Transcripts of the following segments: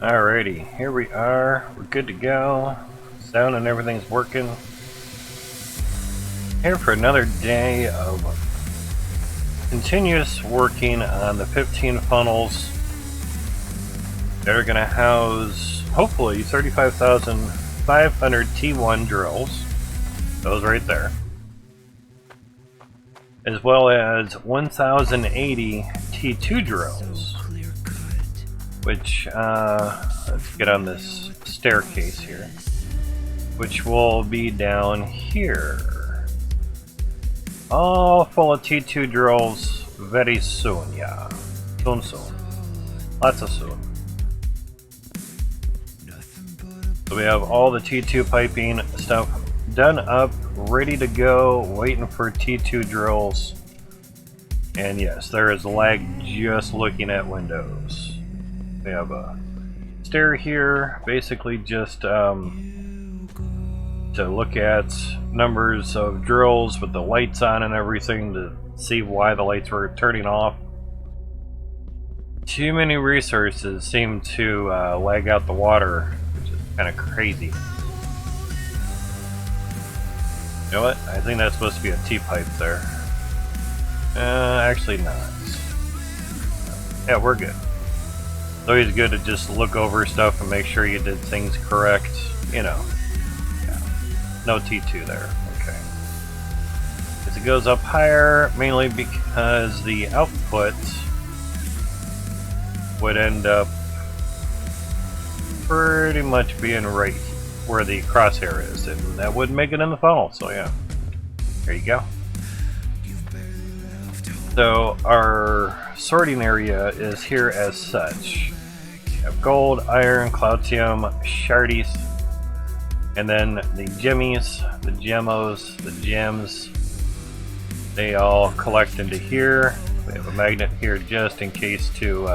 Alrighty, here we are. We're good to go. Sound and everything's working. Here for another day of continuous working on the 15 funnels that are going to house, hopefully, 35,500 T1 drills. Those right there. As well as 1,080 T2 drills. Which, let's get on this staircase here, which will be down here. All full of T2 drills very soon, yeah. Soon. Lots of soon. So we have all the T2 piping stuff done up, ready to go, waiting for T2 drills. And yes, there is lag just looking at windows. We have a stair here, basically just to look at numbers of drills with the lights on and everything to see why the lights were turning off. Too many resources seem to lag out the water, which is kind of crazy. You know what? I think that's supposed to be a T-pipe there. Actually not. Yeah, we're good. It's always good to just look over stuff and make sure you did things correct, you know. Yeah. No T2 there, okay. As it goes up higher, mainly because the output would end up pretty much being right where the crosshair is, and that would make it in the funnel, so yeah. There you go. So our sorting area is here as such. We have gold, iron, Cloutium, shardies, and then the jimmies, the gemmos, the gems. They all collect into here. We have a magnet here just in case to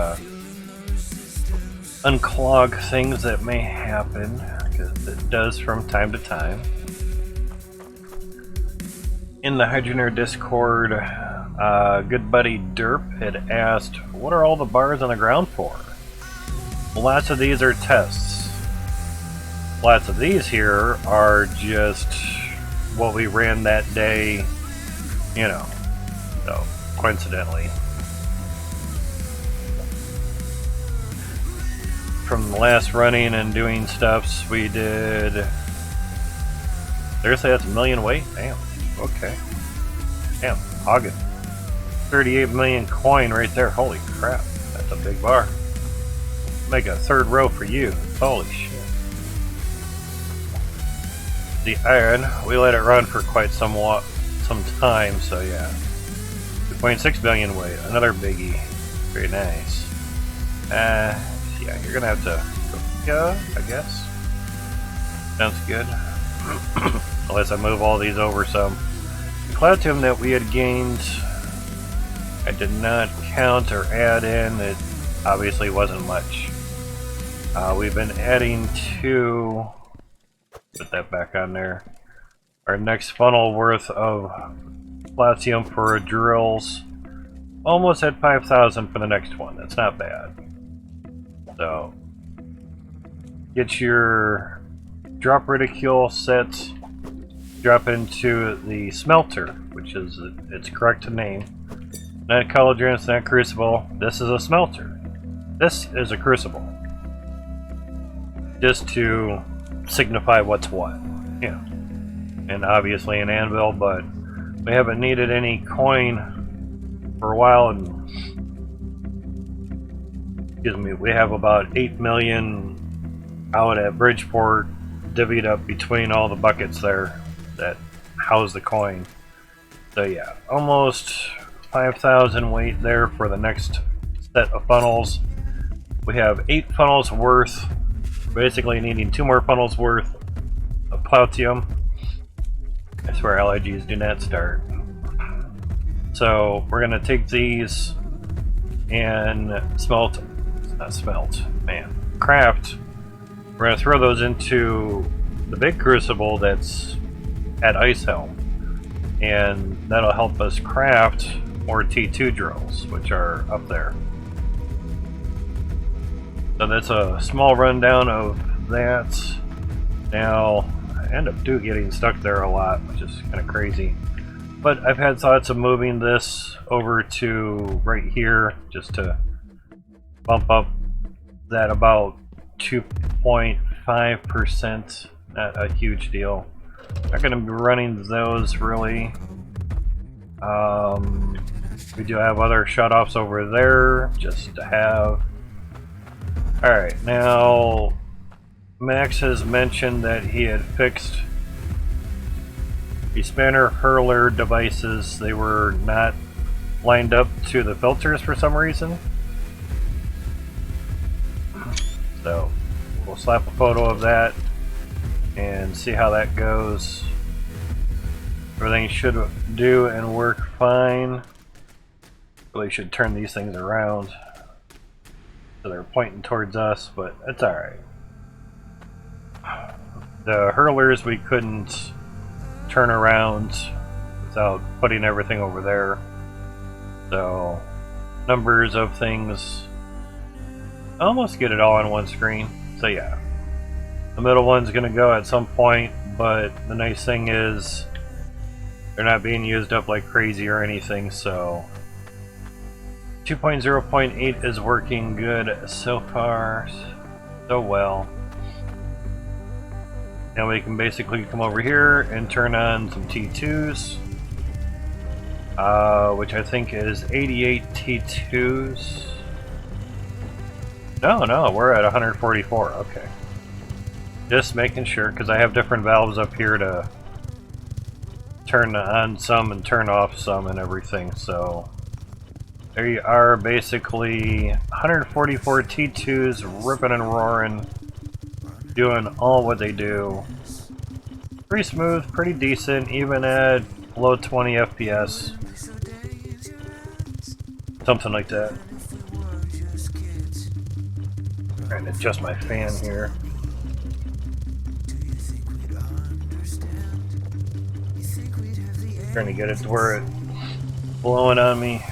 unclog things that may happen, because it does from time to time. In the Hydroneer Discord, good buddy Derp had asked, what are all the bars on the ground for? Well, lots of these are tests. Lots of these here are just what we ran that day, you know, so coincidentally. From the last running and doing stuffs we did, seriously, that's a million weight? Damn, okay. Damn, hogging. 38 million coin right there. Holy crap, that's a big bar. Make a third row for you. Holy shit. The iron, we let it run for quite some time, so yeah. 2.6 billion weight, another biggie. Very nice. Yeah, you're gonna have to go, I guess. Sounds good. Unless I move all these over some. The Cloutium that we had gained, I did not count or add in. It obviously wasn't much. We've been adding to, put that back on there, our next funnel worth of Cloutium for drills. Almost at 5,000 for the next one. That's not bad. So, get your drop reticule set, drop into the smelter, which is its correct name. Not cauldrons, not crucible. This is a smelter. This is a crucible. Just to signify what's what. Yeah. And obviously an anvil, but we haven't needed any coin for a while, and excuse me, we have about 8 million out at Bridgeport divvied up between all the buckets there that house the coin. So yeah, almost 5,000 weight there for the next set of funnels. We have 8 funnels worth, basically needing 2 more funnels worth of Cloutium. That's where LIGs do not start. So we're gonna take these and craft. We're gonna throw those into the big crucible that's at Icehelm, and that'll help us craft more T2 drills, which are up there. So that's a small rundown of that. Now, I end up getting stuck there a lot, which is kind of crazy. But I've had thoughts of moving this over to right here, just to bump up that about 2.5%. Not a huge deal. Not going to be running those really. We do have other shutoffs over there, just to have. Alright, now Max has mentioned that he had fixed the spanner hurler devices. They were not lined up to the filters for some reason. So we'll slap a photo of that and see how that goes. Everything should do and work fine. Really should turn these things around so they're pointing towards us, but that's alright. The hurlers we couldn't turn around without putting everything over there. So, numbers of things. Almost get it all on one screen. So yeah. The middle one's gonna go at some point, but the nice thing is they're not being used up like crazy or anything, so 2.0.8 is working good so far, so well. Now we can basically come over here and turn on some T2s, which I think is 88 T2s. No, we're at 144, okay. Just making sure, because I have different valves up here to turn on some and turn off some and everything, so there you are, basically 144 T2s ripping and roaring, doing all what they do. Pretty smooth, pretty decent, even at low 20 FPS. Something like that. Trying to adjust my fan here. Trying to get it to where it's blowing on me.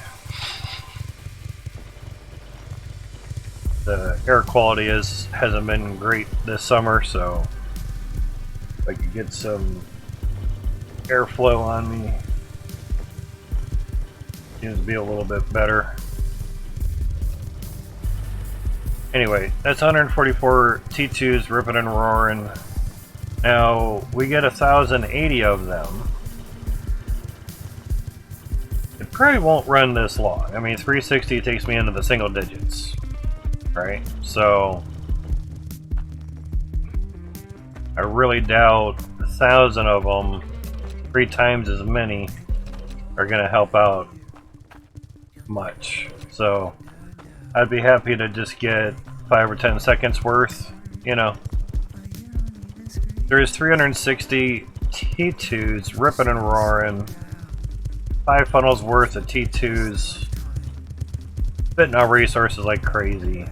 The air quality hasn't been great this summer, so if I could get some airflow on me, seems to be a little bit better. Anyway, that's 144 T2s ripping and roaring. Now we get 1,080 of them. It probably won't run this long. I mean, 360 takes me into the single digits. Right, so I really doubt 1,000 of them, 3 times as many, are going to help out much. So I'd be happy to just get 5 or 10 seconds worth, you know. There's 360 T2s ripping and roaring, 5 funnels worth of T2s, spitting out resources like crazy.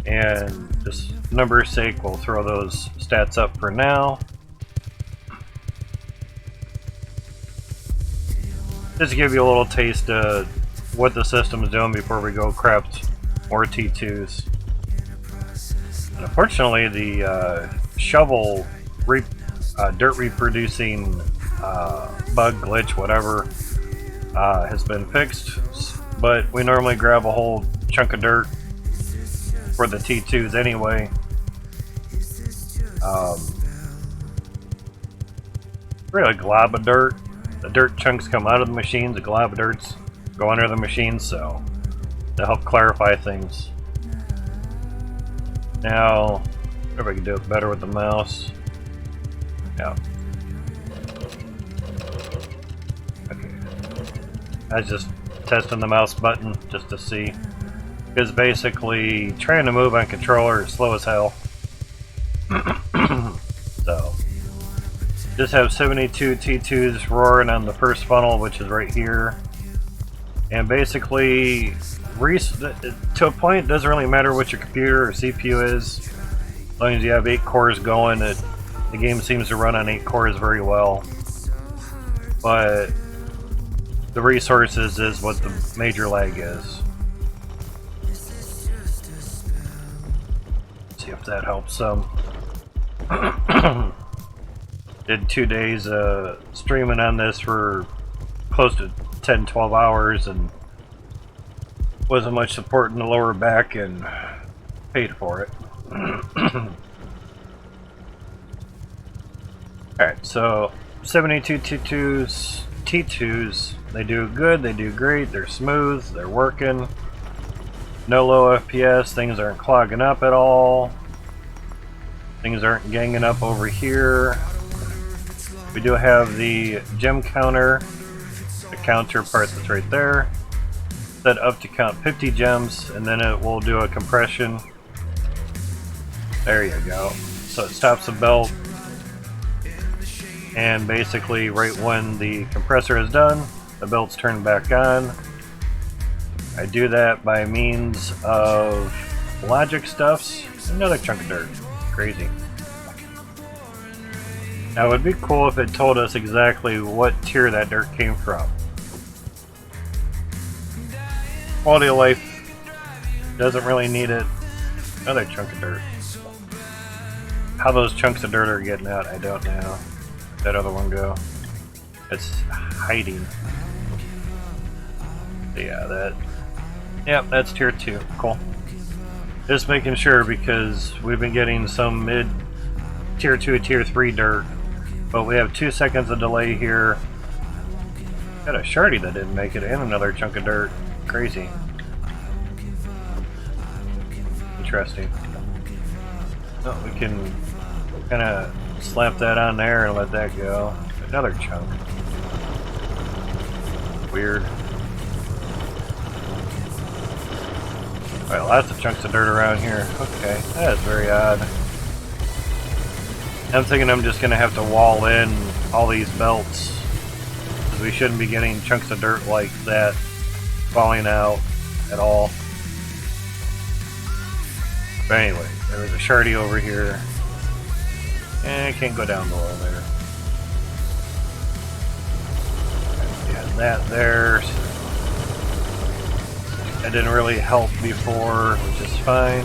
And just number's sake, we'll throw those stats up for now. Just to give you a little taste of what the system is doing before we go craft more T2s. And unfortunately, the shovel dirt reproducing bug, glitch, whatever, has been fixed. But we normally grab a whole chunk of dirt for the T2s anyway. Really a glob of dirt. The dirt chunks come out of the machines, the glob of dirts go under the machines, so to help clarify things. Now, if I can do it better with the mouse. Yeah. Okay. I was just testing the mouse button just to see. Because basically, trying to move on controller is slow as hell. So, just have 72 T2s roaring on the first funnel, which is right here. And basically, to a point, it doesn't really matter what your computer or CPU is. As long as you have 8 cores going, the game seems to run on 8 cores very well. But the resources is what the major lag is. See if that helps some. Did 2 days streaming on this for close to 10-12 hours and wasn't much support in the lower back and paid for it. Alright, so 72 T2s, they do good, they do great, they're smooth, they're working. No low FPS, things aren't clogging up at all. Things aren't ganging up over here. We do have the gem counter, the counter part that's right there, set up to count 50 gems, and then it will do a compression. There you go. So it stops the belt, and basically right when the compressor is done, the belt's turned back on. I do that by means of logic stuffs. Another chunk of dirt. Crazy. Now it would be cool if it told us exactly what tier that dirt came from. Quality of life doesn't really need it. Another chunk of dirt. How those chunks of dirt are getting out, I don't know. Where'd that other one go? It's hiding. Yeah, that. Yep, that's tier 2. Cool. Just making sure because we've been getting some mid tier 2, tier 3 dirt, but we have 2 seconds of delay here. Got a shardy that didn't make it and another chunk of dirt. Crazy. Interesting. Oh, we can kind of slap that on there and let that go. Another chunk. Weird. Alright, lots of chunks of dirt around here. Okay, that is very odd. I'm thinking I'm just going to have to wall in all these belts. We shouldn't be getting chunks of dirt like that falling out at all. But anyway, there was a shardy over here. And I can't go down below there. Yeah, that there. That didn't really help before, which is fine.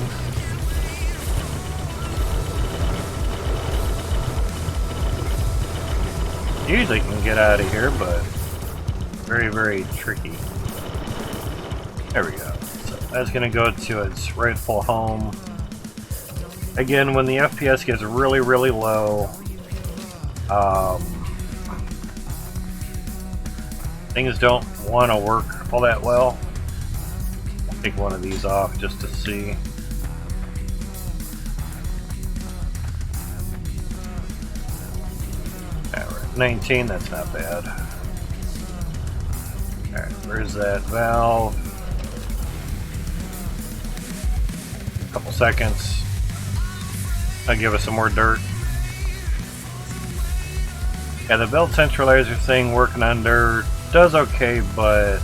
Usually can get out of here, but very, very tricky. There we go. So that's going to go to its rightful home. Again, when the FPS gets really, really low, things don't want to work all that well. Take one of these off just to see. Alright, we're at 19, that's not bad. Alright, where's that valve? A couple seconds. That'll give us some more dirt. Yeah, the belt centralizer thing working on dirt does okay, but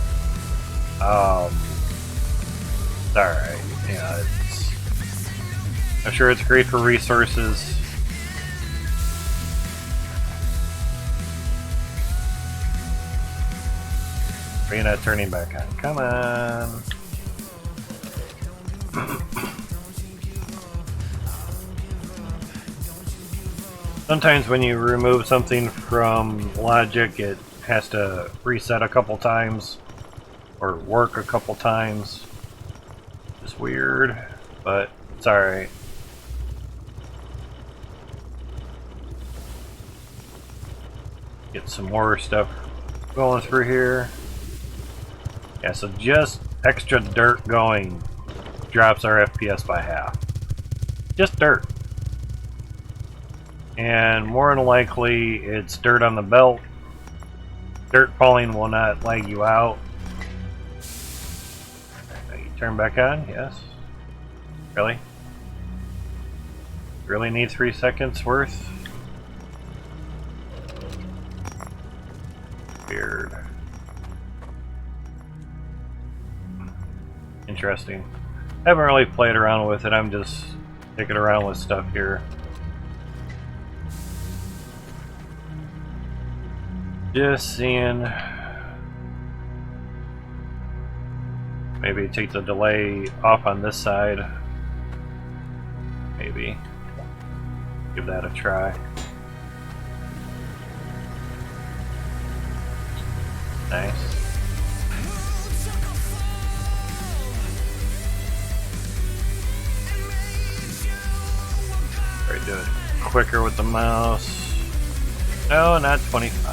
alright, yeah, I'm sure it's great for resources. Are you not turning back on? Come on. Sometimes when you remove something from logic, it has to reset a couple times or work a couple times. It's weird, but it's alright. Get some more stuff going through here. Yeah, so just extra dirt going drops our FPS by half. Just dirt. And more than likely, it's dirt on the belt. Dirt falling will not lag you out. You turn back on? Yes. Really? Really need 3 seconds worth? Weird. Interesting. I haven't really played around with it, I'm just sticking around with stuff here. Just seeing. Maybe take the delay off on this side. maybe. Give that a try. Nice. Try to do it quicker with the mouse. No, not 25.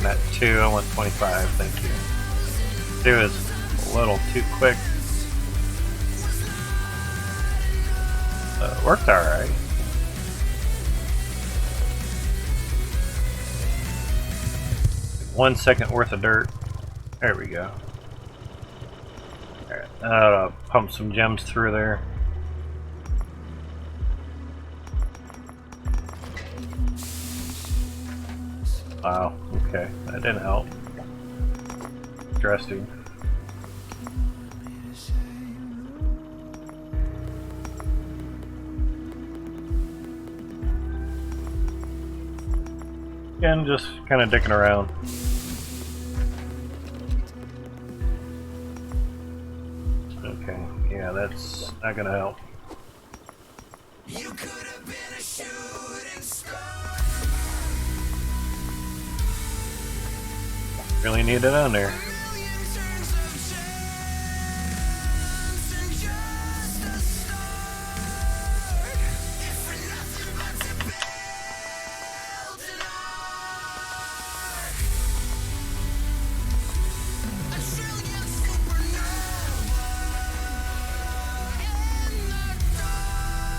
Not 2, I want 25, thank you. 2 is a little too quick. It worked alright. Like 1 second worth of dirt. There we go. Alright, I'll pump some gems through there. Wow, okay, that didn't help. Interesting. Again, just kind of dicking around. Okay, yeah, that's not gonna help. You could have been a shooting star. Really need it on there.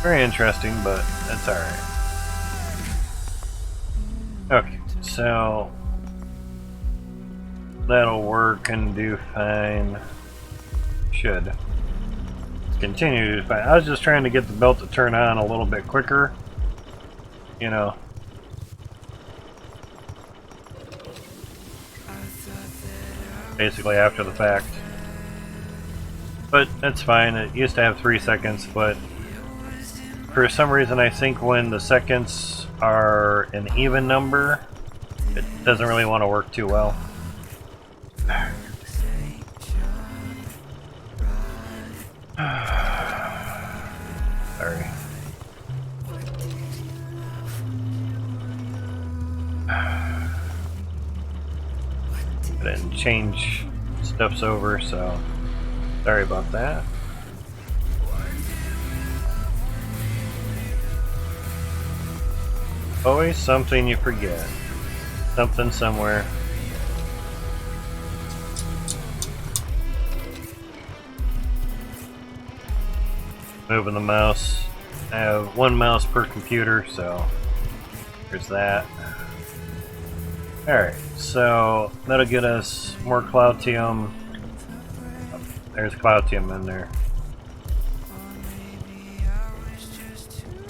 Very interesting, but that's alright. Okay, so that'll work and do fine. Should continue to do fine. I was just trying to get the belt to turn on a little bit quicker. You know. Basically after the fact. But that's fine. It used to have 3 seconds, but for some reason I think when the seconds are an even number, it doesn't really want to work too well. Sorry. I didn't change stuffs over, so sorry about that. Always something you forget. Something somewhere. Moving the mouse. I have 1 mouse per computer, so there's that. Alright, so that'll get us more Cloutium. There's Cloutium in there.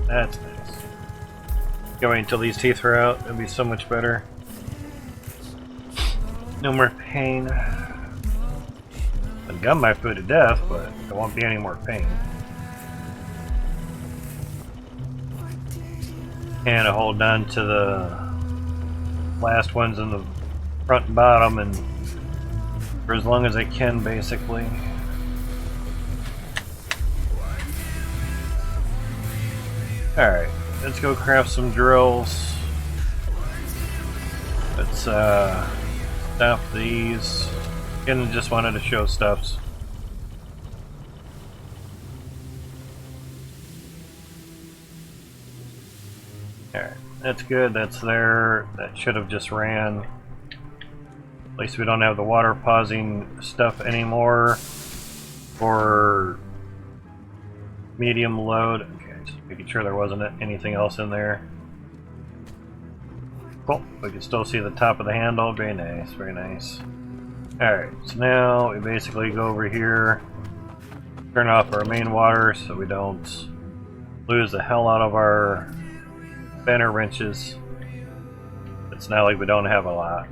That's nice. Going until these teeth are out, it'll be so much better. No more pain. I've gummed my food to death, but there won't be any more pain. And I hold on to the last ones in the front and bottom, and for as long as I can, basically. Alright, let's go craft some drills. Let's stop these. Again, just wanted to show stuffs. Alright, that's good, that's there. That should have just ran. At least we don't have the water pausing stuff anymore for medium load. Okay, just making sure there wasn't anything else in there. Cool, we can still see the top of the handle. Very nice, very nice. Alright, so now we basically go over here, turn off our main water so we don't lose the hell out of our banner wrenches. It's not like we don't have a lot.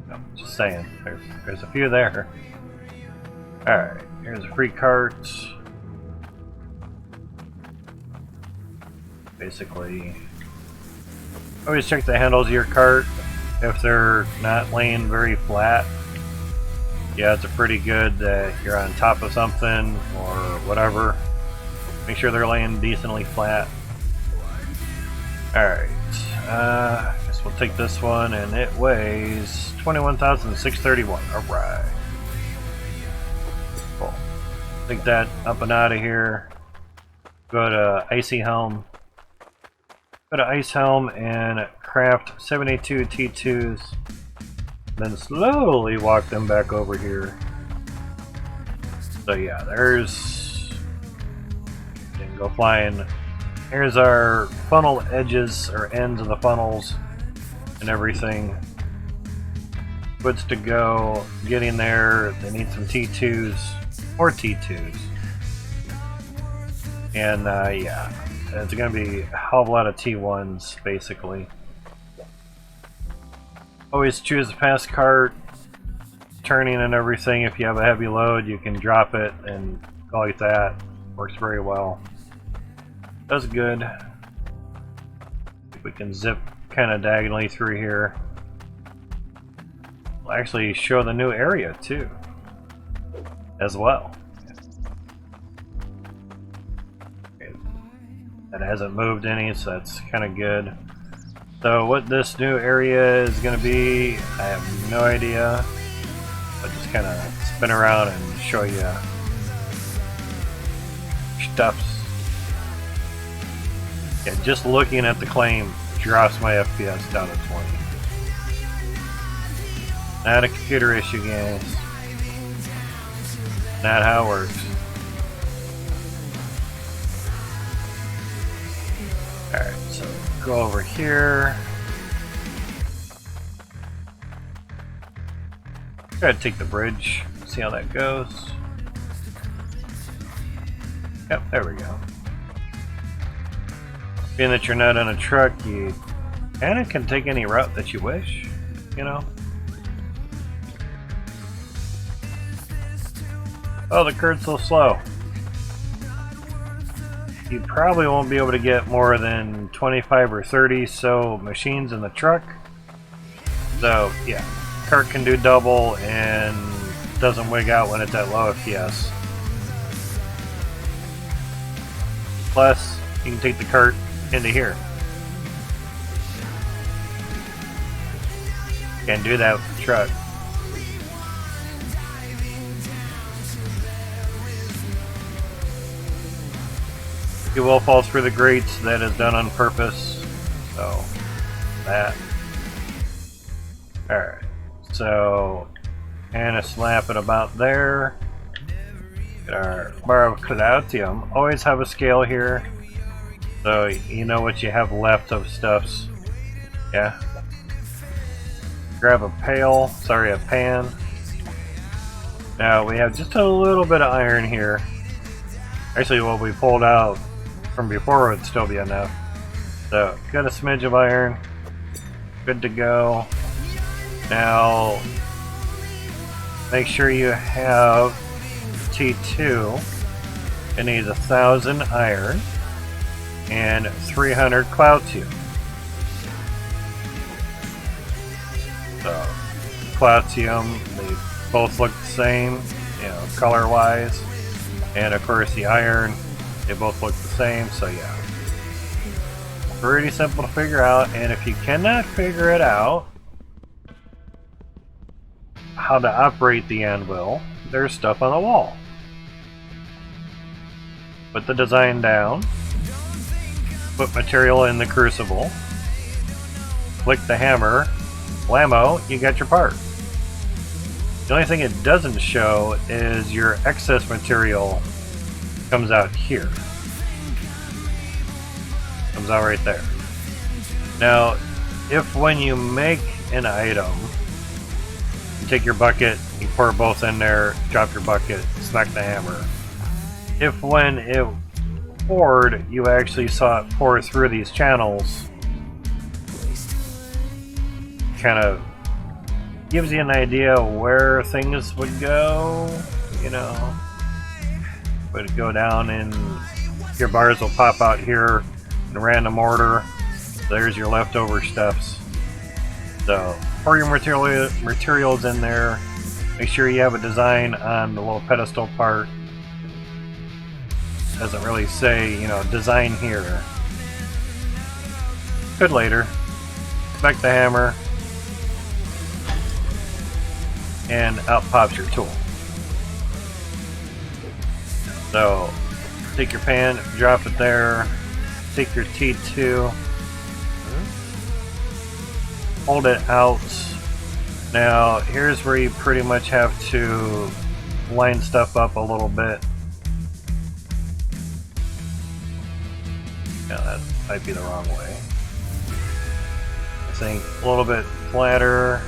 No, just saying, there's a few there. Alright, here's a free cart. Basically, always check the handles of your cart if they're not laying very flat. Yeah, it's a pretty good that you're on top of something or whatever. Make sure they're laying decently flat. Alright, I guess we'll take this one, and it weighs 21,631. Alright. Cool. Take that up and out of here. Go to Icehelm. Go to Icehelm and craft 72 T2s. Then slowly walk them back over here. So yeah, there's... Then go flying. Here's our funnel edges, or ends of the funnels and everything. What's to go, getting there, they need some T2s, or T2s. And yeah, it's going to be a hell of a lot of T1s, basically. Always choose the pass cart, turning and everything. If you have a heavy load, you can drop it and go like that. Works very well. Does good. We can zip kind of diagonally through here. We'll actually show the new area too, as well. Okay. That hasn't moved any, so that's kind of good. So what this new area is going to be, I have no idea. I'll just kind of spin around and show you stuffs. Yeah, just looking at the claim drops my FPS down to 20. Not a computer issue, guys. Not how it works. Alright, so go over here. Try to take the bridge, see how that goes. Yep, there we go. Being that you're not on a truck, you kinda can take any route that you wish, you know? Oh, the curt's so slow. You probably won't be able to get more than 25 or 30 so machines in the truck. So, yeah, cart can do double and doesn't wig out when it's at low FPS. Plus, you can take the cart into here. Can't do that with the truck. You will fall through the grates. That is done on purpose. So, that. Alright. So, and slap it about there. Get our bar of Cloutium. Always have a scale here, so you know what you have left of stuffs. Yeah. Grab a pan. Now we have just a little bit of iron here. Actually, what we pulled out from before would still be enough. So, got a smidge of iron. Good to go. Now, make sure you have T2. It needs 1,000 iron and 300 Cloutium. So, Cloutium, they both look the same, you know, color-wise. And of course the iron, they both look the same, so yeah. Pretty simple to figure out, and if you cannot figure it out, how to operate the anvil, there's stuff on the wall. Put the design down, put material in the crucible, click the hammer, blammo, you got your part. The only thing it doesn't show is your excess material comes out here. Comes out right there. Now, if when you make an item, you take your bucket, you pour both in there, drop your bucket, smack the hammer. If when it poured, you actually saw it pour through these channels, kind of gives you an idea where things would go, you know. Would go down and your bars will pop out here in random order. There's your leftover stuffs. So pour your materials in there. Make sure you have a design on the little pedestal part. Doesn't really say, you know, design here. Could later. Back the hammer. And out pops your tool. So, take your pan, drop it there, take your T2, hold it out. Now, here's where you pretty much have to line stuff up a little bit. Yeah, that might be the wrong way. I think a little bit flatter.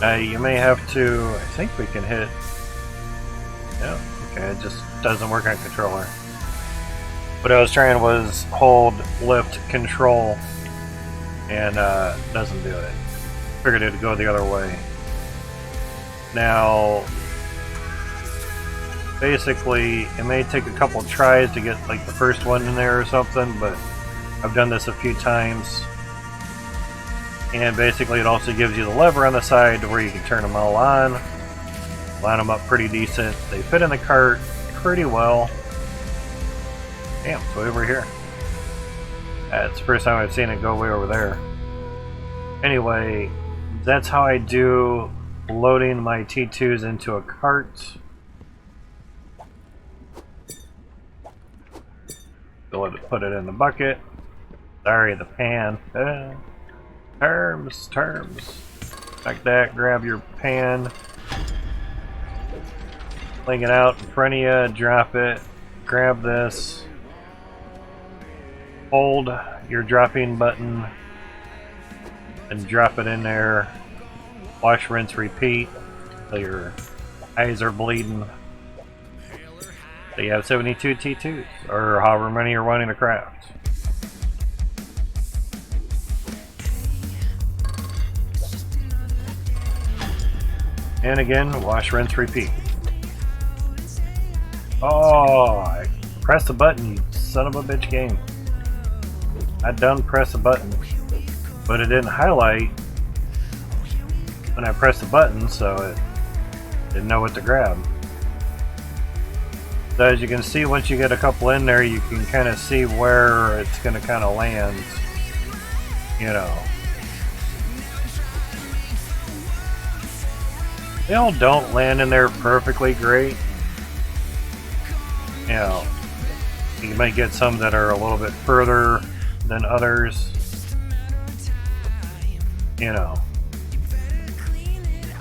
You may have to, I think we can hit, yeah, okay, it just doesn't work on controller. What I was trying was hold, lift, control, and doesn't do it. Figured it'd go the other way. Now, basically, it may take a couple tries to get like the first one in there or something, but I've done this a few times. And basically it also gives you the lever on the side where you can turn them all on. Line them up pretty decent. They fit in the cart pretty well. Damn, it's way over here. It's the first time I've seen it go way over there. Anyway, that's how I do loading my T2s into a cart. Put it in the bucket. Sorry, the pan. Terms. Like that, grab your pan. Lay it out in front of you, drop it. Grab this. Hold your dropping button and drop it in there. Wash, rinse, repeat till your eyes are bleeding. So you have 72 T2s, or however many you're wanting to craft. And again, wash, rinse, repeat. Oh, I pressed the button, you son of a bitch game. I done press the button, but it didn't highlight when I pressed the button, so it didn't know what to grab. So as you can see, once you get a couple in there, you can kind of see where it's going to kind of land, you know. They all don't land in there perfectly great. You know, you might get some that are a little bit further than others. You know.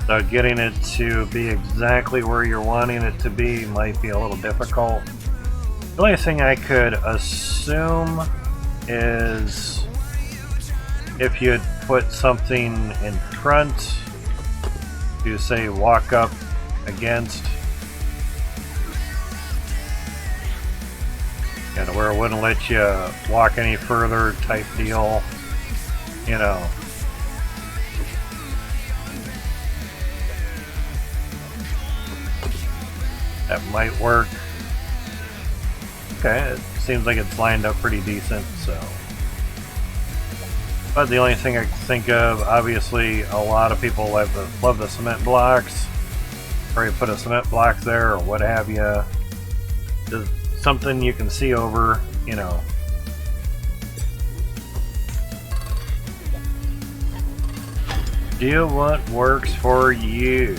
So getting it to be exactly where you're wanting it to be might be a little difficult. The only thing I could assume is if you had put something in front to say walk up against, and where it wouldn't let you walk any further type deal, you know. That might work. Okay, it seems like it's lined up pretty decent, so. But the only thing I can think of, obviously, a lot of people love the cement blocks, or you put a cement block there, or what have you. Just something you can see over, you know. Do what works for you.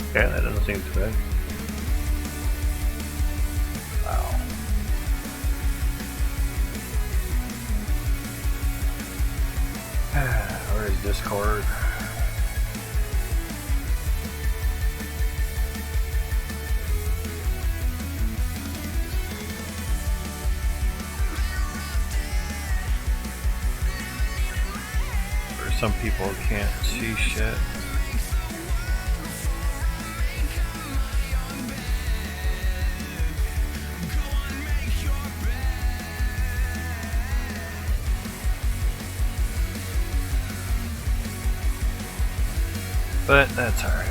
Okay, that doesn't seem too bad. Wow. Where is Discord? Where some people can't see shit. But that's alright.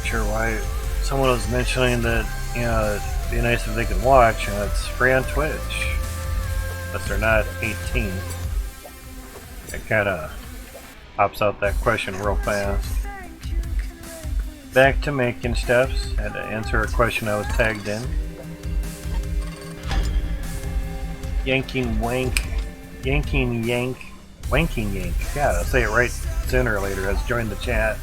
sure why someone was mentioning that, you know, it'd be nice if they could watch, and it's free on Twitch. Unless they're not 18. It kinda pops out that question real fast. Back to making stuffs. Had to answer a question I was tagged in. Wanking Yank. Yeah, I'll say it right sooner or later. Has joined the chat.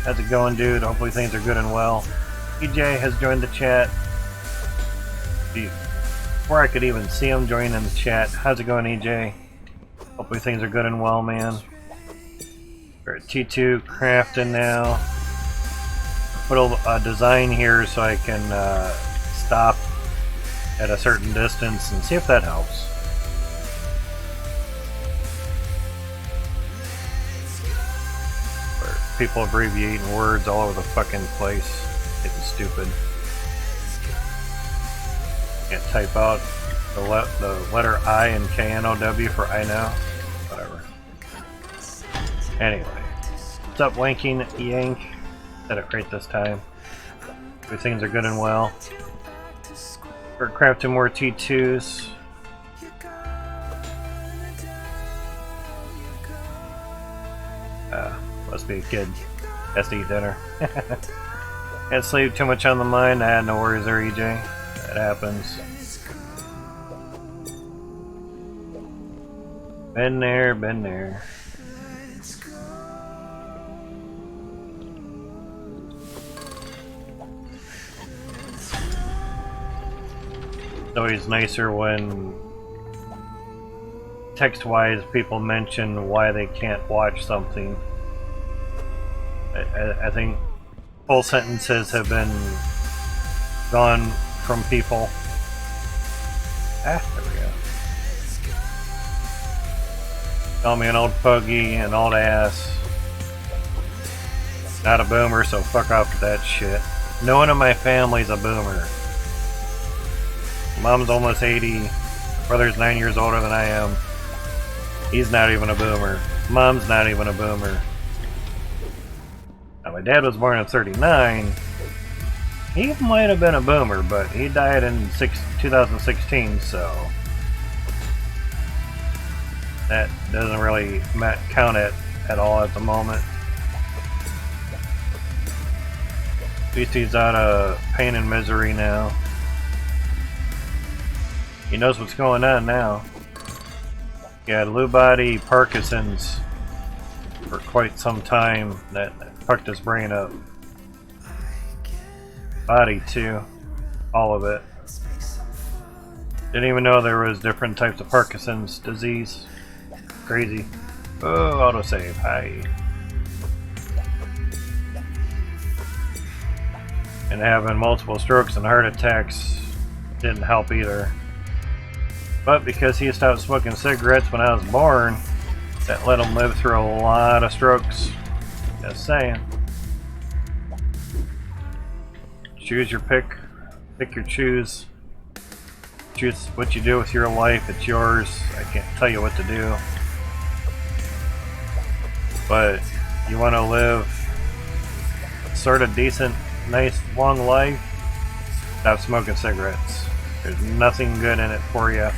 How's it going, dude? Hopefully things are good and well. EJ has joined the chat. Before I could even see him join in the chat. How's it going, EJ? Hopefully things are good and well, man. We're at T2 crafting now. Put a design here so I can stop at a certain distance and see if that helps. Where people abbreviating words all over the fucking place. Getting stupid. Can't type out the letter I in KNOW for I know. Whatever. Anyway. What's up, Wanking Yank? Said it right this time. Good things are good and well. We're crafting more T2s. Must be a kid. Has to eat dinner. Can't sleep too much on the mind. No worries there, EJ. That happens. Been there, been there. It's always nicer when text-wise people mention why they can't watch something. I think full sentences have been gone from people. There we go. Call me an old fogey, an old ass. Not a boomer, so fuck off with that shit. No one in my family's a boomer. Mom's almost 80. Brother's 9 years older than I am. He's not even a boomer. Mom's not even a boomer. Now, my dad was born in 39. He might have been a boomer, but he died in 2016, so that doesn't really count it at all at the moment. At least he's out of pain and misery now. He knows what's going on now. He had Lou body Parkinson's for quite some time. That fucked his brain up. Body too. All of it. Didn't even know there was different types of Parkinson's disease. Crazy. Oh, autosave. Hi. And having multiple strokes and heart attacks didn't help either. But because he stopped smoking cigarettes when I was born, that let him live through a lot of strokes. Just saying. Choose your pick. Pick your choose. Choose what you do with your life. It's yours. I can't tell you what to do. But you want to live sort of decent, nice, long life? Stop smoking cigarettes. There's nothing good in it for you.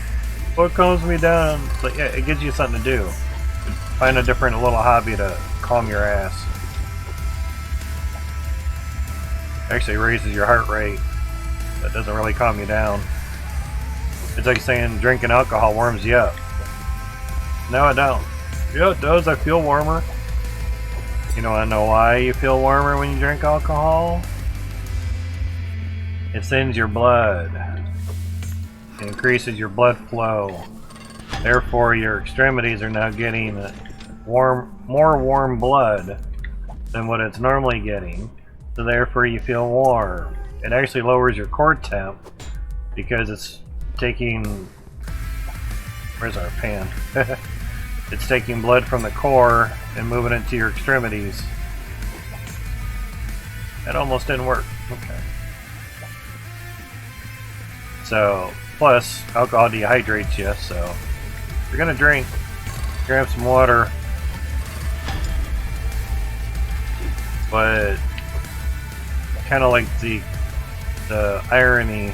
What calms me down? But yeah, it gives you something to do. Find a different little hobby to calm your ass. Actually raises your heart rate. That doesn't really calm you down. It's like saying drinking alcohol warms you up. No, I don't. Yeah, it does. I feel warmer. You know, I know why you feel warmer when you drink alcohol? It thins your blood. It increases your blood flow. Therefore, your extremities are now getting more warm blood than what it's normally getting. So therefore, you feel warm. It actually lowers your core temp because it's taking... Where's our pan? It's taking blood from the core and moving it to your extremities. That almost didn't work. Okay. So, plus, alcohol dehydrates you, so if you're gonna drink, grab some water. kind of like the irony.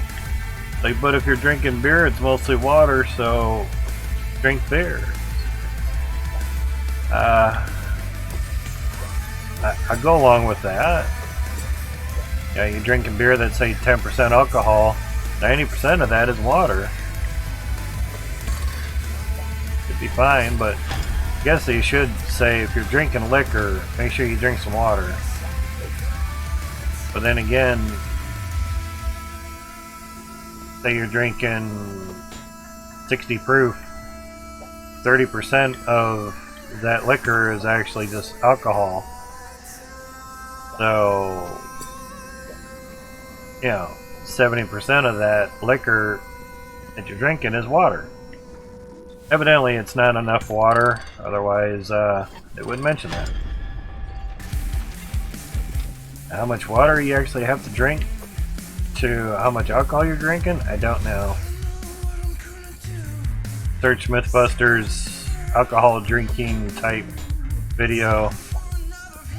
Like, but if you're drinking beer, it's mostly water, so drink beer. I go along with that. Yeah, you're drinking beer that's say 10% alcohol, 90% of that is water. It'd be fine, but I guess they should say if you're drinking liquor, make sure you drink some water. But then again, say you're drinking 60 proof, 30% of that liquor is actually just alcohol. So, you know, 70% of that liquor that you're drinking is water. Evidently, it's not enough water, otherwise, it wouldn't mention that. How much water you actually have to drink to how much alcohol you're drinking, I don't know. Search Mythbusters alcohol drinking type video,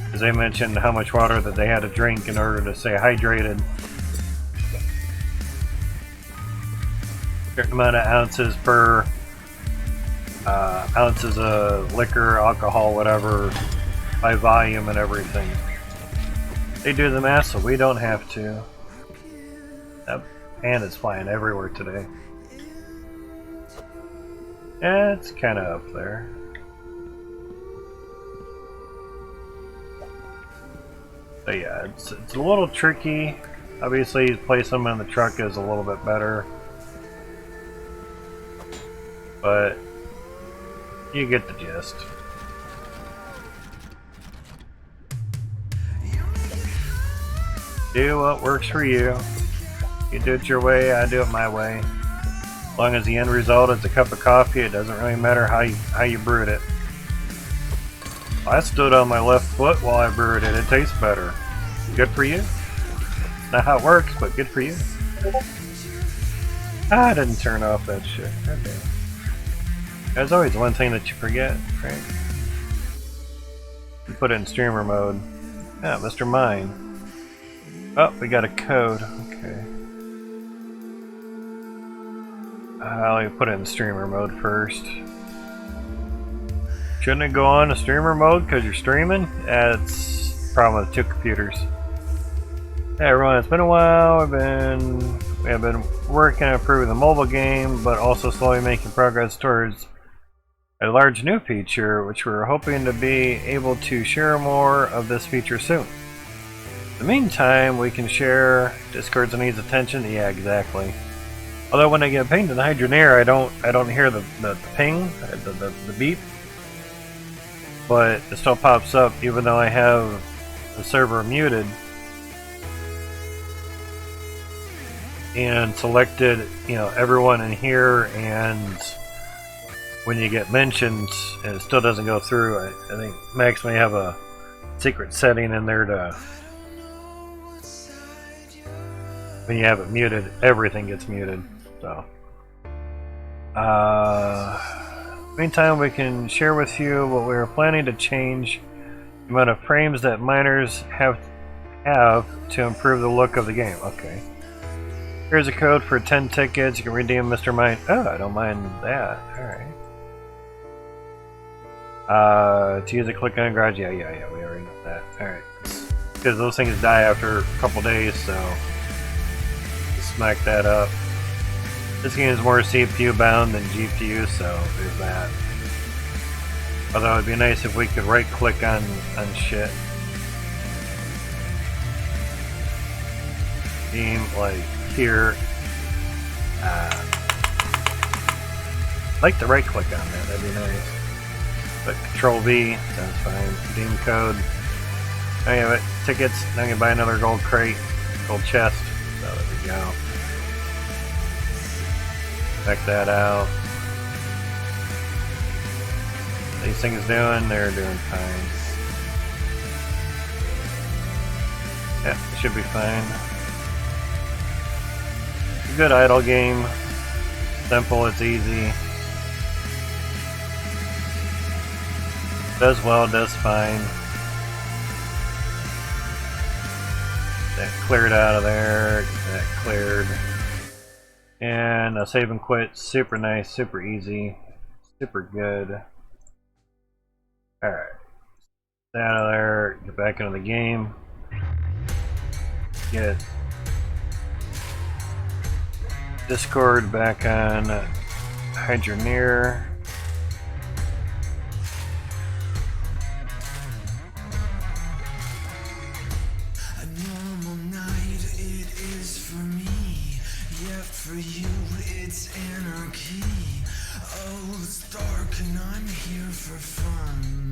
because they mentioned how much water that they had to drink in order to stay hydrated. Certain amount of ounces per ounces of liquor, alcohol, whatever, by volume and everything. They do the math, so we don't have to. That pan is flying everywhere today. Yeah, it's kind of up there. But yeah, it's a little tricky. Obviously, placing them in the truck is a little bit better. But you get the gist. Do what works for you. You do it your way, I do it my way. As long as the end result is a cup of coffee, it doesn't really matter how you brewed it. I stood on my left foot while I brewed it. It tastes better. Good for you. Not how it works, but good for you. I didn't turn off that shit. Okay. There's always one thing that you forget, right? You put it in streamer mode. Yeah, Mr. Mine. Oh, we got a code. Okay. Let me put it in streamer mode first. Shouldn't it go on to streamer mode because you're streaming? That's a problem with two computers. Hey everyone, it's been a while. We have been working on improving the mobile game, but also slowly making progress towards a large new feature, which we're hoping to be able to share more of this feature soon. In the meantime, we can share Discords that needs attention. Yeah, exactly. Although when I get pinged in the Hydroneer, I don't hear the ping, the beep, but it still pops up even though I have the server muted and selected, you know, everyone in here, and when you get mentioned and it still doesn't go through, I think Max may have a secret setting in there to, when you have it muted, everything gets muted. So, meantime, we can share with you what we are planning to change the amount of frames that miners have to improve the look of the game. Okay. Here's a code for 10 tickets. You can redeem Mr. Mine. Oh, I don't mind that. Alright. To use a click on garage. Yeah, we already know that. Alright. Because those things die after a couple days, so smack that up. This game is more CPU bound than GPU, so there's that. Although it'd be nice if we could right click on shit. Game like here. Like to right click on that, that'd be nice. But Control V, sounds fine. Game code. There you have it. Tickets. Now you can buy another gold crate, gold chest. So there we go. Check that out. These things doing, they're doing fine. Yeah, it should be fine. It's a good idle game. Simple, it's easy. Does well, does fine. That cleared out of there. Get that cleared. And a save and quit. Super nice, super easy, super good. Alright. Get out of there. Get back into the game. Get Discord back on Hydroneer. A normal night it is for me, yet for you it's anarchy. Oh, it's dark and I'm here for fun.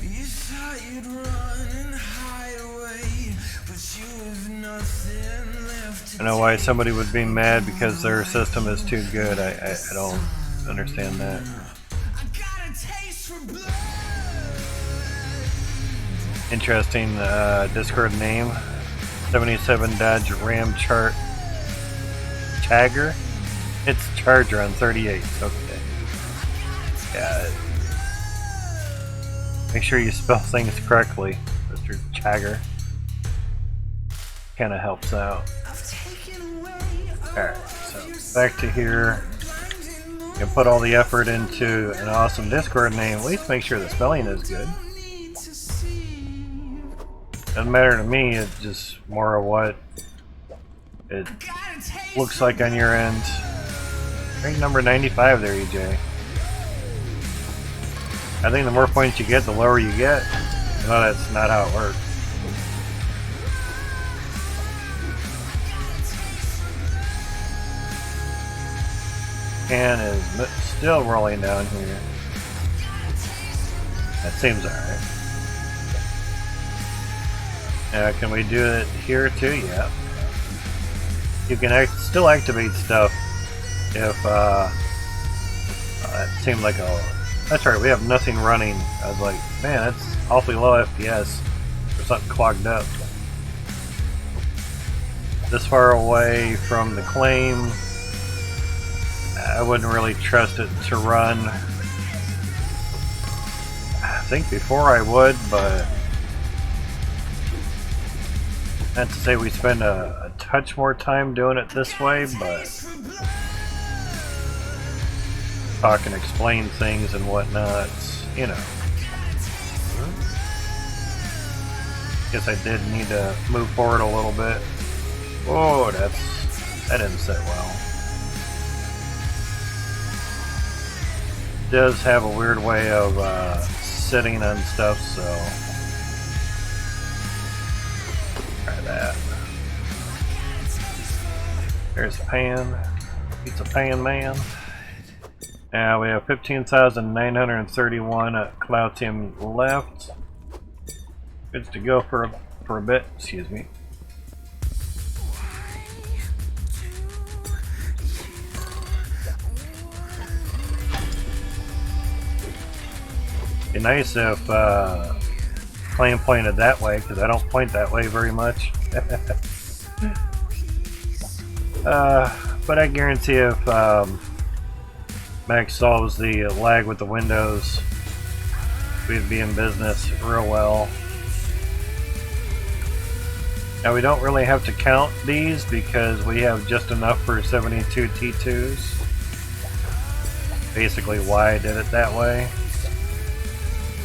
You thought you'd run and hide away, but you have nothing left to I know why somebody would be mad because their system is too good. I don't understand that. I got a taste for blood. Interesting Discord name. 77 Dodge Ram Chart Chagger. It's Charger on 38. Okay. Yeah. Make sure you spell things correctly, Mr. Chagger. Kind of helps out. Alright, so back to here. You can put all the effort into an awesome Discord name. At least make sure the spelling is good. Doesn't matter to me, it's just more of what it looks like on your end. Rank number 95 there, EJ. I think the more points you get, the lower you get. No, that's not how it works. Can is still rolling down here. That seems alright. Can we do it here too? Yeah. You can still activate stuff if it seemed like a... That's right, we have nothing running. I was like, man, that's awfully low FPS for something clogged up. This far away from the claim, I wouldn't really trust it to run. I think before I would, but not to say we spend a touch more time doing it this way, but talk and explain things and whatnot, you know. Guess I did need to move forward a little bit. Whoa, that didn't sit well. It does have a weird way of sitting on stuff, so try that. There's Pan. Pizza Pan Man. Now we have 15,931 Cloutium left. Good to go for a bit. Excuse me. Be nice if claim pointed that way, because I don't point that way very much. But I guarantee if Max solves the lag with the windows, we'd be in business real well. Now we don't really have to count these because we have just enough for 72 T2s. Basically why I did it that way.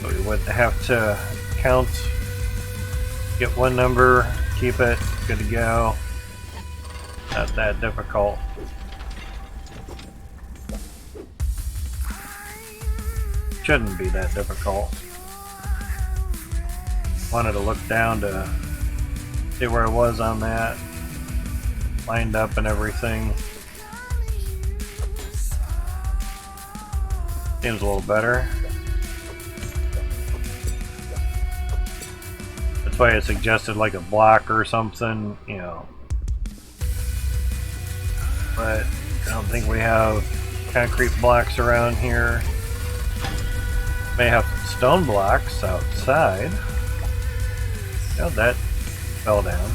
So we wouldn't have to count, get one number, keep it, good to go. Not that difficult. Shouldn't be that difficult. Wanted to look down to see where I was on that. Lined up and everything. Seems a little better. That's why I suggested like a block or something, you know. But I don't think we have concrete blocks around here. May have some stone blocks outside. Oh, that fell down.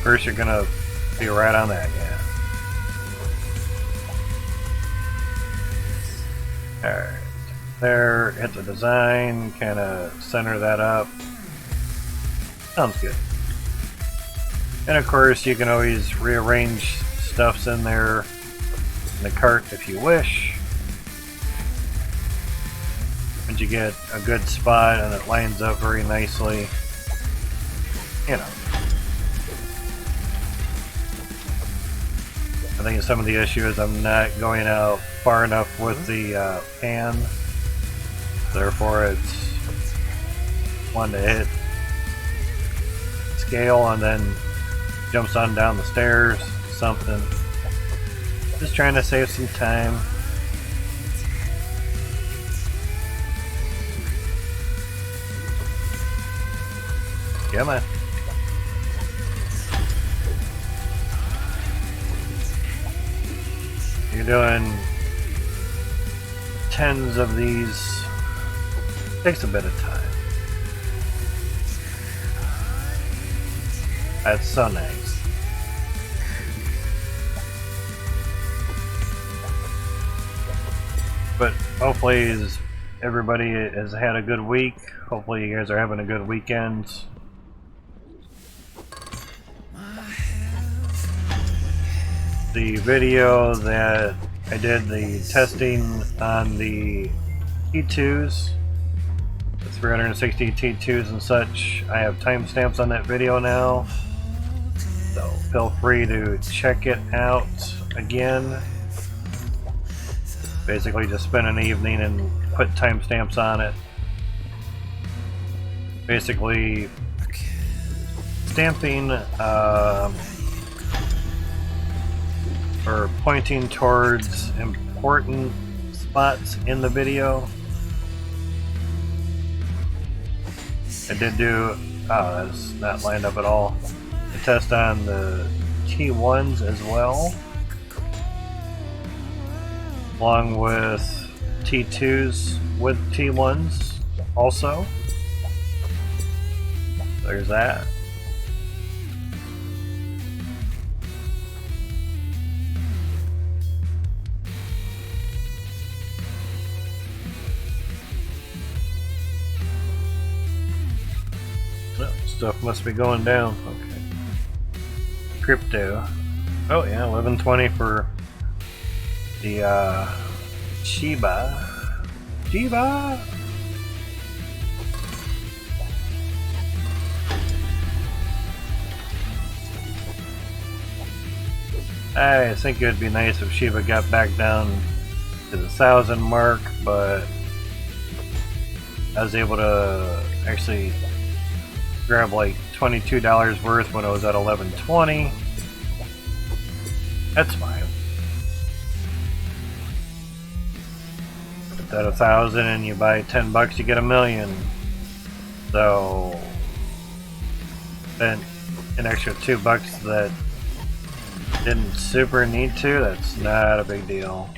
First, you're gonna be right on that, yeah. Alright. there, hit the design, kind of center that up. Sounds good. And of course, you can always rearrange stuffs in there in the cart if you wish. And you get a good spot and it lines up very nicely. You know. I think some of the issue is I'm not going out far enough with the pan. Therefore, it's one to hit scale and then jumps on down the stairs, something. Just trying to save some time. Yeah, man. You're doing tens of these. Takes a bit of time. That's so nice. But hopefully everybody has had a good week. Hopefully you guys are having a good weekend. The video that I did, the testing on the T2s, the 360 T2s and such, I have timestamps on that video now. So feel free to check it out again. Basically just spend an evening and put timestamps on it. Basically stamping or pointing towards important spots in the video. I did do, that's not lined up at all. A test on the T1s as well, along with T2s with T1s also. There's that. Stuff must be going down. Okay. Crypto. Oh yeah, 1120 for the Shiba. Shiba. I think it'd be nice if Shiba got back down to the 1,000 mark, but I was able to actually grab like $22 worth when I was at 1120. That's fine. At 1,000 and you buy $10, you get $1 million. So then an extra $2 that didn't super need to, that's not a big deal.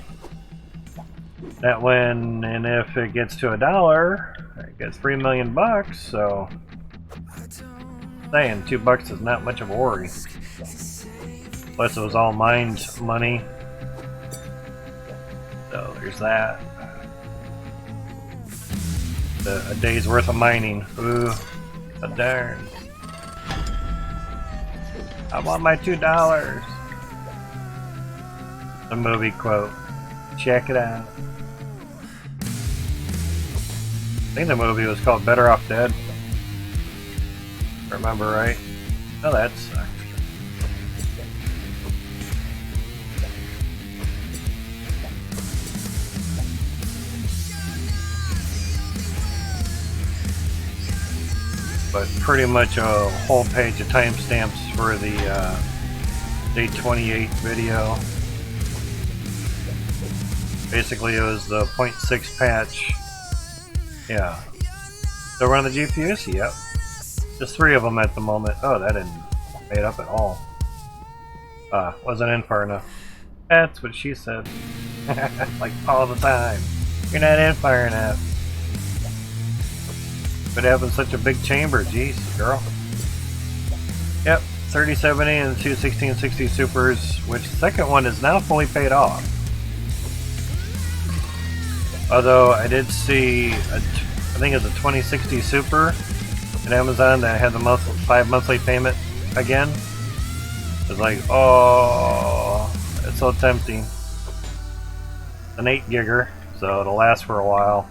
That when and if it gets to $1, it gets $3 million, so saying $2 is not much of a worry. Plus it was all mined money. So there's that. A day's worth of mining. Ooh, a darn. I want my $2. The movie quote. Check it out. I think the movie was called Better Off Dead. Remember right? Oh, that sucked. But pretty much a whole page of timestamps for the day 28 video. Basically, it was the 0.6 patch. Yeah. So we're on the GPUs? Yep. Just 3 of them at the moment. Oh, that didn't made up at all. Wasn't in far enough. That's what she said. Like all the time. You're not in far enough. But having such a big chamber, jeez, girl. Yep, 3070 and 2 1660 Supers, which the second one is now fully paid off. Although I did see, I think it's a 2060 Super at Amazon that had the 5 monthly payment again. It's like, oh, it's so tempting. An 8 gigger, so it'll last for a while.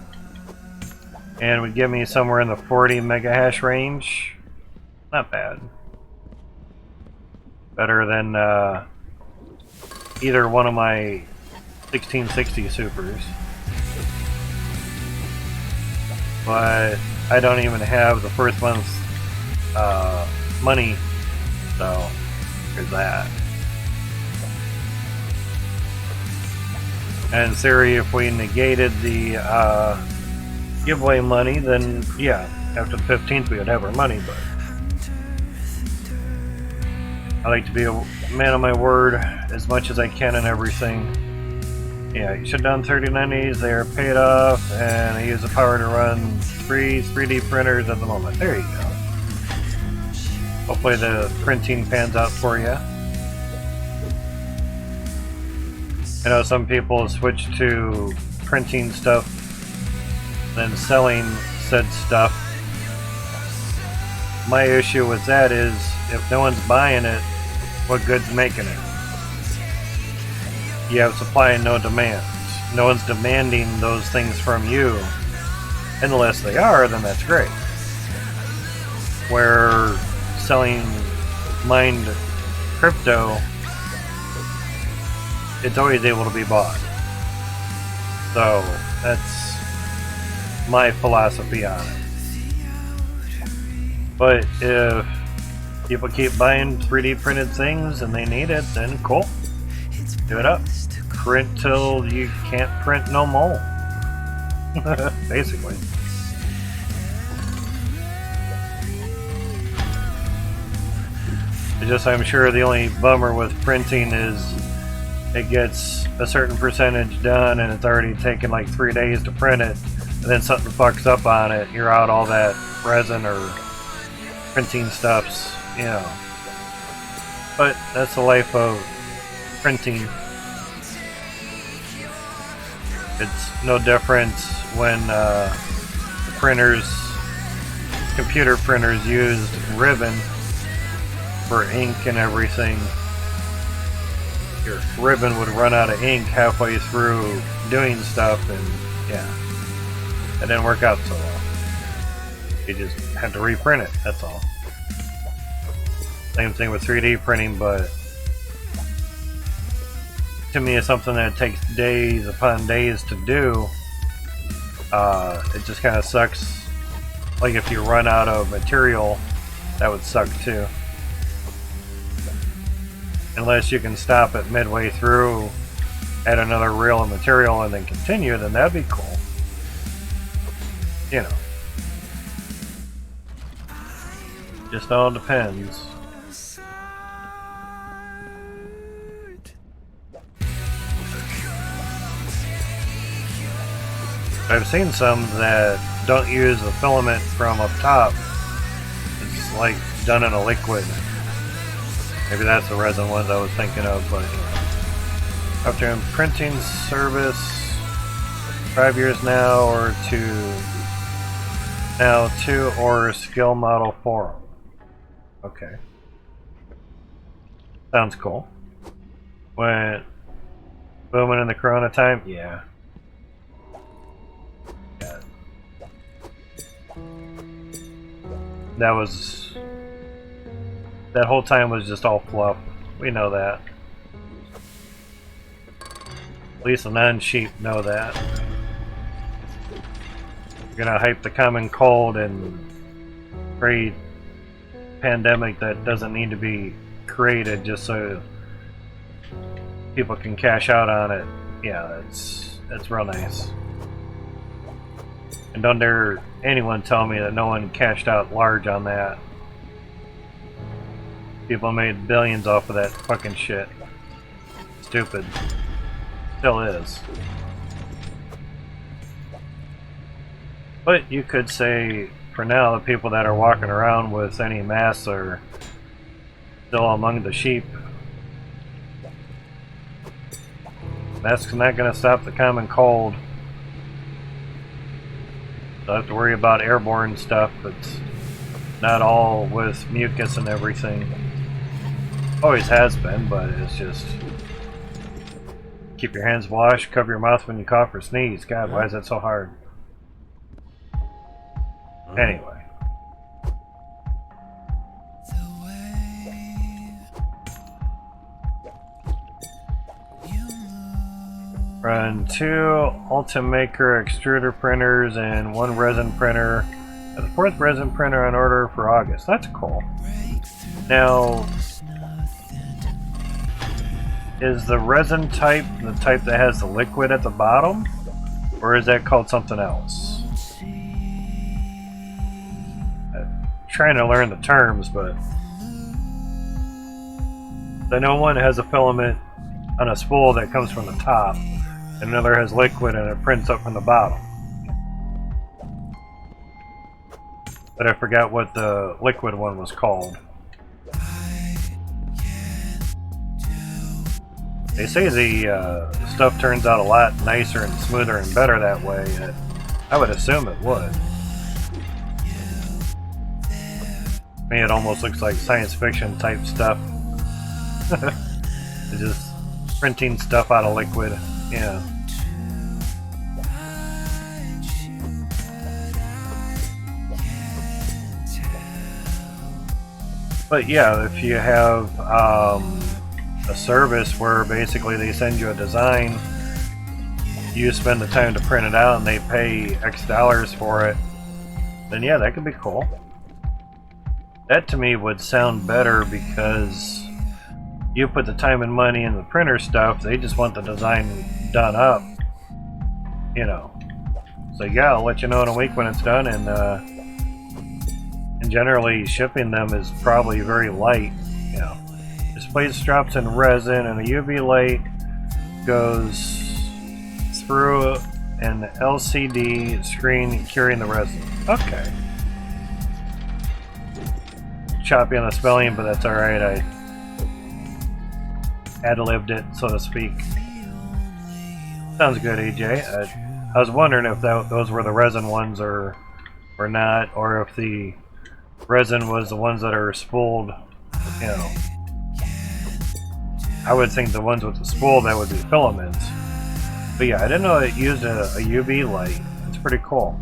And it would give me somewhere in the 40 mega hash range. Not bad. Better than either one of my 1660 Supers. But I don't even have the first month's money, so there's that. And in theory, if we negated the giveaway money, then yeah, after the 15th we would have our money, but I like to be a man of my word as much as I can and everything. Yeah, you shut down 3090s, they're paid off, and I use the power to run 3D printers at the moment. There you go. Hopefully the printing pans out for you. I know some people switch to printing stuff, then selling said stuff. My issue with that is, if no one's buying it, what good's making it? You have supply and no demand. No one's demanding those things from you. Unless they are, then that's great. Where selling mined crypto, it's always able to be bought. So that's my philosophy on it. But if people keep buying 3D printed things and they need it, then cool. Do it up. Print till you can't print no more. Basically. It's just, I'm sure the only bummer with printing is it gets a certain percentage done and it's already taken like 3 days to print it, and then something fucks up on it, you're out all that resin or printing stuffs, you know. But that's the life of printing. It's no different when computer printers used ribbon for ink and everything. Your ribbon would run out of ink halfway through doing stuff, and yeah, that didn't work out so well. You just had to reprint it, that's all. Same thing with 3D printing, but to me it's something that takes days upon days to do. It just kind of sucks. Like if you run out of material, that would suck too. Unless you can stop it midway through, add another reel of material, and then continue, then that'd be cool. You know. Just all depends. I've seen some that don't use the filament from up top. It's like done in a liquid. Maybe that's the resin ones I was thinking of, but after a printing service 5 years now, or two or skill model forum. Okay. Sounds cool. Went booming in the corona time? Yeah. That whole time was just all fluff. We know that. At least the non-sheep know that. You're gonna hype the common cold and create pandemic that doesn't need to be created just so people can cash out on it. Yeah, that's real nice. And don't dare anyone tell me that no one cashed out large on that. People made billions off of that fucking shit. Stupid. Still is. But you could say, for now, the people that are walking around with any masks are still among the sheep. That's not going to stop the common cold. Don't have to worry about airborne stuff. It's not all with mucus and everything. Always has been, but it's just keep your hands washed, cover your mouth when you cough or sneeze. God, why is that so hard? Anyway. Run 2 Ultimaker extruder printers and 1 resin printer. The 4th resin printer on order for August. That's cool. Now, is the resin type the type that has the liquid at the bottom? Or is that called something else? I'm trying to learn the terms, but I know one has a filament on a spool that comes from the top, and another has liquid and it prints up from the bottom. But I forgot what the liquid one was called. They say the stuff turns out a lot nicer and smoother and better that way. I would assume it would. To me, it almost looks like science fiction type stuff. It's just printing stuff out of liquid. Yeah. But yeah, if you have a service where basically they send you a design, you spend the time to print it out and they pay X dollars for it, then yeah, that could be cool. That to me would sound better because you put the time and money in the printer stuff, they just want the design done up, you know. So yeah, I'll let you know in a week when it's done, and generally shipping them is probably very light, you know. Display drops in resin and a UV light goes through an LCD screen curing the resin. Okay. Choppy on the spelling, but that's alright. I ad-libbed it, so to speak. Sounds good, AJ. I was wondering if those were the resin ones or not, or if the resin was the ones that are spooled, you know. I would think the ones with the spool, that would be filaments. But yeah, I didn't know it used a UV light. It's pretty cool.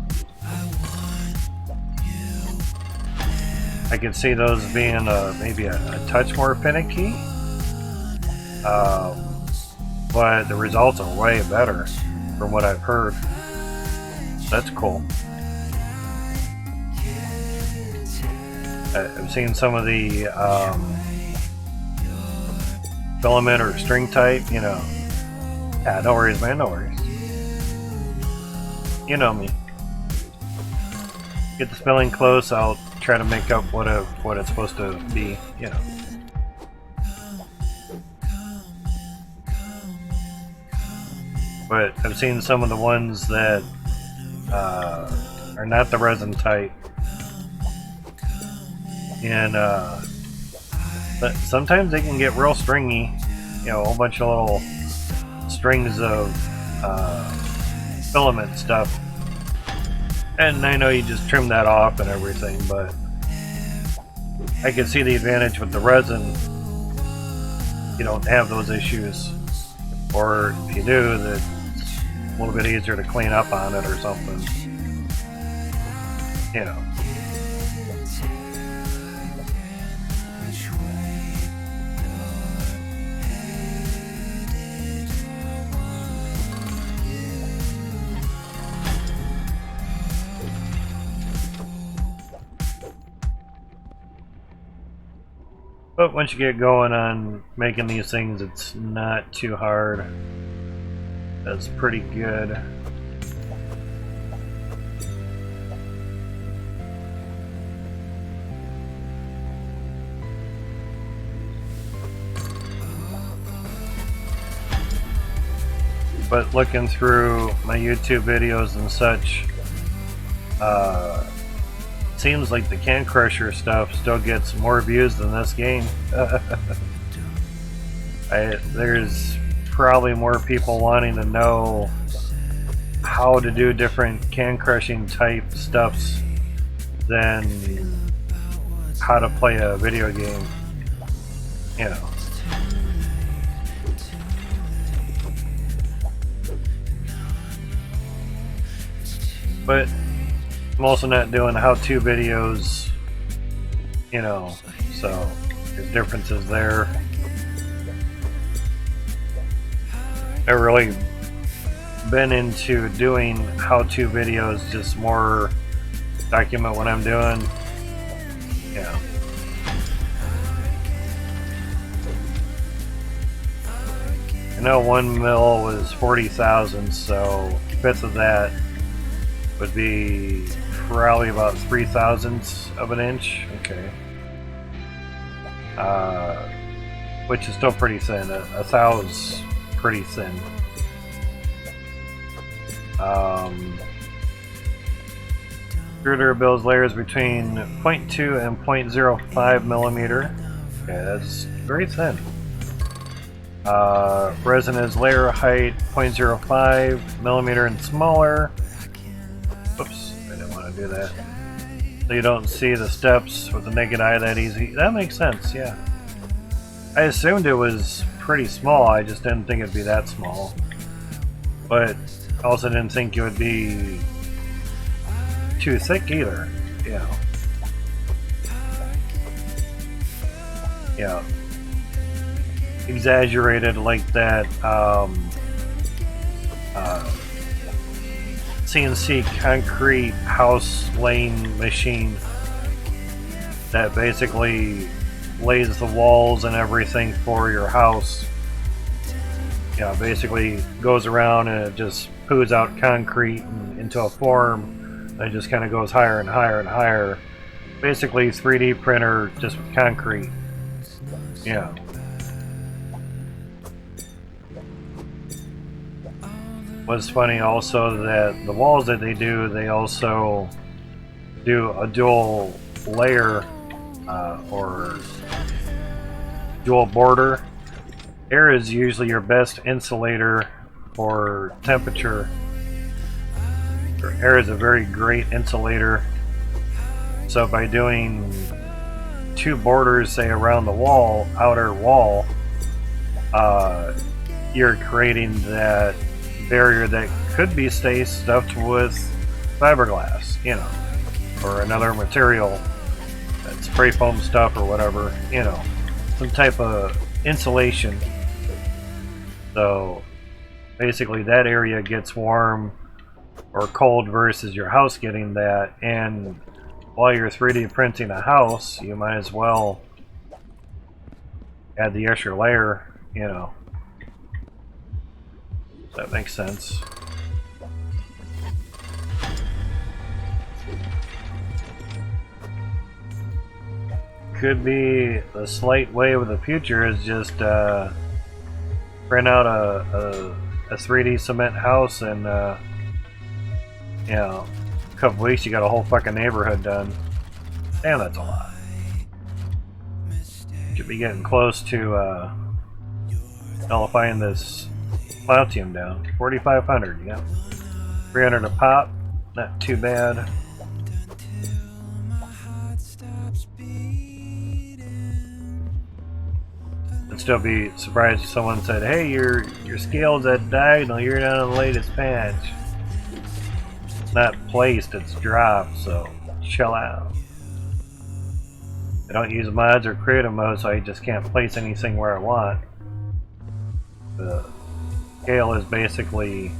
I could see those being maybe a touch more finicky. But the results are way better from what I've heard. That's cool. I've seen some of the filament or string type, you know. Yeah, no worries, man, no worries. You know me. Get the spelling close, I'll try to make up what it's supposed to be, you know. But I've seen some of the ones that are not the resin type, and but sometimes they can get real stringy, you know, a whole bunch of little strings of filament stuff. And I know you just trim that off and everything, but I can see the advantage with the resin. You don't have those issues, or if you do, that it's a little bit easier to clean up on it or something, you know. But once you get going on making these things, it's not too hard. That's pretty good. But looking through my YouTube videos and such, seems like the Can Crusher stuff still gets more views than this game. There's probably more people wanting to know how to do different can crushing type stuffs than how to play a video game, you know. But I'm also not doing how-to videos, you know, so there's differences there. I've really been into doing how-to videos, just more document what I'm doing. Yeah. I know 1 mil was 40,000, so a fifth of that would be probably about 3/1000ths of an inch. Okay. Which is still pretty thin. A thou's pretty thin. Extruder builds layers between 0.2 and 0.05 millimeter. Okay, that's very thin. Resin is layer height 0.05 millimeter and smaller. Oops, I didn't want to do that. So you don't see the steps with the naked eye that easy. That makes sense, yeah. I assumed it was pretty small, I just didn't think it'd be that small. But I also didn't think it would be too thick either, you know. Yeah. Exaggerated like that CNC concrete house laying machine that basically lays the walls and everything for your house. You know, basically goes around and it just poos out concrete into a form that just kind of goes higher and higher and higher. Basically 3D printer just with concrete. Yeah. What's funny also that the walls that they do, they also do a dual layer or dual border. Air is usually your best insulator for temperature. Air is a very great insulator. So by doing two borders, say around the wall, outer wall, you're creating that barrier that could be stuffed with fiberglass, you know, or another material, that spray foam stuff or whatever, you know, some type of insulation. So basically that area gets warm or cold versus your house getting that, and while you're 3D printing a house, you might as well add the extra layer, you know. That makes sense. Could be a slight wave of the future is just print out a 3D cement house and you know, a couple weeks you got a whole fucking neighborhood done. Damn, that's a lot. Should be getting close to nullifying this Cloutium down. 4,500, yeah. 300 a pop, not too bad. I'd still be surprised if someone said, "Hey, your scale's at diagonal, you're not on the latest patch." It's not placed, it's dropped, so chill out. I don't use mods or creative mode, so I just can't place anything where I want. The scale is basically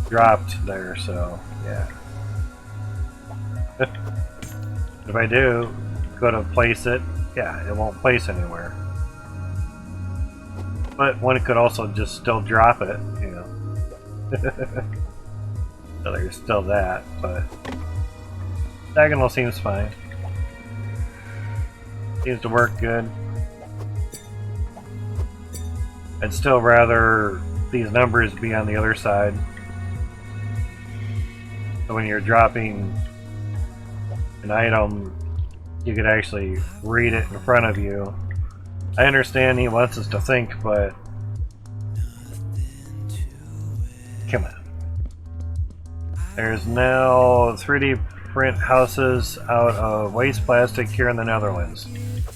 dropped there, so yeah. If I do go to place it, yeah, it won't place anywhere. But one could also just still drop it, you know. So there's still that, but diagonal seems fine. Seems to work good. I'd still rather these numbers be on the other side. So when you're dropping an item, you could actually read it in front of you. I understand he wants us to think, but come on. There's now 3D print houses out of waste plastic here in the Netherlands.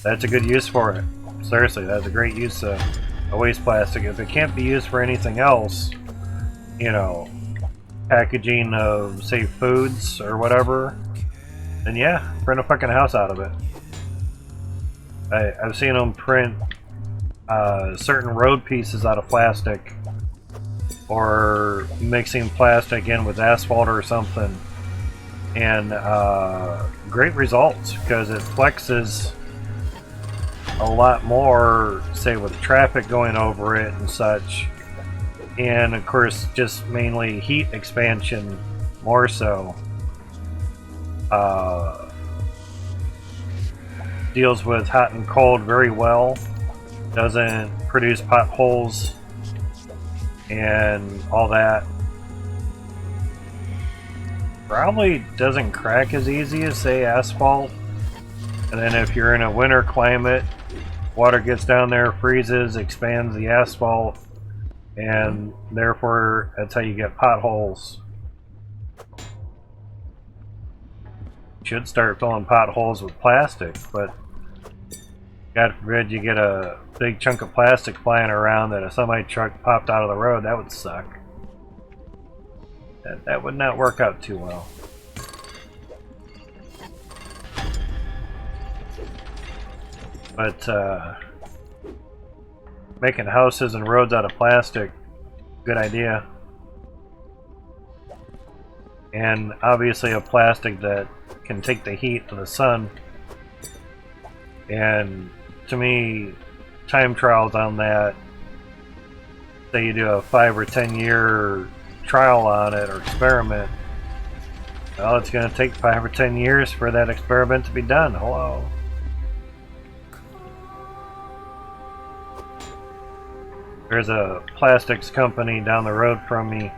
That's a good use for it. Seriously, that's a great use of waste plastic. If it can't be used for anything else, you know, packaging of, say, foods or whatever, then yeah, print a fucking house out of it. I've seen them print certain road pieces out of plastic, or mixing plastic in with asphalt or something, and great results because it flexes a lot more, say with traffic going over it and such, and of course just mainly heat expansion more so. Deals with hot and cold very well, doesn't produce potholes and all that. Probably doesn't crack as easy as, say, asphalt. And then if you're in a winter climate, water gets down there, freezes, expands the asphalt, and therefore that's how you get potholes. Should start filling potholes with plastic, but God forbid you get a big chunk of plastic flying around that a semi truck popped out of the road. That would suck. That would not work out too well. But making houses and roads out of plastic, good idea. And obviously a plastic that can take the heat of the sun. And to me, time trials on that, say you do a 5 or 10 year trial on it or experiment, well, it's going to take 5 or 10 years for that experiment to be done. Hello. There's a plastics company down the road from me,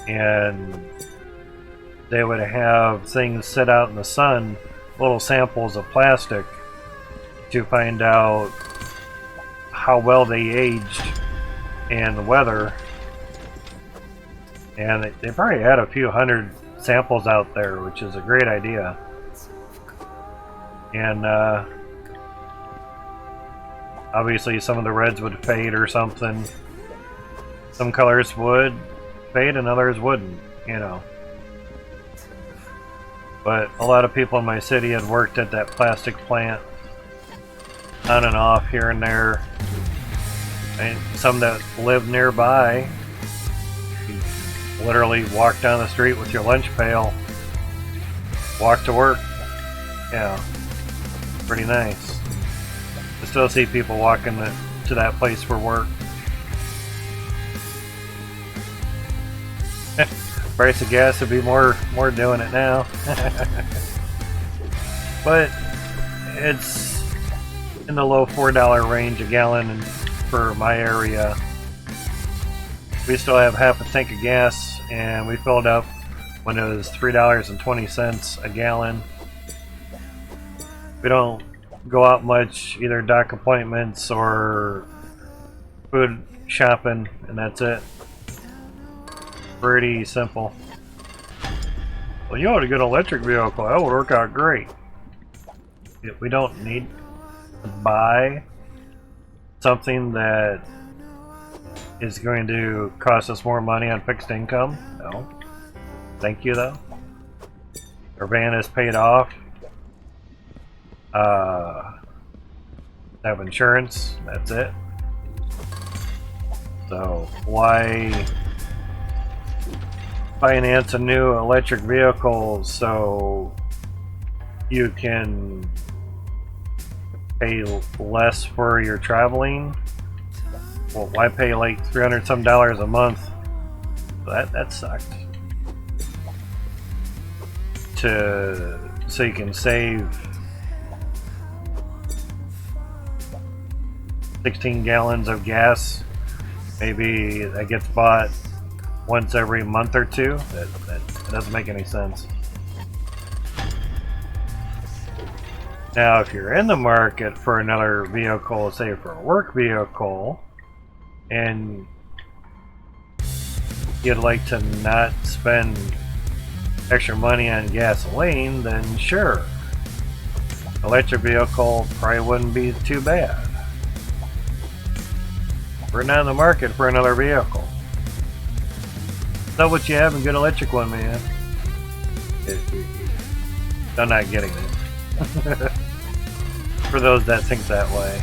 and they would have things sit out in the sun, little samples of plastic, to find out how well they aged and the weather. And they probably had a few hundred samples out there, which is a great idea. And obviously some of the reds would fade or something. Some colors would fade and others wouldn't, you know. But a lot of people in my city had worked at that plastic plant on and off here and there. And some that lived nearby, you literally walk down the street with your lunch pail, walk to work. Yeah, pretty nice. I still see people walking to that place for work. Price of gas would be more doing it now. But it's in the low $4 range a gallon for my area. We still have half a tank of gas, and we filled up when it was $3.20 a gallon. We don't go out much, either doc appointments or food shopping, and that's it. Pretty simple. Well, you ought to get an electric vehicle. That would work out great. We don't need to buy something that is going to cost us more money on fixed income. No. Thank you, though. Our van is paid off. Have insurance. That's it. So why finance a new electric vehicle so you can pay less for your traveling? Well, why pay like $300 some a month? That sucked. So you can save 16 gallons of gas. Maybe that gets bought once every month or two. That doesn't make any sense. Now, if you're in the market for another vehicle, say for a work vehicle, and you'd like to not spend extra money on gasoline, then sure. Electric vehicle probably wouldn't be too bad. We're not in the market for another vehicle. Sell what you have and get an electric one, man. I'm not getting it. For those that think that way.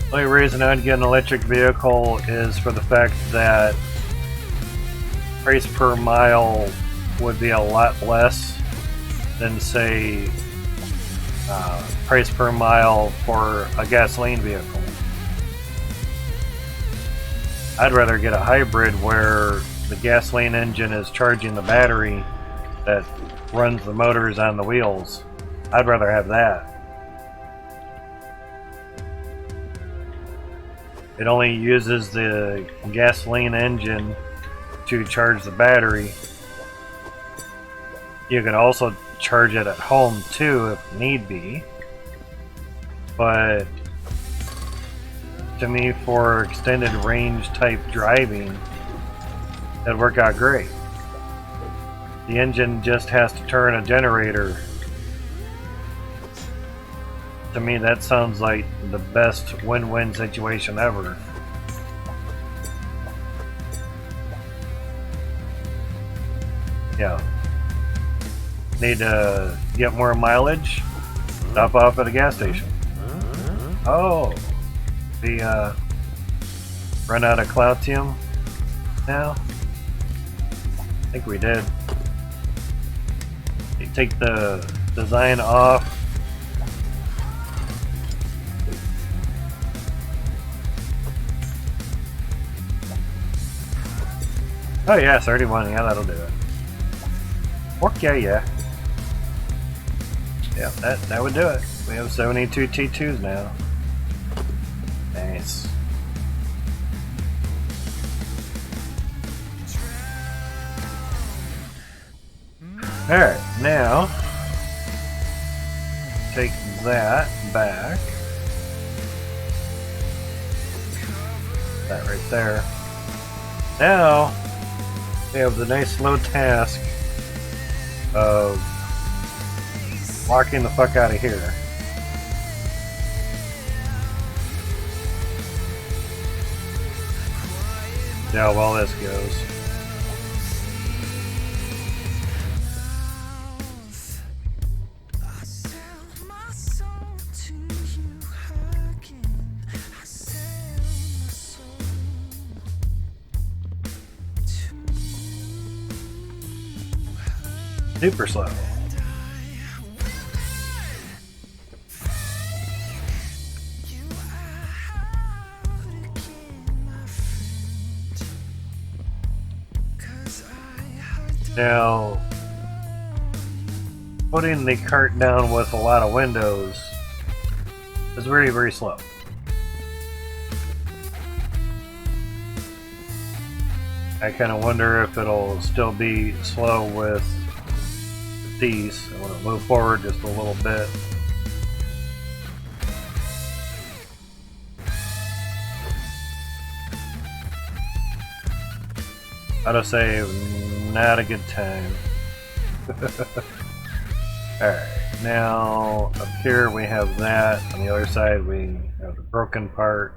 The only reason I'd get an electric vehicle is for the fact that price per mile would be a lot less than, say, price per mile for a gasoline vehicle. I'd rather get a hybrid where the gasoline engine is charging the battery that runs the motors on the wheels. I'd rather have that. It only uses the gasoline engine to charge the battery. You can also charge it at home too if need be. But to me, for extended range type driving, that'd work out great. The engine just has to turn a generator. To me, that sounds like the best win-win situation ever. Yeah. Need to get more mileage? Stop off at a gas station. Oh. We run out of Cloutium now? I think we did. You take the design off. Oh yeah, 31, yeah, that'll do it. Okay, yeah. Yeah, that would do it. We have 72 T2s now. Nice. Alright, now take that back. That right there. Now we have the nice slow task of walking the fuck out of here. See how well this goes. Super slow. Now, putting the cart down with a lot of windows is very, very slow. I kind of wonder if it'll still be slow with these. I want to move forward just a little bit. Autosave, not a good time. Alright, now up here we have that. On the other side we have the broken part.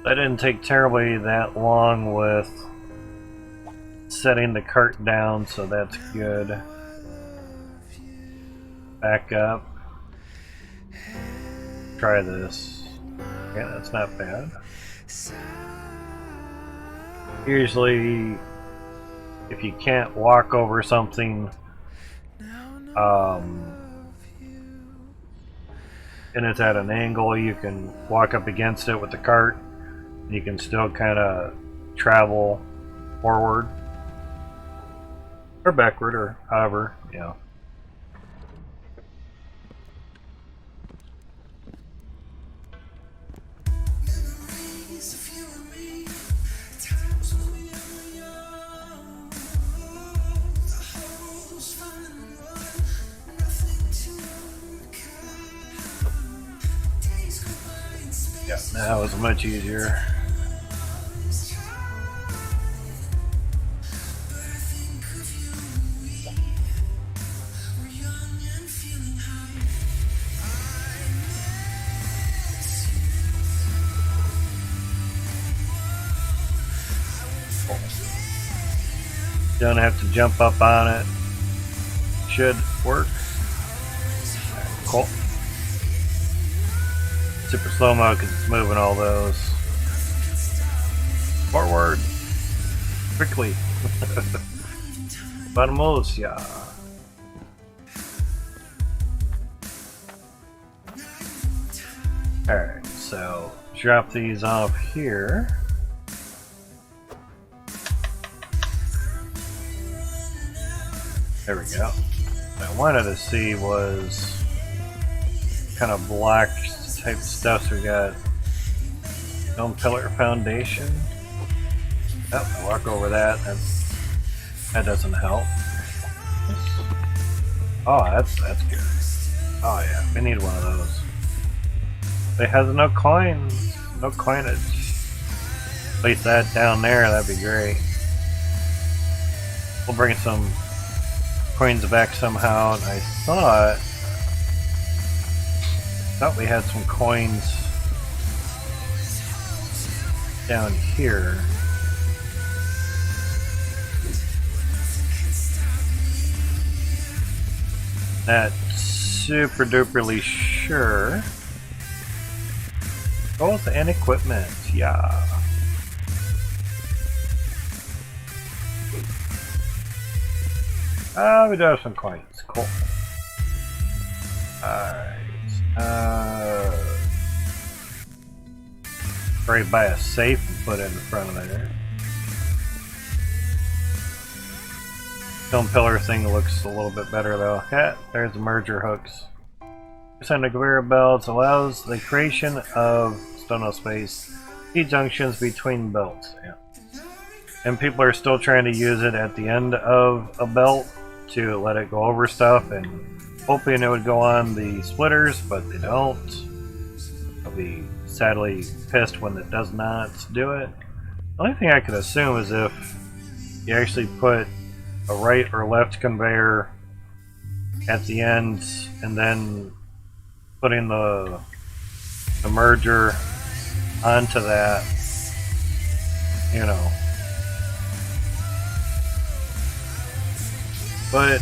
That didn't take terribly that long with setting the cart down, so that's good. Back up. Try this. Yeah, that's not bad. Usually, if you can't walk over something, and it's at an angle, you can walk up against it with the cart. You can still kind of travel forward or backward or however, yeah. Yeah, that was much easier. Don't have to jump up on it. Should work. Cool. Super slow-mo because it's moving all those. Forward. Quickly. Vamos, yeah. Alright, so drop these off here. There we go. What I wanted to see was kind of black type stuff. So we got stone pillar foundation. Oh, walk over that. That doesn't help. Oh, that's good. Oh yeah, we need one of those. It has no coins, no coinage. Place that down there. That'd be great. We'll bring some coins back somehow. And I thought we had some coins down here. Not super duperly sure. Tools and equipment, yeah. We do have some coins. Cool. Alright. Probably buy a safe and put it in front of there. Stone pillar thing looks a little bit better though. Yeah, there's the merger hooks. Percent of conveyor belts allows the creation of stone space. T-junctions between belts. Yeah. And people are still trying to use it at the end of a belt to let it go over stuff, and hoping it would go on the splitters, but they don't. I'll be sadly pissed when it does not do it. The only thing I could assume is if you actually put a right or left conveyor at the end and then putting the merger onto that, you know. But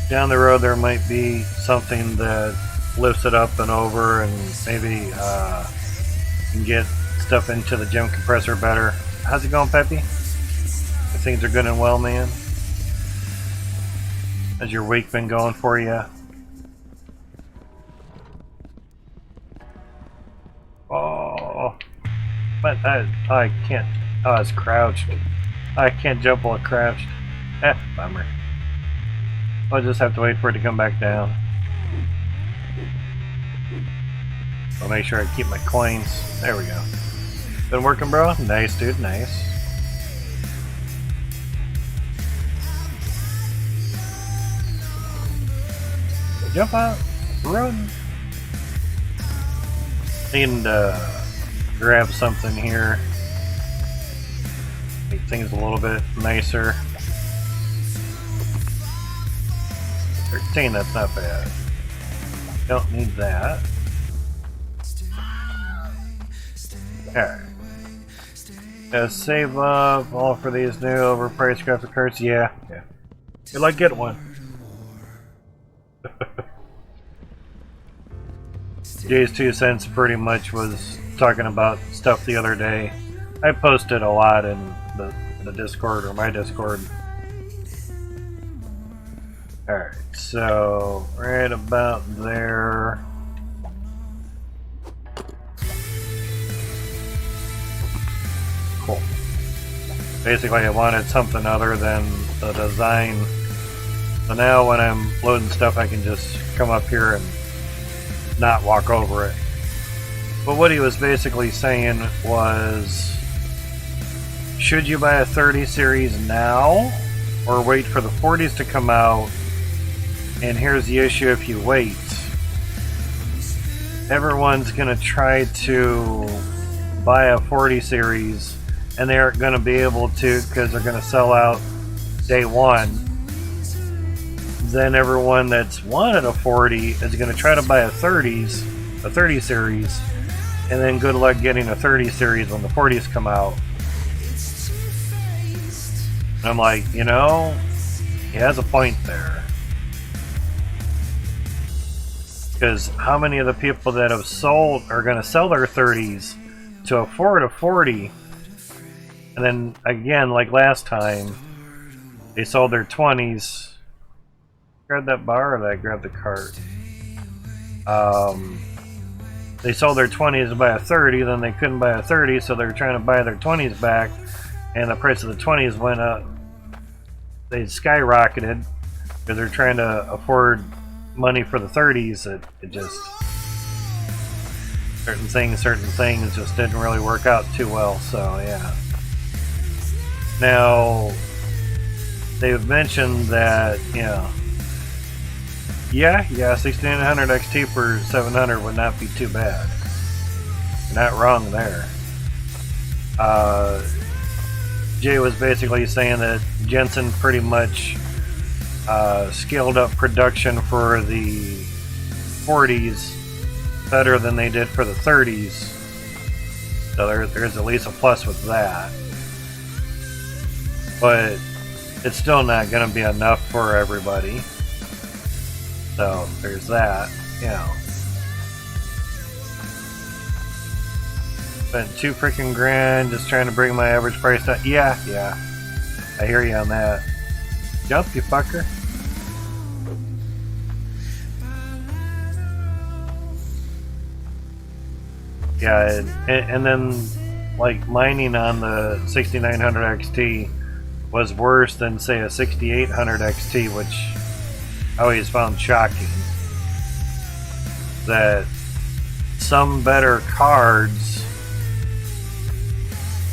down the road there might be something that lifts it up and over, and maybe can get stuff into the gem compressor better. How's it going, Peppy? Things are good and well, man. How's your week been going for you? Oh, but I can't. Oh, it's crouched. I can't jump while crouched. Bummer. I'll just have to wait for it to come back down. I'll make sure I keep my coins. There we go. Been working, bro? Nice, dude. Nice. Jump out. Run. Need to grab something here. Make things a little bit nicer. 13, that's not bad. Don't need that. Alright. Save up all for these new overpriced graphic cards. Yeah. You're like, get one. Jay's 2 cents pretty much was talking about stuff the other day. I posted a lot in the Discord, or my Discord. Alright, so right about there. Cool. Basically I wanted something other than the design. So now when I'm loading stuff I can just come up here and not walk over it. But what he was basically saying was, should you buy a 30 series now or wait for the 40s to come out? And here's the issue: if you wait, everyone's gonna try to buy a 40 series, and they aren't gonna be able to because they're gonna sell out day one. Then everyone that's wanted a 40 is gonna try to buy a 30 series, and then good luck getting a 30 series when the 40s come out. And I'm like, you know, he has a point there. Because how many of the people that have sold are going to sell their 30s to afford a 40, and then again, like last time, they sold their 20s. Grab that bar, or did I grab the cart? They sold their 20s to buy a 30, then they couldn't buy a 30, so they were trying to buy their 20s back, and the price of the 20s went up. They skyrocketed because they're trying to afford money for the 30s. It just, certain things just didn't really work out too well. So yeah. Now they've mentioned that, you know, yeah, 6900 XT for 700 would not be too bad. You're not wrong there. Jay was basically saying that Jensen pretty much scaled up production for the 40s better than they did for the 30s. So there's at least a plus with that. But it's still not going to be enough for everybody. So there's that, you know. Spent $2 freaking grand just trying to bring my average price down. Yeah, I hear you on that. Jump, you fucker. Yeah, and then like mining on the 6900 XT was worse than say a 6800 XT, which I always found shocking. That some better cards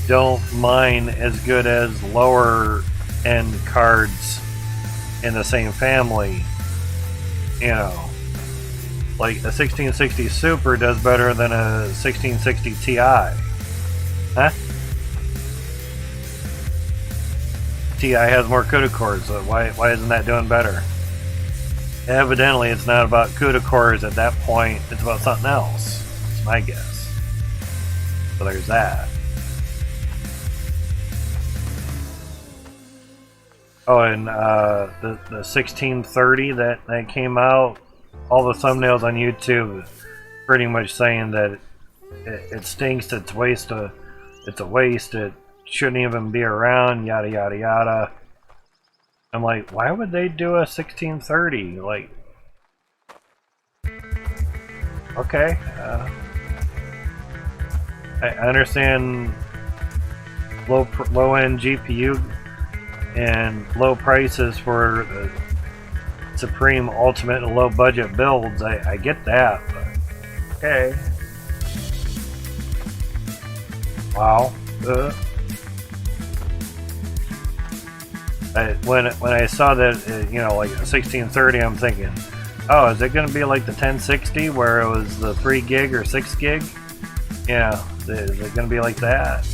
don't mine as good as lower end cards in the same family. You know, like a 1660 Super does better than a 1660 Ti. Huh? Ti has more CUDA cores, so why isn't that doing better? Evidently it's not about CUDA cores at that point, it's about something else. It's my guess. So there's that. Oh, and the 1630 that came out, all the thumbnails on YouTube pretty much saying that it stinks, it's a waste, it shouldn't even be around, yada yada yada. I'm like, why would they do a 1630? Like, okay, I understand low end GPU and low prices for the supreme ultimate and low budget builds. I get that, but okay. Wow. When I saw that, you know, like a 1630, I'm thinking, oh, is it going to be like the 1060 where it was the 3 gig or 6 gig? Yeah, is it going to be like that?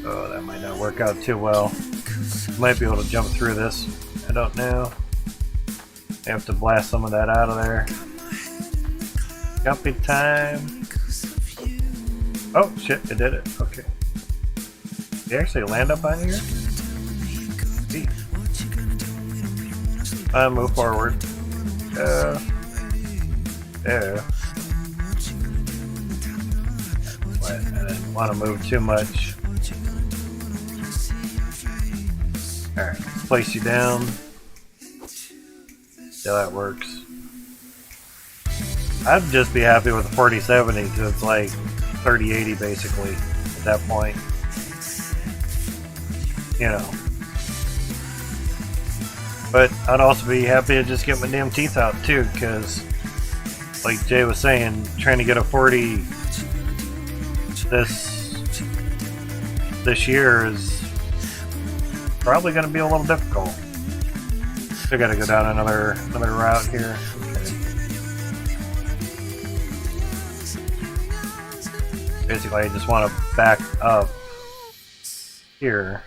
Oh, that might not work out too well. Might be able to jump through this. I don't know. I have to blast some of that out of there. Jumping time. Oh shit! It did it. Okay. Did you actually land up on here? See. Move forward. Yeah. But I didn't want to move too much. Alright, let's place you down. See how that works. I'd just be happy with the 4070 because it's like 3080 basically at that point. You know. But I'd also be happy to just get my damn teeth out too, because like Jay was saying, trying to get a 40 this year is probably going to be a little difficult. Still got to go down another route here. Okay. Basically, I just want to back up here.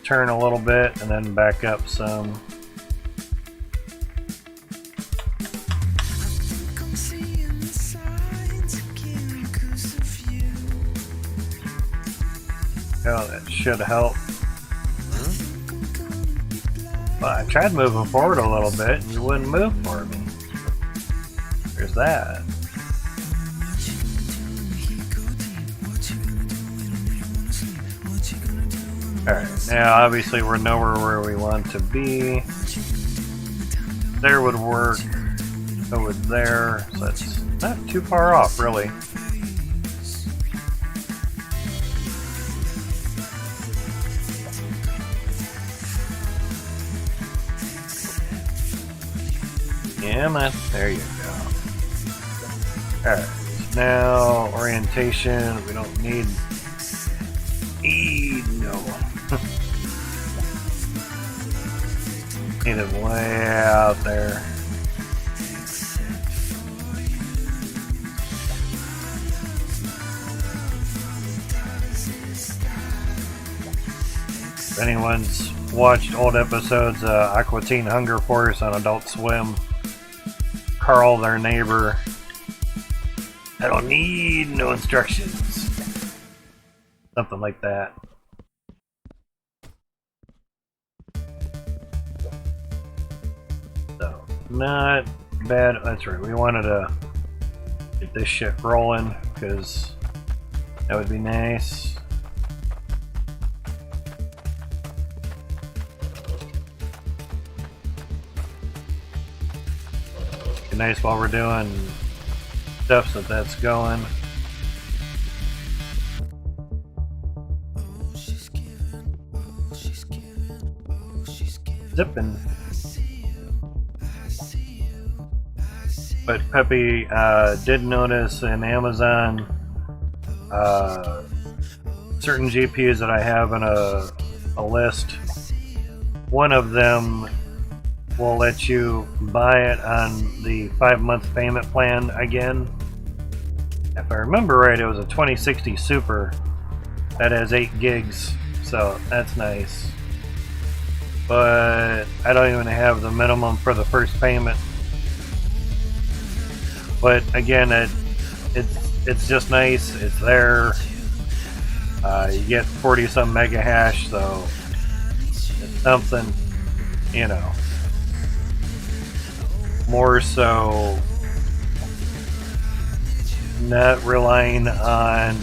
Turn a little bit and then back up some. Oh, that should help. Well, I tried moving forward a little bit and you wouldn't move for me. There's that. Alright, now obviously we're nowhere where we want to be. There would work. So would there. So that's not too far off, really. Yeah, man. There you go. Alright, now orientation. We don't need. No. Need it way out there. If anyone's watched old episodes of Aqua Teen Hunger Force on Adult Swim, Carl, their neighbor, I don't need no instructions. Something like that. So, not bad. That's right, we wanted to get this shit rolling, because that would be nice. Be nice while we're doing stuff so that's going. Zipping. But Peppy did notice in Amazon certain GPUs that I have in a list. One of them will let you buy it on the 5-month payment plan again. If I remember right, it was a 2060 Super that has 8 gigs, so that's nice. But I don't even have the minimum for the first payment. But again, it's just nice. It's there. You get 40-some mega hash, so it's something, you know. More so, not relying on,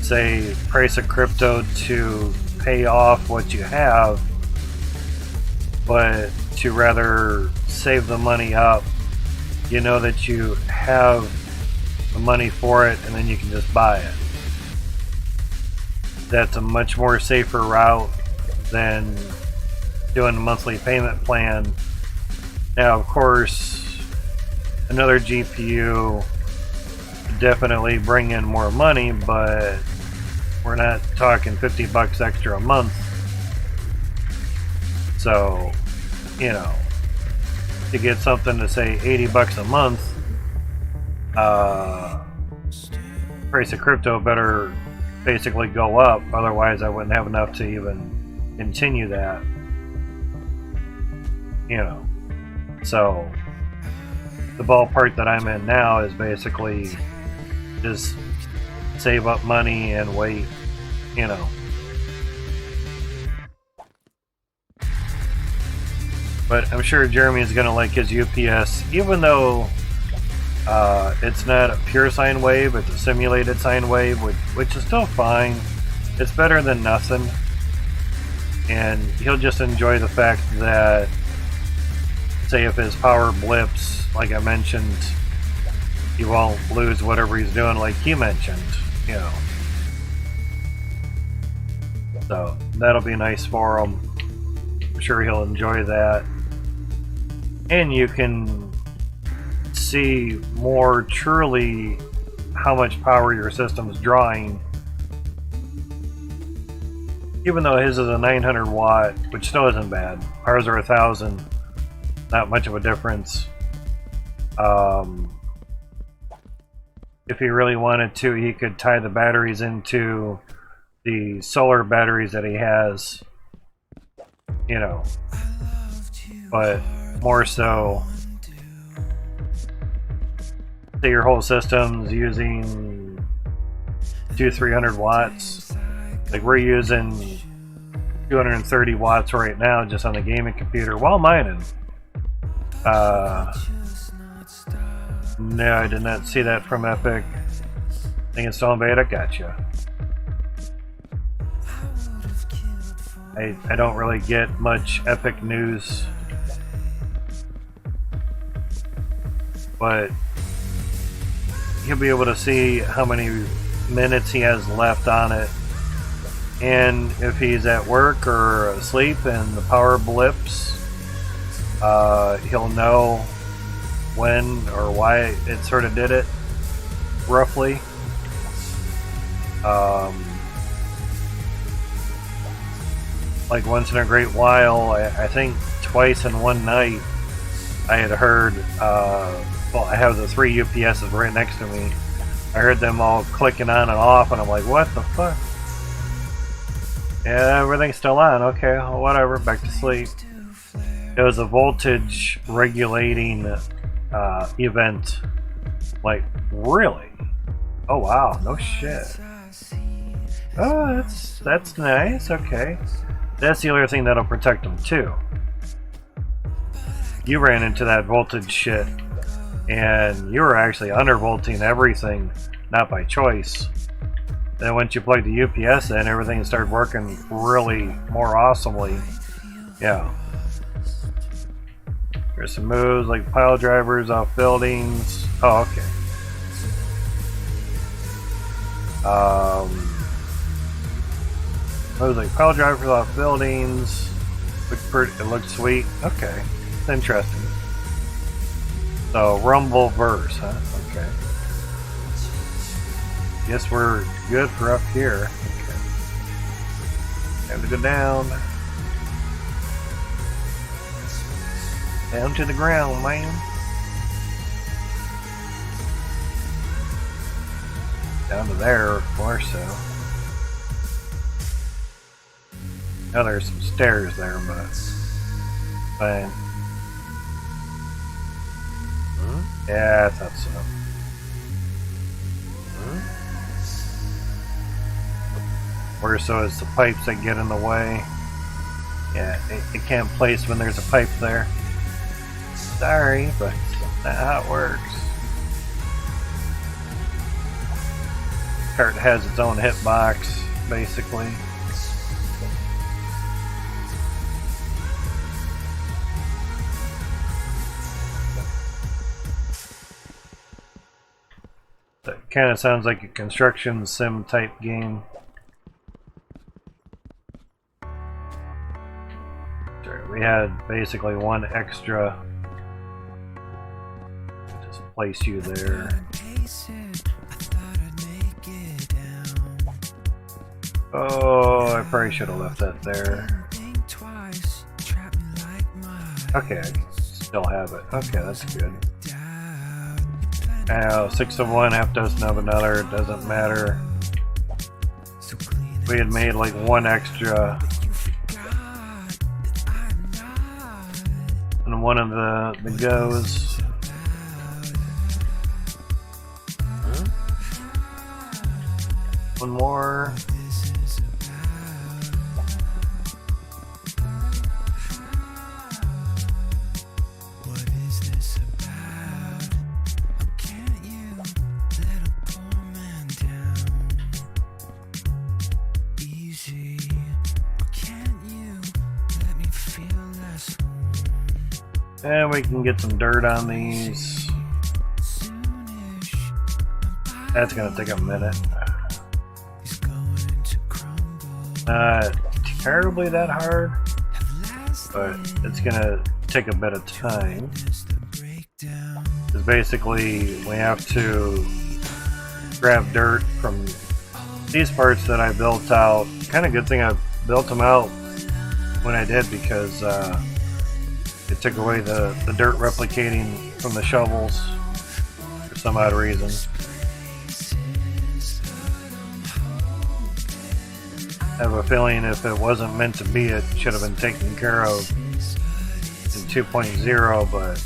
say, price of crypto to pay off what you have, but to rather save the money up. You know that you have the money for it and then you can just buy it. That's a much more safer route than doing a monthly payment plan. Now, of course, another GPU would definitely bring in more money, but we're not talking $50 extra a month. So, you know, to get something to say $80 a month, price of crypto better basically go up, otherwise I wouldn't have enough to even continue that. You know, so the ballpark that I'm in now is basically just save up money and wait, you know. But I'm sure Jeremy is going to like his UPS, even though it's not a pure sine wave, it's a simulated sine wave, which is still fine. It's better than nothing. And he'll just enjoy the fact that, say if his power blips, like I mentioned, he won't lose whatever he's doing like he mentioned, you know. So that'll be nice for him. I'm sure he'll enjoy that. And you can see more truly how much power your system's drawing Even though his is a 900 watt, which still isn't bad. Ours are 1,000. Not much of a difference. If he really wanted to, he could tie the batteries into the solar batteries that he has. You know. But more so, say your whole system's using 200-300 watts. Like we're using 230 watts right now just on the gaming computer while mining. No, I did not see that from Epic. I think it's still in beta. Gotcha. I don't really get much Epic news, but you'll be able to see how many minutes he has left on it, and if he's at work or asleep and the power blips, he'll know when or why it sort of did it, roughly. Like once in a great while, I think twice in one night, I had heard, well, I have the 3 UPSs right next to me. I heard them all clicking on and off, and I'm like, what the fuck? Yeah, everything's still on. Okay, well, whatever, back to sleep. It was a voltage regulating event. Like, really? Oh wow, no shit. Oh, that's nice. Okay, that's the other thing that'll protect them too. You ran into that voltage shit, and you were actually undervolting everything, not by choice. Then once you plugged the UPS in, everything started working really more awesomely. Yeah. There's some moves like pile drivers off buildings. Oh, okay. Moves like pile drivers off buildings. It looked sweet. Okay. It's interesting. So, Rumble verse, huh? Okay. Guess we're good for up here. Okay. Have to go down. Down to the ground, man. Down to there, of course, so. Now there's some stairs there, but fine. Yeah, I thought so. Or so it's the pipes that get in the way. Yeah, it can't place when there's a pipe there. Sorry, but that's how it works. Cart has its own hitbox, basically. That kind of sounds like a construction sim type game. Sorry, we had basically one extra. Just place you there. Oh, I probably should have left that there. Okay, I can still have it. Okay, that's good. Now, 6 of one, half dozen of another, it doesn't matter. We had made like one extra. And one of the goes. One more. And we can get some dirt on these. That's gonna take a minute. Not terribly that hard, but it's gonna take a bit of time. Because basically we have to grab dirt from these parts that I built out. Kind of good thing I've built them out when I did because it took away the dirt replicating from the shovels for some odd reason. I have a feeling if it wasn't meant to be, it should have been taken care of in 2.0, but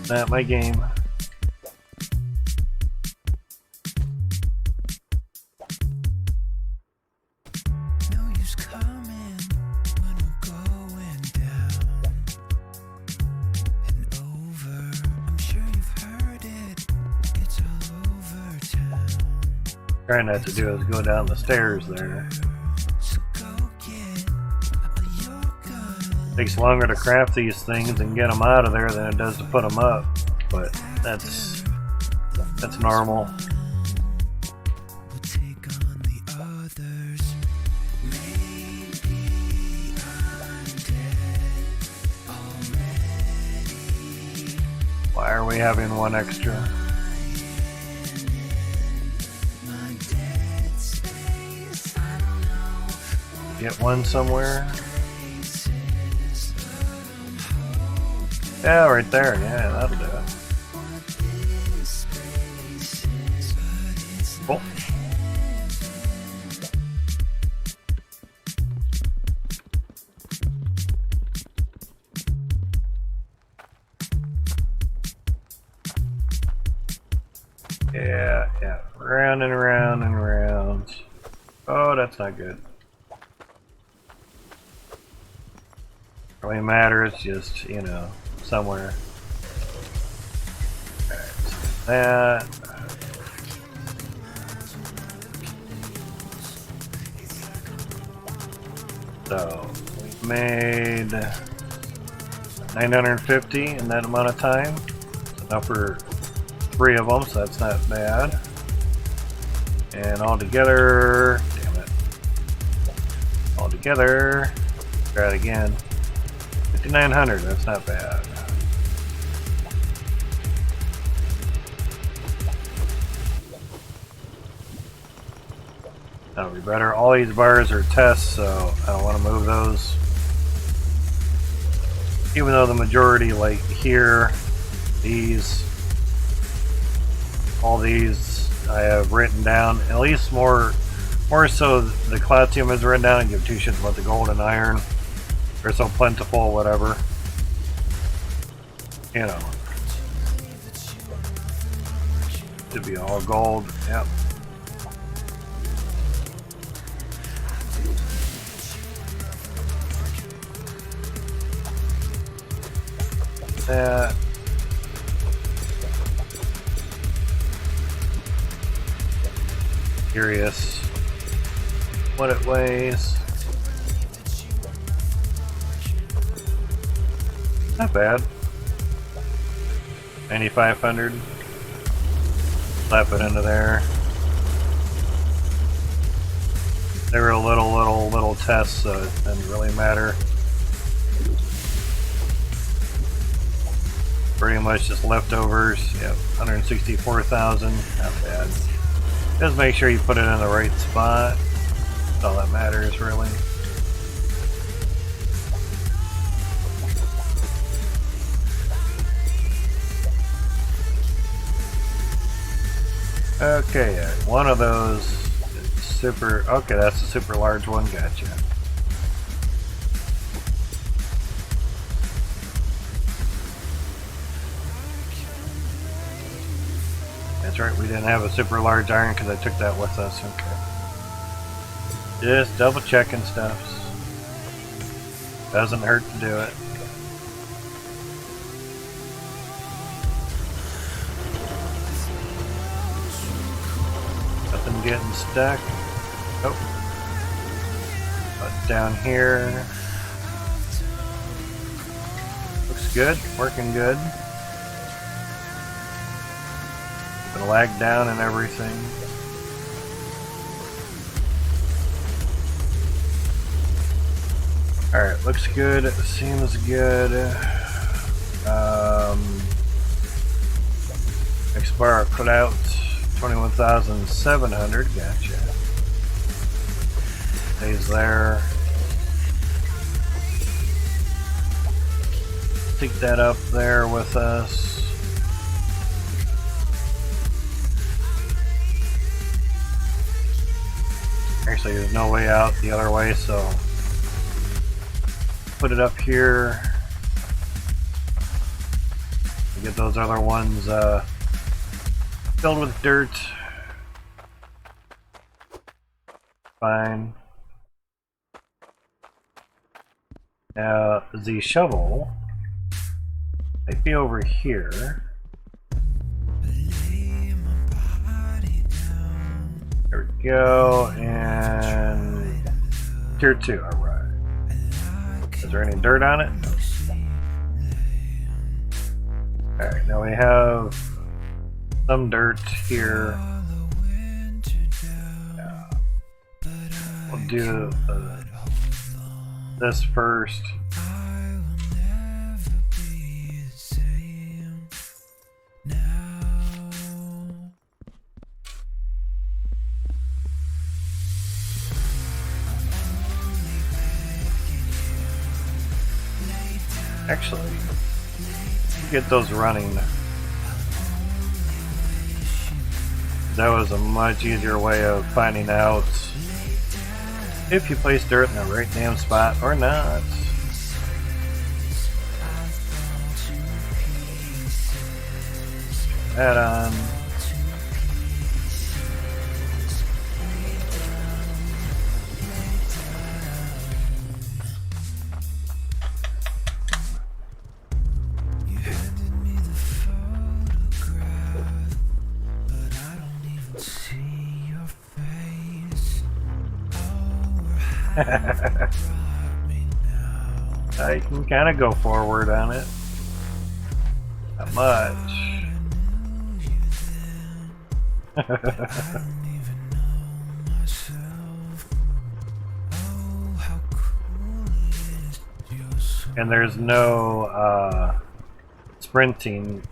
not my game. Trying not to do is go down the stairs there. Takes longer to craft these things and get them out of there than it does to put them up, but that's normal. Why are we having one extra? Get one somewhere. Yeah, right there. Yeah, that'll do it. Cool. Yeah. Round and round and round. Oh, that's not good. Really matters, just, you know, somewhere. Alright, so that. So, we made 950 in that amount of time. It's enough for 3 of them, so that's not bad. And all together, damn it. All together, try it again. 5,900, that's not bad. That'll be better. All these bars are tests, so I don't want to move those. Even though the majority, like here, these, all these I have written down, at least more so the Cloutium is written down and give 2 shits about the gold and iron. They're so plentiful, whatever. You know. Should be all gold, yep. That. Curious what it weighs. Not bad. 9,500. Slap it into there. They were a little tests, so it didn't really matter. Pretty much just leftovers. Yep, 164,000. Not bad. Just make sure you put it in the right spot. That's all that matters, really. Okay, one of those is super. Okay, that's a super large one. Gotcha. That's right, we didn't have a super large iron because I took that with us. Okay. Just double checking stuff. Doesn't hurt to do it. Nothing getting stuck. Oh. But down here. Looks good, working good. The lag down and everything. Alright, looks good, it seems good. Expire Clout 21,700, gotcha. Stays there. take that up there with us. Actually, there's no way out the other way, so put it up here. Get those other ones filled with dirt. Fine. Now, the shovel might be over here. There we go, and tier 2, alright. Is there any dirt on it? Alright, now we have some dirt here. We'll do this first. Actually, get those running. That was a much easier way of finding out if you place dirt in the right damn spot or not. That on. I can kind of go forward on it. Not much. And there's no sprinting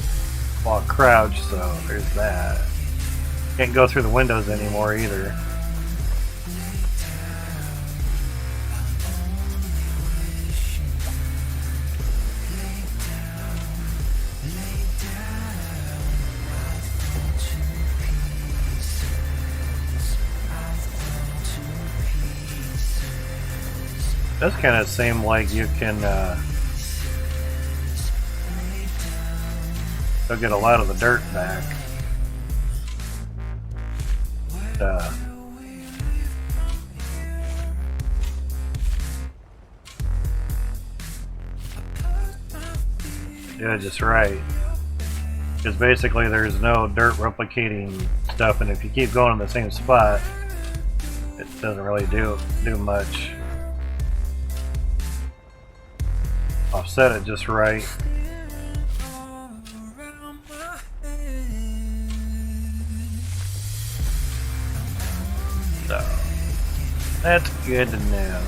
while crouched, so there's that. Can't go through the windows anymore either. Does kind of seem like you can still get a lot of the dirt back. Yeah, just right. Because basically there's no dirt replicating stuff, and if you keep going in the same spot, it doesn't really do much. Offset it just right. So that's good to know.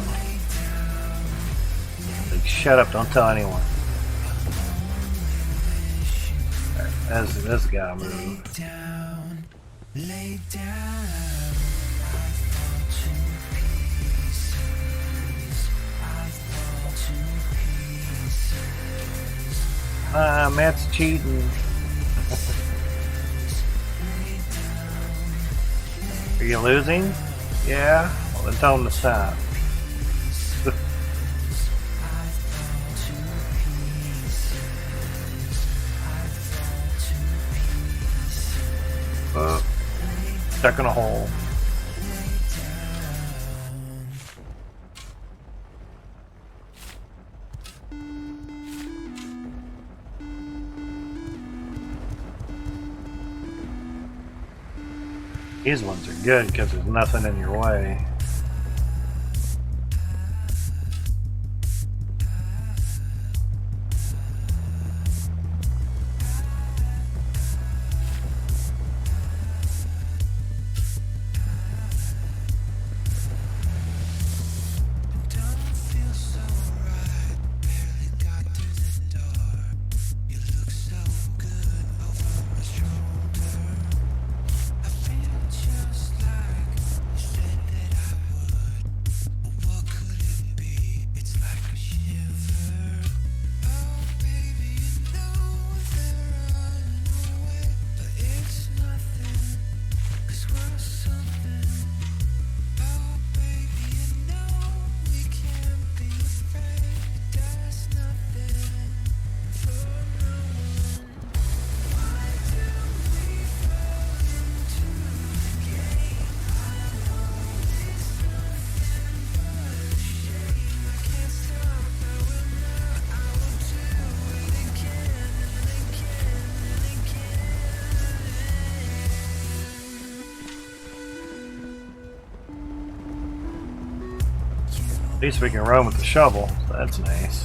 Like, shut up, don't tell anyone. Right, this gotta move. Lay down. Matt's cheating. Are you losing? Yeah? Well, then tell him to stop. Stuck in a hole. These ones are good because there's nothing in your way. At least we can run with the shovel, so that's nice.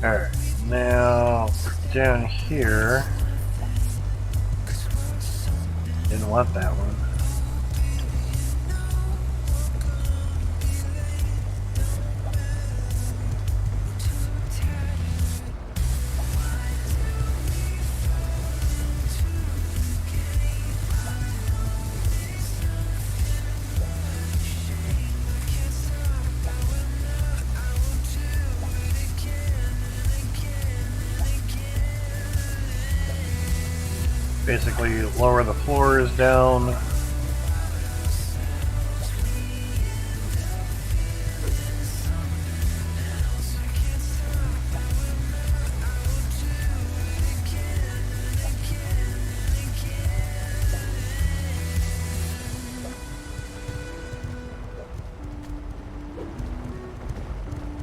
Alright, now down here. Didn't want that one. Basically lower the floors down.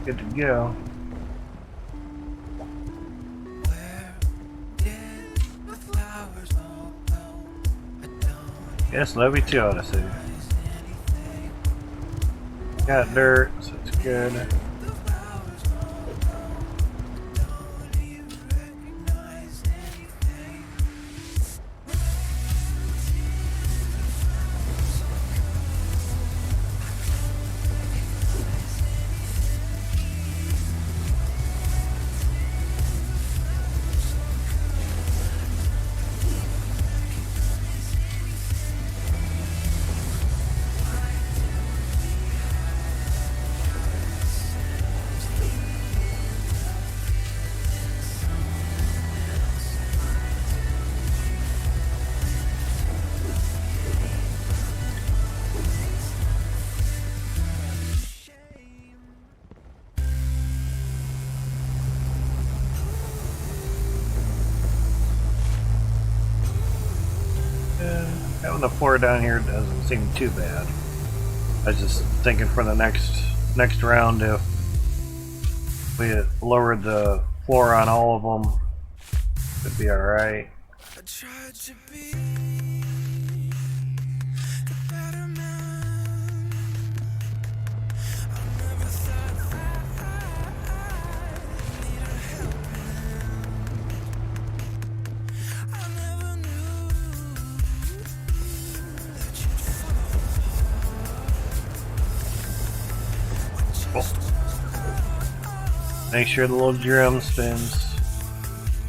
Good to go. Yes, love you too, Odyssey. Got dirt, so it's good. Having the floor down here doesn't seem too bad. I was just thinking for the next round, if we had lowered the floor on all of them, it'd be alright. I tried to be the better man. I never thought that I needed help. I never knew that you'd fall. Cool. Make sure the little drum spins.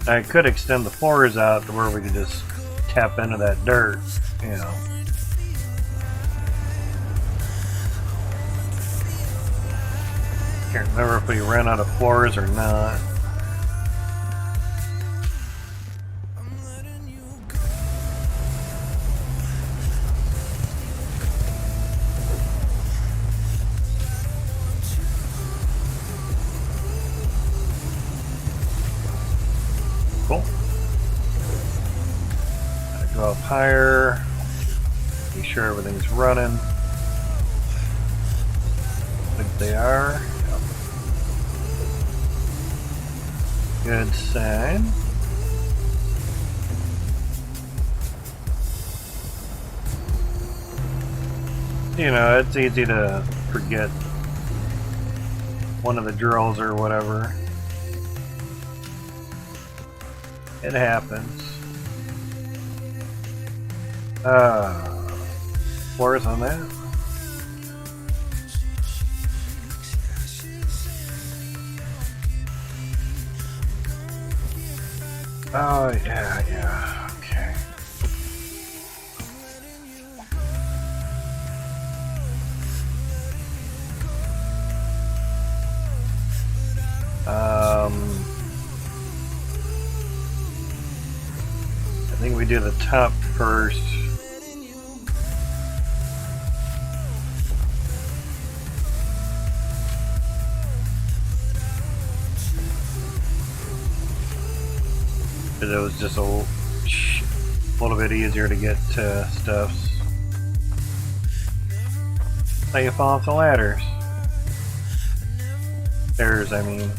I could extend the floors out to where we could just tap into that dirt, you know. Can't remember if we ran out of floors or not. Cool. Gotta go up higher. Be sure everything's running. I think they are. Yep. Good sign. You know, it's easy to forget one of the drills or whatever. It happens. Floors on that. Oh, yeah, okay. I think we do the top first. Because it was just a little bit easier to get to stuff. How you fall off the ladders? Stairs, I mean.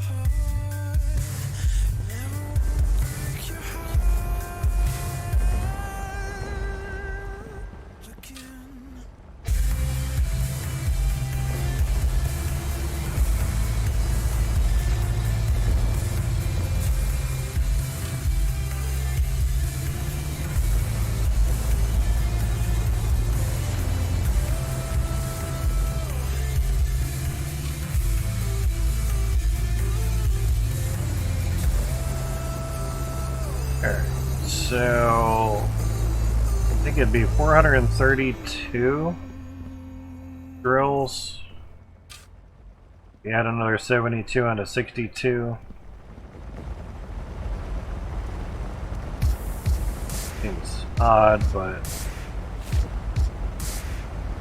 Alright, so I think it'd be 432 drills. We add another 72 onto 62. Seems odd, but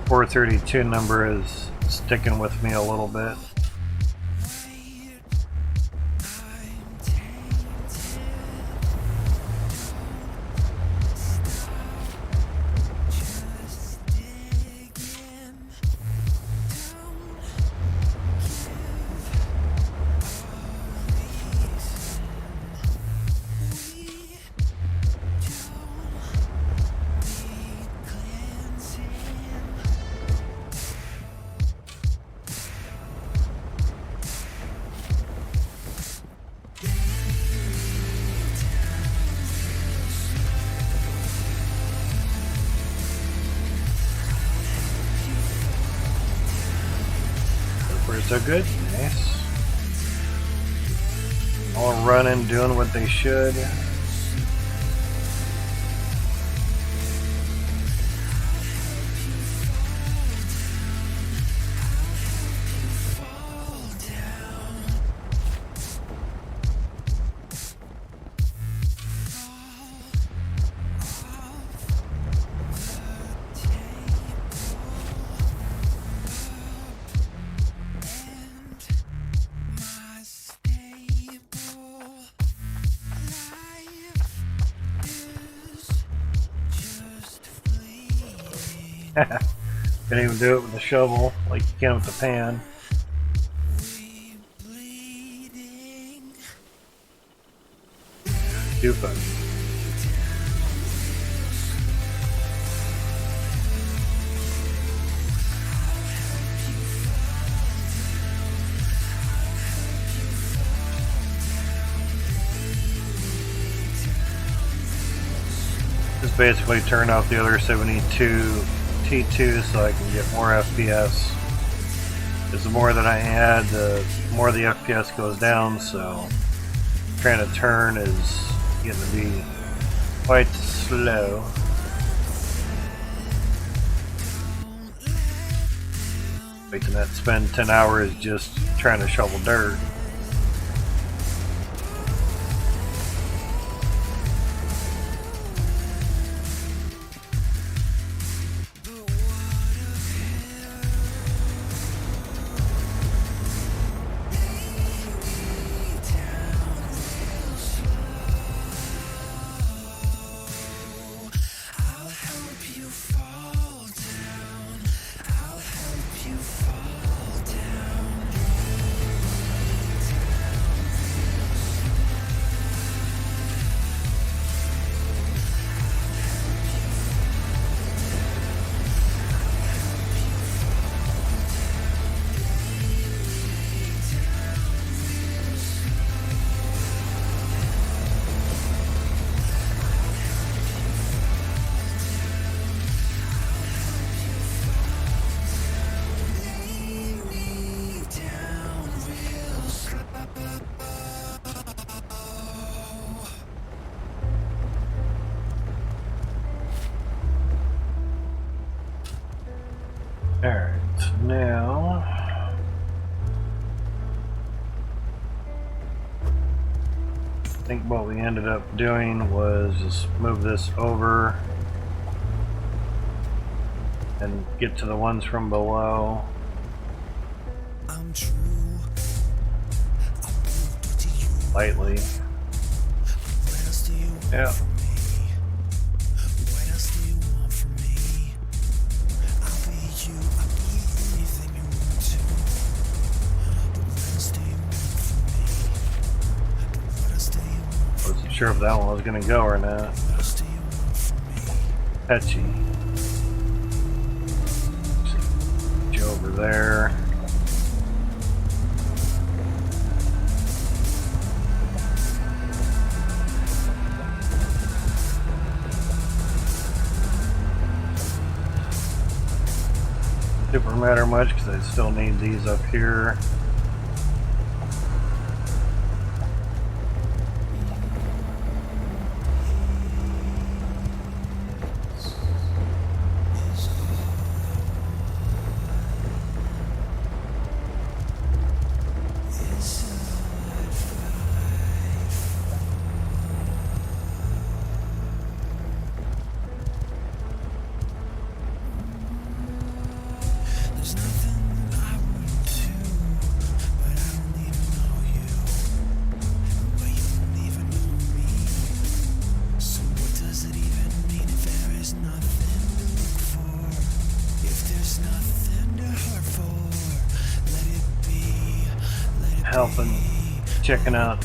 432 number is sticking with me a little bit. So good, nice. All running, doing what they should. Can't even do it with the shovel like you can with the pan. Too fun. Just basically turn off the other 72 T2 so I can get more FPS. Because the more that I add, the more the FPS goes down, so trying to turn is getting to be quite slow. Wait till that spend 10 hours just trying to shovel dirt. Alright, now I think what we ended up doing was just move this over and get to the ones from below. Lightly. Yeah. sure if that one was gonna go or not. Petchy. Joe over there. Super matter much because I still need these up here.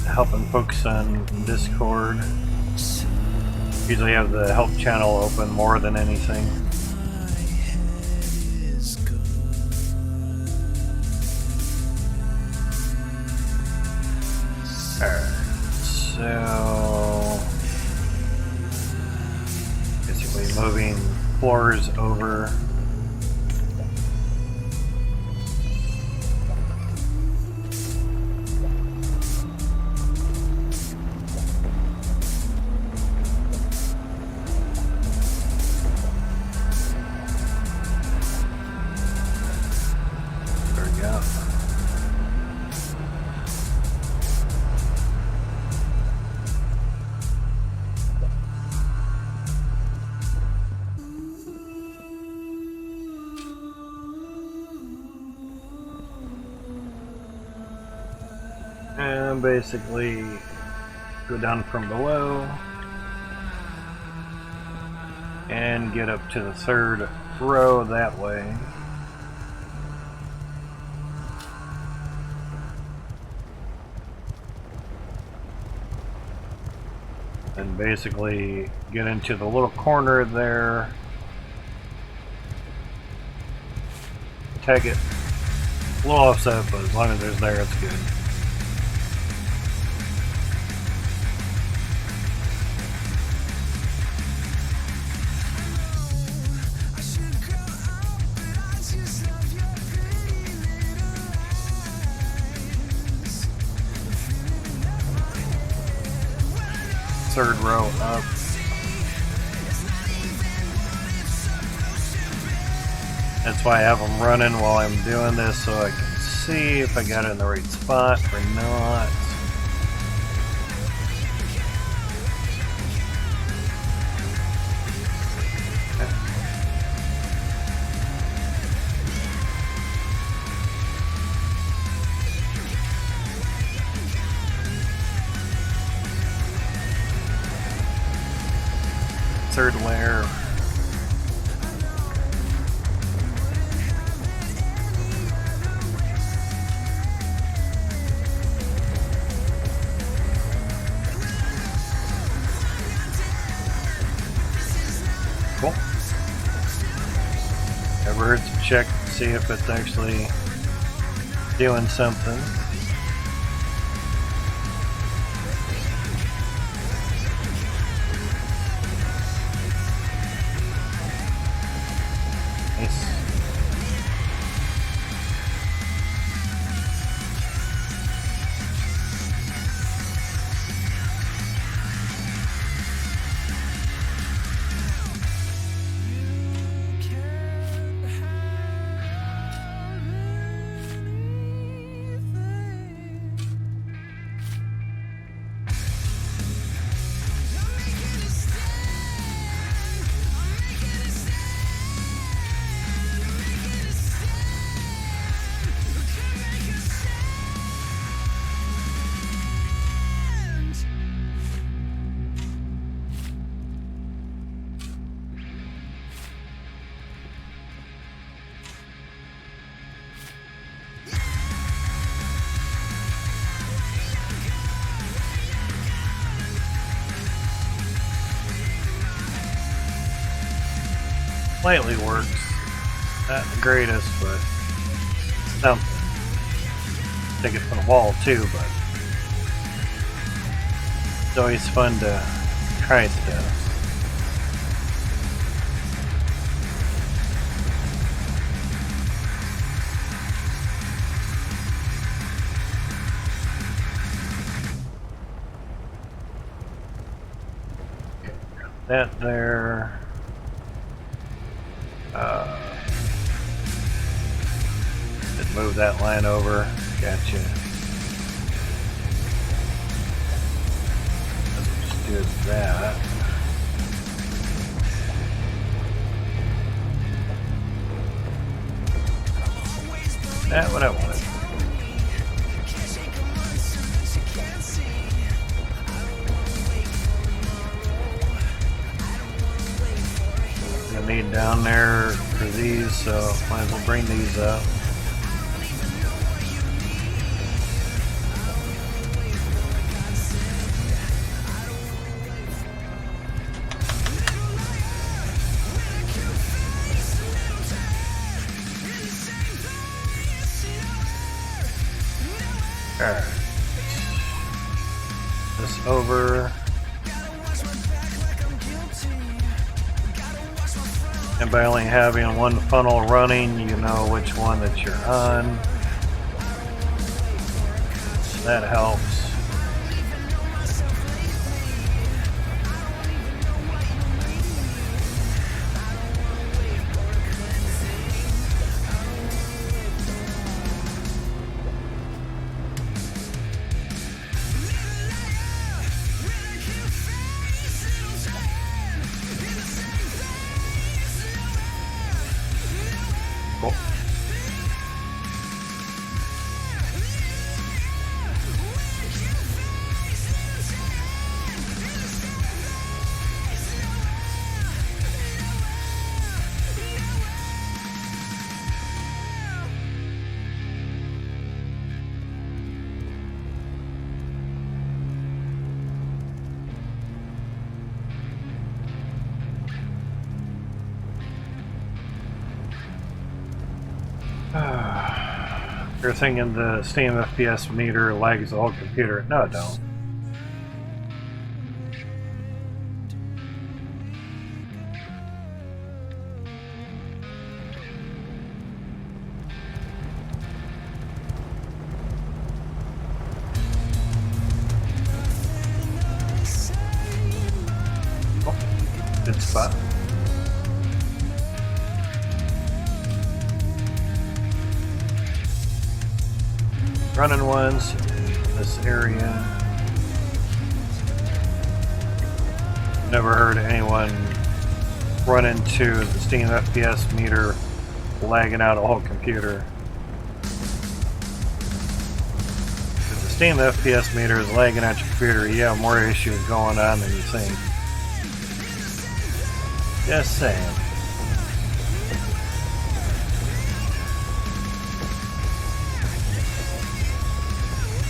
Helping folks on Discord. Usually have the help channel open more than anything. Alright, so basically moving floors over. And basically go down from below and get up to the third row that way. And basically get into the little corner there. Tag it. A little offset, but as long as there's there, it's good. Third row up. That's why I have them running while I'm doing this, so I can see if I got it in the right spot or not. Third layer. Cool. Never hurts to check to see if it's actually doing something. slightly works. Not the greatest, but something. Take it from the wall too, but it's always fun to try stuff. That there. Did move that line over. Gotcha. Let's just do that. That's what I wanted. Need down there for these, so might as well bring these up. Alright. This over. And by only having one funnel running, you know which one that you're on. So that helps. You're thinking the Steam FPS meter lags the whole computer. No, it don't. Oh, good spot. Running ones in this area. Never heard anyone run into the Steam FPS meter lagging out a whole computer. If the Steam FPS meter is lagging out your computer, you have more issues going on than you think. Just saying.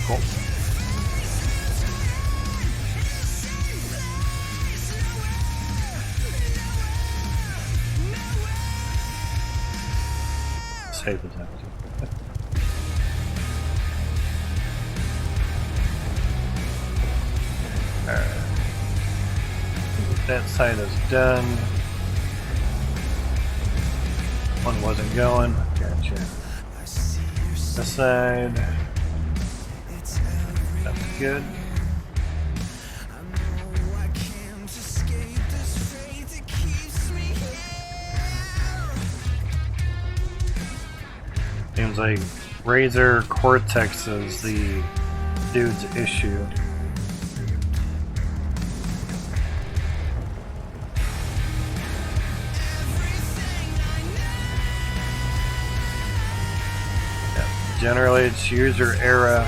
Cool. Safe as empty. Alright. That side is done. One wasn't going. Gotcha. This side. That's good. Seems like Razer Cortex is the dude's issue. Yeah, generally it's user error.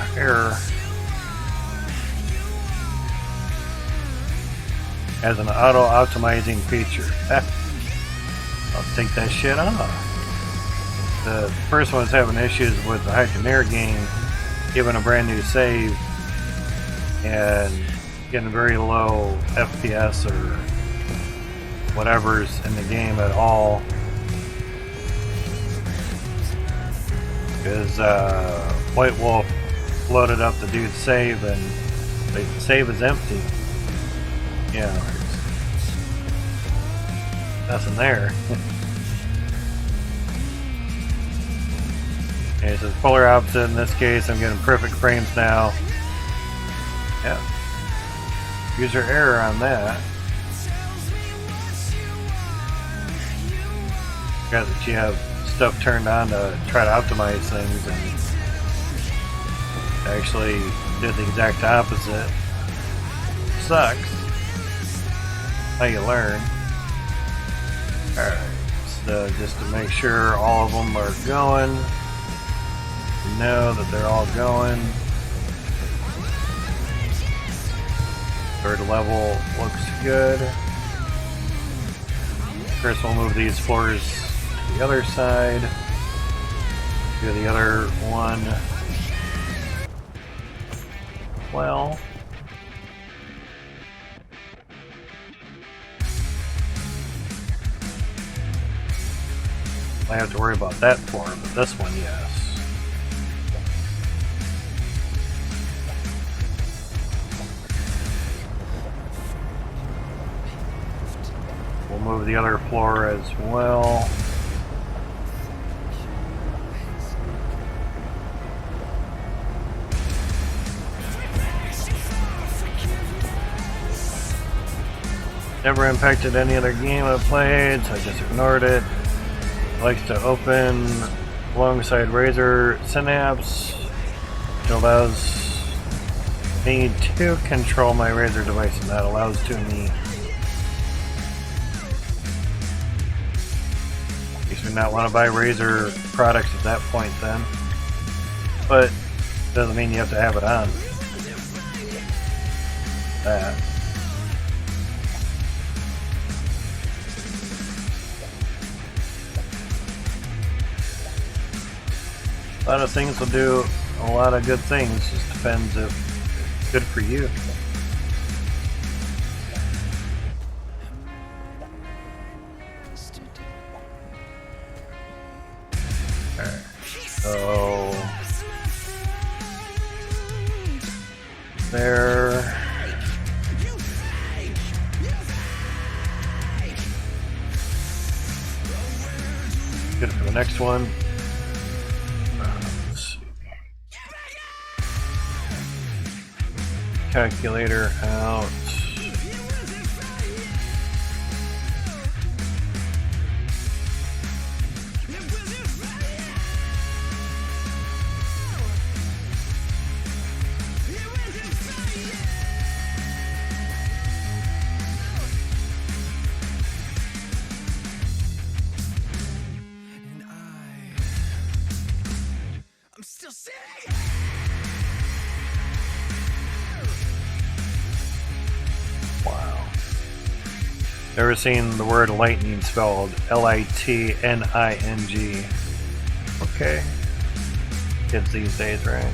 As an auto-optimizing feature. I'll take that shit off. The first one's having issues with the Hydroneer game, giving a brand new save and getting very low FPS or whatever's in the game at all. Because White Wolf loaded up the dude's save, and the save is empty. Yeah, there's nothing there. Okay, so it's polar opposite in this case. I'm getting perfect frames now. Yeah. User error on that. Got that you have stuff turned on to try to optimize things, and actually did the exact opposite. Sucks. How you learn. Alright, so just to make sure all of them are going. Know that they're all going. Third level looks good. First we'll move these floors to the other side. Do the other one. Well. I have to worry about that floor, but this one, yes. We'll move the other floor as well. Never impacted any other game I've played, so I just ignored it. Likes to open alongside Razer Synapse, which allows me to control my Razer device, and that allows to me. You may not want to buy Razer products at that point then, but doesn't mean you have to have it on. That. A lot of things will do a lot of good things, just depends if it's good for you. Alright, so there. Good for the next one. Calculator out. I'm still sitting. Wow. Never seen the word lightning spelled L-I-T-N-I-N-G. Okay. Kids these days, right?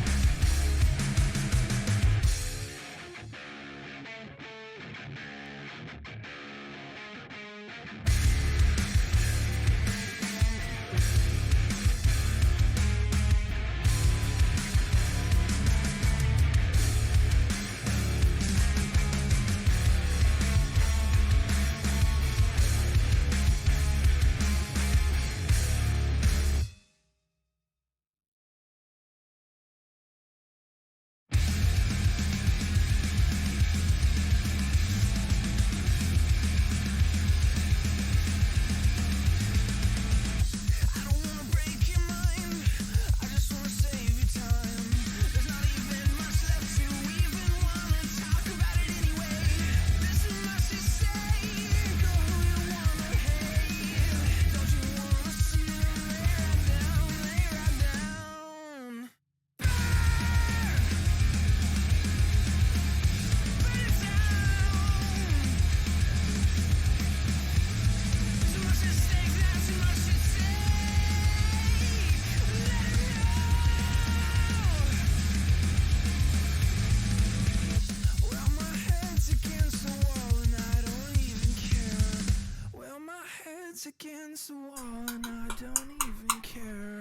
Against the wall and I don't even care.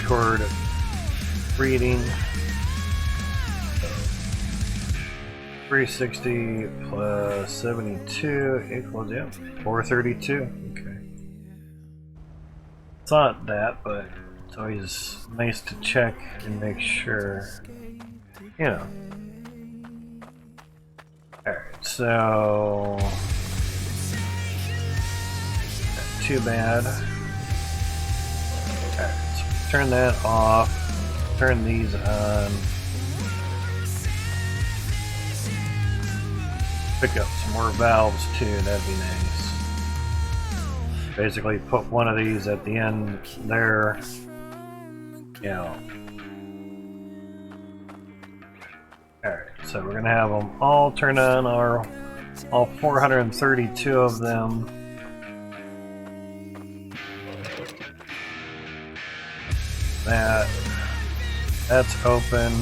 Discord reading. 360 plus 72 equals, yeah, 432. Okay. Thought that, but it's always nice to check and make sure, you know. Alright, so not too bad. Alright, so turn that off, turn these on. Pick up some more valves too, that'd be nice. Basically put one of these at the end there, you know. Alright, so we're gonna have them all turn on, all 432 of them. That's open.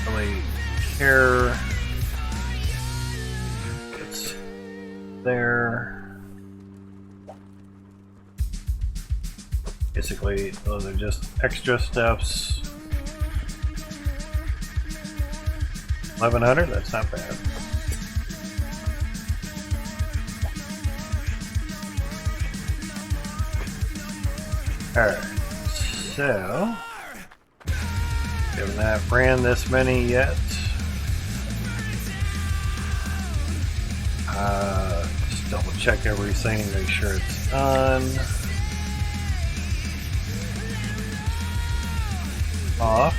Really care. It's there. Basically, those are just extra steps. 1100, that's not bad. Alright, so we have not ran this many yet. Just double check everything, make sure it's on. Off.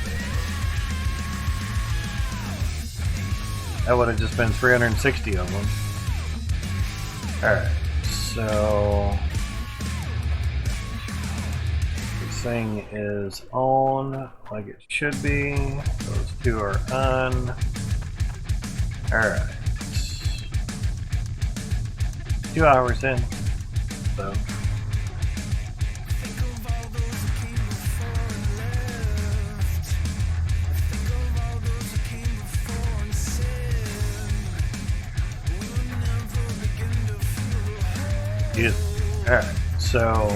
That would have just been 360 of them. Alright, so thing is on like it should be. Those two are on. Alright. 2 hours in. So alright, so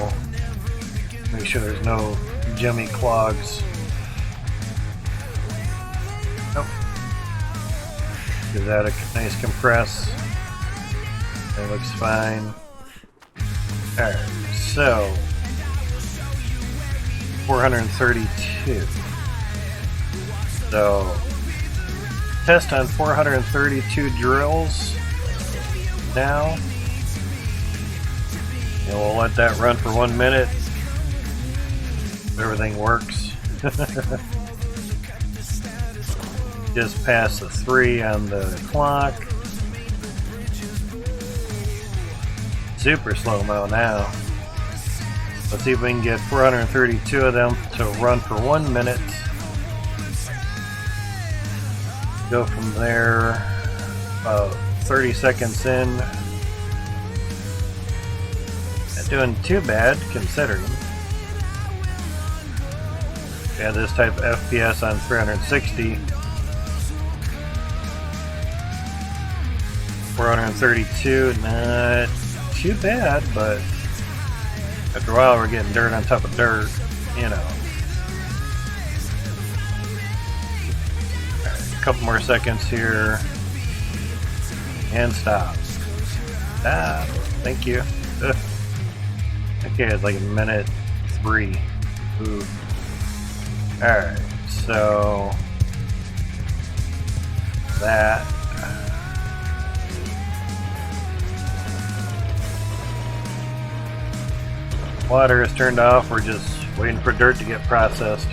make sure there's no jummy clogs. Nope. Give that a nice compress. That looks fine. Alright, so 432. So test on 432 drills now. And we'll let that run for 1 minute. Everything works. Just past the 3 on the clock. Super slow-mo now. Let's see if we can get 432 of them to run for 1 minute. Go from there about 30 seconds in. Not doing too bad considering. Yeah, this type of FPS on 360. 432, not too bad, but after a while we're getting dirt on top of dirt, you know. Right, a couple more seconds here. And stop. Ah, thank you. Okay, it's like a minute 3. Ooh. Alright, so that water is turned off, we're just waiting for dirt to get processed.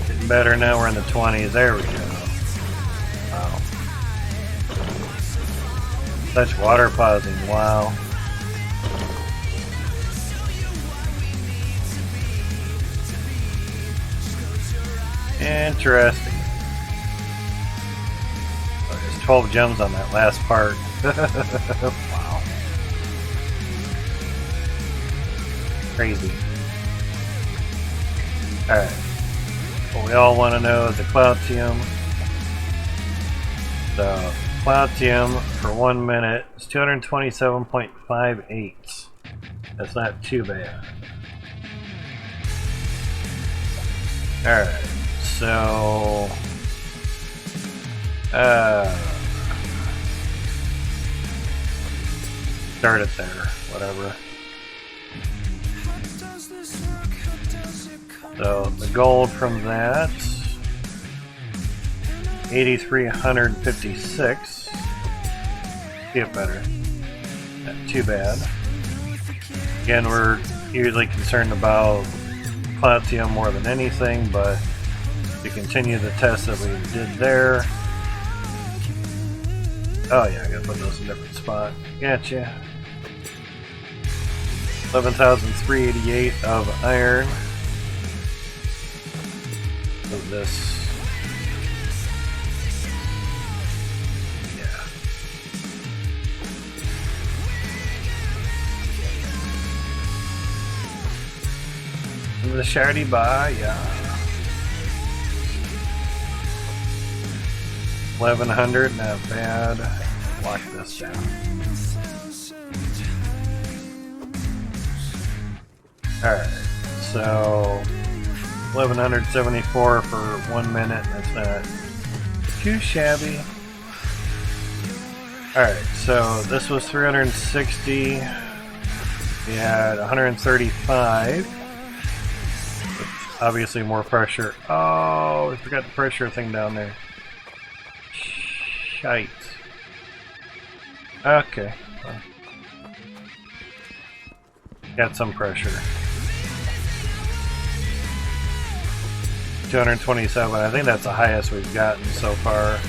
Getting better now, we're in the 20s, there we go. Wow. Such water pausing, wow. Interesting. Oh, there's 12 gems on that last part. Wow. Crazy. Alright. What we all want to know is the Cloutium. So, Cloutium for 1 minute is 227.58. That's not too bad. Alright, so... start it there, whatever. So, the gold from that... 8,356. Get better. Not too bad. Again, we're usually concerned about Cloutium more than anything, but to continue the test that we did there. Oh yeah, I gotta put those in a different spot. Gotcha. 11,388 of iron. So this. The Shardy Bar, yeah. 1,100, not bad. Lock this down. Alright, so 1,174 for 1 minute. That's not too shabby. Alright, so this was 360. We had 135. Obviously more pressure. Oh, we forgot the pressure thing down there. Shite. Okay. Well, got some pressure. 227. I think that's the highest we've gotten so far.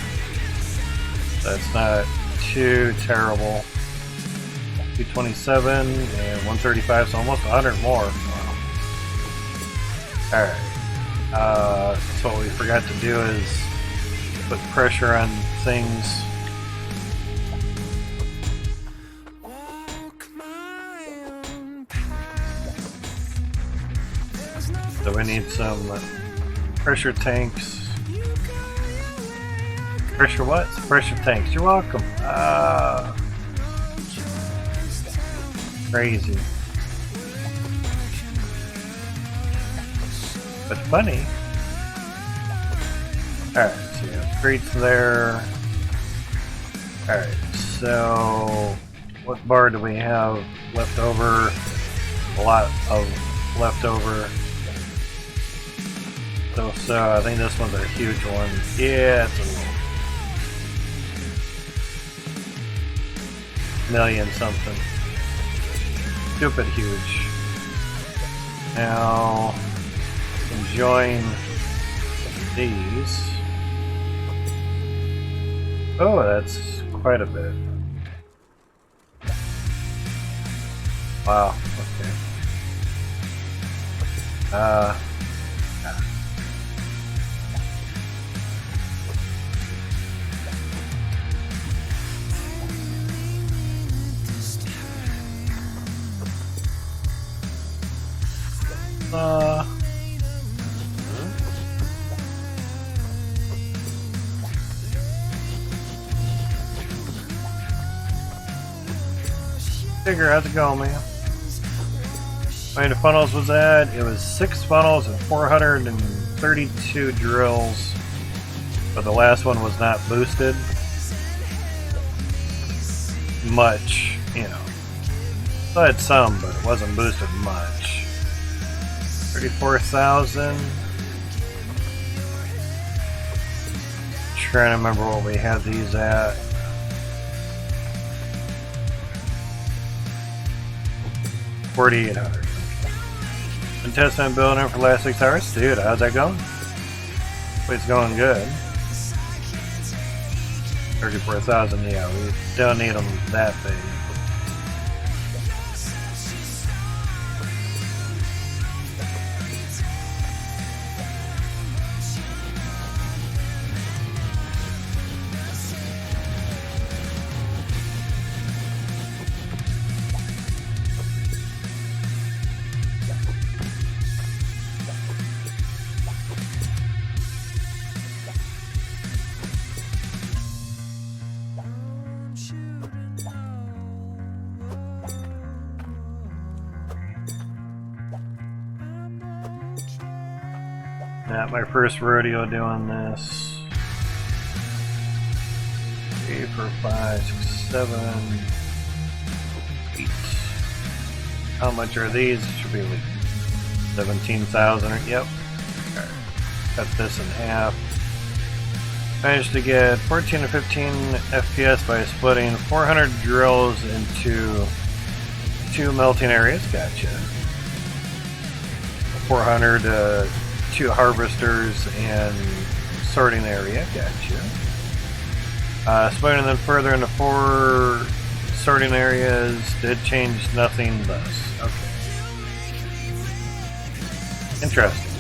That's not too terrible. 227 and 135, so almost 100 more. Wow. Alright. So what we forgot to do is put pressure on things. So we need some pressure tanks. Pressure what? Pressure tanks. You're welcome. Crazy. But funny. Alright, so you have crates there. Alright, so what bar do we have left over? A lot of leftover. So I think this one's a huge one. Yeah, it's a million something. Stupid huge. Now, join these. Oh, that's quite a bit. Wow, okay. Figure, how's it going, man? How many funnels was that? It was 6 funnels and 432 drills, but the last one was not boosted much, you know. So I had some, but it wasn't boosted much. 34,000. Trying to remember what we had these at. 4,800. Been testing and building for the last 6 hours. Dude, how's that going? It's going good. 34,000, yeah, we don't need them that big. Not my first rodeo doing this. 3, 4, 5, 6, 7, 8. How much are these? It should be like 17,000. Yep. Okay. Cut this in half. Managed to get 14 to 15 FPS by splitting 400 drills into 2 melting areas. Gotcha. 400 2 harvesters and sorting area. Gotcha. Splitting them further into 4 sorting areas did change nothing thus. Okay. Interesting.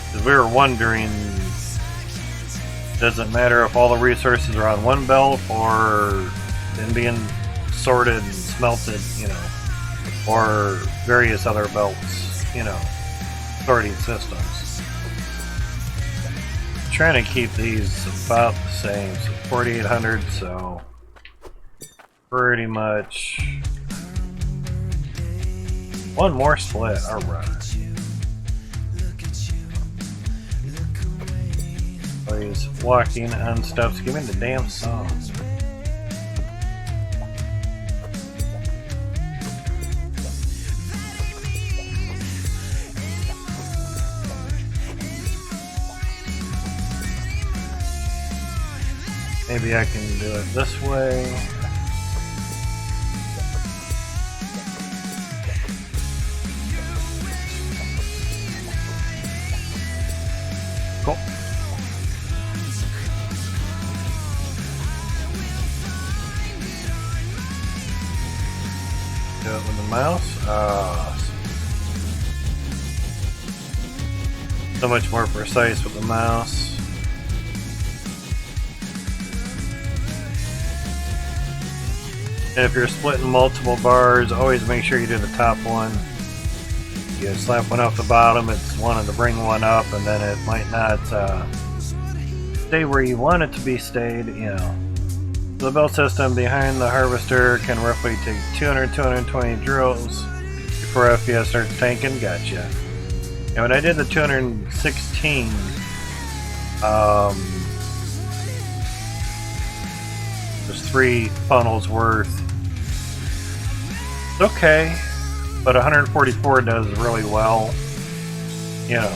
Because we were wondering, does it matter if all the resources are on one belt or then being sorted and smelted, you know, or various other belts, you know, sorting systems. I'm trying to keep these about the same, so 4,800, so pretty much one more split. Alright. Oh, he's walking on stuff. Give me the damn song. Maybe I can do it this way. Cool. Do it with the mouse. So much more precise with the mouse. And if you're splitting multiple bars, always make sure you do the top one. You slap one off the bottom, it's wanting to bring one up, and then it might not stay where you want it to be stayed, you know. The belt system behind the harvester can roughly take 200-220 drills before FPS starts tanking. Gotcha. And when I did the 216, there's 3 funnels worth. It's okay, but 144 does really well. You know,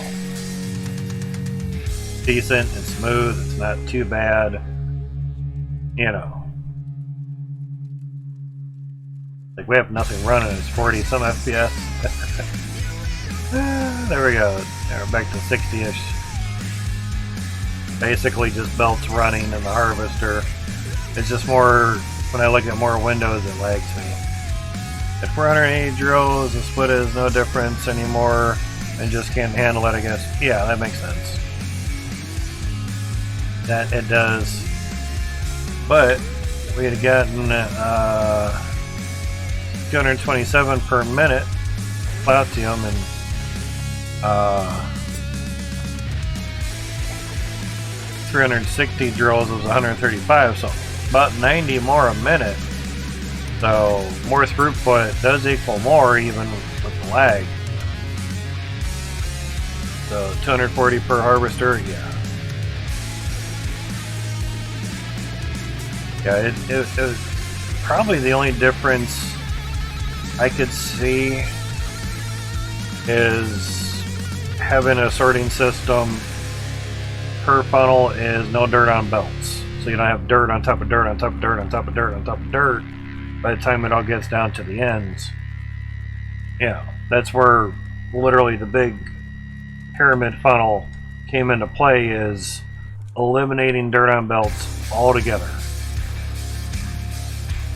decent and smooth. It's not too bad. You know, like we have nothing running. It's 40 some FPS. There we go. Now we're back to 60-ish. Basically, just belts running in the harvester. It's just more, when I look at more windows, it lags me. At 480 drills, the split is no difference anymore, and just can't handle it, I guess. Yeah, that makes sense. That it does. But we had gotten 227 per minute Cloutium, and 360 drills was 135, so about 90 more a minute. So more throughput does equal more, even with the lag. So 240 per harvester, yeah. Yeah, it was probably the only difference I could see is having a sorting system per funnel is no dirt on belts. So you don't have dirt on top of dirt on top of dirt on top of dirt on top of dirt by the time it all gets down to the ends. Yeah, that's where literally the big pyramid funnel came into play, is eliminating dirt on belts altogether.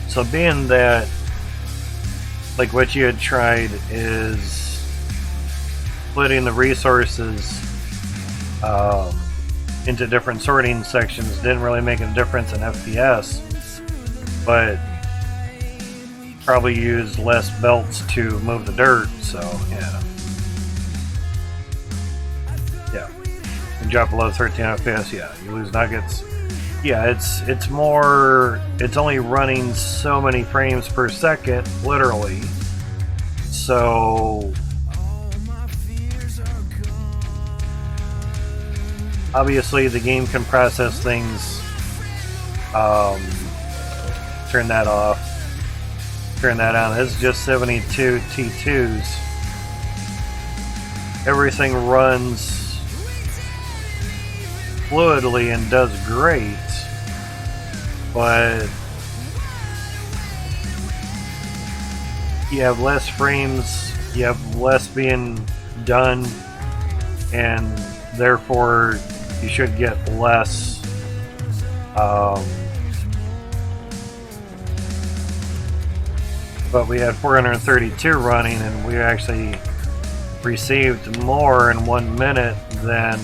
So being that, like what you had tried is splitting the resources into different sorting sections, didn't really make a difference in FPS, but probably used less belts to move the dirt, so yeah. Yeah. You drop below 13 FPS, yeah, you lose nuggets. Yeah, it's more, it's only running so many frames per second, literally. So Obviously, the game can process things. Turn that off. Turn that on. It's just 72 T2s. Everything runs fluidly and does great, but you have less frames, you have less being done, and therefore you should get less but we had 432 running, and we actually received more in 1 minute than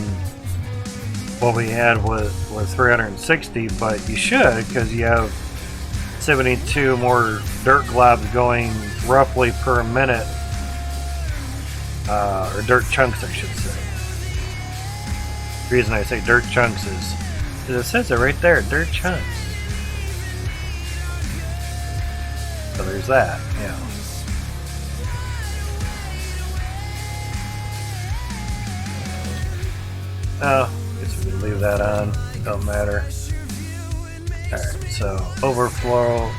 what we had with 360, but you should, because you have 72 more dirt globs going roughly per minute, or dirt chunks I should say. The reason I say dirt chunks is because it says it right there, dirt chunks. So there's that, yeah. Oh, guess we can leave that on. Don't matter. Alright, so overflow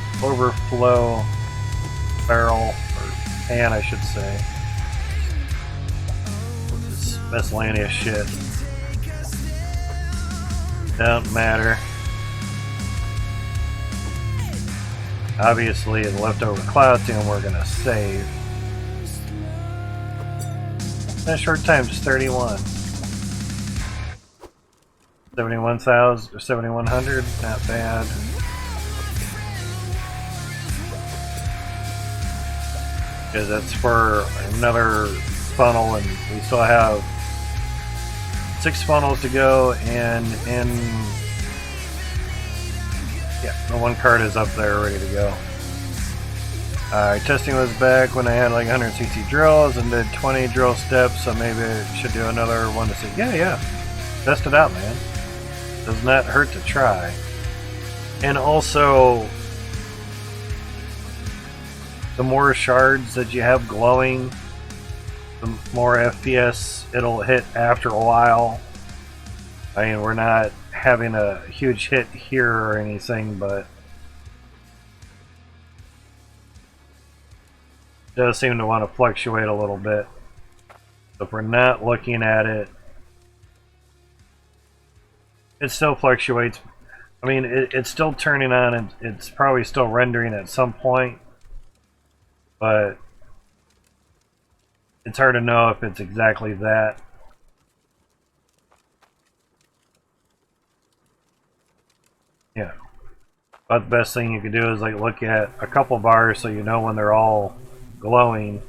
barrel, or pan I should say. This miscellaneous shit. Don't matter. Obviously, the leftover Cloutium we're gonna save. That short time is 31. 71,000 or 7,100, not bad. Because that's for another funnel, and we still have 6 funnels to go, and yeah, the one card is up there ready to go. Testing was back when I had like 160 drills and did 20 drill steps, so maybe I should do another one to see. Yeah, test it out, man. Does not hurt to try. And also, the more shards that you have glowing, the more FPS it'll hit after a while. I mean, we're not having a huge hit here or anything, but it does seem to want to fluctuate a little bit. So if we're not looking at it, it still fluctuates. I mean, it's still turning on, and it's probably still rendering at some point, but it's hard to know if it's exactly that. Yeah. But the best thing you can do is like look at a couple bars so you know when they're all glowing.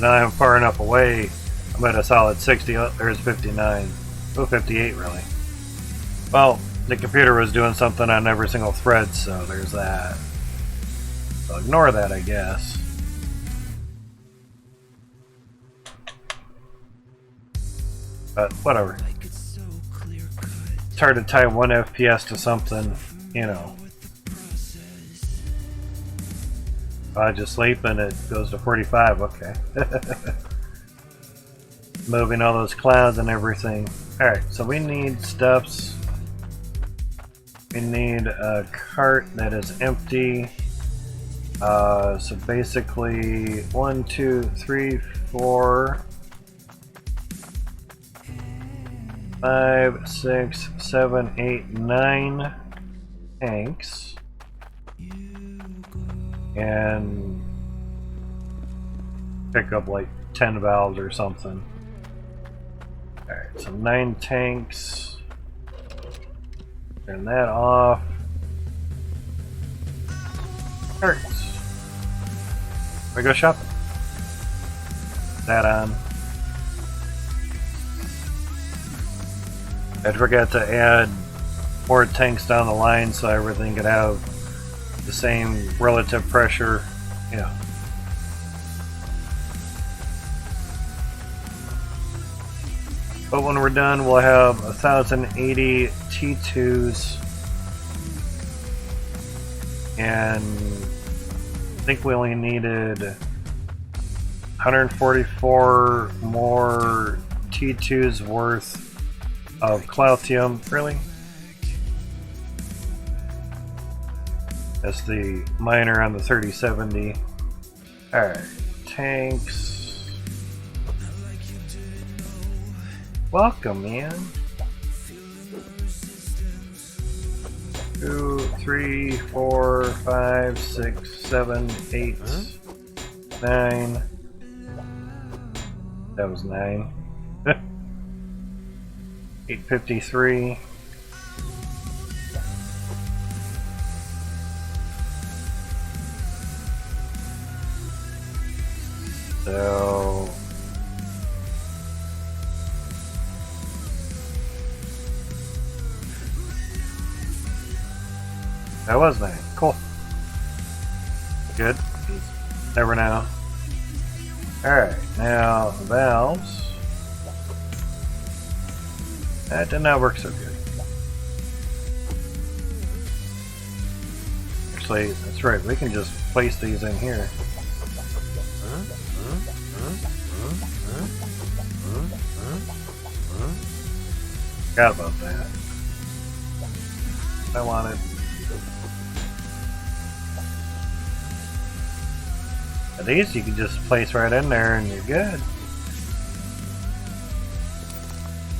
Now I'm far enough away. I'm at a solid 60. Oh, there's 59. Oh, 58 really. Well, the computer was doing something on every single thread, so there's that. So ignore that, I guess. But whatever. It's hard to tie 1 FPS to something, you know. I just sleep and it goes to 45, okay. Moving all those clouds and everything. Alright, so we need steps. We need a cart that is empty. So basically 1, 2, 3, 4, 5, 6, 7, 8, 9 tanks. And pick up like 10 valves or something. Alright, so 9 tanks. Turn that off. Carts. We go shopping. That on. I forgot to add more tanks down the line so everything could have the same relative pressure. Yeah. But when we're done, we'll have 1,080 T2s, and I think we only needed 144 more T2's worth of Cloutium. Really? That's the miner on the 3070. Alright, tanks. Welcome, man. 2, 3, 4, 5, 6, 7, 8, 9. That was 9. 853. So that was 9. Cool. Good. Never know. Alright, now valves. That did not work so good. Actually, that's right, we can just place these in here. Forgot about that. I wanted. These you can just place right in there and you're good.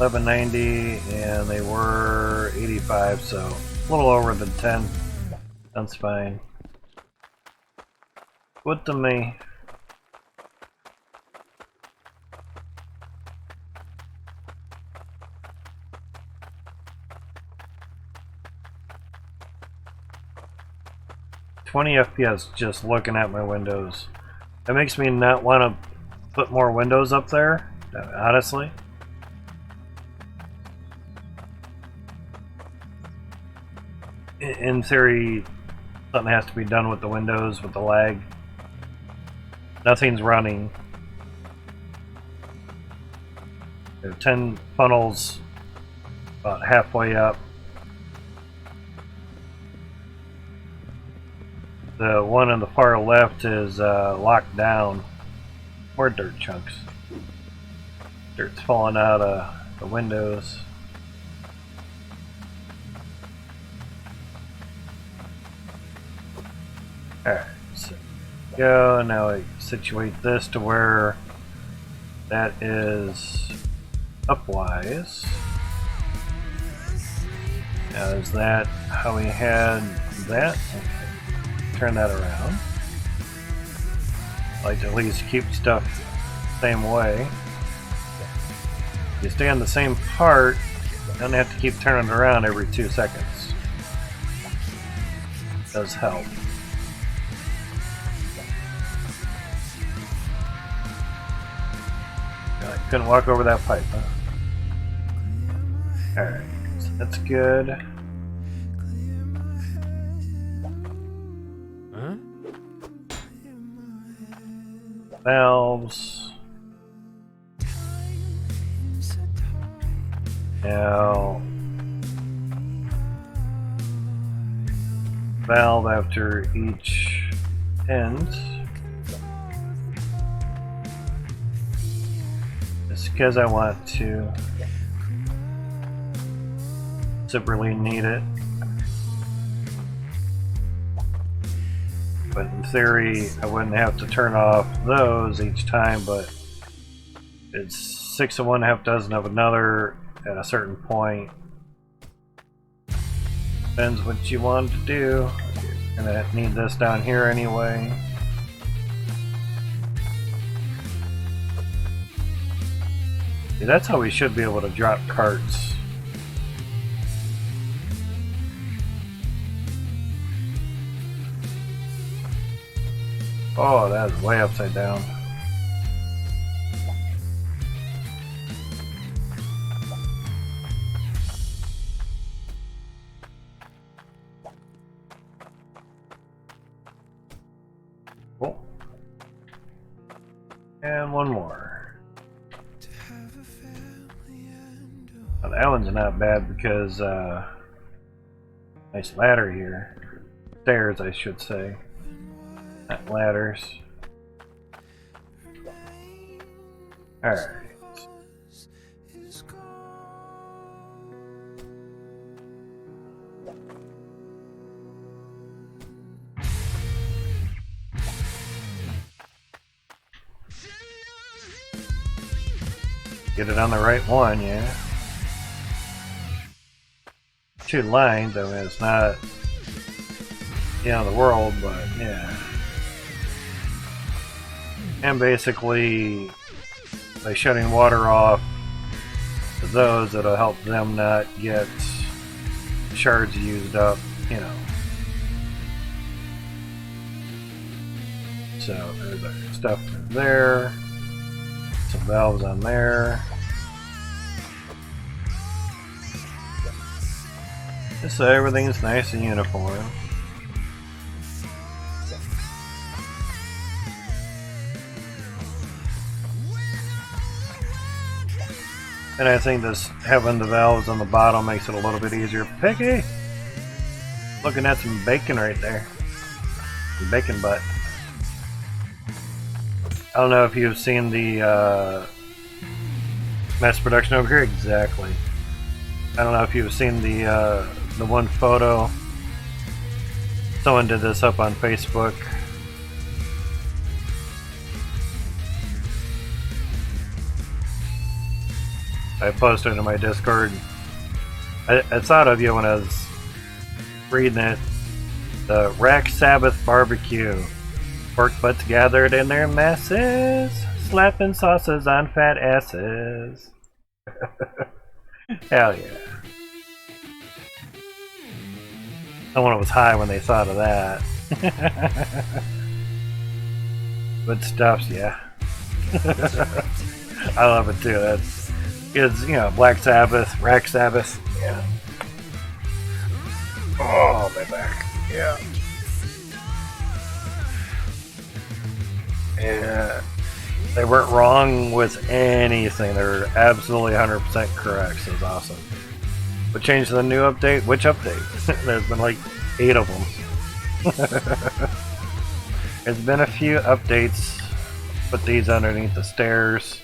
1190 and they were 85, so a little over the 10. That's fine. Good to me. $20 FPS just looking at my windows. That makes me not want to put more windows up there, honestly. In theory, something has to be done with the windows, with the lag. Nothing's running. There are 10 funnels about halfway up. The one on the far left is locked down. More dirt chunks. Dirt's falling out of the windows. Alright, so go. Now I situate this to where that is upwise. Now is that how we had that? Okay. Turn that around. I like to at least keep stuff the same way. If you stay on the same part, you don't have to keep turning it around every 2 seconds. It does help. I couldn't walk over that pipe, huh? Alright, so that's good. Valves. Now, valve after each end. Just because I want to. Separately need it. But in theory, I wouldn't have to turn off those each time, but it's 6 of one, half dozen of another at a certain point. Depends what you want to do. You're gonna need this down here anyway. See, that's how we should be able to drop carts. Oh, that is way upside down. Cool. And one more. Now, that one's not bad because nice ladder here. Stairs, I should say. Not ladders. Alright. Get it on the right one, yeah. 2 lines, I mean, it's not the end of the world, but yeah. And basically, by shutting water off to those, it'll help them not get shards used up, you know. So there's our stuff there, some valves on there. Just so everything's nice and uniform. And I think this having the valves on the bottom makes it a little bit easier. Piggy! Looking at some bacon right there. Some bacon butt. I don't know if you've seen the mass production over here. Exactly. I don't know if you've seen the one photo. Someone did this up on Facebook. I posted it in my Discord. I thought of you when I was reading it. The Rack Sabbath Barbecue. Pork butts gathered in their masses, slapping sauces on fat asses. Hell yeah. Someone was high when they thought of that. Good stuff, yeah. I love it too. That's it's, you know, Black Sabbath, Rack Sabbath. Yeah. Oh, my back. Yeah. Yeah. They weren't wrong with anything. They're absolutely 100% correct. So it's awesome. What changed the new update? Which update? There's been like 8 of them. There's been a few updates. Put these underneath the stairs.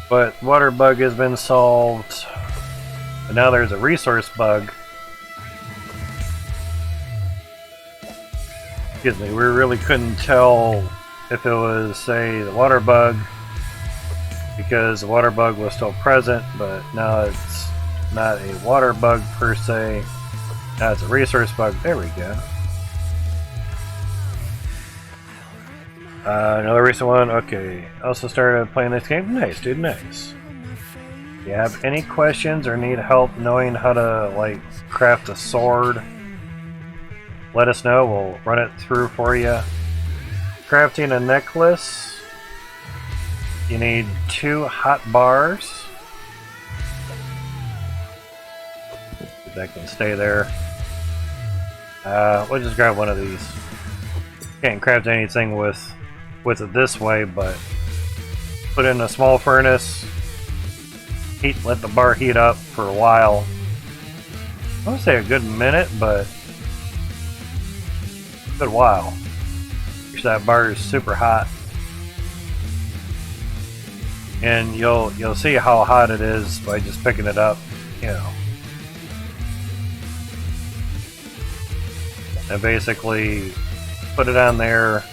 But water bug has been solved. But now there's a resource bug. Excuse me, we really couldn't tell if it was, say, the water bug, because the water bug was still present, but now it's not a water bug per se. Now it's a resource bug. There we go. Another recent one. Okay. Also started playing this game. Nice, dude. Nice. If you have any questions or need help knowing how to, like, craft a sword, let us know. We'll run it through for you. Crafting a necklace. You need 2 hot bars. That can stay there. We'll just grab one of these. Can't craft anything with it this way, but put it in a small furnace. Let the bar heat up for a while. I want to say a good minute, but a good while. Because that bar is super hot. And you'll see how hot it is by just picking it up, you know. And basically put it on there,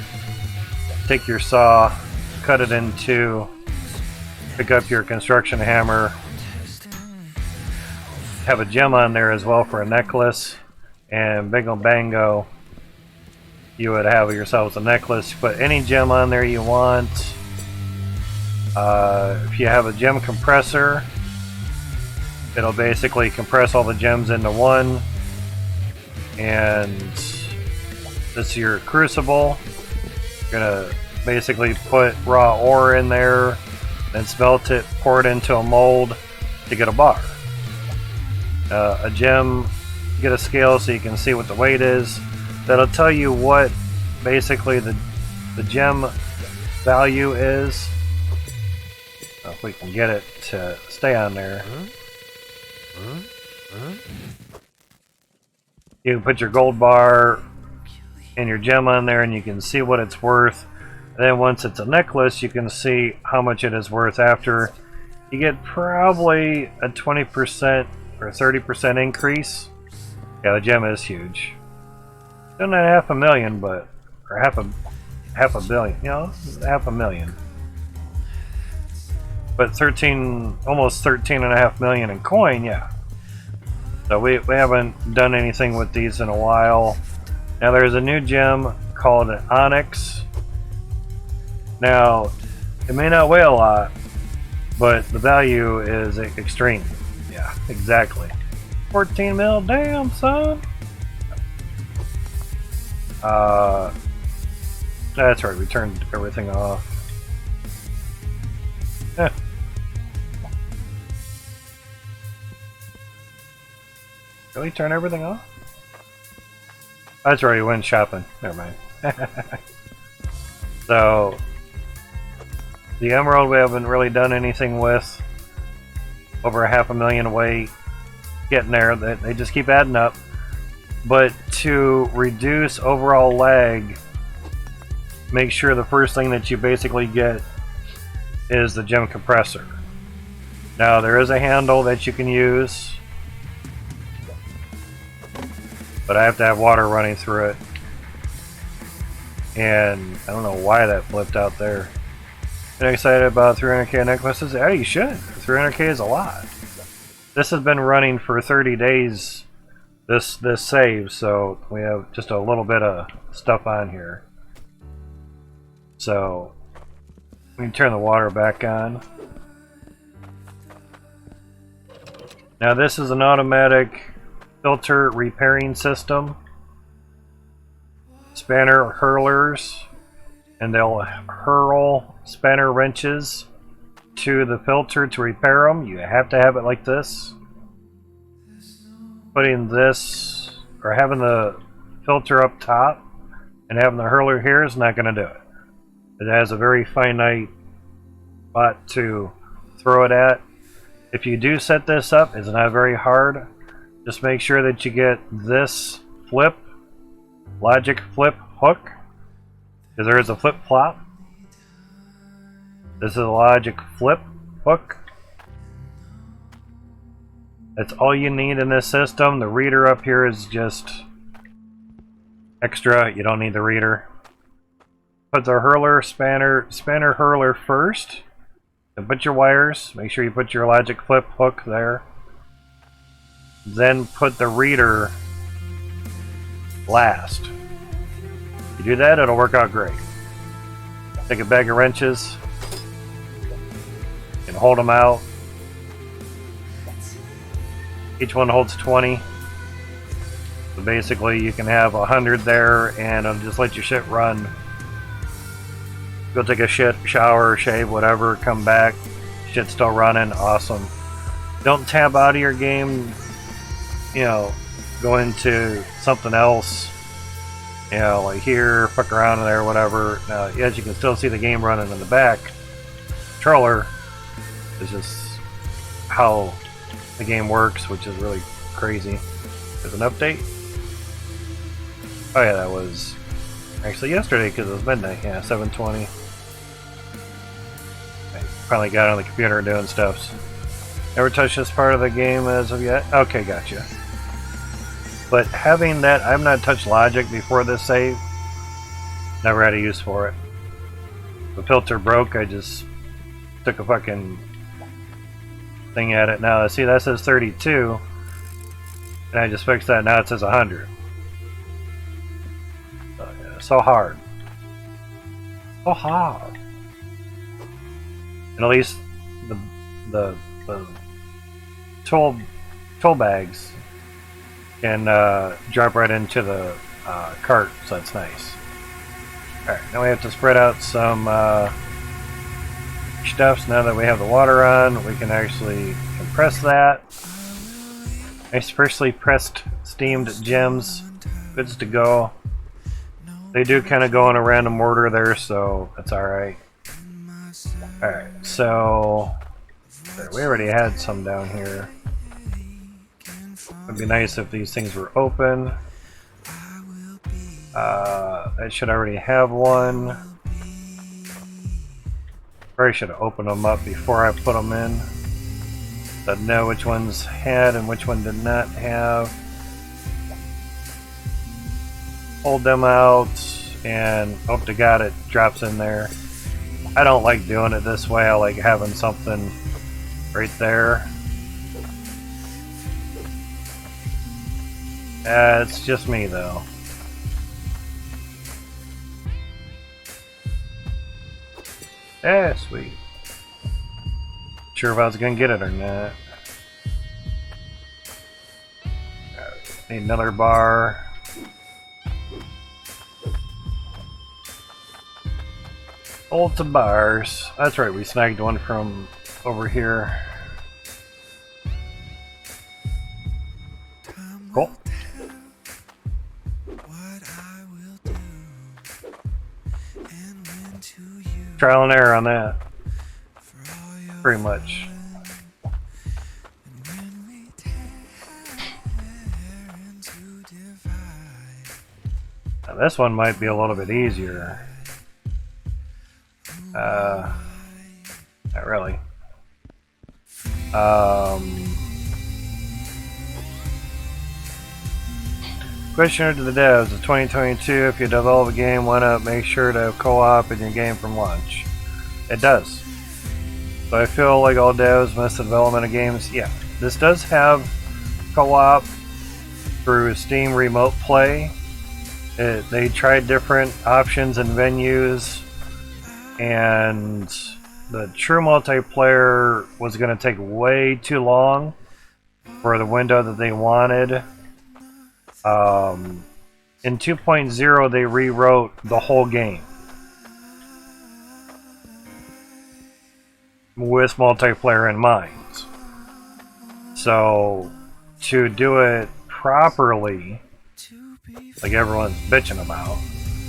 take your saw, cut it in 2, pick up your construction hammer, have a gem on there as well for a necklace, and bingo bango, you would have yourselves a necklace. Put any gem on there you want. If you have a gem compressor, it'll basically compress all the gems into one. And this is your crucible. You're gonna basically put raw ore in there, then smelt it, pour it into a mold to get a bar. A gem, get a scale so you can see what the weight is. That'll tell you what basically the gem value is. If we can get it to stay on there. You can put your gold bar and your gem on there and you can see what it's worth. Then once it's a necklace, you can see how much it is worth after. You get probably a 20% or 30% increase. Yeah, the gem is huge. Still not 500,000, but or half a billion. You know, 500,000. But almost 13.5 million in coin, yeah. So we haven't done anything with these in a while. Now there's a new gem called an Onyx. Now, it may not weigh a lot, but the value is extreme. Yeah, exactly. 14 mil, damn son. That's right, we turned everything off. Eh. Really turn everything off? That's right, we went shopping. Never mind. So, the emerald we haven't really done anything with. Over 500,000 weight. Getting there. They just keep adding up. But to reduce overall lag, make sure the first thing that you basically get is the gem compressor. Now there is a handle that you can use, but I have to have water running through it. And I don't know why that flipped out there. Been excited about 300k necklaces? Yeah, you should. 300k is a lot. This has been running for 30 days, this save, so we have just a little bit of stuff on here. So we can turn the water back on. Now this is an automatic filter repairing system. Spanner hurlers, and they'll hurl spanner wrenches to the filter to repair them. You have to have it like this. Putting this, or having the filter up top and having the hurler here is not going to do it. It has a very finite spot to throw it at. If you do set this up, it's not very hard. Just make sure that you get this logic flip hook, because there is a flip flop. This is a logic flip hook. That's all you need in this system. The reader up here is just extra. You don't need the reader. Put the hurler spanner hurler first. And put your wires. Make sure you put your logic flip hook there. Then put the reader last. If you do that, it'll work out great. Take a bag of wrenches and hold them out. Each one holds 20. So basically you can have 100 there and it'll just let your shit run. Go take a shower, shave, whatever, come back, shit's still running, awesome. Don't tab out of your game, you know, go into something else, you know, like here, fuck around in there, whatever. Now, as you can still see the game running in the back. Controller is just how the game works, which is really crazy. There's an update. Oh yeah, that was actually yesterday because it was midnight. Yeah, 7:20. I finally got on the computer and doing stuff. Never touched this part of the game as of yet. Okay, gotcha. But having that, I've not touched logic before this save. Never had a use for it. The filter broke. I just took a fucking thing at it. Now see, that says 32, and I just fixed that. Now it says 100. So, yeah, so hard. So hard. And at least the tool bags can drop right into the cart, so that's nice. Alright, now we have to spread out some stuffs. Now that we have the water on, we can actually compress that. Nice freshly pressed steamed gems. Goods to go. They do kind of go in a random order there, so that's alright. Alright, so we already had some down here. It'd be nice if these things were open. I should already have one. Probably should have opened them up before I put them in. So I'd know which ones had and which one did not have. Hold them out and hope to God it drops in there. I don't like doing it this way. I like having something right there. It's just me though. Yeah, sweet. Sure if I was gonna get it or not. Need another bar. Hold to bars. That's right, we snagged one from over here. Cool. Trial and error on that. Pretty much. Now this one might be a little bit easier. Not really. Questioner to the devs of 2022, if you develop a game, why not make sure to have co-op in your game from launch? It does. So I feel like all devs miss the development of games. Yeah, this does have co-op through Steam Remote Play. They tried different options and venues, and the true multiplayer was going to take way too long for the window that they wanted. In 2.0 they rewrote the whole game with multiplayer in mind. So to do it properly, like everyone's bitching about,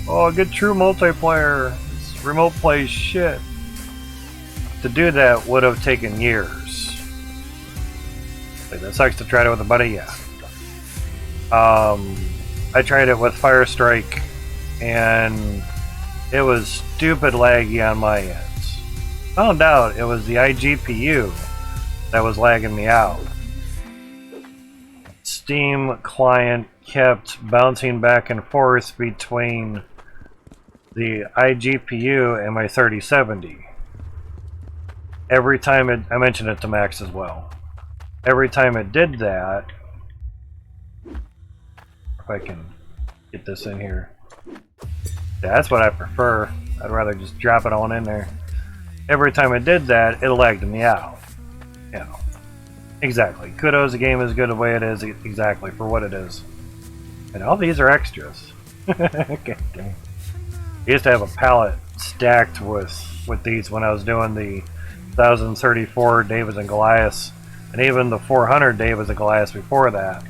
oh, get true multiplayer, it's remote play shit. To do that would have taken years. Like, that sucks to try it with a buddy, yeah. I tried it with Firestrike and it was stupid laggy on my ends. Found out it was the iGPU that was lagging me out. Steam client kept bouncing back and forth between the iGPU and my 3070. Every time I mentioned it to Max as well. Every time it did that, if I can get this in here. Yeah, that's what I prefer. I'd rather just drop it on in there. Every time I did that, it lagged me out. You know. Exactly. Kudos, the game is good the way it is, exactly, for what it is. And all these are extras. Okay, dang. I used to have a pallet stacked with these when I was doing the 1034 Davids and Goliaths, and even the 400 Davids and Goliaths before that.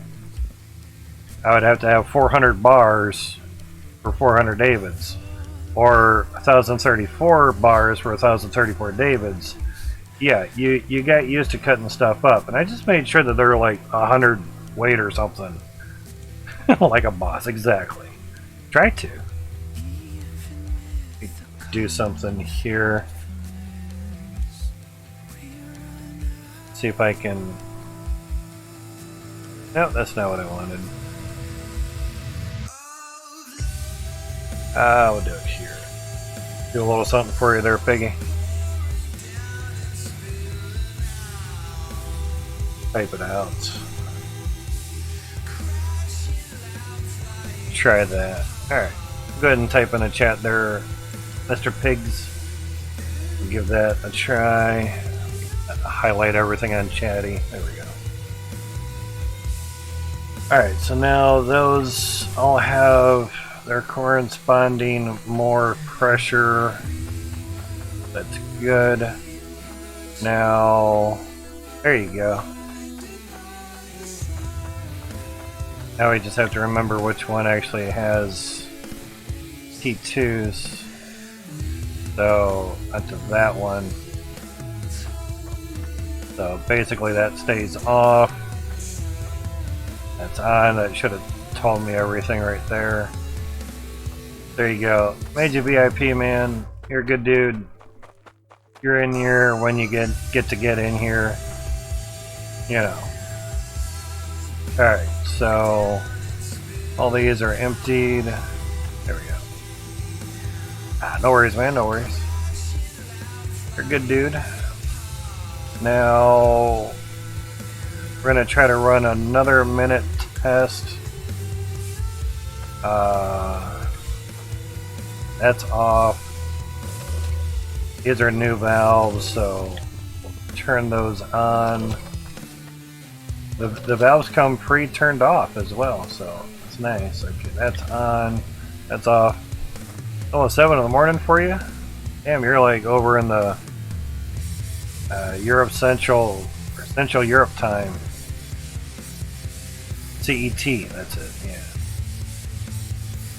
I would have to have 400 bars for 400 Davids, or 1034 bars for 1034 Davids. Yeah, you got used to cutting stuff up, and I just made sure that they're like 100 weight or something. Like a boss, exactly. Try to. Do something here. See if I can... No, that's not what I wanted. We'll do it here. Do a little something for you there, Piggy. Type it out. Try that. Alright. Go ahead and type in the chat there, Mr. Pigs. Give that a try. Highlight everything on chatty. There we go. Alright, so now those all have their corresponding more pressure. That's good. Now, there you go. Now we just have to remember which one actually has T2s. So, that's that one. So basically that stays off. That's on. That should have told me everything right there. There you go. Made you VIP, man. You're a good dude. you're in here when you get to get in here. You know. Alright, so all these are emptied. There we go. No worries, man, no worries. You're good, dude. Now we're gonna try to run another minute test. That's off. These are new valves, so we'll turn those on. The valves come pre-turned off as well, so it's nice. Okay, that's on. That's off. It's almost 7 in the morning for you. Damn, you're like over in the Europe Central Europe time. CET, that's it. Yeah.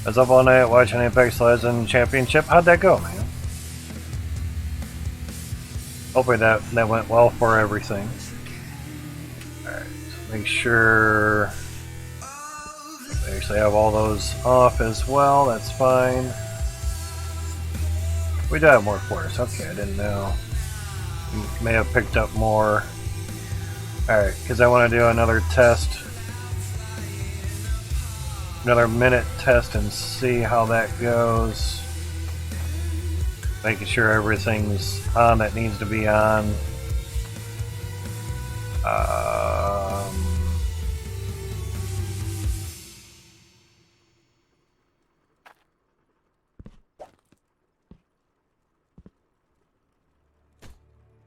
I was up all night watching Apex Legends Championship. How'd that go, man? Hopefully that went well for everything. Alright, make sure I actually have all those off as well. That's fine. We do have more force. Okay, I didn't know. We may have picked up more. Alright, because I want to do another test. Another minute test and see how that goes. Making sure everything's on that needs to be on.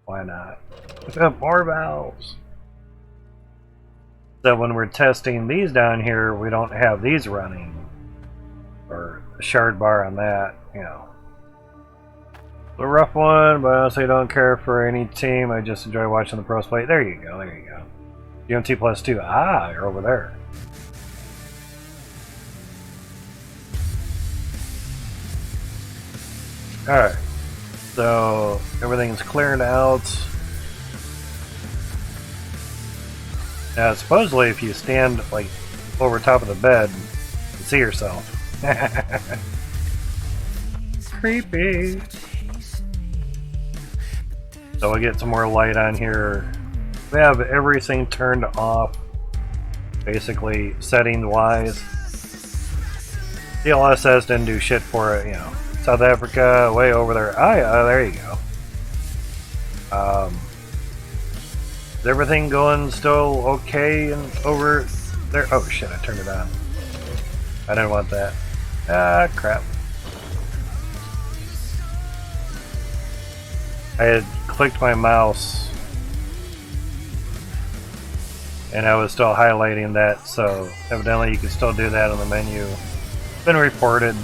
Why not? We have more valves. So when we're testing these down here, we don't have these running. Or a shard bar on that, you know. It's a rough one, but I honestly don't care for any team. I just enjoy watching the pros play. There you go, there you go. GMT plus 2. Ah, you're over there. Alright. So everything's cleared out. Now supposedly if you stand like over top of the bed, you can see yourself. Creepy. So we'll get some more light on here. We have everything turned off, basically setting wise. DLSS didn't do shit for it, you know. South Africa, way over there. Ah, yeah, there you go. Is everything going still okay and over there? Oh shit, I turned it on. I didn't want that. Ah, crap. I had clicked my mouse and I was still highlighting that, so evidently you can still do that on the menu. It's been reported,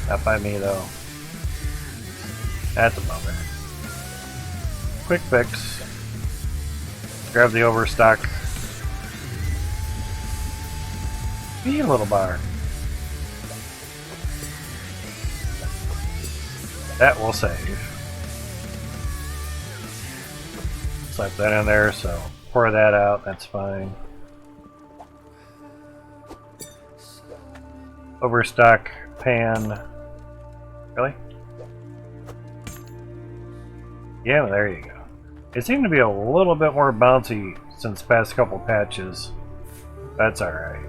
not by me though. That's a bummer. Quick fix. Grab the overstock. Be a little bar. That will save. Slap that in there, so pour that out, that's fine. Overstock pan. Really? Yeah, there you go. It seemed to be a little bit more bouncy since the past couple patches. That's alright.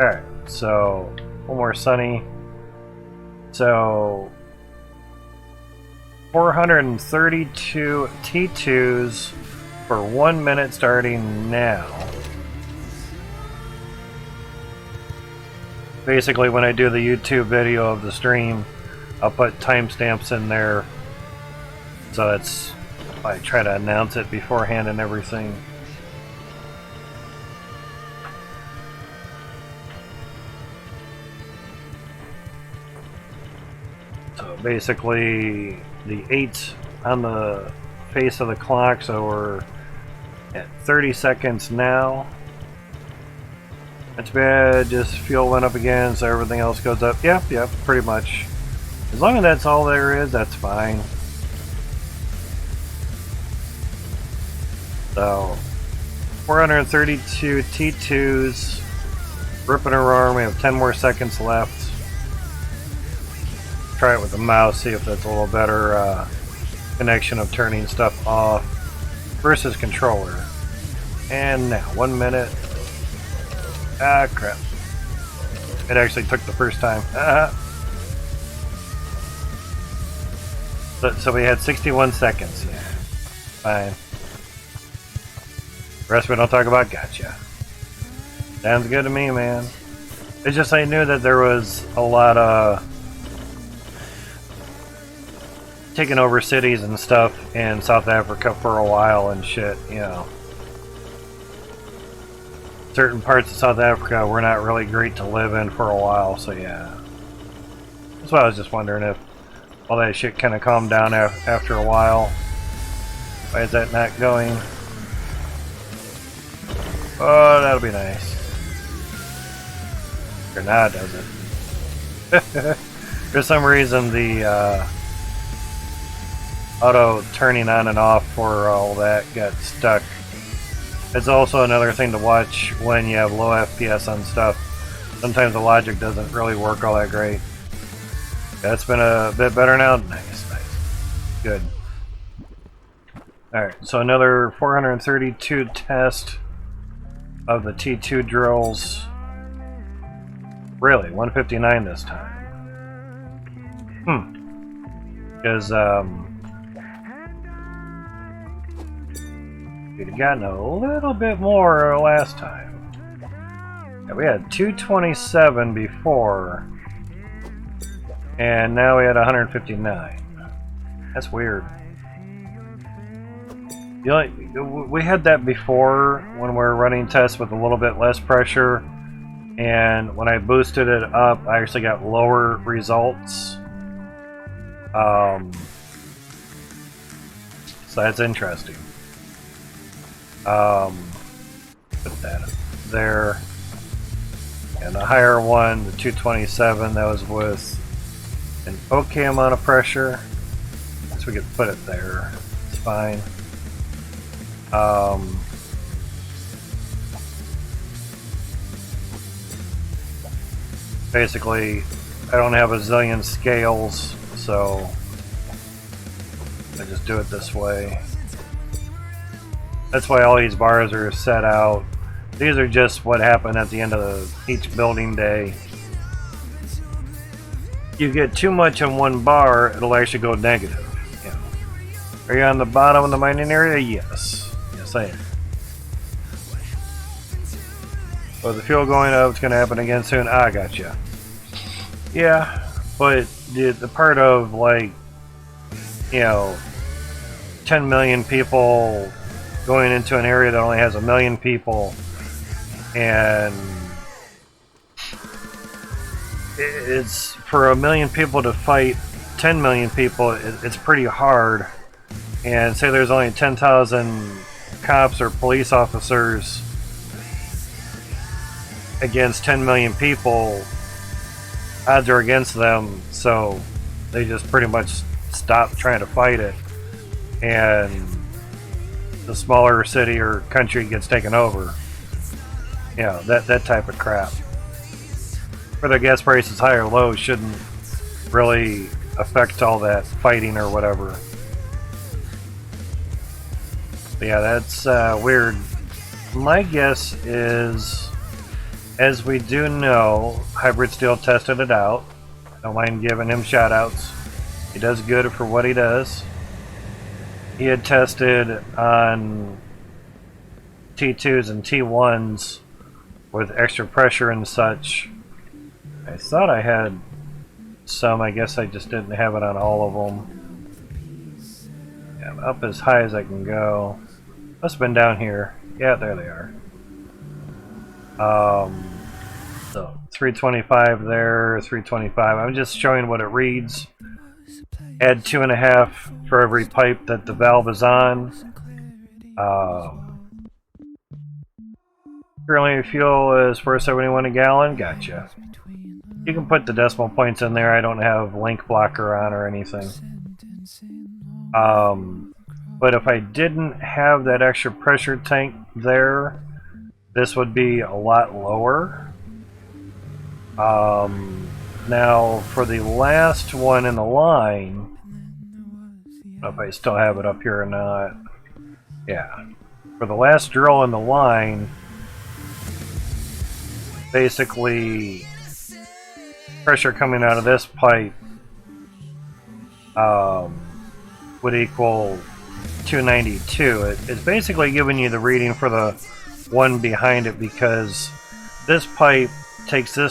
Alright, so one more sunny. So 432 T2s for 1 minute starting now. Basically when I do the YouTube video of the stream, I'll put timestamps in there. So that's I try to announce it beforehand and everything. So basically the 8 on the face of the clock, so we're at 30 seconds now. That's bad, just fuel went up again, so everything else goes up. Yep, pretty much. As long as that's all there is, that's fine. So, 432 T2s, ripping her arm. We have 10 more seconds left. Try it with the mouse, see if that's a little better connection of turning stuff off versus controller. And now, 1 minute. Ah, crap. It actually took the first time. So we had 61 seconds. Yeah. Fine. The rest we don't talk about, gotcha. Sounds good to me, man. It's just I knew that there was a lot of taking over cities and stuff in South Africa for a while and shit, you know. Certain parts of South Africa were not really great to live in for a while, so yeah. That's why I was just wondering if all that shit kind of calmed down after a while. Why is that not going? Oh, that'll be nice. Or not, does it? For some reason, the auto turning on and off for all that got stuck. It's also another thing to watch when you have low FPS on stuff. Sometimes the logic doesn't really work all that great. That's been a bit better now. Nice, nice. Good. Alright, so another 432 test of the T2 drills. Really, 159 this time. Because, we'd have gotten a little bit more last time. Yeah, we had 227 before, and now we had 159. That's weird. You know, we had that before when we were running tests with a little bit less pressure, and when I boosted it up, I actually got lower results. So that's interesting. Put that there. And the higher one, the 227, that was with an okay amount of pressure. So we could put it there. It's fine. Basically, I don't have a zillion scales, so I just do it this way. That's why all these bars are set out. These are just what happened at the end of each building day. You get too much in one bar, it'll actually go negative. You know. Are you on the bottom of the mining area? Yes. Yes, I am. So the fuel going up, it's going to happen again soon. Ah, gotcha. Yeah, but the part of, like, you know, 10 million people going into an area that only has 1 million people, and it's for 1 million people to fight 10 million people, it's pretty hard. And say there's only 10,000 cops or police officers against 10 million people, odds are against them, so they just pretty much stop trying to fight it, and the smaller city or country gets taken over. You know, that type of crap. Whether gas prices high or low shouldn't really affect all that fighting or whatever. But yeah, that's weird. My guess is, as we do know, Hybrid Steel tested it out. Don't mind giving him shout outs. He does good for what he does. He had tested on T2s and T1s with extra pressure and such. I thought I had some, I guess I just didn't have it on all of them. Yeah, I'm up as high as I can go. Must have been down here. Yeah, there they are. So 325 there, 325. I'm just showing what it reads. Add 2.5 for every pipe that the valve is on. Currently fuel is 471 a gallon. Gotcha. You can put the decimal points in there. I don't have link blocker on or anything. But if I didn't have that extra pressure tank there, this would be a lot lower. Now, for the last one in the line, know if I still have it up here or not. Yeah. For the last drill in the line, basically pressure coming out of this pipe would equal 292. It's basically giving you the reading for the one behind it, because this pipe takes the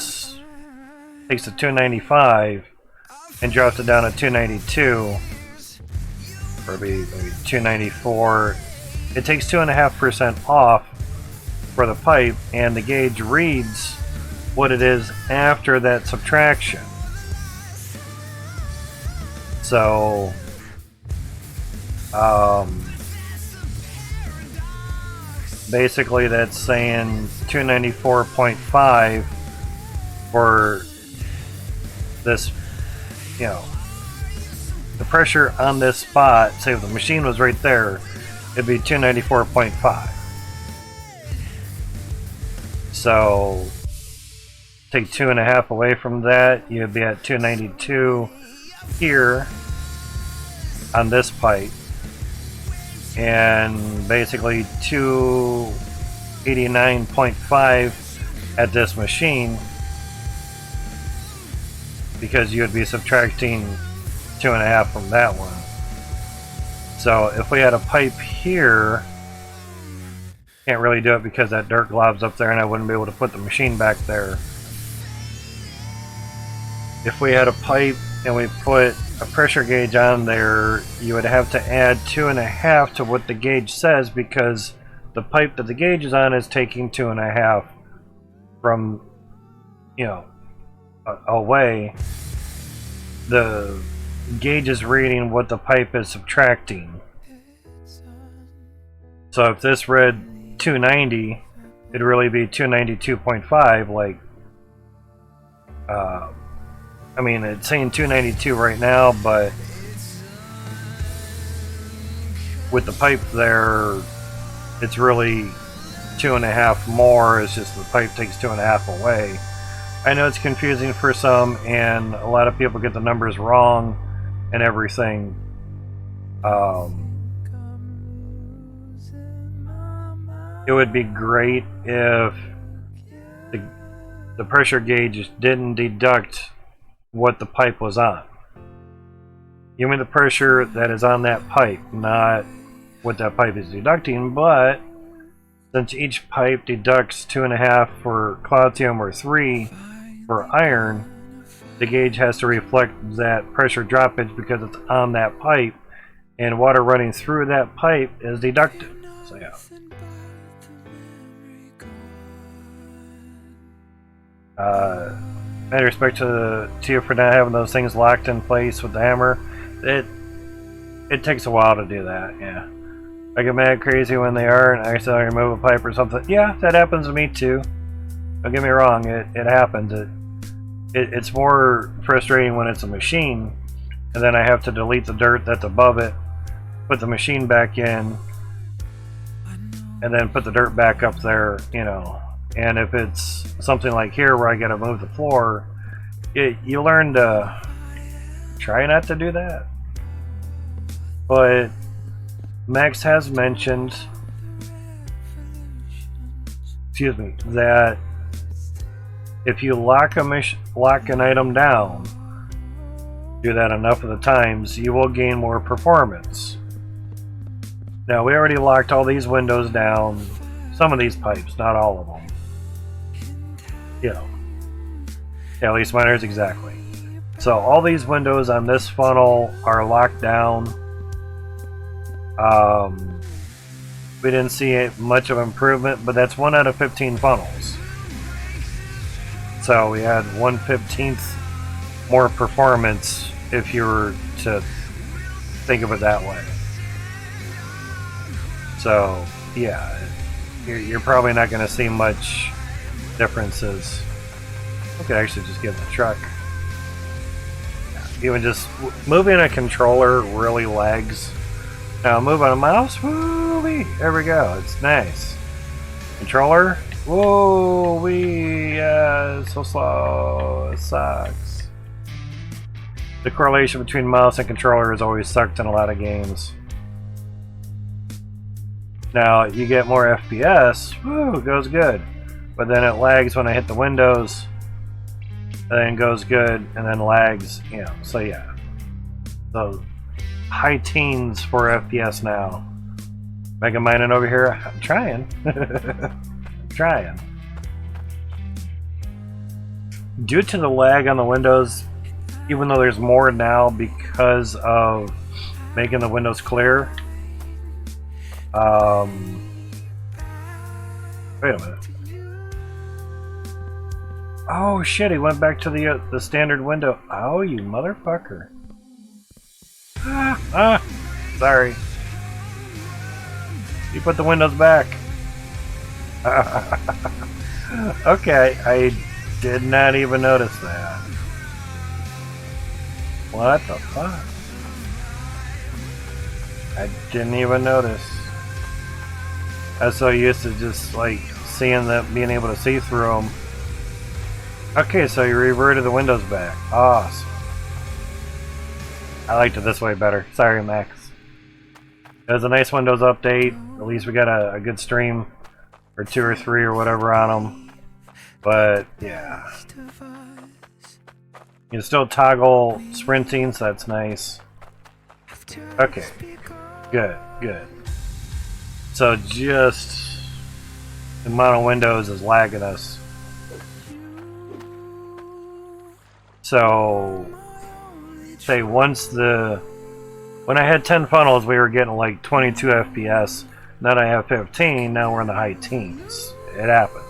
295 and drops it down to 292, or maybe 294. It takes 2.5% off for the pipe, and the gauge reads what it is after that subtraction. So basically that's saying 294.5 for this, you know, the pressure on this spot. Say if the machine was right there, it'd be 294.5. So take 2.5 away from that, you'd be at 292 here on this pipe, and basically 289.5 at this machine, because you'd be subtracting 2.5 from that one. So if we had a pipe here, can't really do it because that dirt globs up there and I wouldn't be able to put the machine back there. If we had a pipe and we put a pressure gauge on there, you would have to add 2.5 to what the gauge says, because the pipe that the gauge is on is taking 2.5 from, you know, away. The gauge is reading what the pipe is subtracting. So if this read 290, it'd really be 292.5, like, I mean, it's saying 292 right now, but with the pipe there, it's really 2.5 more. It's just the pipe takes 2.5 away. I know it's confusing for some, and a lot of people get the numbers wrong and everything. It would be great if the pressure gauge didn't deduct what the pipe was on. Give me the pressure that is on that pipe, not what that pipe is deducting. But since each pipe deducts 2.5 for Cloutium or 3 for iron, the gauge has to reflect that pressure droppage because it's on that pipe, and water running through that pipe is deducted. So yeah. In respect to you for not having those things locked in place with the hammer, it takes a while to do that. Yeah, I get mad crazy when they are, and I accidentally remove a pipe or something. Yeah, that happens to me too. Don't get me wrong, it happens. It's more frustrating when it's a machine, and then I have to delete the dirt that's above it, put the machine back in, and then put the dirt back up there, you know. And if it's something like here where I gotta move the floor, you learn to try not to do that. But Max has mentioned, that if you lock an item down, do that enough of the times, you will gain more performance. Now, we already locked all these windows down, some of these pipes, not all of them. You know, yeah, at least mine is exactly. So all these windows on this funnel are locked down. We didn't see much of improvement, but that's 1 out of 15 funnels. So we had 1/15 more performance if you were to think of it that way. So yeah, you're probably not going to see much differences. I could actually just give it a truck. Even just moving a controller really lags. Now moving a mouse, woo-wee, there we go, it's nice. Controller, whoa-wee, so slow, it sucks. The correlation between mouse and controller is always sucked in a lot of games. Now, you get more FPS, woo, goes good. But then it lags when I hit the windows, and then goes good, and then lags, you know, so yeah. So, high teens for FPS now. Mega mining over here, I'm trying. I'm trying. Due to the lag on the windows, even though there's more now because of making the windows clear, wait a minute. Oh shit, he went back to the standard window. Oh, you motherfucker. Sorry. You put the windows back. Okay, I did not even notice that. What the fuck? I didn't even notice. I was so used to just like seeing them, being able to see through them. Okay, so you reverted the windows back. Awesome. I liked it this way better. Sorry, Max. It was a nice Windows update. At least we got a good stream, or 2 or 3 or whatever on them. But yeah, you can still toggle sprinting, so that's nice. Okay, good, good. So just the amount of windows is lagging us. So say when I had 10 funnels, we were getting like 22 FPS. Now I have 15. Now we're in the high teens. It happens.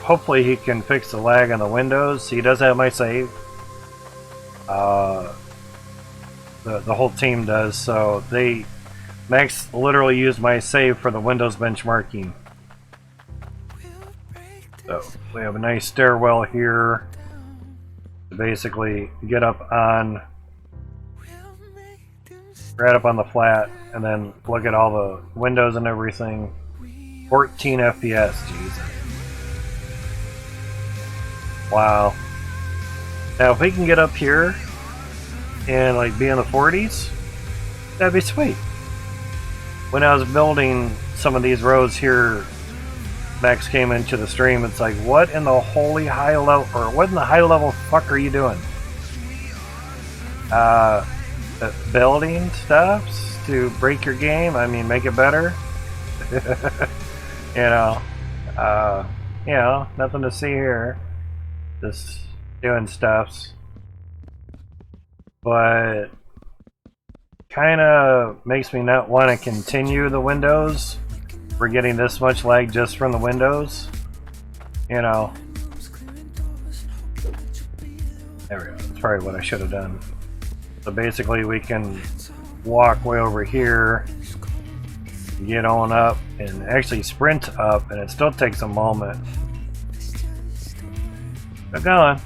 Hopefully he can fix the lag on the windows. He does have my save. The whole team does. So Max literally used my save for the Windows benchmarking. So we have a nice stairwell here to basically get up on, right up on the flat, and then look at all the windows and everything. 14 FPS, Jesus. Wow. Now if we can get up here and like be in the 40s, that'd be sweet. When I was building some of these rows here, Max came into the stream. It's like, what in the holy high level, or what in the high level fuck are you doing? Building stuffs to break your game. I mean, make it better. You know, nothing to see here. Just doing stuffs. But kind of makes me not want to continue the windows. We're getting this much lag just from the windows. You know. There we go. That's probably what I should have done. So basically we can walk way over here, get on up, and actually sprint up, and it still takes a moment. Still going.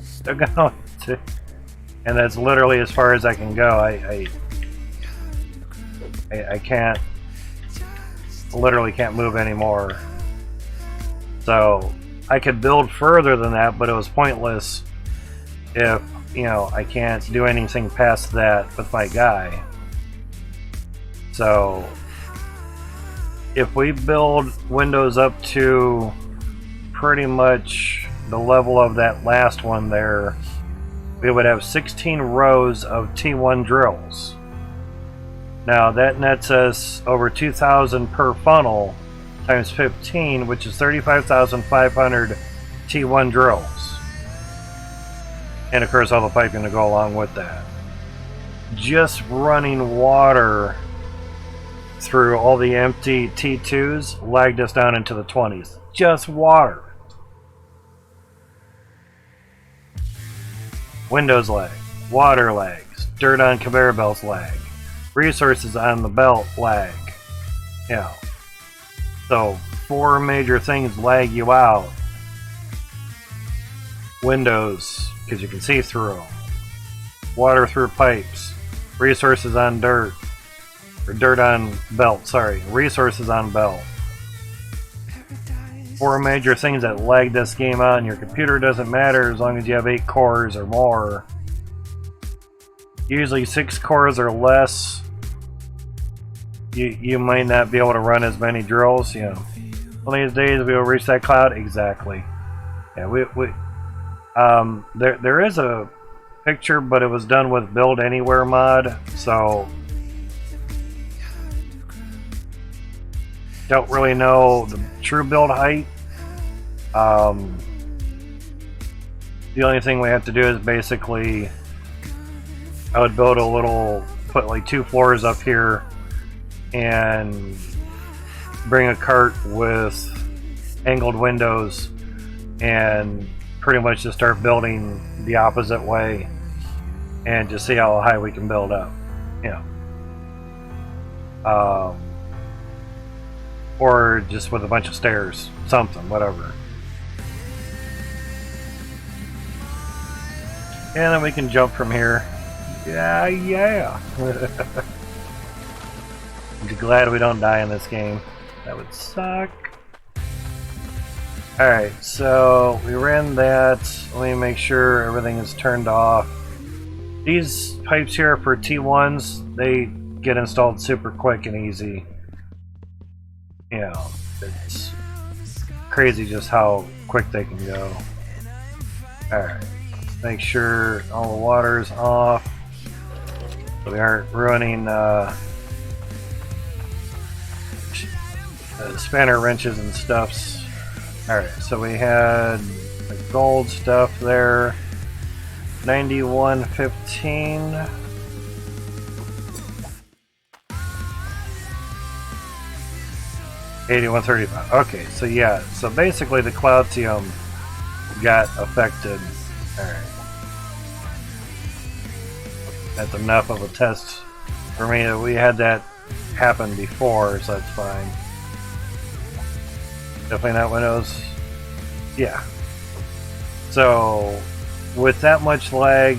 Still going. And that's literally as far as I can go. I can't, literally can't move anymore. So I could build further than that, but it was pointless if, you know, I can't do anything past that with my guy. So if we build windows up to pretty much the level of that last one there, we would have 16 rows of T1 drills. Now that nets us over 2,000 per funnel times 15, which is 35,500 T1 drills. And of course all the piping to go along with that. Just running water through all the empty T2s lagged us down into the 20s. Just water. Windows lag, water lags, dirt on conveyor belts lag, resources on the belt lag. You know. So 4 major things lag you out. Windows, because you can see through them. Water through pipes. Resources on dirt. Or dirt on belt, sorry. Resources on belt. 4 major things that lag this game out, and your computer doesn't matter as long as you have 8 cores or more. Usually 6 cores or less, you might not be able to run as many drills, you know. One of these days we will reach that cloud. Exactly. Yeah, there is a picture, but it was done with Build Anywhere mod, so don't really know the true build height. The only thing we have to do is basically, I would build a little, put like 2 floors up here and bring a cart with angled windows and pretty much just start building the opposite way and just see how high we can build up, you know. Or just with a bunch of stairs, something, whatever. And then we can jump from here. Yeah. I'm glad we don't die in this game. That would suck. Alright, so we ran that. Let me make sure everything is turned off. These pipes here are for T1s. They get installed super quick and easy. You know, it's crazy just how quick they can go. Alright, let's make sure all the water's off so we aren't ruining spanner wrenches and stuffs. Alright, so we had the gold stuff there. 9115. $81.35. Okay, so yeah, so basically the Cloutium got affected. Alright. That's enough of a test for me. We had that happen before, so that's fine. Definitely not Windows. Yeah. So, with that much lag,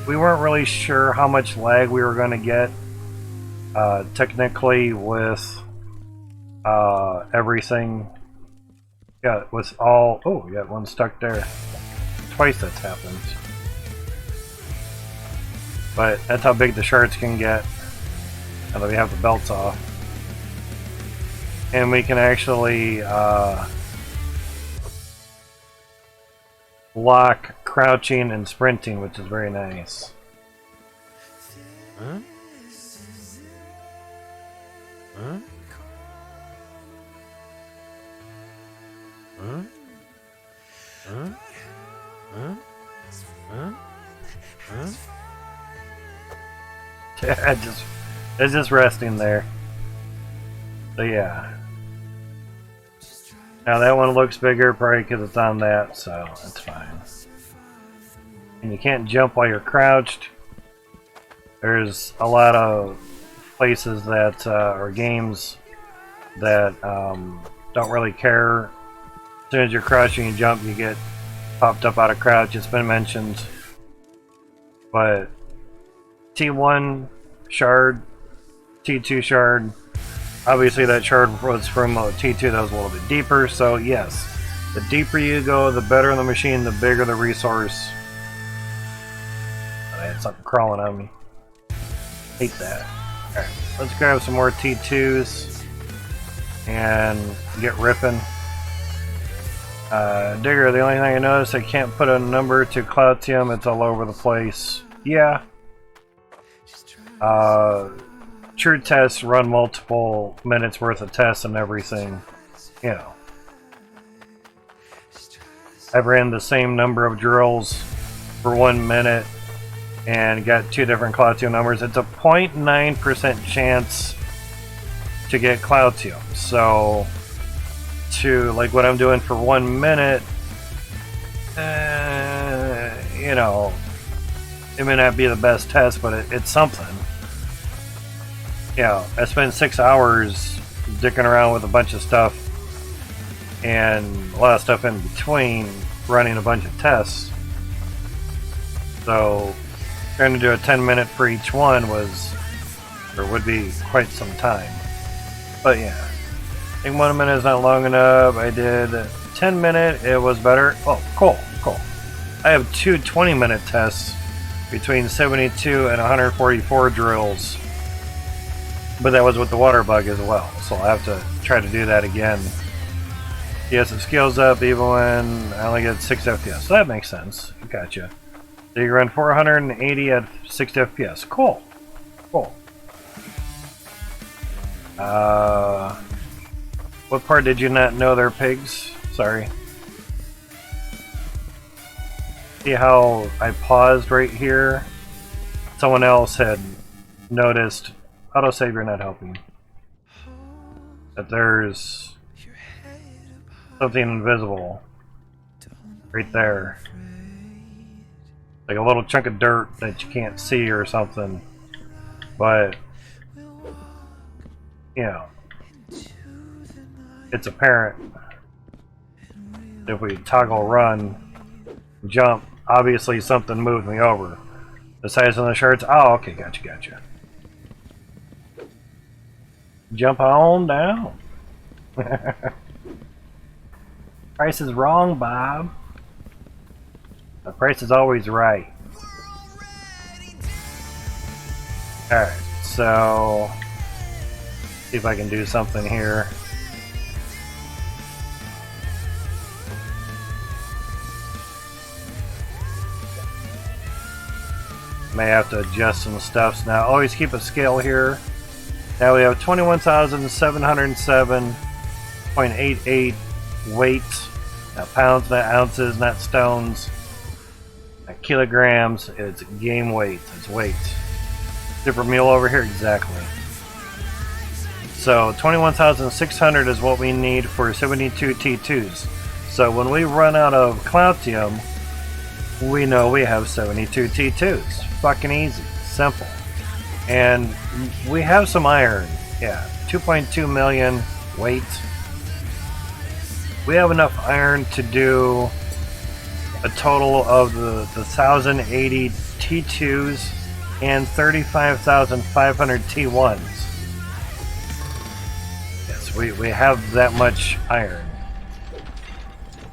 we weren't really sure how much lag we were going to get. Technically, with everything. Yeah, it was all. Oh, we got one stuck there. Twice that's happened. But that's how big the shards can get now that we have the belts off. And we can actually lock crouching and sprinting, which is very nice. Huh? Huh? Huh? Huh? Huh? Huh? Huh? It's just resting there. So yeah. Now that one looks bigger, probably because it's on that, so that's fine. And you can't jump while you're crouched. There's a lot of places that, or games that don't really care. As soon as you're crouching and jump, you get popped up out of crouch. It's been mentioned. But T1 shard, T2 shard, obviously that shard was from T2 that was a little bit deeper, so yes, the deeper you go, the better the machine, the bigger the resource. I had something crawling on me. Hate that. Alright, let's grab some more T2s and get ripping. Digger, the only thing I noticed, I can't put a number to Cloutium, it's all over the place. Yeah. True tests run multiple minutes worth of tests and everything. You know. I've ran the same number of drills for 1 minute and got 2 different Cloutium numbers. It's a 0.9% chance to get Cloutium. So, to like what I'm doing for 1 minute, you know, it may not be the best test, but it's something. You know, I spent 6 hours dicking around with a bunch of stuff and a lot of stuff in between, running a bunch of tests. So trying to do a 10-minute for each one was, or would be, quite some time. But yeah. I think 1 minute is not long enough. I did 10-minute. It was better. Oh, cool, cool. I have two 20-minute tests between 72 and 144 drills. But that was with the water bug as well. So I'll have to try to do that again. Yes, it scales up even when I only get 6 FPS. So that makes sense. Gotcha. So you run 480 at 6 FPS. Cool. Cool. What part did you not know they're pigs? Sorry. See how I paused right here? Someone else had noticed, autosave not helping, that there's something invisible right there. Like a little chunk of dirt that you can't see or something. But, you know, it's apparent. If we toggle run, jump, obviously something moved me over. The size of the shirts, oh, okay, gotcha. Jump on down. Price is wrong, Bob. The price is always right. Alright, so see if I can do something here. May have to adjust some stuffs now. Always keep a scale here. Now we have 21,707.88 weight. Not pounds, not ounces, not stones, not kilograms. It's game weight. It's weight. Different meal over here, exactly. So 21,600 is what we need for 72 T2s. So when we run out of Cloutium, we know we have 72 T2s. Fucking easy. Simple. And we have some iron. Yeah. 2.2 million weight. We have enough iron to do a total of the 1,080 T2s and 35,500 T1s. Yes, we have that much iron.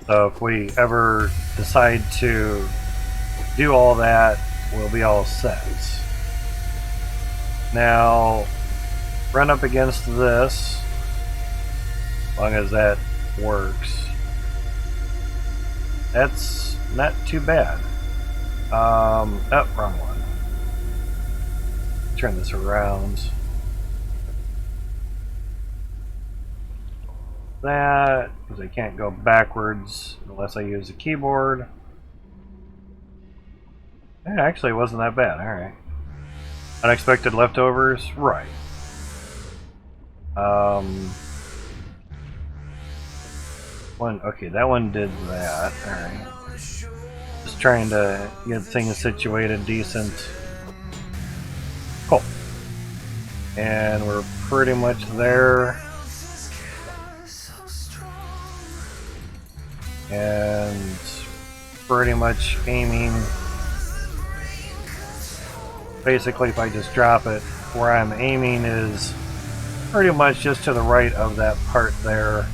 So if we ever decide to do all that, we'll be all set. Now, run up against this, as long as that works. That's not too bad. Oh, wrong one. Turn this around. That, because I can't go backwards unless I use the keyboard. Yeah, actually, it wasn't that bad. Alright. Unexpected leftovers? Right. Okay, that one did that. Alright. Just trying to get things situated decent. Cool. And we're pretty much there. And pretty much aiming. Basically, if I just drop it, where I'm aiming is pretty much just to the right of that part there.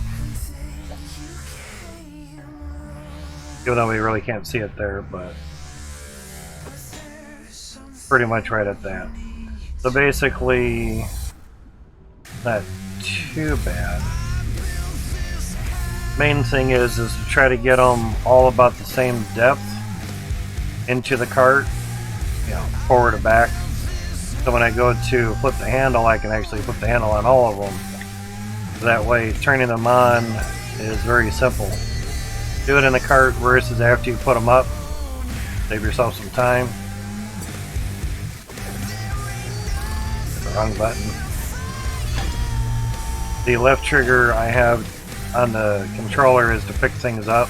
Even though we really can't see it there, but pretty much right at that. So basically, not too bad. Main thing is to try to get them all about the same depth into the cart. You know, forward or back. So when I go to flip the handle, I can actually flip the handle on all of them. That way, turning them on is very simple. Do it in the cart versus after you put them up. Save yourself some time. Hit the wrong button. The left trigger I have on the controller is to pick things up.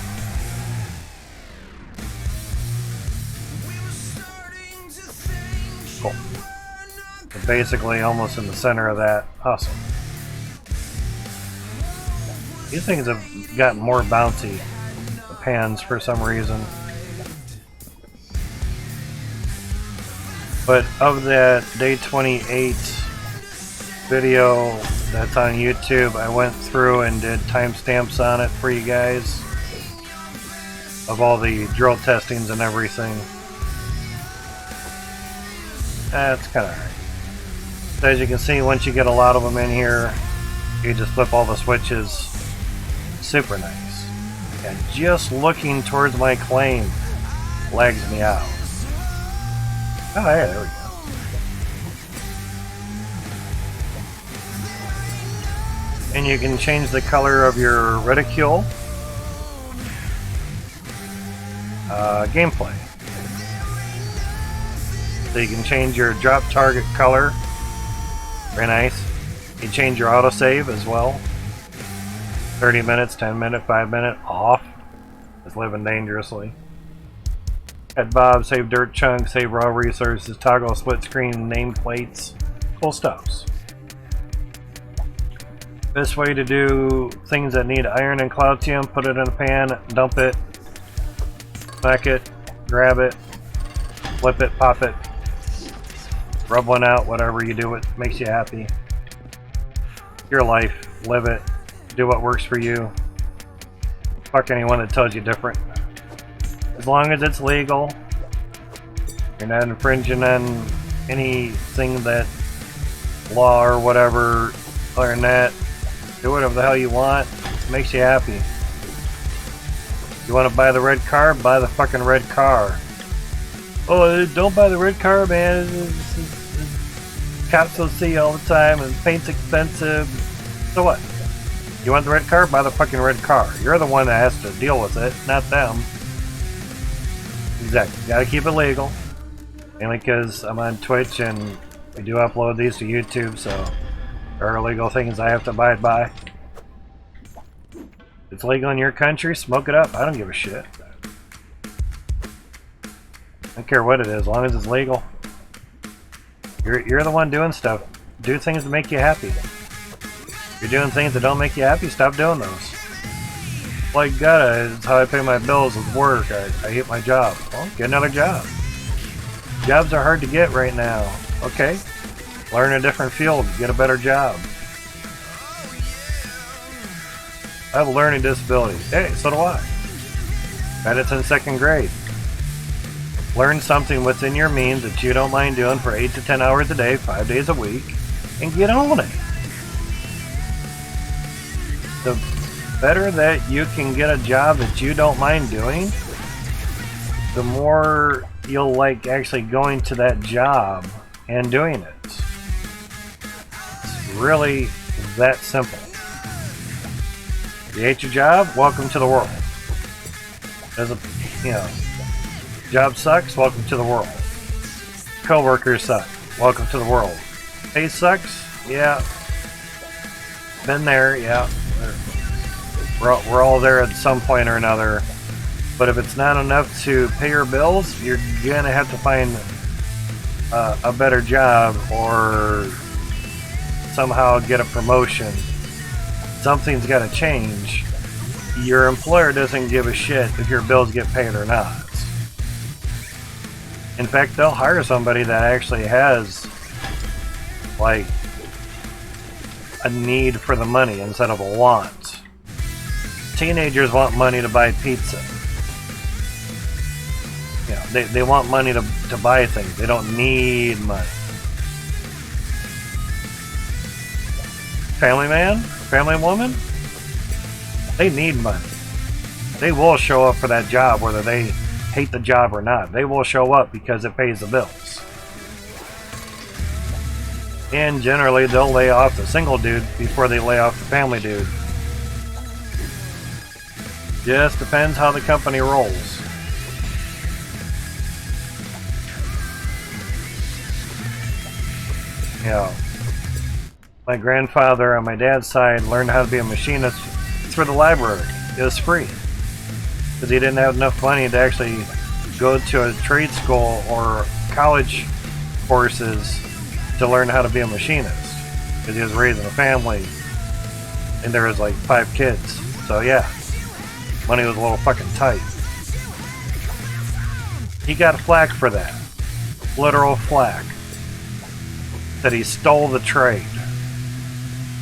Cool. We're basically almost in the center of that. Awesome. These things have gotten more bouncy, the pans, for some reason. But of that day 28 video that's on YouTube. I went through and did timestamps on it for you guys of all the drill testings and everything. That's kind of alright. So as you can see, once you get a lot of them in here, you just flip all the switches. Super nice. And just looking towards my claim lags me out. Oh yeah, there we go. And you can change the color of your reticule. Gameplay. So you can change your drop target color. Very nice. You can change your autosave as well. 30 minutes, 10 minute, 5 minute, off. It's living dangerously. Head bob, save dirt chunks, save raw resources, toggle split screen nameplates. Cool stuffs. Best way to do things that need iron and Cloutium: put it in a pan, dump it, smack it, grab it, flip it, pop it, rub one out, whatever you do, it makes you happy. Your life, live it, do what works for you. Fuck anyone that tells you different. As long as it's legal, you're not infringing on anything that law or whatever. Other than that, do whatever the hell you want. It makes you happy. You want to buy the red car? Buy the fucking red car. Oh, don't buy the red car, man. Cops will see you all the time, and paint's expensive. So what? You want the red car? Buy the fucking red car. You're the one that has to deal with it, not them. Exactly. Gotta keep it legal. Mainly because I'm on Twitch and we do upload these to YouTube, so there are legal things I have to abide by. If it's legal in your country, smoke it up. I don't give a shit. I don't care what it is, as long as it's legal. You're the one doing stuff. Do things to make you happy. If you're doing things that don't make you happy, stop doing those. Like it's how I pay my bills with work. I hate my job. Well, get another job. Jobs are hard to get right now. Okay. Learn a different field, get a better job. I have a learning disability. Hey, so do I. Got it in 2nd grade. Learn something within your means that you don't mind doing for 8 to 10 hours a day, 5 days a week, and get on it. The better that you can get a job that you don't mind doing, the more you'll like actually going to that job and doing it. It's really that simple. You hate your job? Welcome to the world. Job sucks? Welcome to the world. Coworkers suck? Welcome to the world. Pay sucks? Yeah. Been there, yeah. We're all there at some point or another. But if it's not enough to pay your bills, you're gonna have to find a better job or somehow get a promotion. Something's got to change. Your employer doesn't give a shit if your bills get paid or not. In fact, they'll hire somebody that actually has like a need for the money instead of a want. Teenagers want money to buy pizza. They want money to buy things. They don't need money. Family man, family woman, they need money. They will show up for that job whether they hate the job or not. They will show up because it pays the bills. And generally they'll lay off the single dude before they lay off the family dude. Just depends how the company rolls. My grandfather on my dad's side learned how to be a machinist through the library. It was free. Because he didn't have enough money to actually go to a trade school or college courses to learn how to be a machinist. Because he was raising a family. And there was like 5 kids. So yeah, money was a little fucking tight. He got flack for that. Literal flack. That he stole the trade.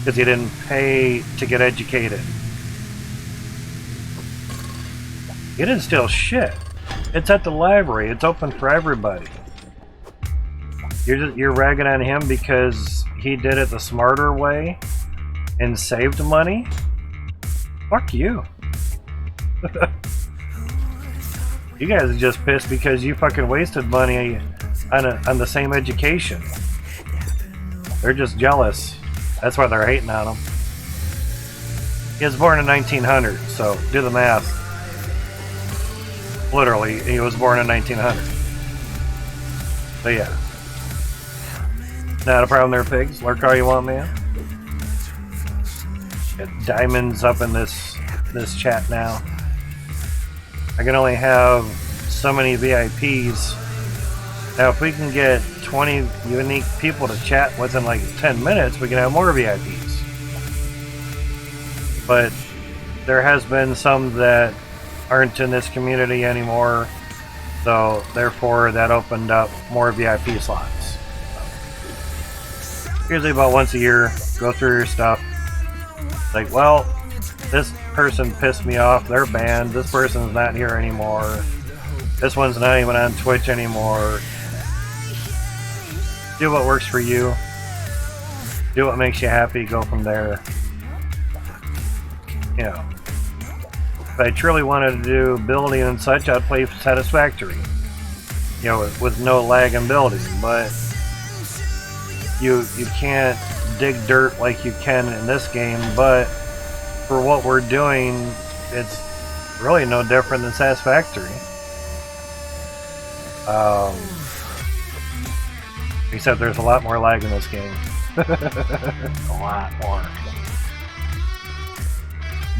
because he didn't pay to get educated. He didn't steal shit. It's at the library. It's open for everybody. You're ragging on him because he did it the smarter way and saved money? Fuck you. You guys are just pissed because you fucking wasted money on the same education. They're just jealous. That's why they're hating on him. He was born in 1900, so do the math. Literally, he was born in 1900. But yeah. Not a problem there, pigs. Lurk all you want, man. Got diamonds up in this chat now. I can only have so many VIPs. Now, if we can get 20 unique people to chat within like 10 minutes, we can have more VIPs. But there has been some that aren't in this community anymore, so therefore that opened up more VIP slots. Usually about once a year, go through your stuff. Like, well, this person pissed me off, they're banned, this person's not here anymore, this one's not even on Twitch anymore. Do what works for you. Do what makes you happy, go from there. You know. If I truly wanted to do building and such, I'd play Satisfactory. You know, with no lag in building, but you can't dig dirt like you can in this game, but for what we're doing, it's really no different than Satisfactory. Except there's a lot more lag in this game. A lot more.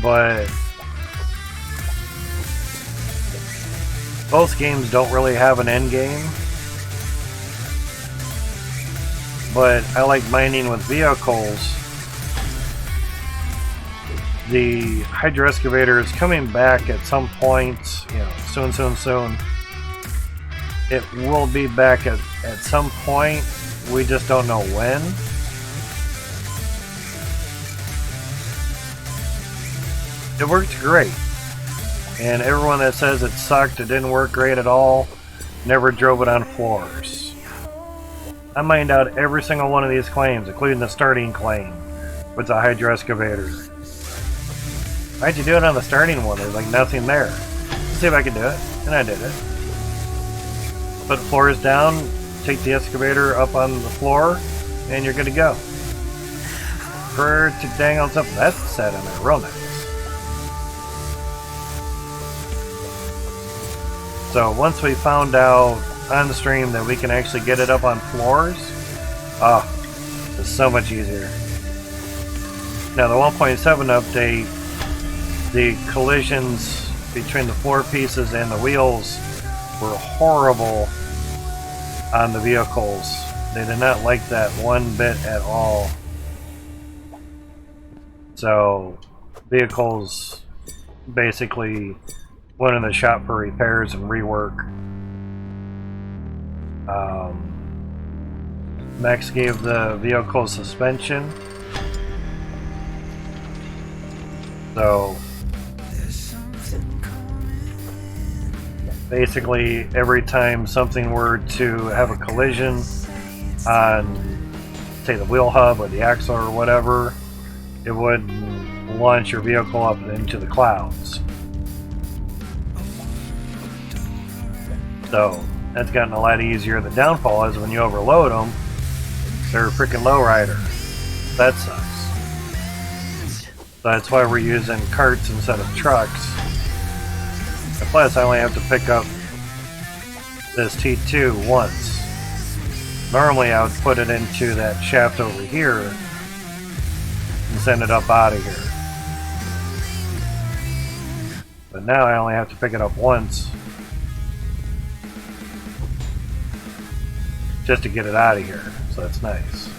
But both games don't really have an end game. But I like mining with vehicles. The Hydro Excavator is coming back at some point, you know, soon. It will be back at some point. We just don't know when. It worked great. And everyone that says it sucked, it didn't work great at all, never drove it on floors. I mined out every single one of these claims, including the starting claim with the Hydro Excavator. Why'd you do it on the starting one? There's like nothing there. Let's see if I can do it. And I did it. Put floors down, take the excavator up on the floor, and you're good to go. Pretty dang on something. That's set in there, real nice. So once we found out on the stream that we can actually get it up on floors, it's so much easier. Now the 1.7 update, the collisions between the floor pieces and the wheels were horrible on the vehicles. They did not like that one bit at all. So vehicles basically went in the shop for repairs and rework. Max gave the vehicle suspension. So basically every time something were to have a collision on, say, the wheel hub or the axle or whatever, it would launch your vehicle up into the clouds. So that's gotten a lot easier. The downfall is when you overload them, they're a freaking lowrider. That sucks. So that's why we're using carts instead of trucks. And plus, I only have to pick up this T2 once. Normally, I would put it into that shaft over here and send it up out of here. But now I only have to pick it up once just to get it out of here. So that's nice.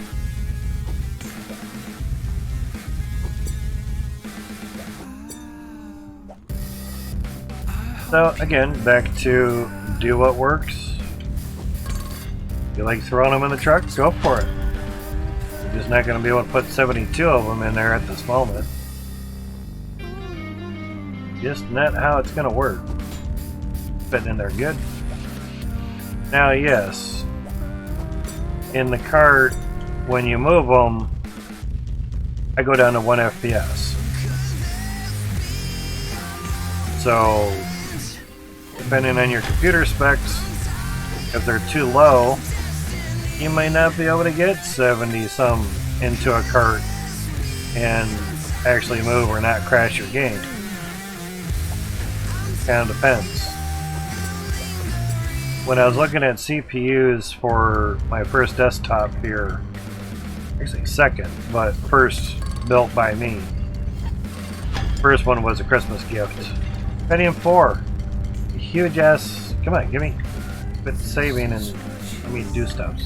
So again, back to do what works. You like throwing them in the truck? Go for it. You just not going to be able to put 72 of them in there at this moment. Just not how it's going to work. Fitting in there good. Now, yes, in the cart, when you move them, I go down to 1 FPS. So, depending on your computer specs, if they're too low, you might not be able to get 70 some into a cart and actually move or not crash your game. Kind of depends. When I was looking at CPUs for my first desktop here, actually second, but first built by me. First one was a Christmas gift. Pentium 4. Huge ass. Come on, give me a bit of saving and let me do stuff.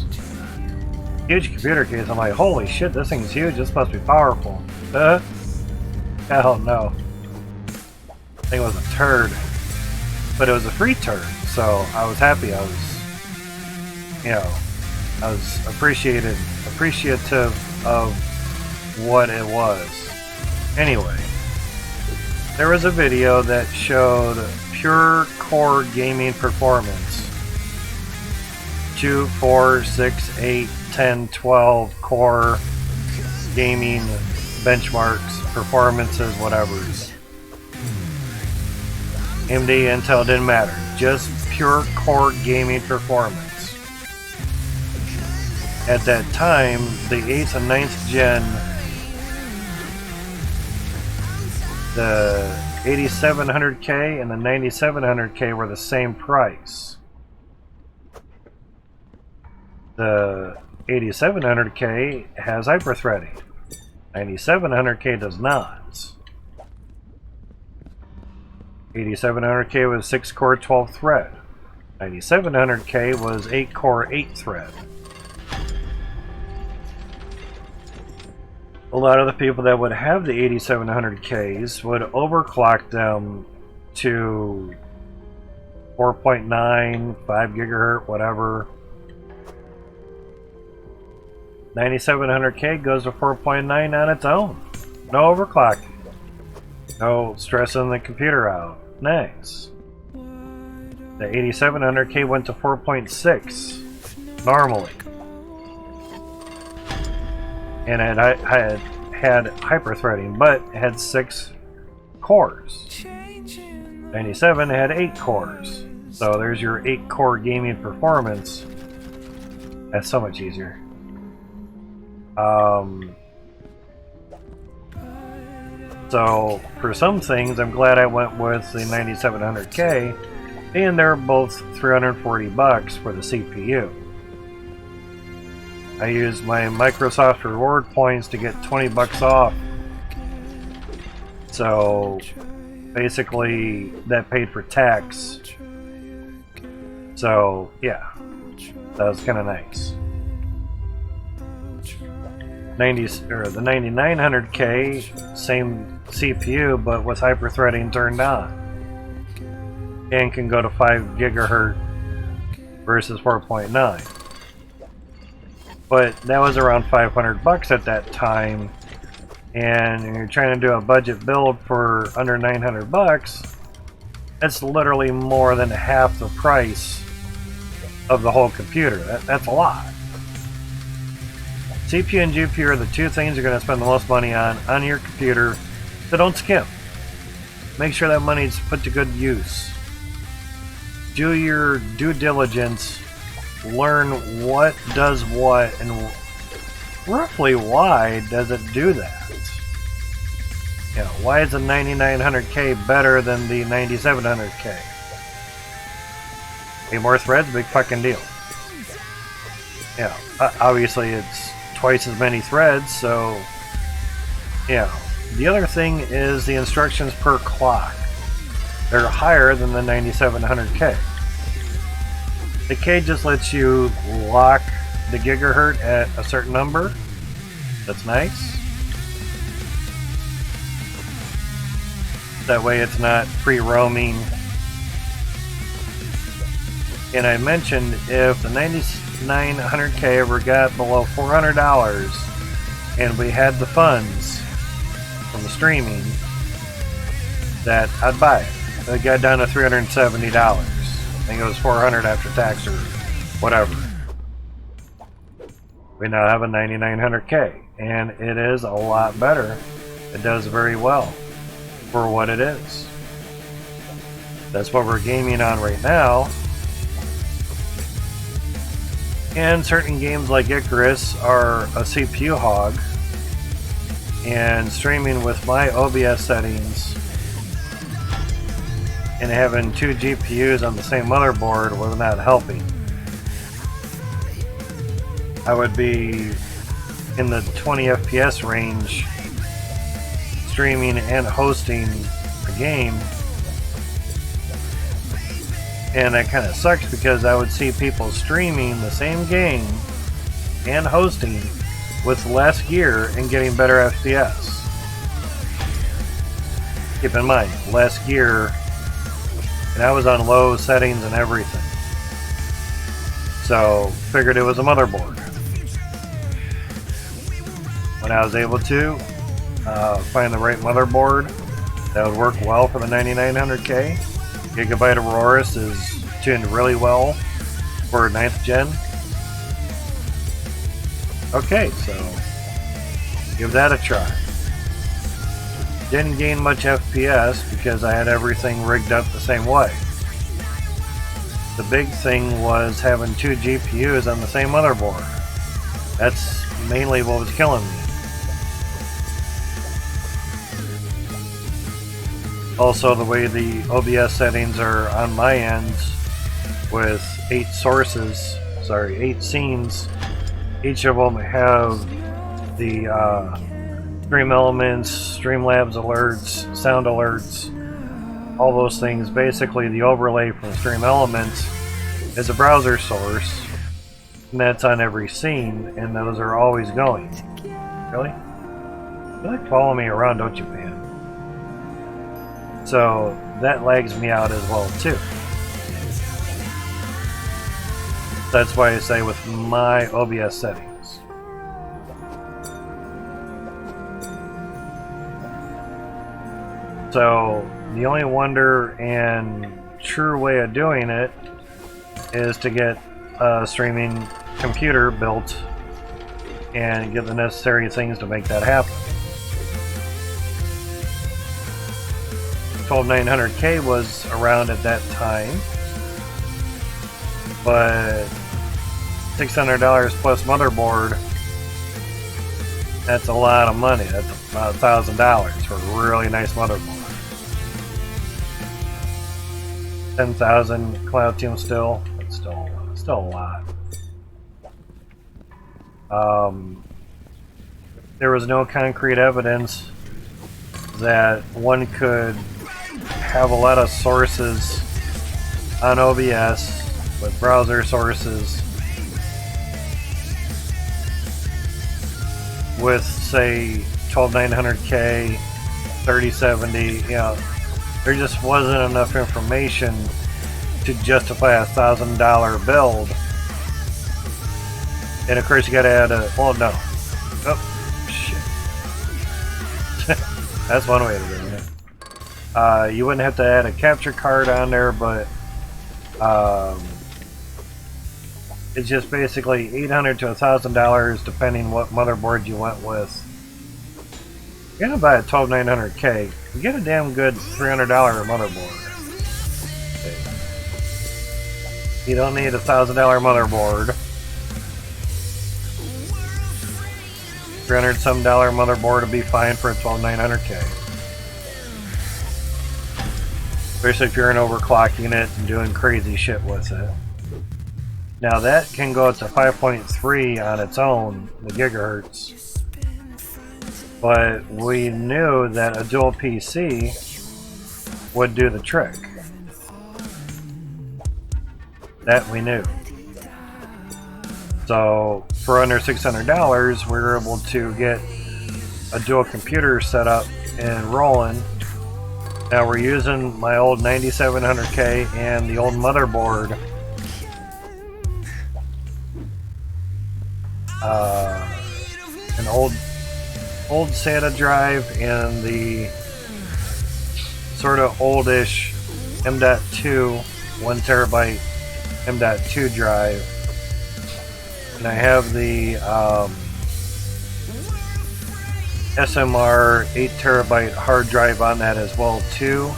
Huge computer case. I'm like, holy shit, this thing's huge. This must be powerful. Hell no. I think it was a turd. But it was a free turd, so I was happy. I was appreciative of what it was. Anyway, there was a video that showed pure core gaming performance. 2, 4, 6, 8, 10, 12 core gaming benchmarks, performances, whatever's. AMD, Intel, didn't matter. Just pure core gaming performance. At that time, the 8th and 9th gen, the 8700K and the 9700K were the same price. The 8700K has hyperthreading. 9700K does not. 8700K was 6-core 12 thread. 9700K was 8-core 8 thread. A lot of the people that would have the 8700Ks would overclock them to 4.9, 5 gigahertz, whatever. 9700K goes to 4.9 on its own. No overclocking. No stressing the computer out. Nice. The 8700K went to 4.6 normally. And I had hyperthreading, but it had 6 cores. 97 had 8 cores. So there's your 8-core gaming performance. That's so much easier. So for some things, I'm glad I went with the 9700K, and they're both $340 for the CPU. I used my Microsoft reward points to get $20 off. So basically, that paid for tax. So yeah, that was kind of nice. The 9900K, same CPU, but with hyperthreading turned on, and can go to 5 gigahertz versus 4.9. But that was around $500 at that time, and you're trying to do a budget build for under $900. That's literally more than half the price of the whole computer. That's a lot. CPU and GPU are the two things you're going to spend the most money on your computer, so don't skimp. Make sure that money's put to good use. Do your due diligence, learn what does what, and roughly why does it do that. You know, why is the 9900K better than the 9700K? Way more threads, big fucking deal. Yeah, obviously it's twice as many threads, so yeah. The other thing is the instructions per clock. They're higher than the 9700K. The K just lets you lock the gigahertz at a certain number. That's nice. That way it's not free roaming. And I mentioned if the 9900K ever got below $400, and we had the funds from the streaming, that I'd buy it. It got down to $370. I think it was $400 after tax or whatever. We now have a 9900K, and it is a lot better. It does very well for what it is. That's what we're gaming on right now. And certain games like Icarus are a CPU hog, and streaming with my OBS settings and having two GPUs on the same motherboard was not helping. I would be in the 20 FPS range streaming and hosting a game, and that kind of sucks because I would see people streaming the same game and hosting with less gear and getting better FPS. Keep in mind, less gear, and I was on low settings and everything. So, figured it was a motherboard. When I was able to find the right motherboard that would work well for the 9900K, Gigabyte Auroras is tuned really well for 9th gen. Okay, so give that a try. Didn't gain much FPS because I had everything rigged up the same way. The big thing was having two GPUs on the same motherboard. That's mainly what was killing me. Also, the way the OBS settings are on my end with 8 scenes, each of them have the Stream Elements, Streamlabs alerts, sound alerts, all those things. Basically, the overlay from Stream Elements is a browser source, and that's on every scene, and those are always going. Really? You like follow me around, don't you, man? So that lags me out as well too. That's why I say with my OBS settings. So the only wonder and true way of doing it is to get a streaming computer built and get the necessary things to make that happen. 12900K was around at that time, but $600 plus motherboard, that's a lot of money. That's about $1,000 for a really nice motherboard. 10,000 Cloutium still, it's still a lot. There was no concrete evidence that one could have a lot of sources on OBS with browser sources with, say, 12900K, 3070. You know, there just wasn't enough information to justify a $1,000 build. And of course, you got to add a. Oh no! Oh shit! That's one way to do it. You wouldn't have to add a capture card on there, but it's just basically $800 to $1,000 depending what motherboard you went with. You're gonna buy a 12900K, you get a damn good $300 motherboard. Okay. You don't need a $1,000 motherboard. $300 some motherboard would be fine for a 12900K. Especially if you're overclocking it and doing crazy shit with it. Now that can go up to 5.3 on its own, the gigahertz. But we knew that a dual PC would do the trick. That we knew. So for under $600, we were able to get a dual computer set up and rolling. Now we're using my old 9700K and the old motherboard. An old old SATA drive and the sort of oldish M.2 1 terabyte M.2 drive, and I have the SMR 8 terabyte hard drive on that as well too.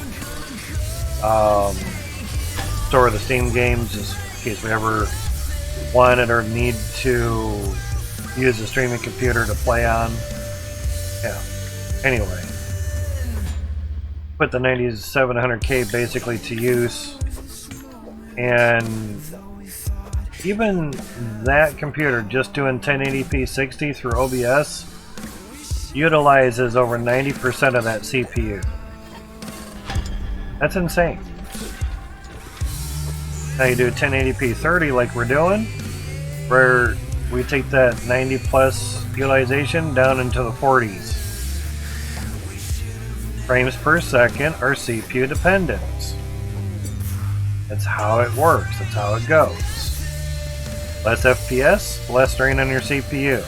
Store the Steam games just in case we ever wanted or need to use a streaming computer to play on. Yeah. Anyway, put the 9700K basically to use, and even that computer just doing 1080p 60 through OBS utilizes over 90% of that CPU. That's insane. Now you do 1080p 30 like we're doing, where we take that 90 plus utilization down into the 40s. Frames per second are CPU dependent. That's how it works. That's how it goes. Less FPS, less strain on your CPU.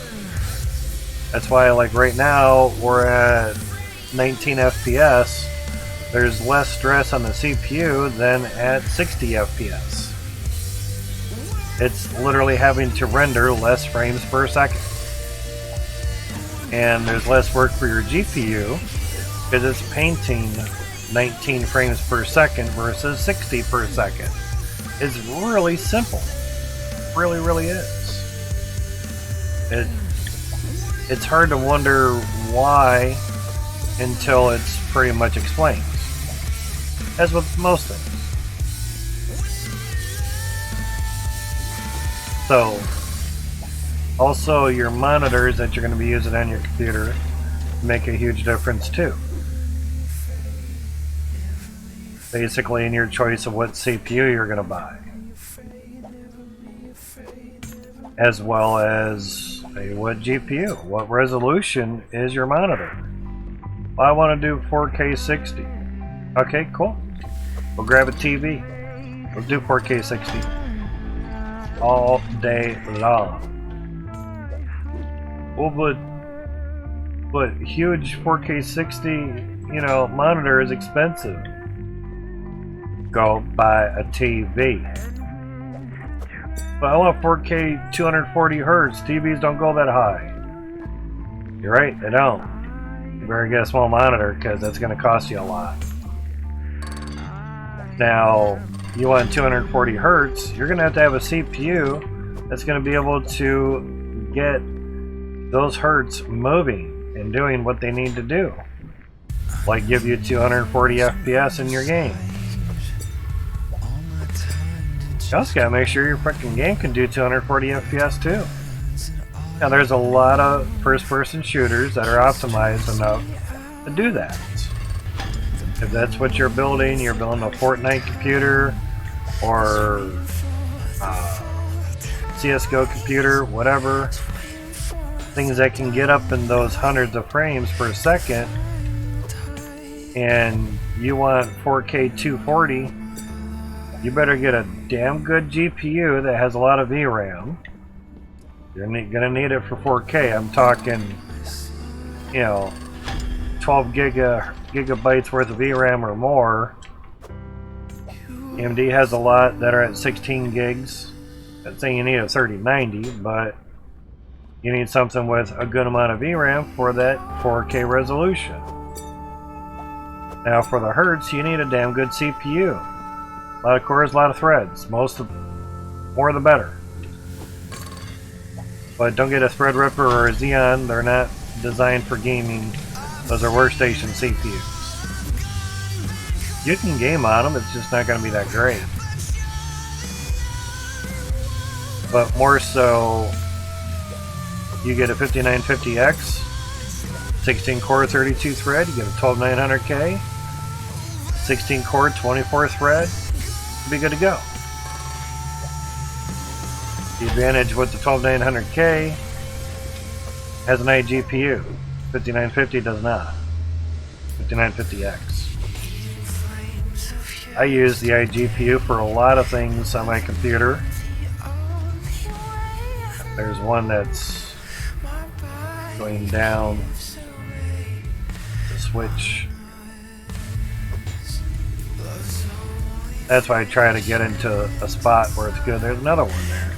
That's why, like right now, we're at 19 FPS. There's less stress on the CPU than at 60 FPS. It's literally having to render less frames per second. And there's less work for your GPU because it's painting 19 frames per second versus 60 per second. It's really simple. Really, really is. It's hard to wonder why until it's pretty much explained. As with most things. So, also your monitors that you're going to be using on your computer make a huge difference too. Basically in your choice of what CPU you're going to buy. As well as what GPU, what resolution is your monitor. Well, I want to do 4K 60. Okay, cool. We'll grab a TV. We'll do 4K 60 all day long. Well, but huge 4K 60, monitor is expensive. Go buy a TV. But I want 4K 240 hertz. TVs don't go that high. You're right, they don't. You better get a small monitor because that's going to cost you a lot. Now, you want 240 hertz, you're going to have a CPU that's going to be able to get those hertz moving and doing what they need to do. Like give you 240 FPS in your game. You also gotta make sure your freaking game can do 240 FPS too. Now there's a lot of first-person shooters that are optimized enough to do that. If that's what you're building a Fortnite computer or CSGO computer, whatever, things that can get up in those hundreds of frames per second, and you want 4K 240, you better get a damn good GPU that has a lot of VRAM. You're gonna need it for 4K. I'm talking, 12 gigabytes worth of VRAM or more. AMD has a lot that are at 16 gigs. I'm saying you need a 3090, but you need something with a good amount of VRAM for that 4K resolution. Now for the hertz, you need a damn good CPU. A lot of cores, a lot of threads. More the better. But don't get a Threadripper or a Xeon. They're not designed for gaming. Those are workstation CPUs. You can game on them, it's just not going to be that great. But more so, you get a 5950X, 16 core 32 thread, you get a 12900K, 16 core 24 thread, be good to go. The advantage with the 12900K has an iGPU. 5950 does not. 5950X. I use the iGPU for a lot of things on my computer. There's one that's going down switch. That's why I try to get into a spot where it's good. There's another one there.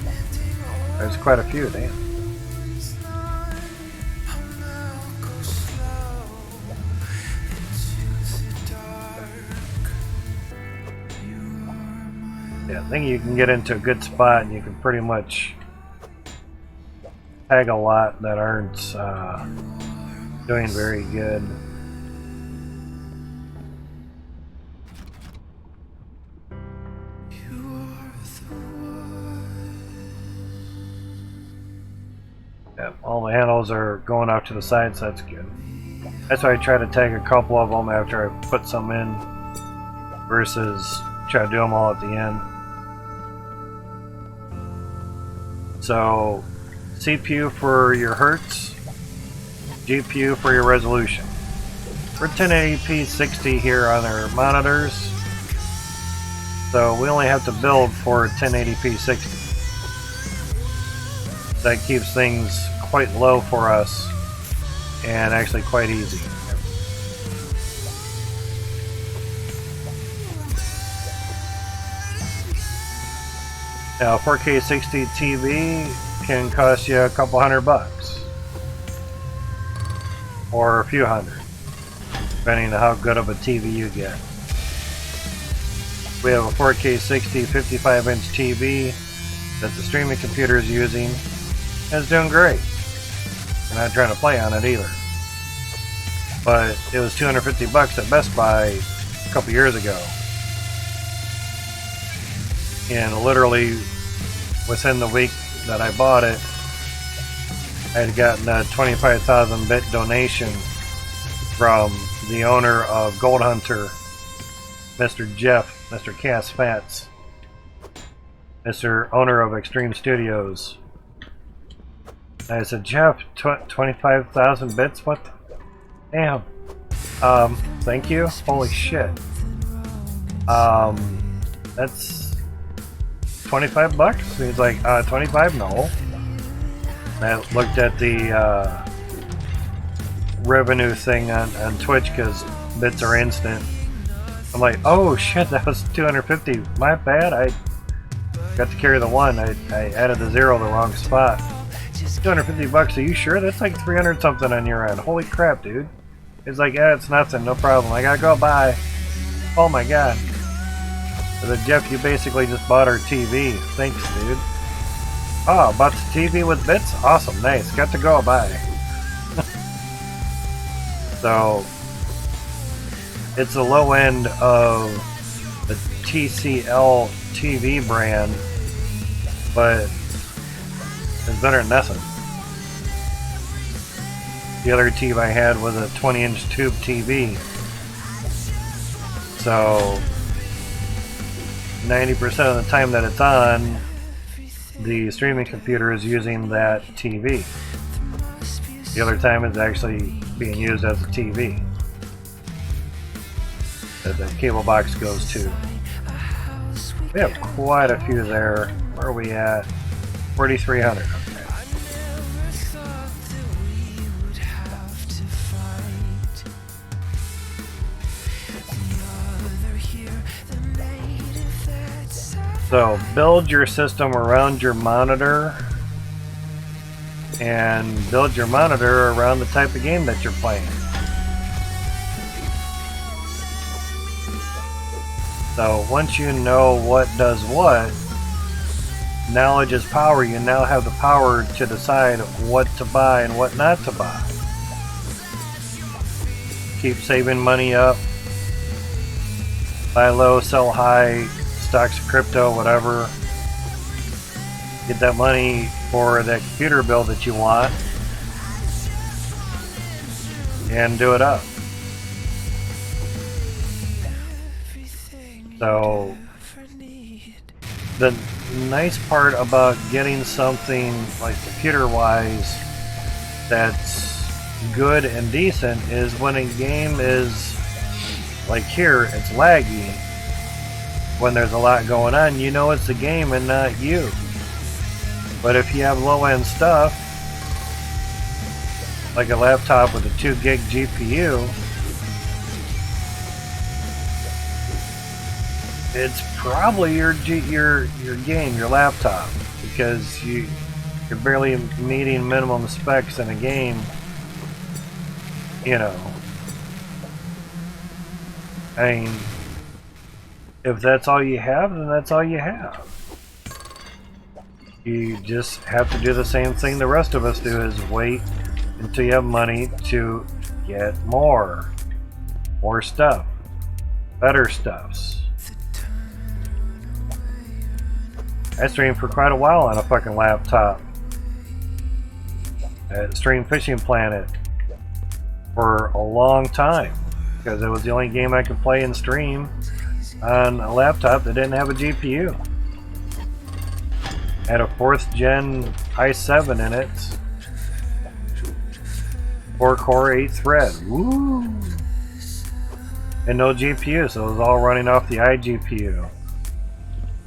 There's quite a few, damn. Yeah, I think you can get into a good spot and you can pretty much tag a lot that aren't doing very good. Yeah, all the handles are going off to the side, so that's good. That's why I try to tag a couple of them after I put some in versus try to do them all at the end. So CPU for your hertz, GPU for your resolution. We're 1080p 60 here on our monitors, so we only have to build for 1080p 60. That keeps things quite low for us and actually quite easy. Now, 4K 60 TV can cost you a couple $100 or a few hundred, depending on how good of a TV you get. We have a 4K 60 55-inch TV that the streaming computer is using, and it's doing great. I'm not trying to play on it either, but it was $250 at Best Buy a couple years ago, and literally within the week that I bought it, I had gotten a 25,000 bit donation from the owner of Gold Hunter, Mr. Jeff, Mr. Cass Fats, Mr. owner of Extreme Studios. And I said, Jeff, 25,000 bits? What? Damn. Thank you? Holy shit. That's $25? He's like, 25? No. And I looked at the revenue thing on Twitch because bits are instant. I'm like, oh shit, that was 250. My bad. I got to carry the one. I added the zero the wrong spot. $250? Are you sure? That's like 300 something on your end. Holy crap, dude. It's like, yeah, it's nothing. No problem. I gotta go. Bye. Oh my god. I said, Jeff, you basically just bought our TV. Thanks, dude. Oh, bought the TV with bits? Awesome. Nice. Got to go. Bye. So, it's the low end of the TCL TV brand, but it's better than nothing. The other TV I had was a 20-inch tube TV. So 90% of the time that it's on, the streaming computer is using that TV. The other time it's actually being used as a TV that the cable box goes to. We have quite a few there. Where are we at? 4,300. So build your system around your monitor and build your monitor around the type of game that you're playing. So once you know what does what, knowledge is power. You now have the power to decide what to buy and what not to buy. Keep saving money up. Buy low, sell high. Stocks, crypto, whatever. Get that money for that computer bill that you want and do it up. So the nice part about getting something like computer wise that's good and decent is when a game is like here, it's laggy. When there's a lot going on, you know it's the game and not you. But if you have low-end stuff, like a laptop with a 2 gig GPU, it's probably your game, your laptop, because you're barely meeting minimum specs in a game. You know, I mean, if that's all you have, then that's all you have. You just have to do the same thing the rest of us do, is wait until you have money to get more stuff, better stuffs. I streamed for quite a while on a fucking laptop at Stream Fishing Planet for a long time, because it was the only game I could play and stream on a laptop that didn't have a GPU. Had a 4th gen i7 in it, 4-core, 8-thread, woo! And no GPU, so it was all running off the iGPU,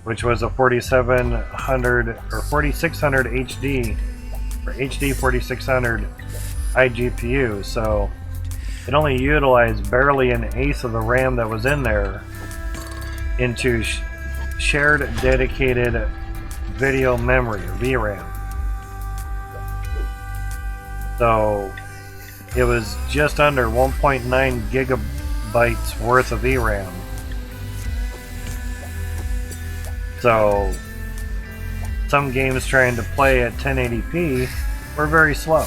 which was a 4700 or 4600 HD, or HD 4600 iGPU. So it only utilized barely an eighth of the RAM that was in there into shared dedicated video memory, or VRAM. So it was just under 1.9 gigabytes worth of VRAM. So some games trying to play at 1080p were very slow.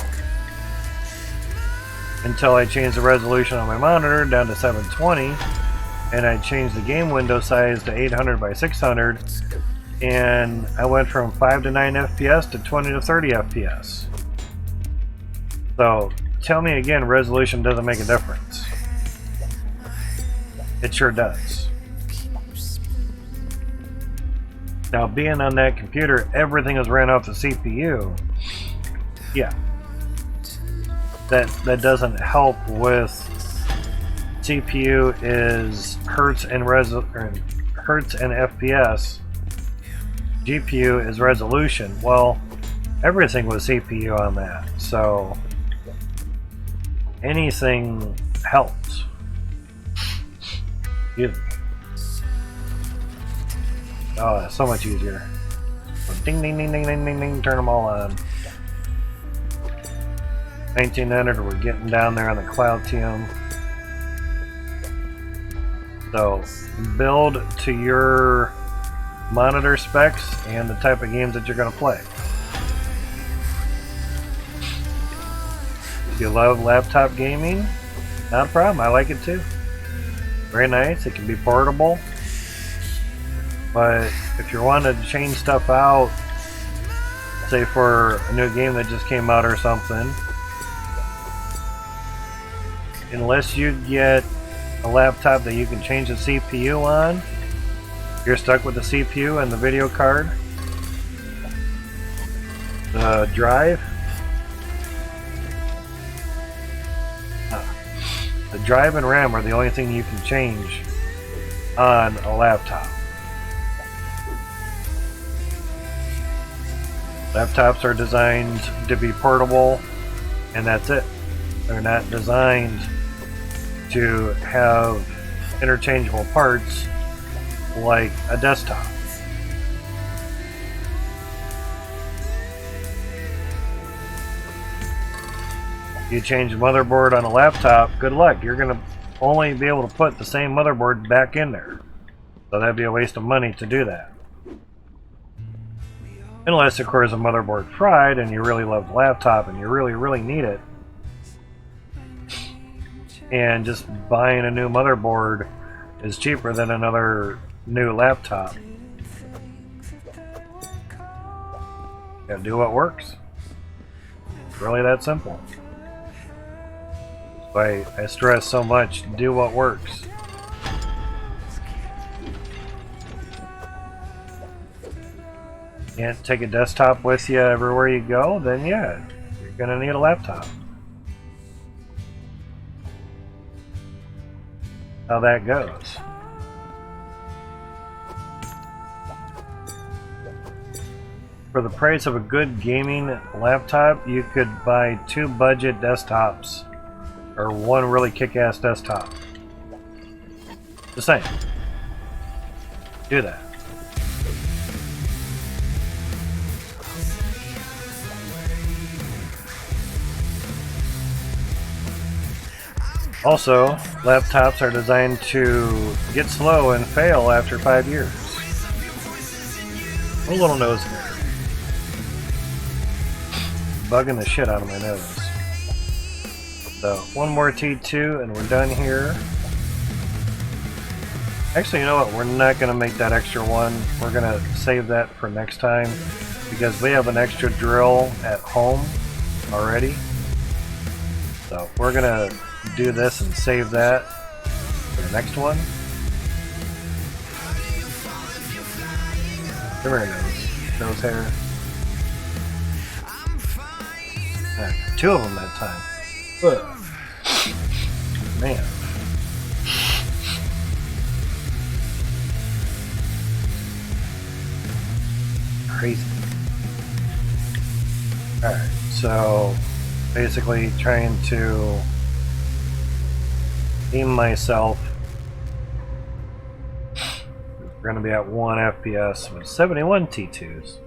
Until I changed the resolution on my monitor down to 720, and I changed the game window size to 800 by 600, and I went from 5 to 9 FPS to 20 to 30 FPS. So tell me again, resolution doesn't make a difference. It sure does. Now, being on that computer, everything is ran off the CPU. Yeah, that doesn't help with CPU is hertz and FPS. GPU is resolution. Well, everything was CPU on that, so anything helps. Excuse me. Oh, that's so much easier. So ding, ding, ding, ding, ding, ding, ding, turn them all on. 1900, we're getting down there on the Cloutium. So, build to your monitor specs and the type of games that you're going to play. If you love laptop gaming, not a problem, I like it too. Very nice, it can be portable. But if you're wanting to change stuff out, say for a new game that just came out or something, unless you get a laptop that you can change the CPU on, you're stuck with the CPU and the video card. The drive. The drive and RAM are the only thing you can change on a laptop. Laptops are designed to be portable, and that's it. They're not designed to have interchangeable parts like a desktop. You change the motherboard on a laptop, good luck. You're going to only be able to put the same motherboard back in there. So that'd be a waste of money to do that. Unless, of course, the motherboard fried and you really love the laptop and you really, really need it. And just buying a new motherboard is cheaper than another new laptop. Gotta do what works. It's really that simple. That's why I stress so much, do what works. Can't take a desktop with you everywhere you go, then yeah, you're gonna need a laptop. How that goes. For the price of a good gaming laptop, you could buy 2 budget desktops or 1 really kick-ass desktop. The same. Do that. Also, laptops are designed to get slow and fail after 5 years. A little nose hair. Bugging the shit out of my nose. So, one more T2 and we're done here. Actually, you know what? We're not going to make that extra one. We're going to save that for next time because we have an extra drill at home already. So, we're going to do this and save that for the next one. Come here, nose hair. Yeah, 2 of them that time. Ugh. Man. Crazy. Alright, so basically trying to aim myself. We're going to be at 1 FPS with 71 T2s.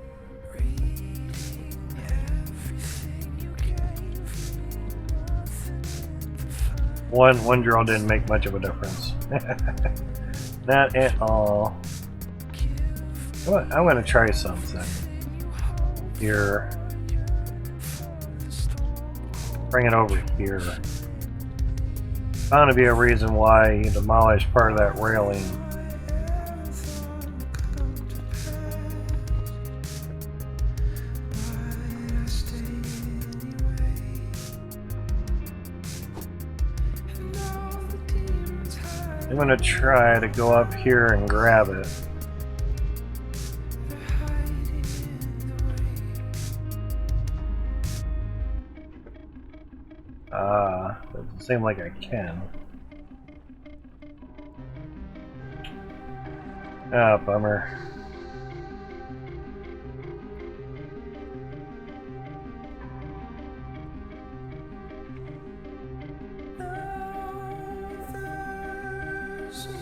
One drill didn't make much of a difference. Not at all. I'm going to try something here. Bring it over here. Found to be a reason why he demolished part of that railing. I'm going to try to go up here and grab it. Doesn't seem like I can. Ah, bummer.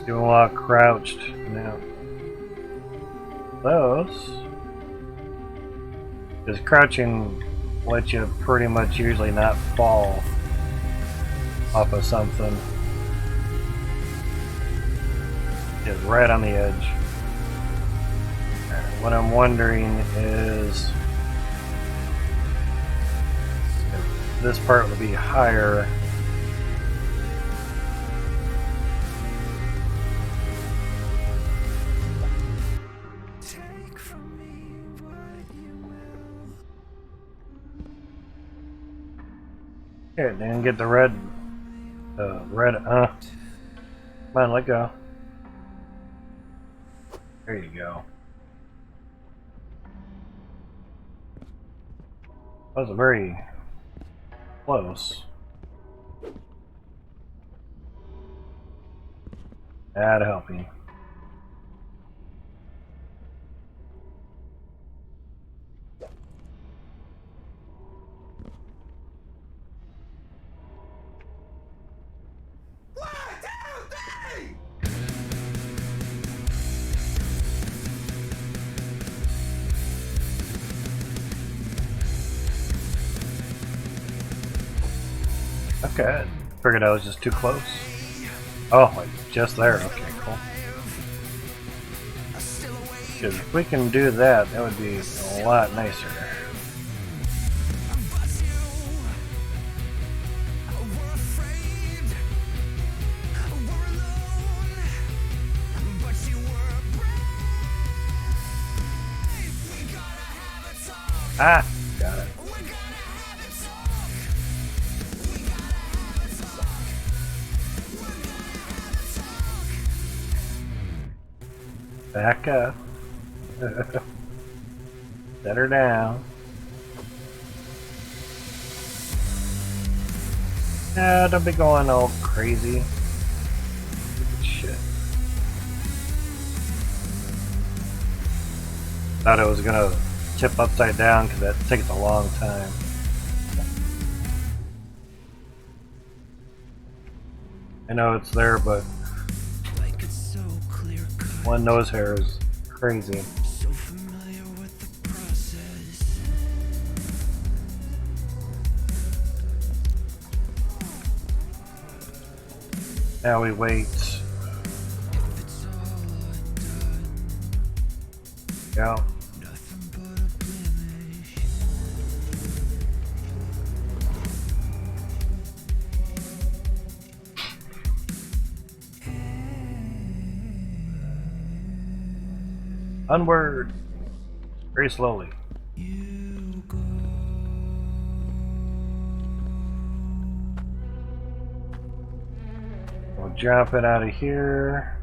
Doing a lot crouched now. Those. Because crouching lets you pretty much usually not fall off of something. Just right on the edge. What I'm wondering is if this part would be higher. Here, then get the red. Come on, let go. There you go. That was very close. That'll help you. Okay, figured I was just too close. Oh, like just there. Okay, cool. Because if we can do that, that would be a lot nicer. Ah, got it. Back up. Set her down. Nah, don't be going all crazy. Shit. Thought it was gonna tip upside down because that takes a long time. I know it's there, but like it's so clear cut. One nose hair is crazy. So familiar with the process. Now we wait. If it's all I've done, Yeah. nothing but a blemish. Onward. Very slowly. You go. We'll jump it out of here.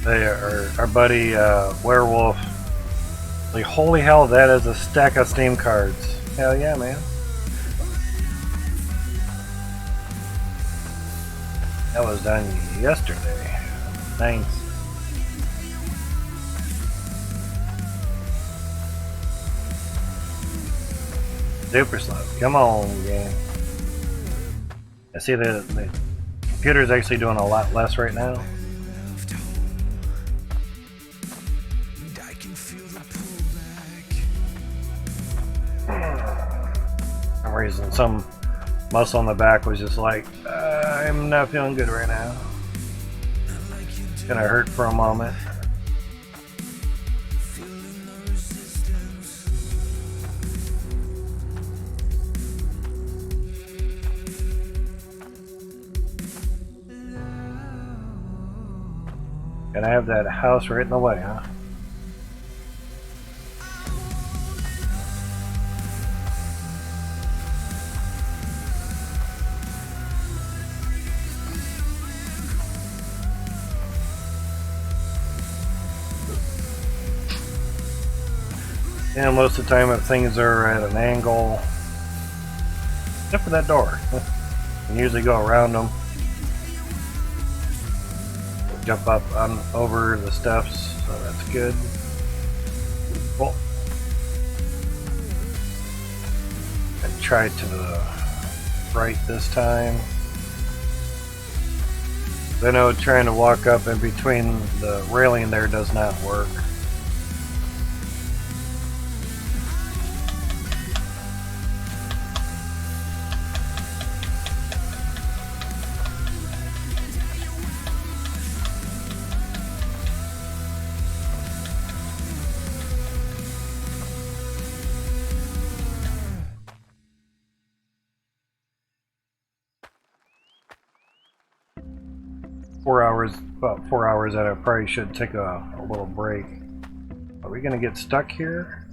They are our buddy Werewolf. Like, holy hell, that is a stack of Steam cards. Hell yeah, man. That was done yesterday. Thanks. Super slow. Come on, game. I see the computer's actually doing a lot less right now. Left home, and I can feel the pullback. For some reason, some muscle in the back was just like, I'm not feeling good right now. Not like you It's do. gonna hurt for a moment. Feeling the resistance. Gonna have that house right in the way, huh? And most of the time, if things are at an angle, except for that door, you can usually go around them, jump up on over the steps, so that's good. Cool. And try to the right this time. I know trying to walk up in between the railing there does not work. About 4 hours that I probably should take a little break. Are we gonna get stuck here?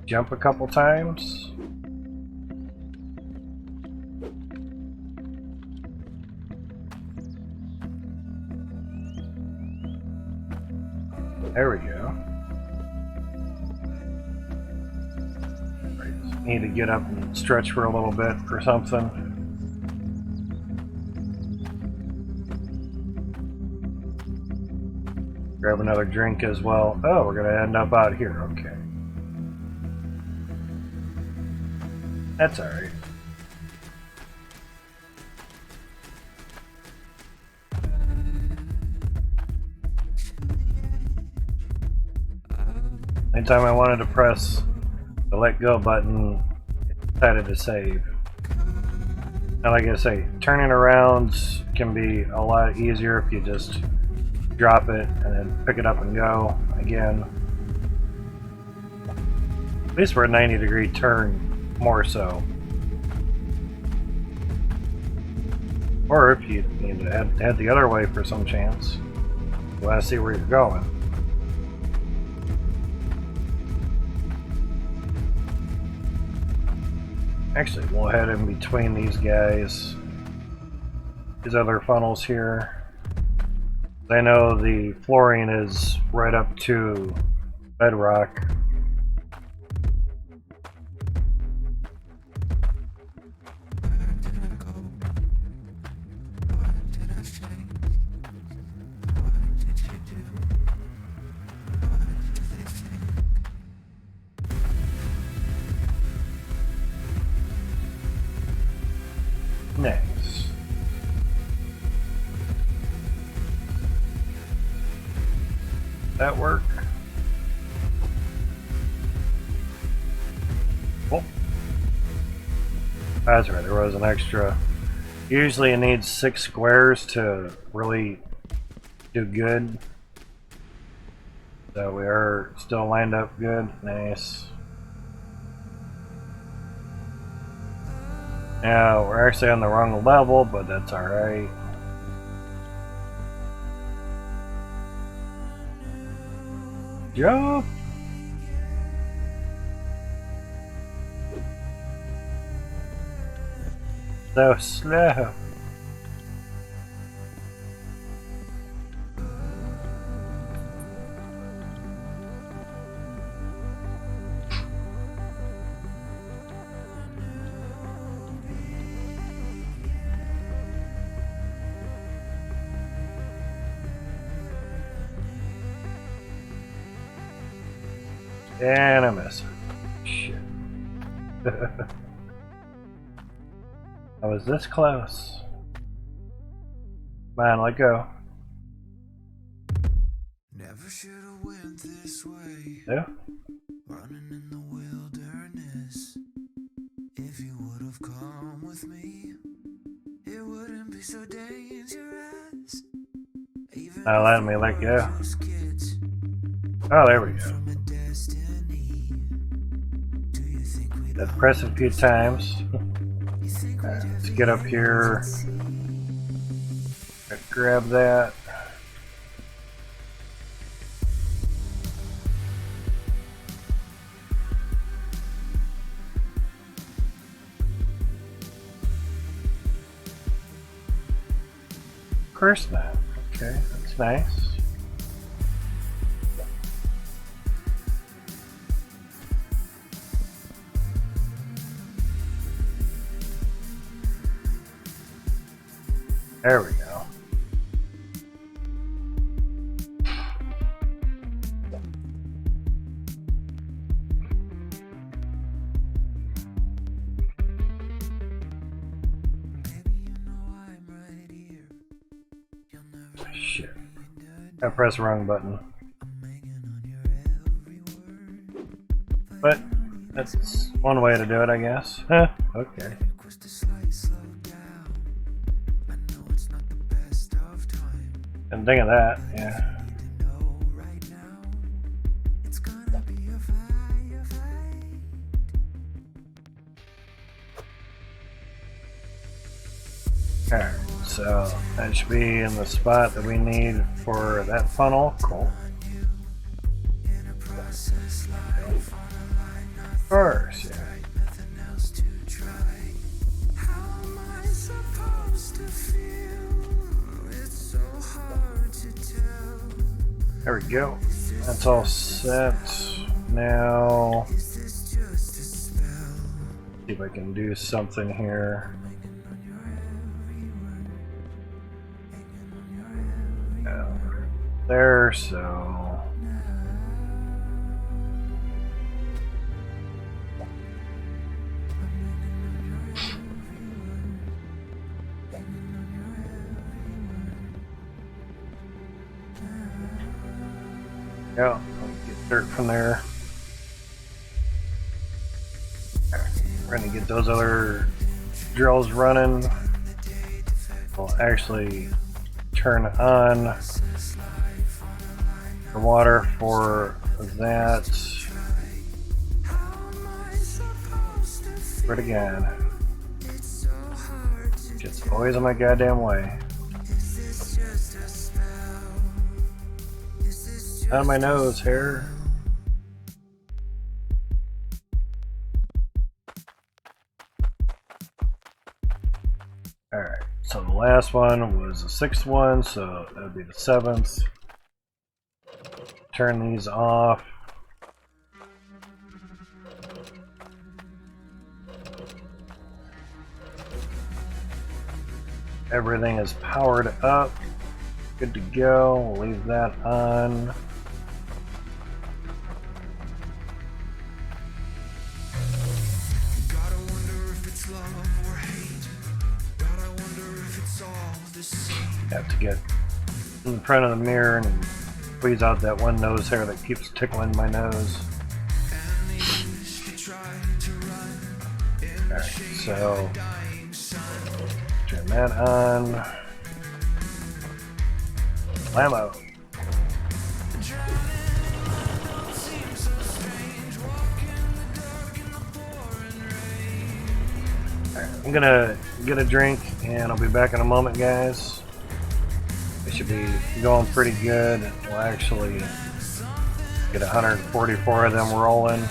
Jump a couple times? There we go. I just need to get up and stretch for a little bit or something. Grab another drink as well. Oh, we're gonna end up out here. Okay. That's alright. Anytime I wanted to press the let go button, it decided to save. Now, like I say, turning around can be a lot easier if you just drop it and then pick it up and go again. At least for a 90-degree turn, more so. Or if you need to head the other way for some chance, you want to see where you're going. Actually, we'll head in between these guys. These other funnels here. I know the flooring is right up to bedrock. Where did I go? What did I say? What did you do? That work? Oh. That's right, there was an extra. Usually it needs 6 squares to really do good. So we are still lined up good. Nice. Now we're actually on the wrong level, but that's alright. Jump! So slow. And I miss. Shit. I was this close. Man, let go. Never should have went this way. Yeah. Running in the wilderness. If you would have come with me, it wouldn't be so dangerous. Even Not letting me let go. Oh, there we go. Let's press a few times. Let's get up here. Grab that. Of course not. Okay, that's nice. There we go. Shit. I pressed the wrong button. But that's one way to do it, I guess. Huh, okay. Didn't think of that, yeah. Alright, so that should be in the spot that we need for that funnel. Cool. Of course, yeah. There we go. That's all set. Now, see if I can do something here. There, so. Yeah, get dirt from there. We're gonna get those other drills running. We'll actually turn on the water for that. But again, it's always in my goddamn way. Out of my nose, hair. Alright, so the last one was the 6th one, so that would be the 7th. Turn these off. Everything is powered up. Good to go. We'll leave that on. Have to get in front of the mirror and Squeeze out that one nose hair that keeps tickling my nose. Alright, so turn that on. Blammo. I'm gonna get a drink and I'll be back in a moment, guys. It should be going pretty good. We'll actually get 144 of them rolling.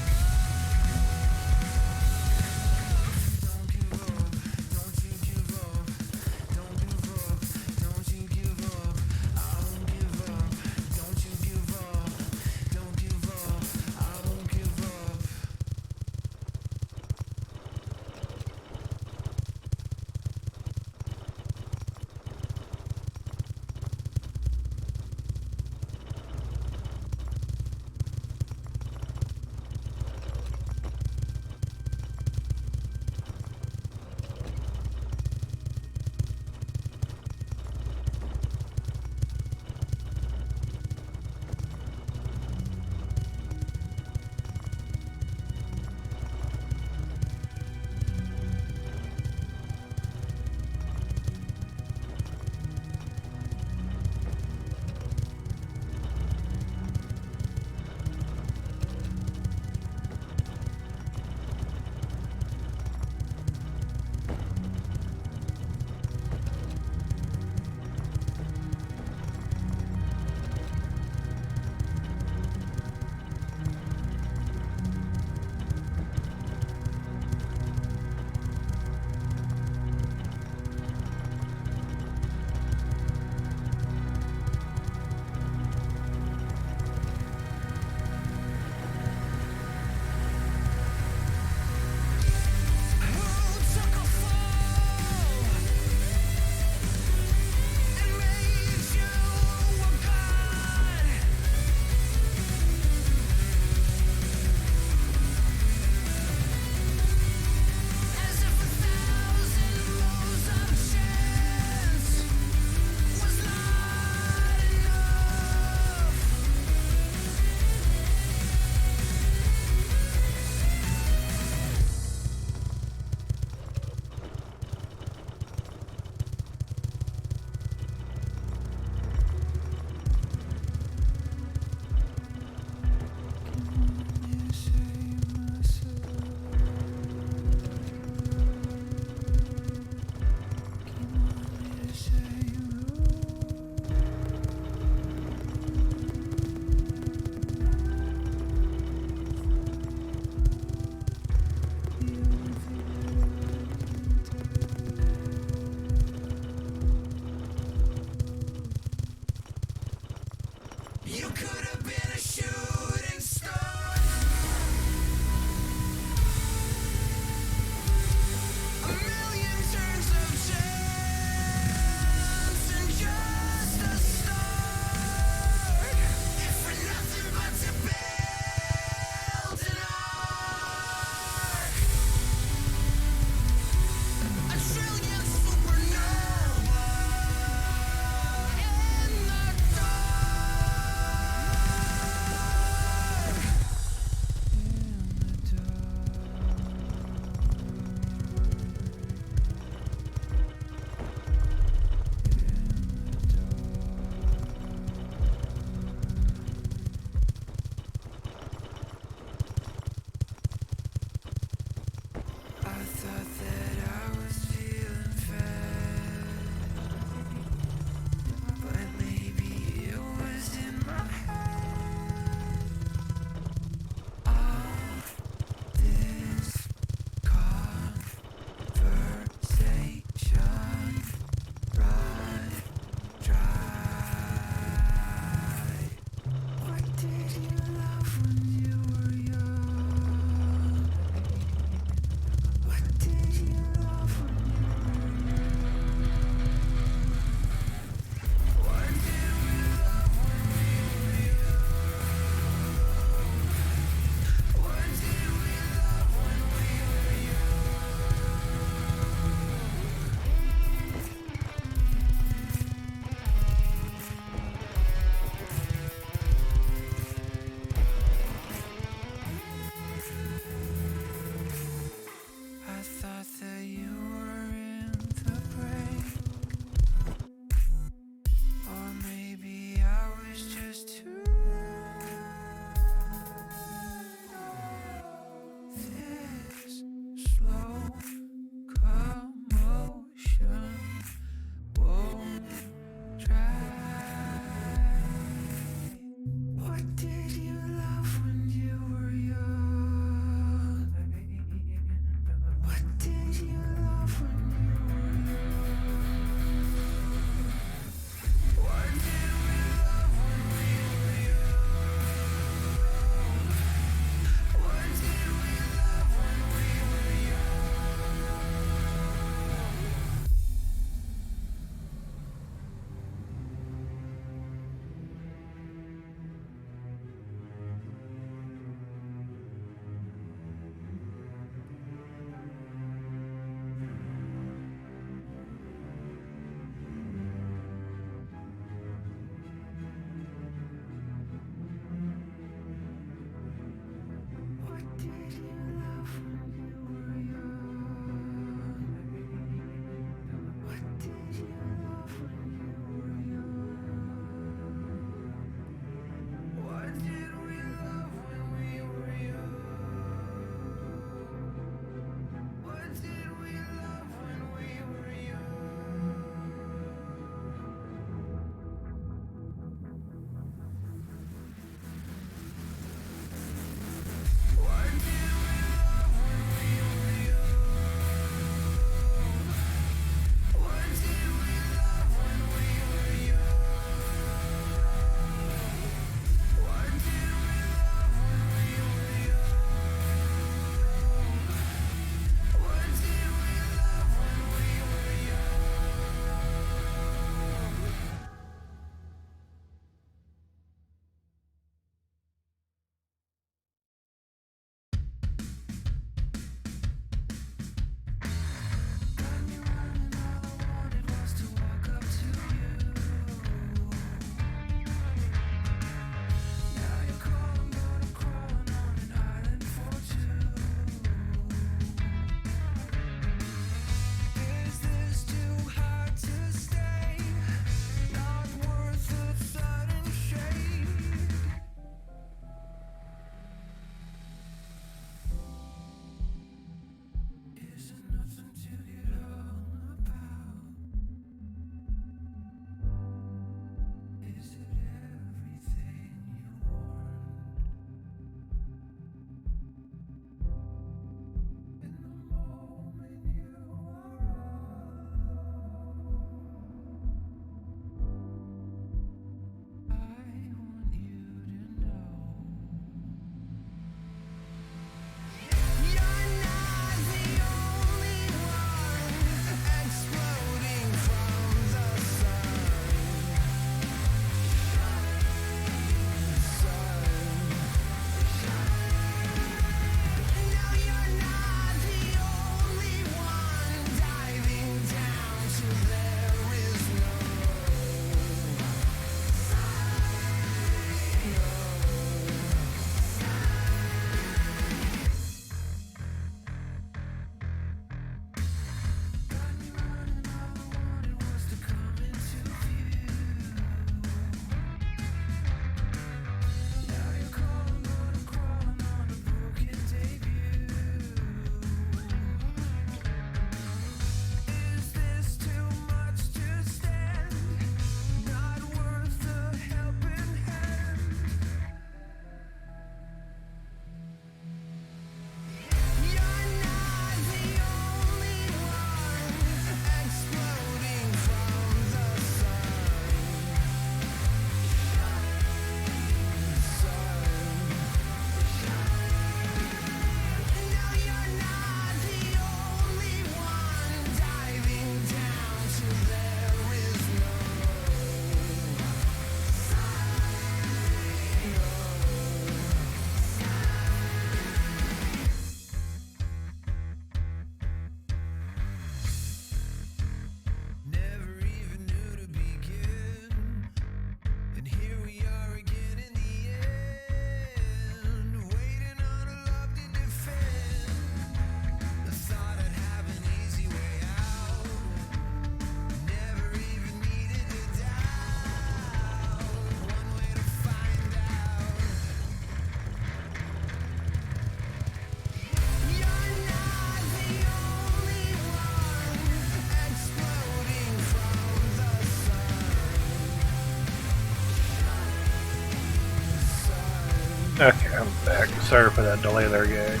Okay, I'm back. Sorry for that delay there, guys.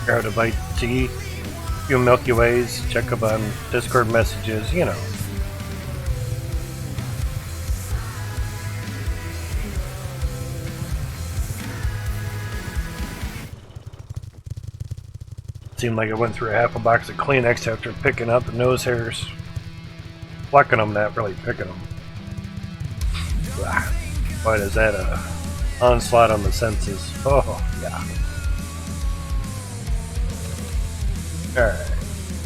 Grabbed a bite to eat, a few Milky Ways, check up on Discord messages, you know. Seemed like I went through half a box of Kleenex after picking out the nose hairs. Plucking them, not really picking them. Boy, is that a onslaught on the senses. Oh, yeah. Alright,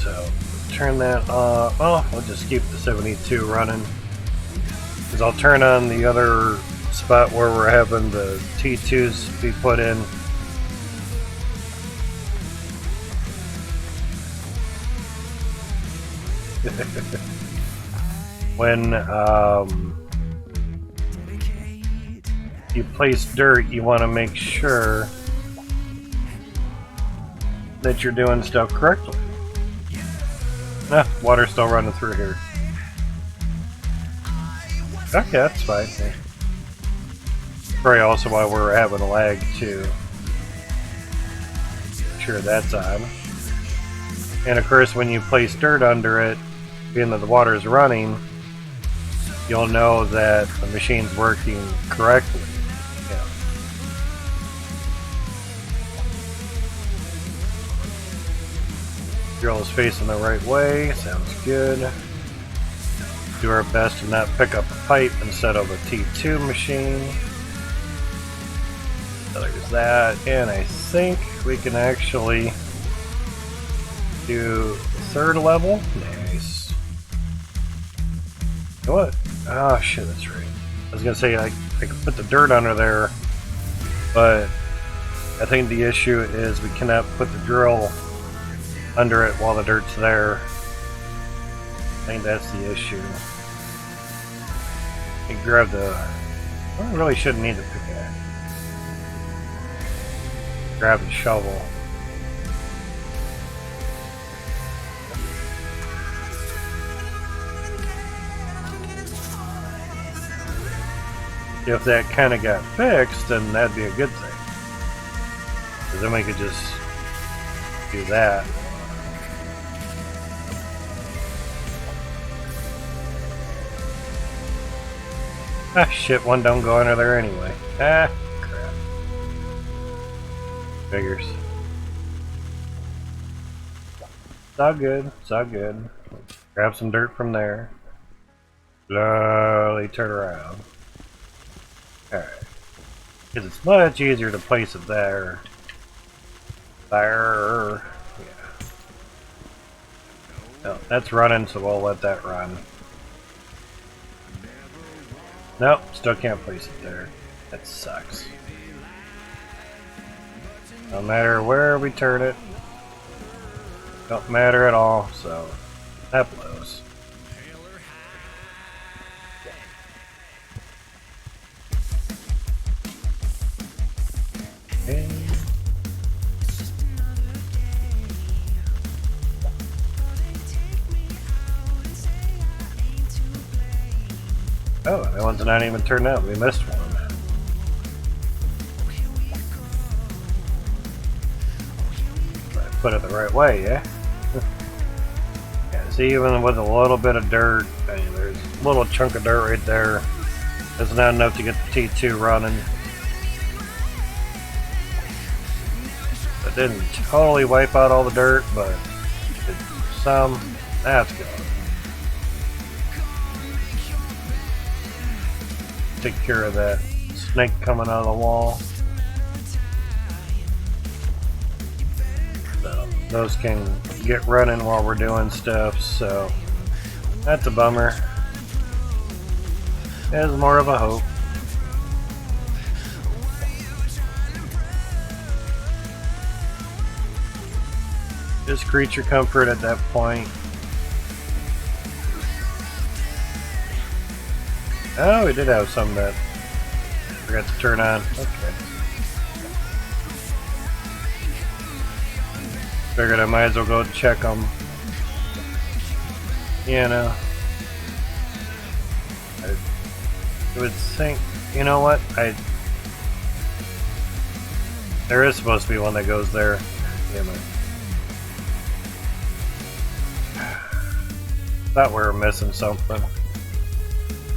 so turn that off. Oh, we'll just keep the 72 running. Because I'll turn on the other spot where we're having the T2s be put in. When you place dirt, you want to make sure that you're doing stuff correctly. Nah, water's still running through here. Okay, that's fine. Probably also why we're having a lag too. Sure, that's on. And of course, when you place dirt under it, being that the water is running, you'll know that the machine's working correctly. Yeah. Drill is facing the right way, sounds good. Do our best to not pick up a pipe instead of a T2 machine. So there's that, and I think we can actually do third level. Nice. What? Oh shit, that's right. I was gonna say I could put the dirt under there, but I think the issue is we cannot put the drill under it while the dirt's there. I think that's the issue. You grab the... I really shouldn't need the pickaxe. Grab the shovel. If that kind of got fixed, then that'd be a good thing. Because then we could just do that. Ah, shit, one don't go under there anyway. Ah, crap. Figures. It's all good, it's all good. Grab some dirt from there. Slowly turn around. Alright. Because it's much easier to place it there. There. Yeah. No, that's running, so we'll let that run. Nope, still can't place it there. That sucks. No matter where we turn it, don't matter at all, so that blows. Okay. Oh, that one's not even turned out. We missed one. Put it the right way, yeah? Yeah, see, even with a little bit of dirt, I mean, there's a little chunk of dirt right there. That's not enough to get the T2 running. It didn't totally wipe out all the dirt, but some. That's good. Take care of that snake coming out of the wall. So those can get running while we're doing stuff, so that's a bummer. It's more of a hope. Just creature comfort at that point. Oh, we did have some that I forgot to turn on. Okay. Figured I might as well go check them. You know. I would think, you know what? There is supposed to be one that goes there. Damn it. Thought we were missing something.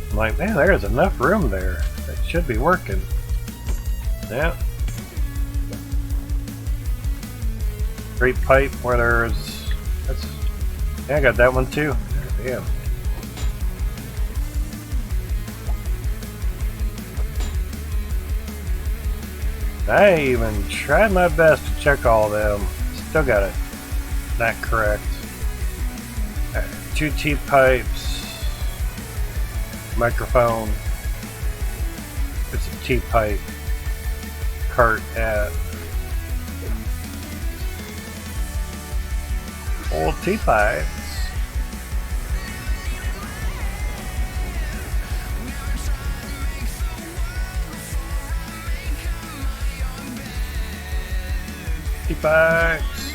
I'm like, man, there's enough room there. It should be working. Yeah. Great pipe where there's... Yeah, I got that one too. Damn. I even tried my best to check all of them. Still got it not correct. 2 T-pipes. Microphone. It's a T-pipe. Cart at. Old T-pipes. T-pipes.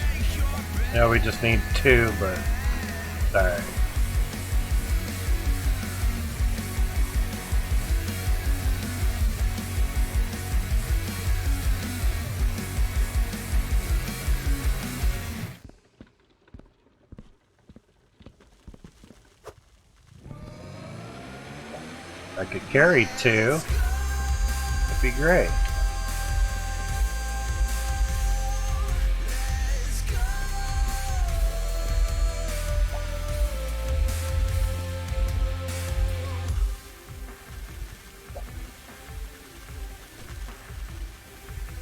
Yeah, we just need 2, but it's alright. I could carry 2. It'd be great.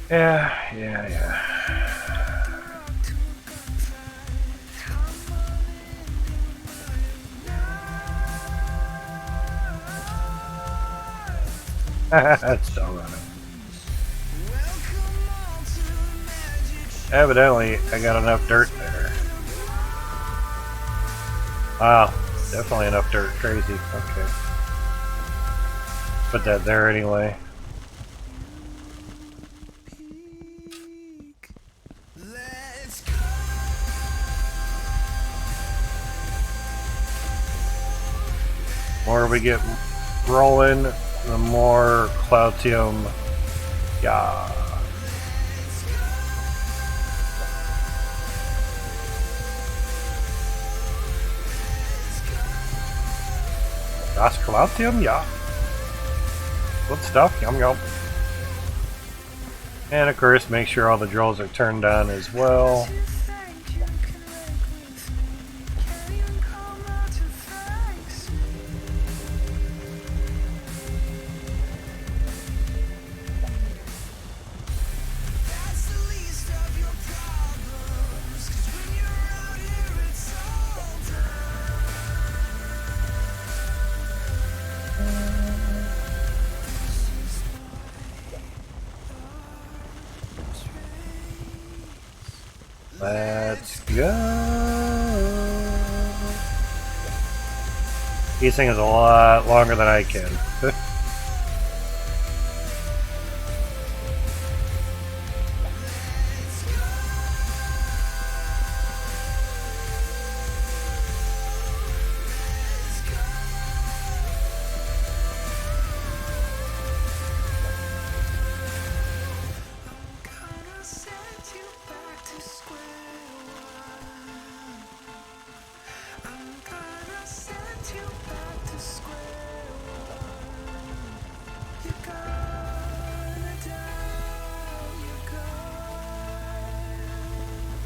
Yeah. That's still running. Evidently, I got enough dirt there. Wow, definitely enough dirt. Crazy. Okay. Put that there anyway. More we get rolling, the more Cloutium. Yeah. Das Cloutium, yeah. Good stuff, yum yum. And of course, make sure all the drills are turned on as well. Let's go. These things is a lot longer than I can.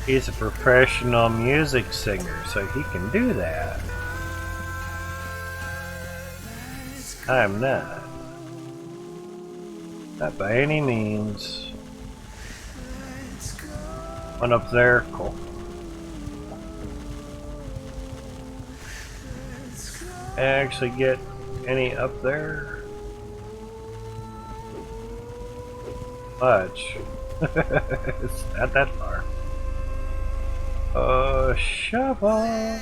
He's a professional music singer, so he can do that. I'm not. Not by any means. One up there, cool. Actually get any up there? Much. It's not that far. Shovel.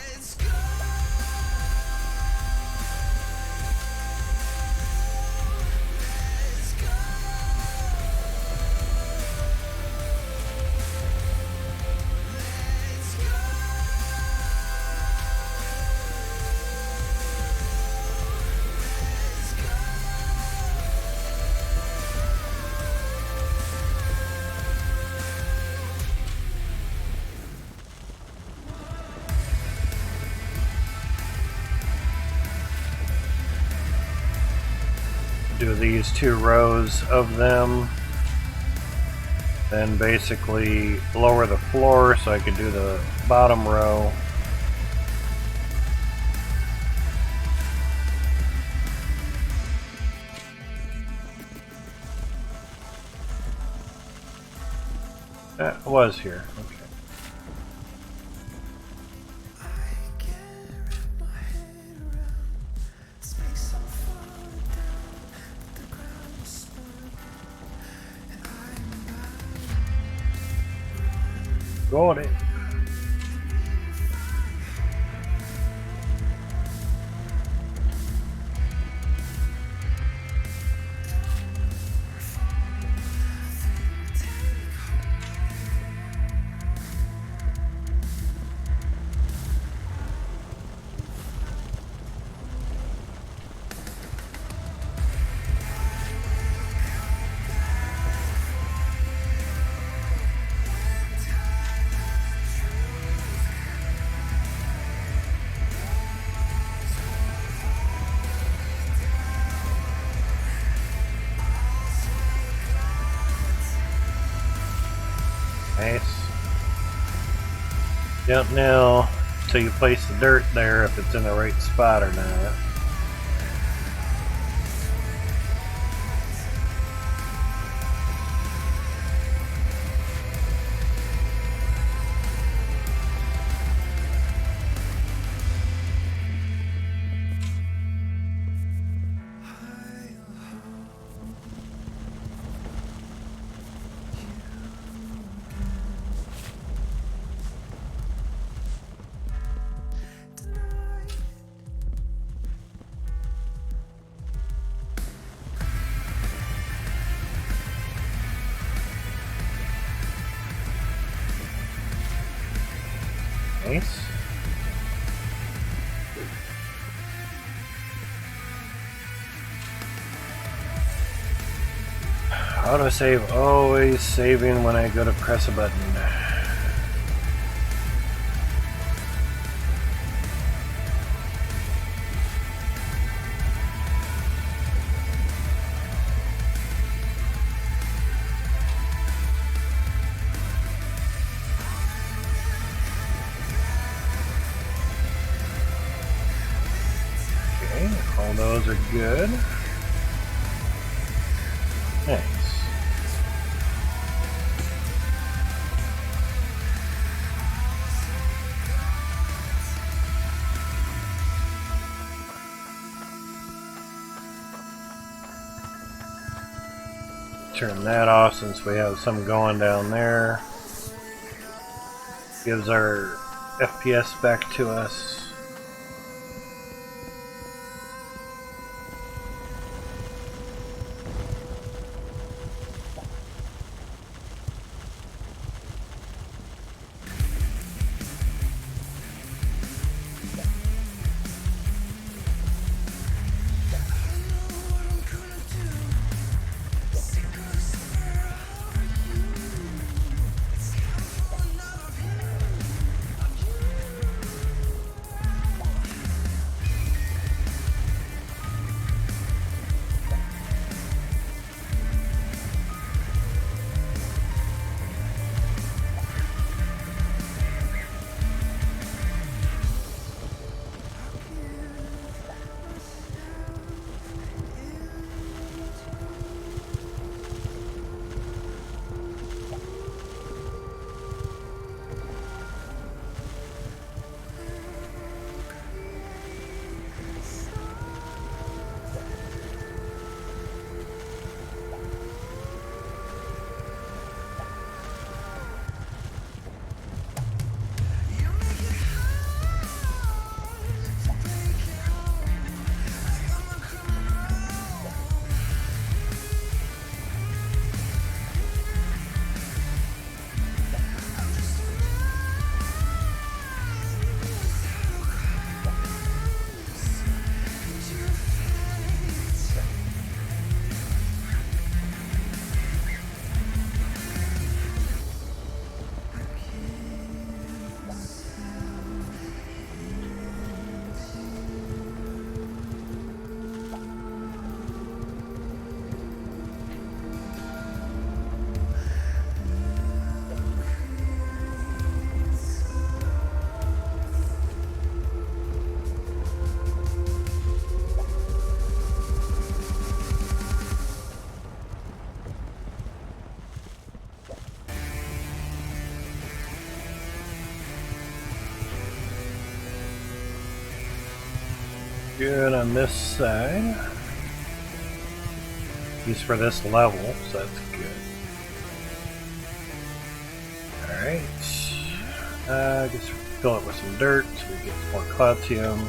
do these 2 rows of them, then basically lower the floor so I could do the bottom row. That was here. Okay. Got it. Nice. Don't know until you place the dirt there if it's in the right spot or not. Nice. Autosave, always saving when I go to press a button. Okay, all those are good. Nice. Turn that off since we have some going down there. Gives our FPS back to us. good on this side. At least for this level, so that's good. Alright. I guess fill it with some dirt so we get more Cloutium.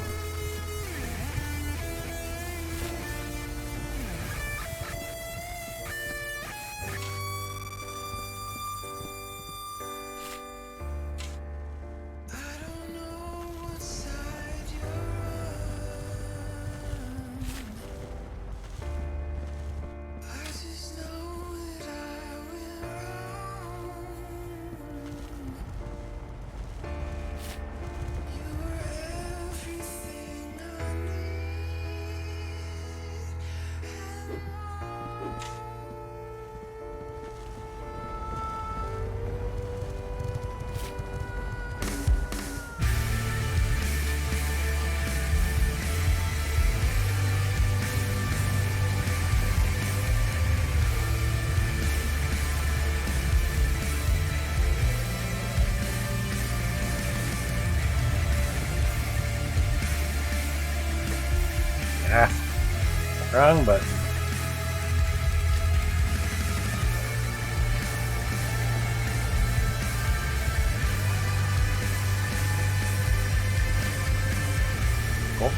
Ah, wrong button. Cool.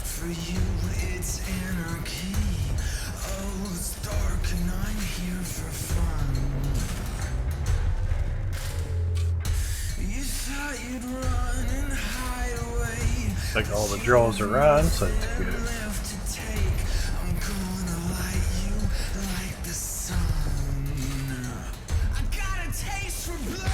For you, it's anarchy. Oh, it's dark and I'm here for fun. You thought you'd run and hide away. Looks like all the draws are on, so it's good. Left to take. I'm gonna light you like the sun. I got a taste for blood.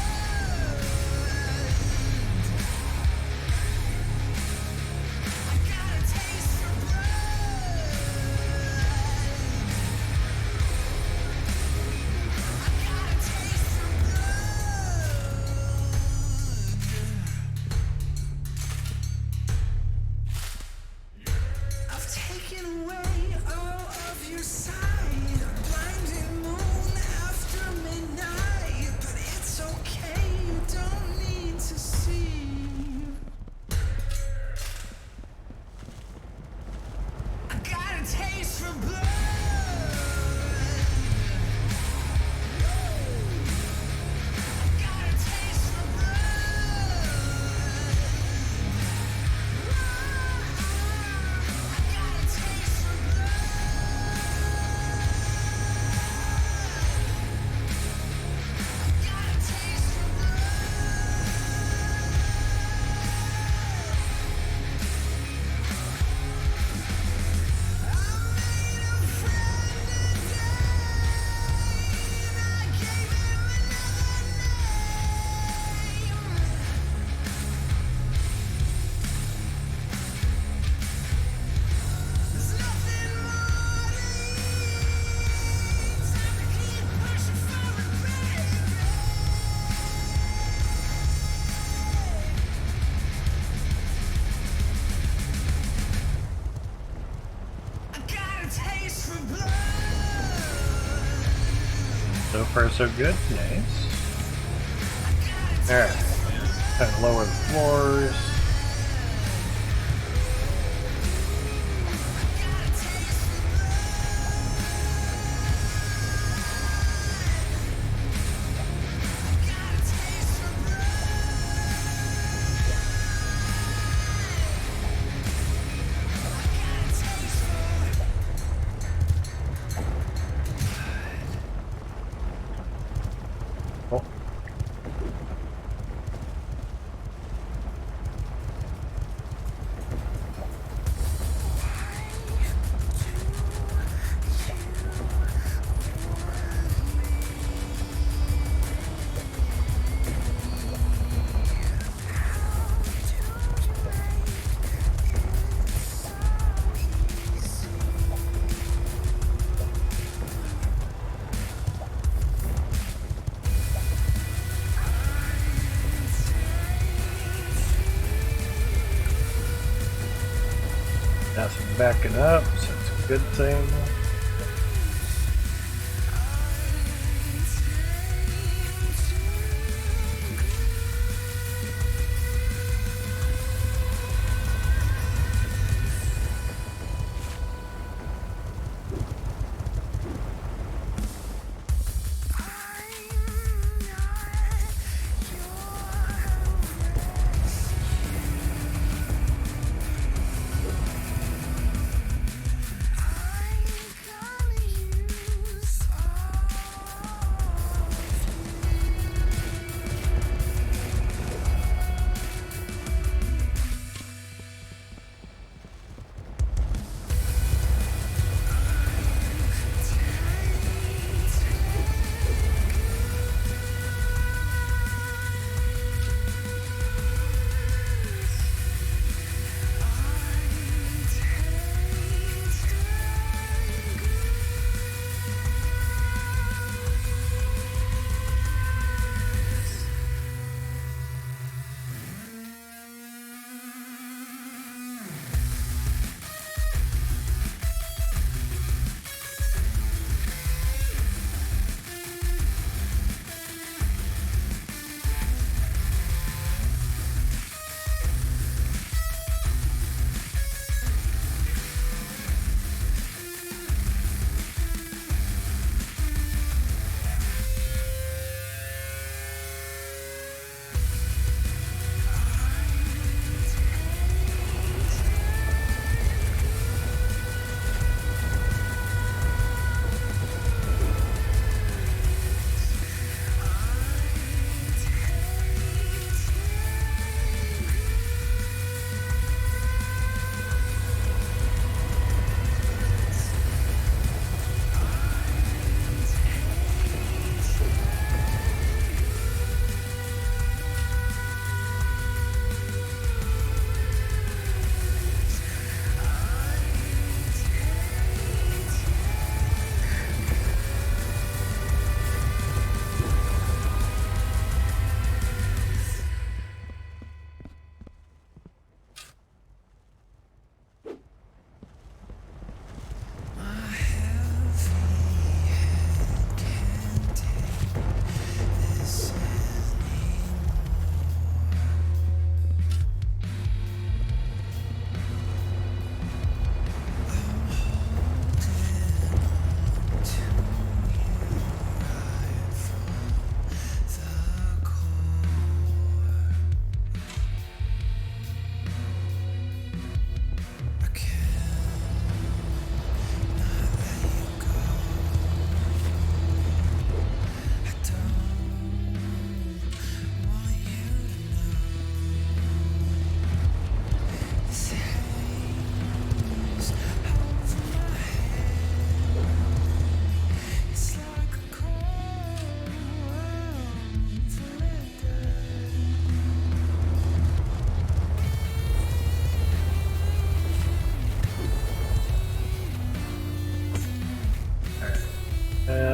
So far, so good. Nice. Alright. Kind of lower the floors. Now some backing up, so it's a good thing.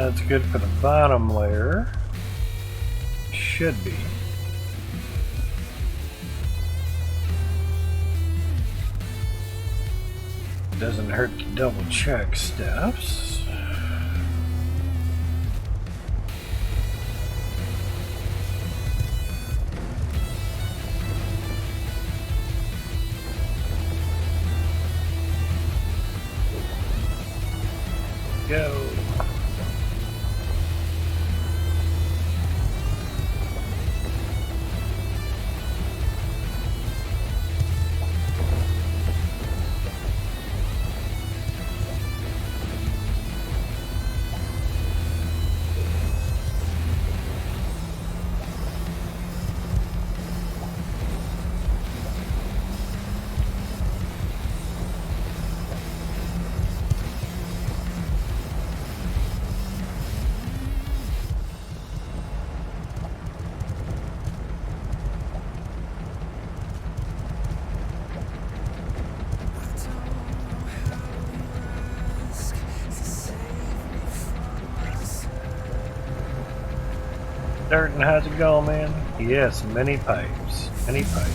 That's good for the bottom layer. Should be. Doesn't hurt to double check steps. Go. Darton, how's it going, man? Yes, many pipes. Many pipes.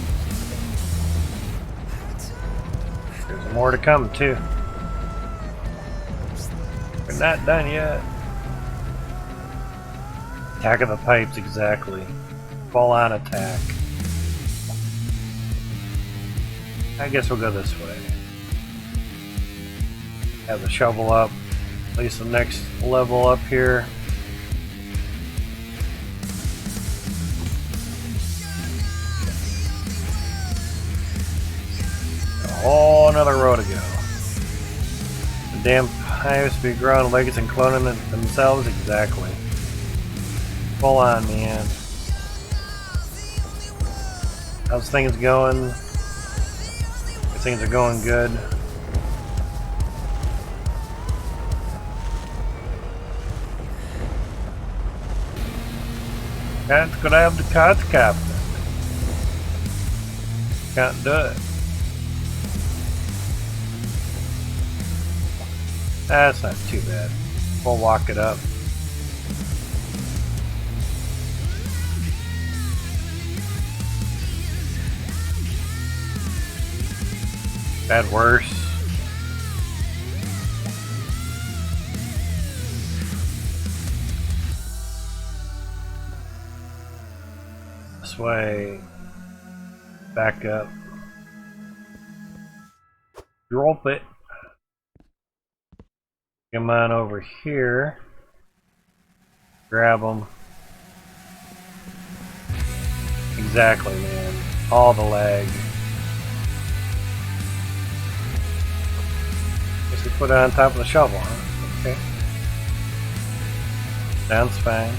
There's More to come too. We're not done yet. Attack of the pipes, exactly. Full on attack. I guess we'll go this way. Have the shovel up. At least the next level up here. A whole another row to go. The damn pipes be growing legs and cloning themselves, exactly. Full on, man. How's things going? Things are going good. Could I have the cards captain? Can't do it. That's not too bad. We'll walk it up. Bad worse. This way. Back up. Drop it. Come on over here. Grab them. Exactly, man. All the lag. Guess we put it on top of the shovel, huh? Okay. Sounds fine.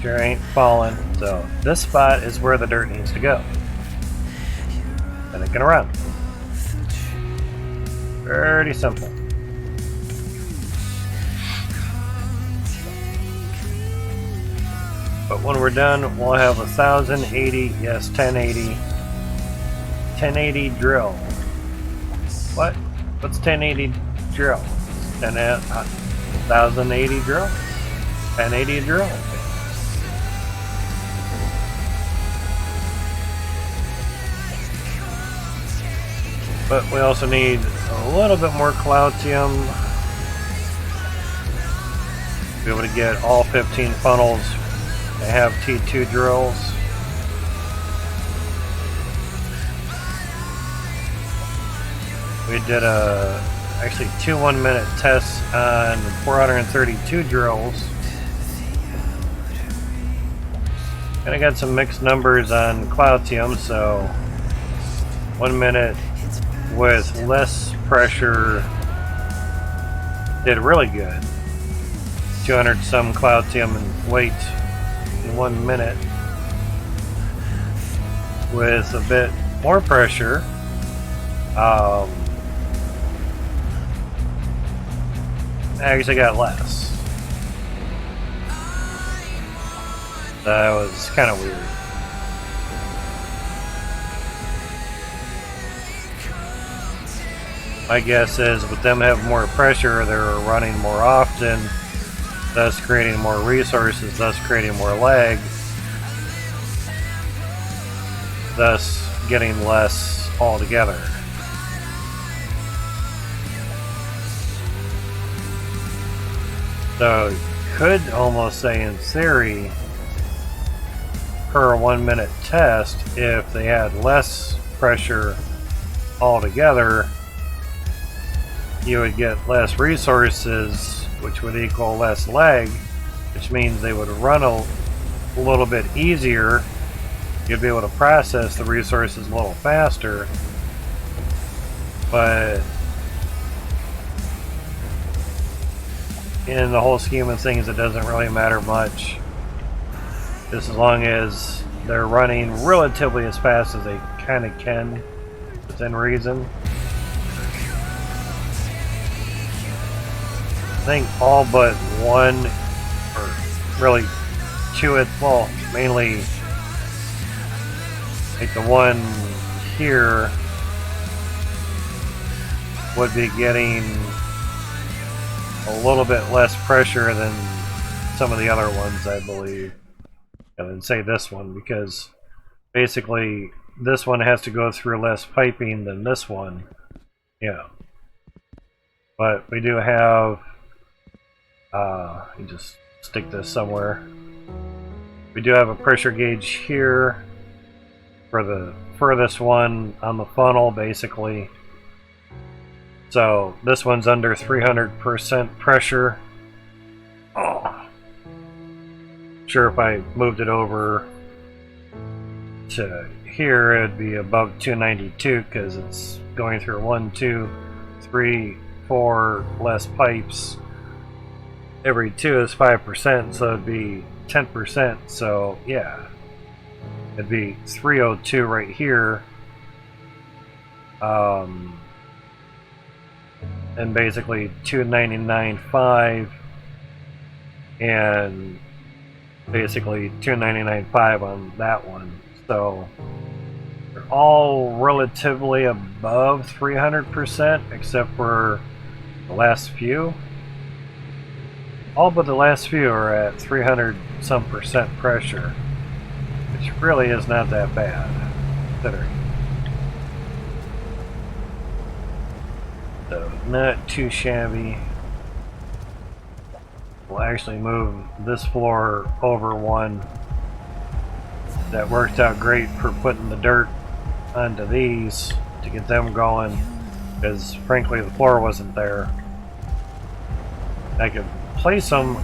Sure ain't falling. So this spot is where the dirt needs to go. And it can run. Pretty simple. But when we're done, we'll have 1080, yes, 1080 drill. What? What's 1080 drill? 1080 drill? 1080 drill. But we also need a little bit more Cloutium to be able to get all 15 funnels to have T2 drills. We did actually 2 1-minute tests on 432 drills. And I got some mixed numbers on Cloutium, so 1 minute with less pressure did really good. 200 some Cloutium and weight in 1 minute. With a bit more pressure, I actually got less. That was kind of weird. My guess is with them having more pressure, they're running more often, thus creating more resources, thus creating more lag, thus getting less altogether. So you could almost say in theory, per 1 minute test, if they had less pressure altogether, you would get less resources, which would equal less lag, which means they would run a little bit easier. You'd be able to process the resources a little faster, but in the whole scheme of things, it doesn't really matter much, just as long as they're running relatively as fast as they kind of can within reason. I think all but one, or really two, well, mainly like the one here would be getting a little bit less pressure than some of the other ones, I believe. and then say this one, because basically this one has to go through less piping than this one. Yeah. But we do have, you just stick this somewhere. We do have a pressure gauge here for the furthest one on the funnel, basically. So this one's under 300% pressure. Oh. Sure, if I moved it over to here, it'd be above 292 because it's going through 1, 2, 3, 4 less pipes. Every 2 is 5%, so it'd be 10%. So yeah, it'd be 302 right here. And basically 299.5 and basically 299.5 on that one. So they're all relatively above 300% except for the last few. All but the last few are at 300 some percent pressure, which really is not that bad considering. So not too shabby. We'll actually move this floor over one. That worked out great for putting the dirt onto these to get them going, because frankly the floor wasn't there. I could place them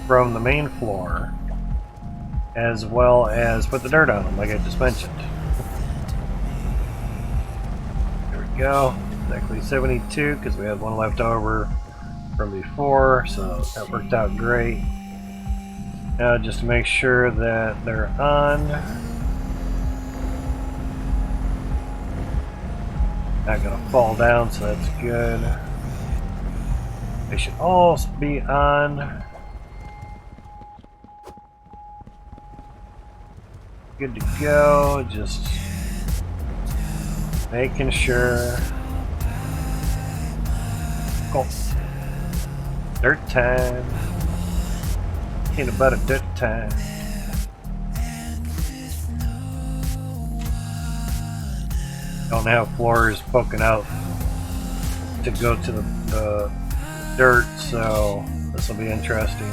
from the main floor as well as put the dirt on them like I just mentioned. There we go. Exactly 72 because we had one left over from before, so that worked out great. Now just to make sure that they're on. Not gonna fall down, so that's good. They should all be on. Good to go, just making sure. Cool. Dirt time. Peanut butter dirt time. Don't have floors poking out to go to the dirt, so this will be interesting.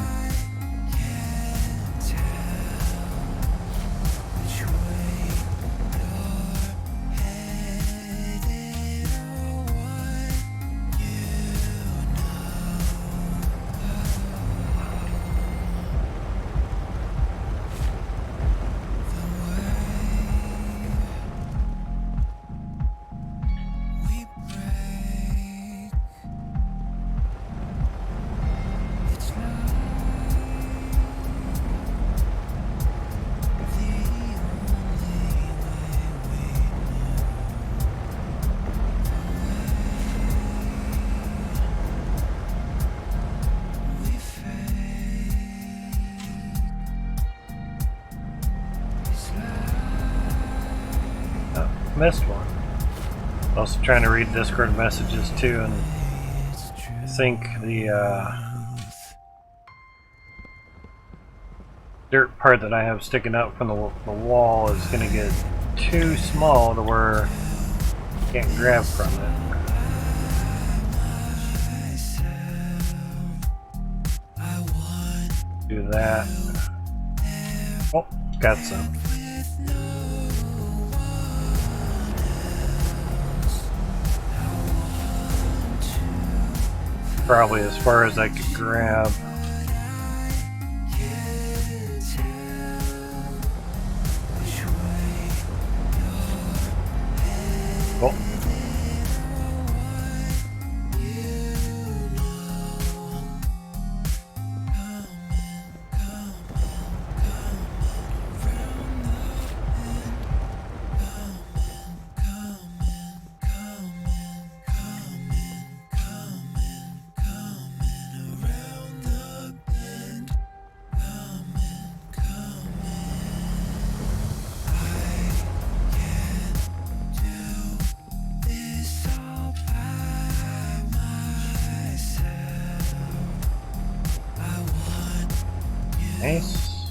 Missed one. Also trying to read Discord messages too, and I think the dirt part that I have sticking out from the wall is going to get too small to where I can't grab from it. Do that. Oh, got some. Probably as far as I could grab. Cool. Nice.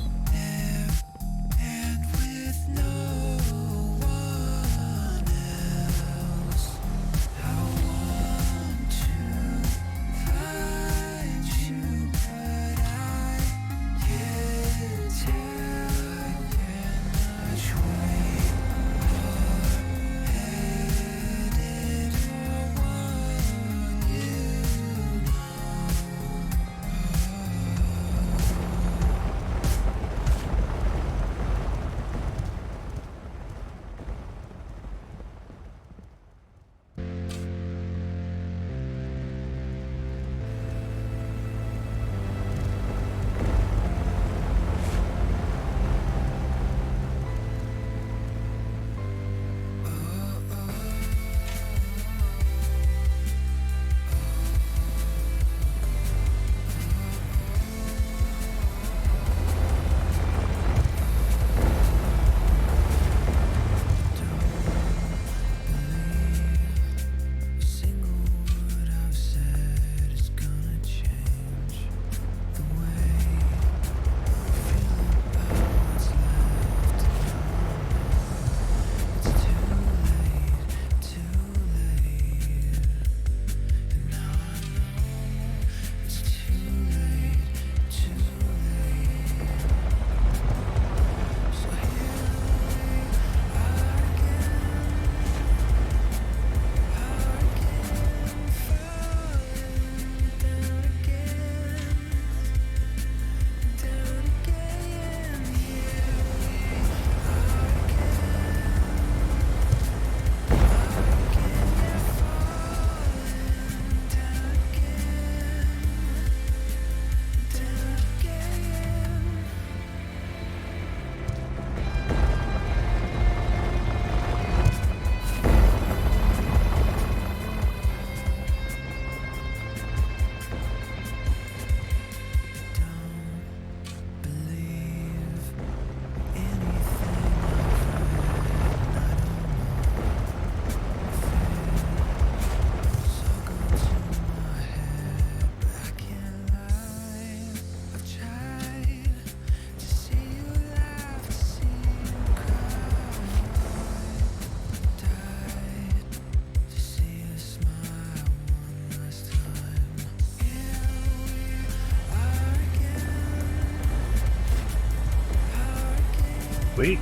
Sweet.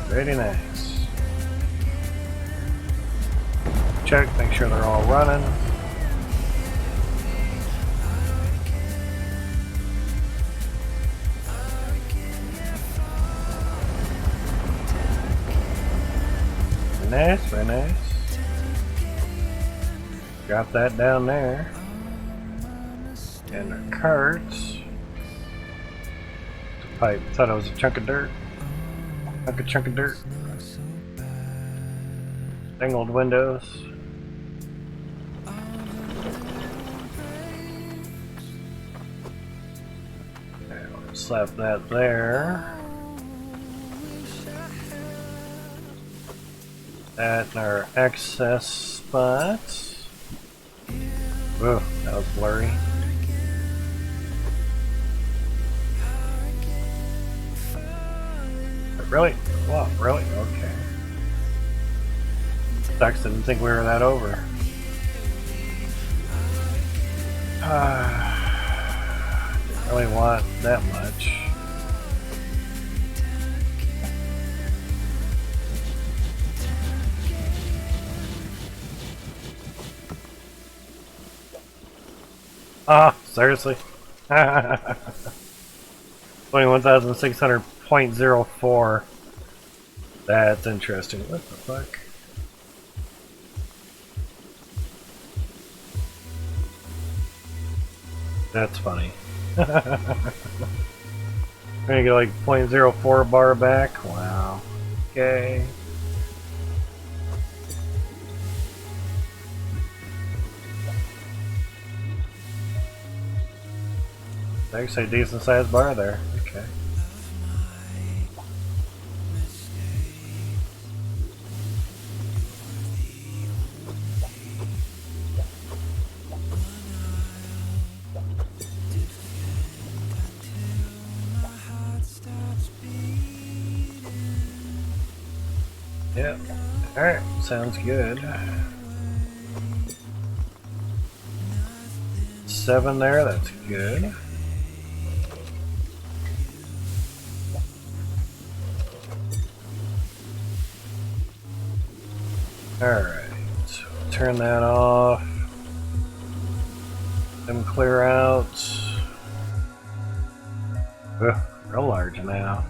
Very nice. Check, make sure they're all running. Very nice, very nice. Drop that down there. And our carts. The pipe. Thought it was a chunk of dirt. Chunk of dirt. Angled windows. Slap that there. At our access spots. Whoa, that was blurry. Really? Wow, really? Okay. Sucks, didn't think we were that over. Didn't really want that much. Ah, seriously? 21,600.04. That's interesting. What the fuck? That's funny. We're gonna get like 0.04 bar back. Wow. Okay. Actually a decent sized bar there. Okay. Yep. Alright, sounds good. 7 there, that's good. Alright, so turn that off. Them clear out. Ugh, real large now.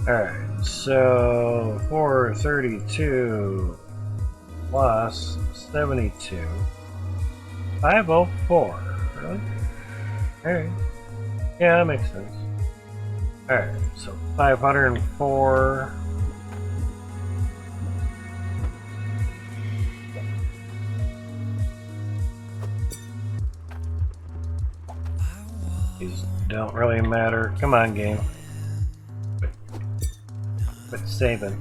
Alright, so 432 plus 72. 504. Really? Alright. Yeah, that makes sense. Alright, so 504. These don't really matter. Come on, game. Quit saving.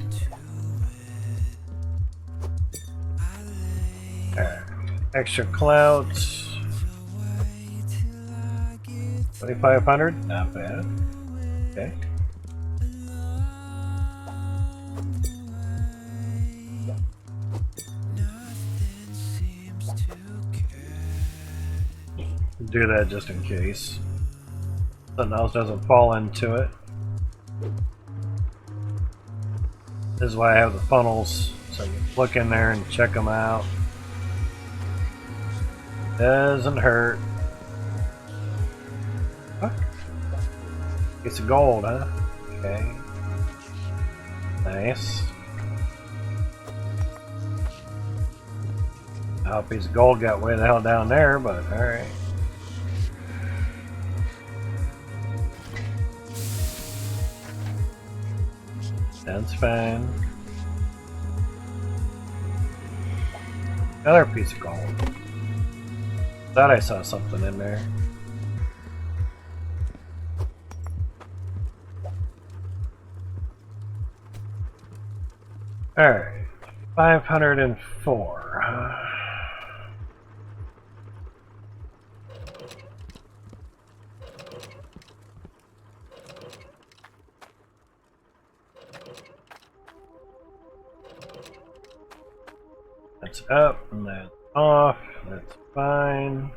Alright. Extra clouds. 2,500? Not bad. Okay. Do that just in case. Something else doesn't fall into it. This is why I have the funnels, so you can look in there and check them out. Doesn't hurt. What? It's gold, huh? Okay. Nice. I hope piece of gold got way the hell down there, but alright. That's fine. Another piece of gold. Thought I saw something in there. Alright. 504. That's up and that's off. That's fine.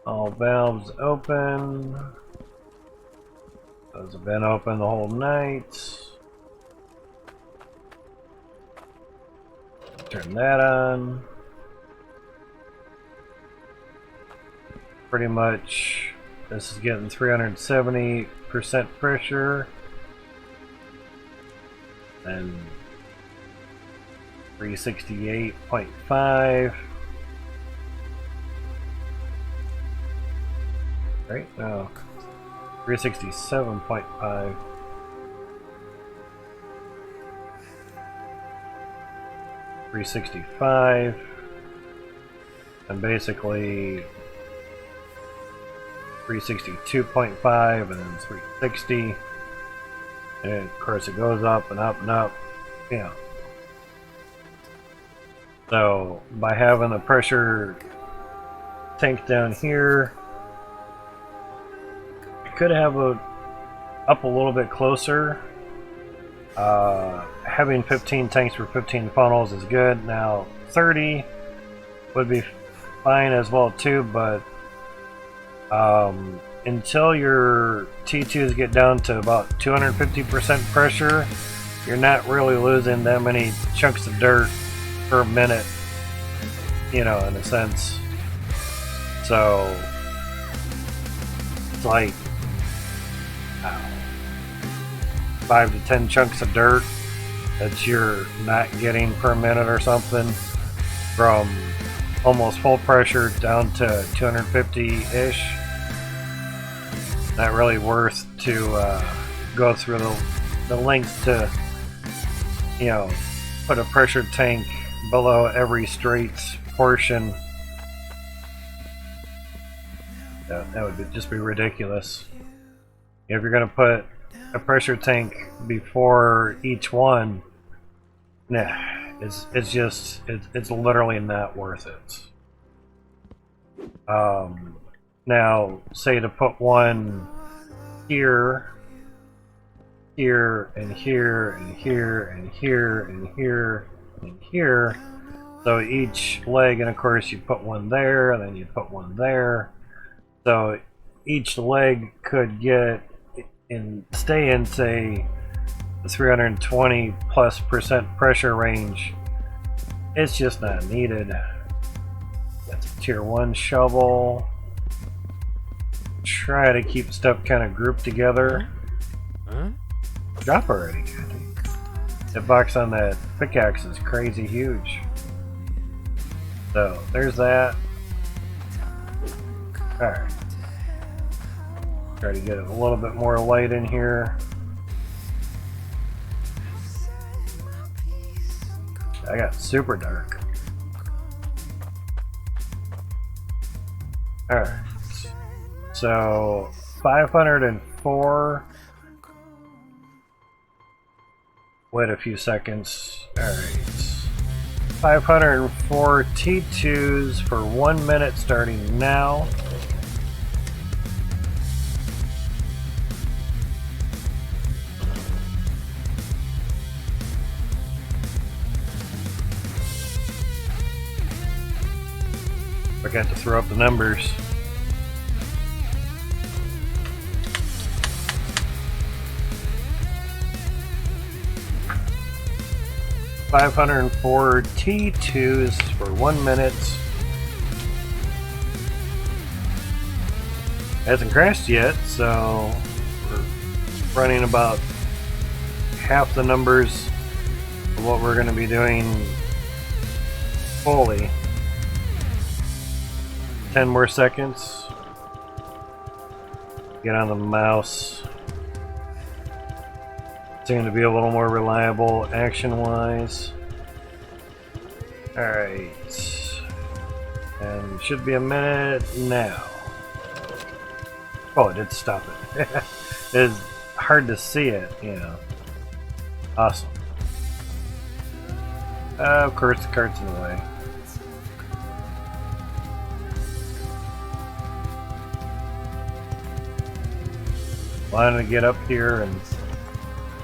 All valves open. Those have been open the whole night. Turn that on. Pretty much, this is getting 370% pressure. And 368.5. Right? No. 367.5. $365, and basically 362.5, and then 360, and of course it goes up and up and up, yeah. So by having the pressure tank down here, I could have it up a little bit closer. Having 15 tanks for 15 funnels is good. Now 30 would be fine as well too, but until your T2s get down to about 250% pressure, you're not really losing that many chunks of dirt per minute, you know, in a sense. So it's like 5 to 10 chunks of dirt that you're not getting per minute or something, from almost full pressure down to 250-ish. Not really worth to go through the lengths to, you know, put a pressure tank below every straight portion. That would just be ridiculous. If you're going to put a pressure tank before each one, nah, it's literally not worth it. Now, say to put one here, here, and here, and here, and here, and here, and here. So each leg, and of course you put one there, and then you put one there. So each leg could get and stay in, say, the 320+% pressure range. It's just not needed. That's a tier 1 shovel. Try to keep stuff kind of grouped together. Drop already. The box on that pickaxe is crazy huge. So there's that. Alright. Try to get a little bit more light in here. I got super dark. Alright. So 504. Wait a few seconds. Alright. 504 T2s for 1 minute starting now. Forgot to throw up the numbers. $504 T2s for 1 minute. Hasn't crashed yet, so we're running about half the numbers of what we're going to be doing fully. 10 more seconds. Get on the mouse. It's going to be a little more reliable action-wise. Alright. And should be a minute now. Oh, it did stop it. It's hard to see it, you know. Awesome. Of course, the cart's in the way. Wanted to get up here and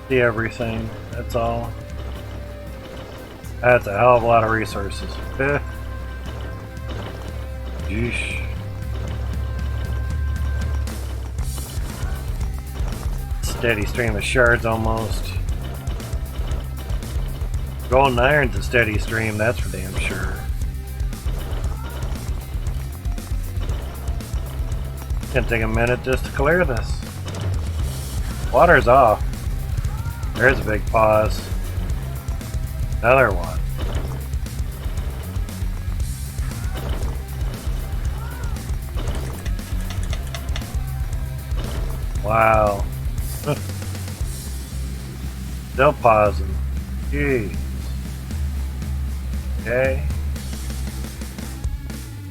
see everything, that's all. That's a hell of a lot of resources. Yeesh. steady stream of shards almost. Gold and iron's a steady stream, that's for damn sure. Gonna take a minute just to clear this. Water's off. There's a big pause. Another one. Wow. Still pausing. Jeez. Okay.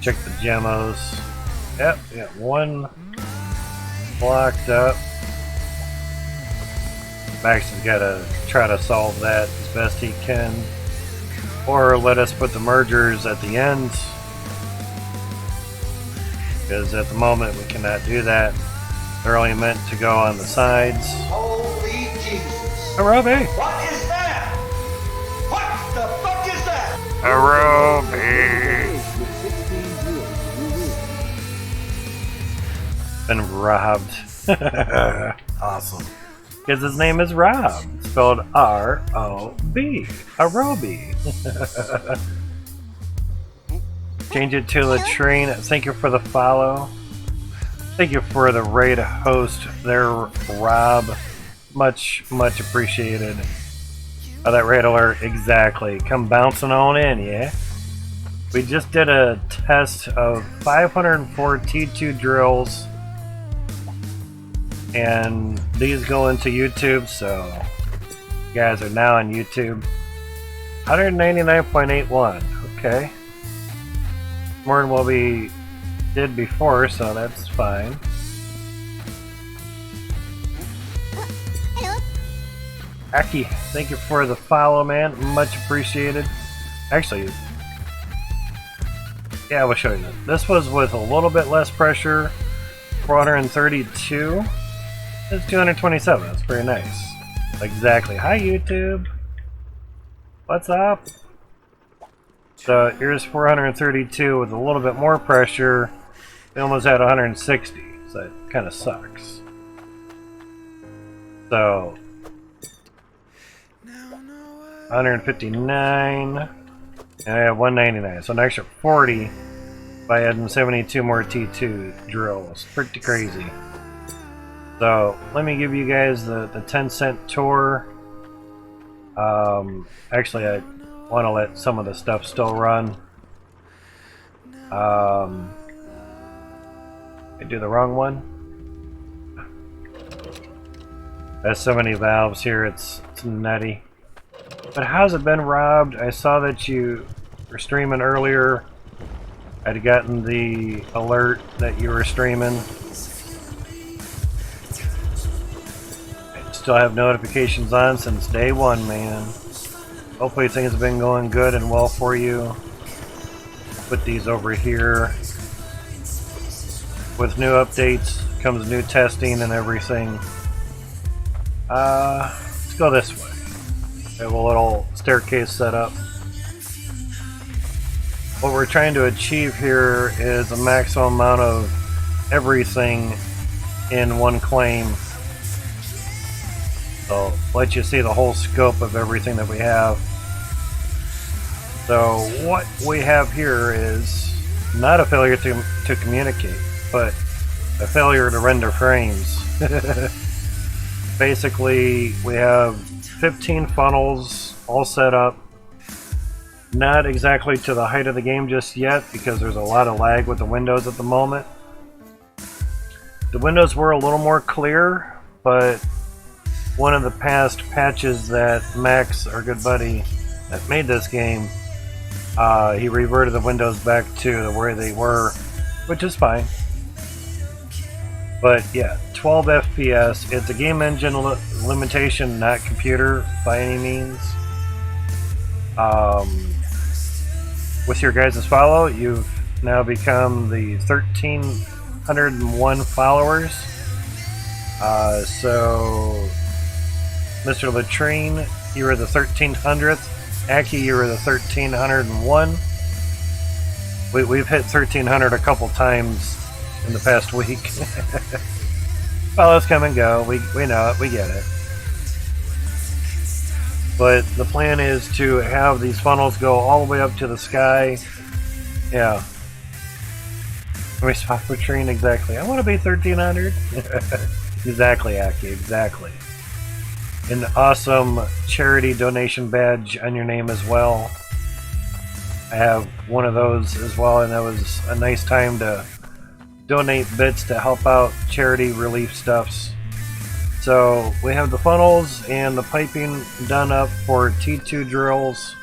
Check the gemos. Yep, we got one blocked up. Max has got to try to solve that as best he can. Or let us put the mergers at the end. Because at the moment we cannot do that. They're only meant to go on the sides. Holy Jesus. Arobe! What is that? What the fuck is that? Arobe! Been robbed. Awesome. Because his name is Rob. Spelled R-O-B. Arobe. Change it to Latrine. Thank you for the follow. Thank you for the raid host there, Rob. Much appreciated. Oh, that raid alert, exactly. Come bouncing on in, yeah? We just did a test of 504 T2 drills. And these go into YouTube, so you guys are now on YouTube. 199.81, okay. More than what we did before, so that's fine. Aki, thank you for the follow, man. Much appreciated. Actually, yeah, I will show you this. This was with a little bit less pressure. 432. It's 227. That's pretty nice. Exactly. Hi, YouTube. What's up? So here's 432 with a little bit more pressure. We almost had 160, so that kind of sucks. So 159, and I have 199. So an extra 40 by adding 72 more T2 drills. Pretty crazy. So let me give you guys the 10-cent tour. Actually, I want to let some of the stuff still run. I do the wrong one. There's so many valves here, it's nutty. But how's it been, robbed? I saw that you were streaming earlier. I'd gotten the alert that you were streaming. Still have notifications on since day one, man. Hopefully things have been going good and well for you. Put these over here. With new updates comes new testing and everything. Let's go this way. We have a little staircase set up. What we're trying to achieve here is a maximum amount of everything in one claim. So let you see the whole scope of everything that we have. So what we have here is not a failure to communicate, but a failure to render frames. Basically, we have 15 funnels all set up. Not exactly to the height of the game just yet, because there's a lot of lag with the windows at the moment. The windows were a little more clear, but one of the past patches that Max, our good buddy that made this game, he reverted the windows back to the way they were, which is fine. But yeah, 12 FPS. It's a game engine limitation, not computer by any means. With your guys' follow, you've now become the 1,301 followers. So Mr. Latrine, you were the 1,300th. Aki, you were the 1,301. We've hit 1,300 a couple times in the past week. Well, let's come and go. We know it. We get it. But the plan is to have these funnels go all the way up to the sky. Yeah. How many spots per train exactly? I want to be 1,300. Exactly, Aki. Exactly. An awesome charity donation badge on your name as well. I have one of those as well, and that was a nice time to donate bits to help out charity relief stuffs. So we have the funnels and the piping done up for T2 drills.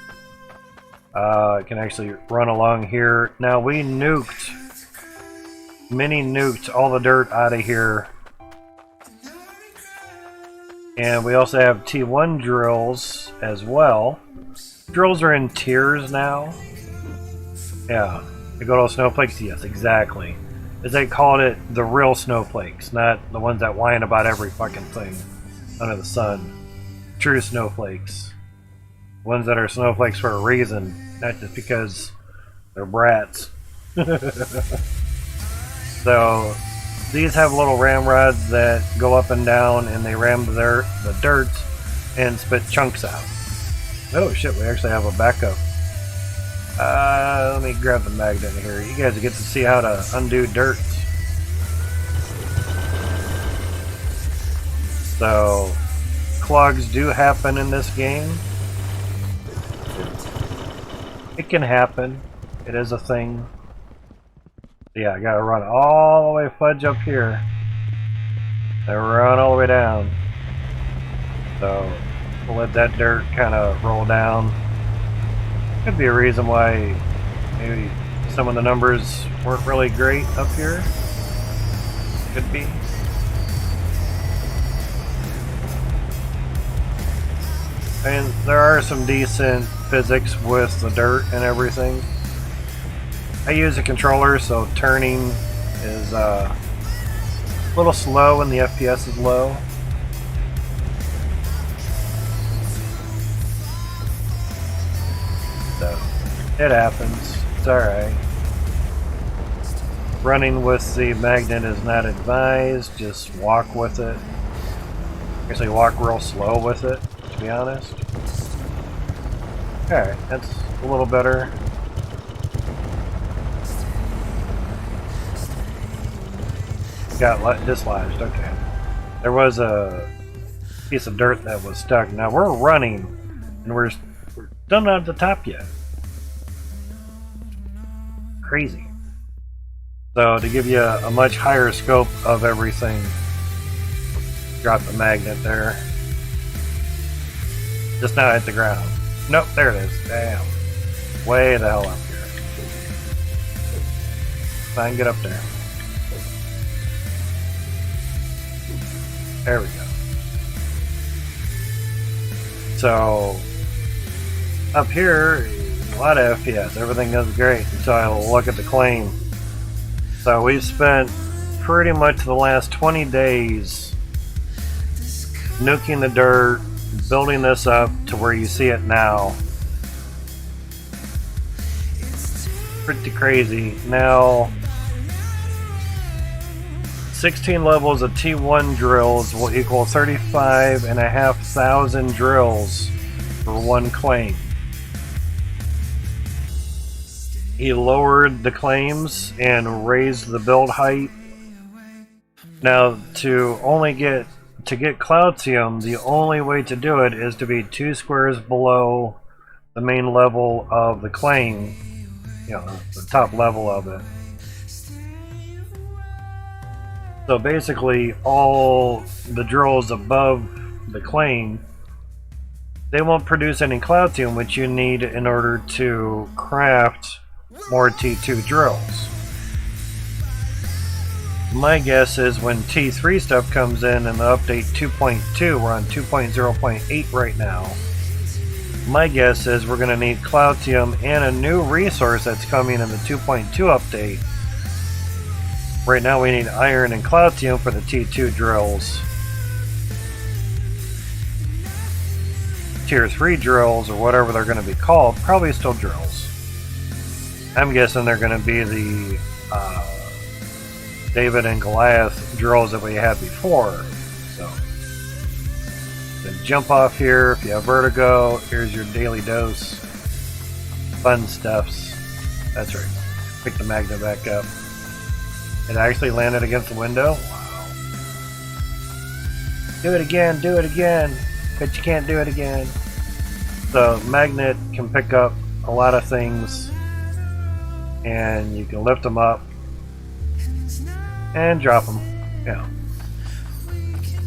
I can actually run along here. Now we mini nuked all the dirt out of here. And we also have T1 drills as well. Drills are in tiers now. Yeah, the good old snowflakes, yes, exactly. As they called it, the real snowflakes, not the ones that whine about every fucking thing under the sun. True snowflakes. Ones that are snowflakes for a reason, not just because they're brats. So, these have little ramrods that go up and down, and they ram the dirt and spit chunks out. Oh shit, we actually have a backup. Let me grab the magnet here. You guys get to see how to undo dirt. So, clogs do happen in this game. It can happen. It is a thing. Yeah, I gotta run all the way fudge up here. And run all the way down. So, we'll let that dirt kind of roll down. Could be a reason why maybe some of the numbers weren't really great up here. Could be. And there are some decent physics with the dirt and everything. I use a controller, so turning is a little slow when the FPS is low. So, it happens. It's alright. Running with the magnet is not advised. Just walk with it. Actually, walk real slow with it, to be honest. Alright, that's a little better. Got dislodged, okay. There was a piece of dirt that was stuck. Now we're running, and we're still not at the top yet. Crazy. So to give you a much higher scope of everything, drop the magnet there. Just not hit the ground. Nope, there it is. Damn. Way the hell up here. Fine, get up there. There we go. So, up here, a lot of FPS. Everything goes great until I look at the claim. So we've spent pretty much the last 20 days nuking the dirt, building this up to where you see it now. Pretty crazy. Now, 16 levels of T1 drills will equal 35,500 drills for one claim. He lowered the claims and raised the build height. Now, to get Cloutium, the only way to do it is to be 2 squares below the main level of the claim, you know, the top level of it. So basically, all the drills above the claim, they won't produce any Cloutium, which you need in order to craft more T2 drills. My guess is when T3 stuff comes in and the update 2.2, we're on 2.0.8 right now. My guess is we're going to need Cloutium and a new resource that's coming in the 2.2 update. Right now we need iron and Cloutium for the T2 drills. Tier 3 drills, or whatever they're going to be called, probably still drills. I'm guessing they're going to be the David and Goliath drills that we had before. So then jump off here if you have vertigo. Here's your daily dose. Fun stuffs. That's right. Pick the magnet back up. It actually landed against the window. Wow. Do it again, but you can't do it again. The magnet can pick up a lot of things, and you can lift them up and drop them. Yeah.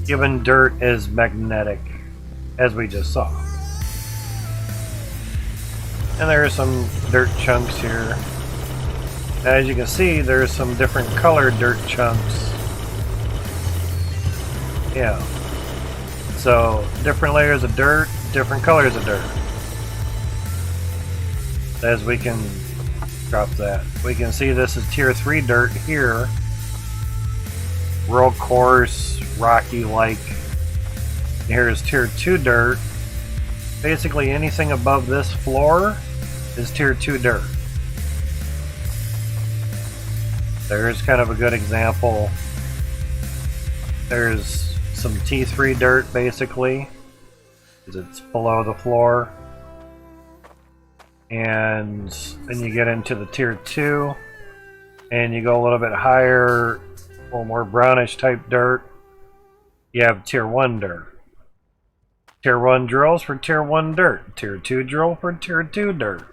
Even dirt is magnetic, as we just saw. And there are some dirt chunks here. As you can see, there's some different colored dirt chunks. Yeah. So, different layers of dirt, different colors of dirt. As we can drop that. We can see this is tier 3 dirt here. Real coarse, rocky-like. Here's tier 2 dirt. Basically anything above this floor is tier 2 dirt. There's kind of a good example. There's some T3 dirt basically, because it's below the floor. And then you get into the tier 2, and you go a little bit higher, a little more brownish type dirt. You have tier 1 dirt. Tier 1 drills for tier 1 dirt. Tier 2 drill for tier 2 dirt.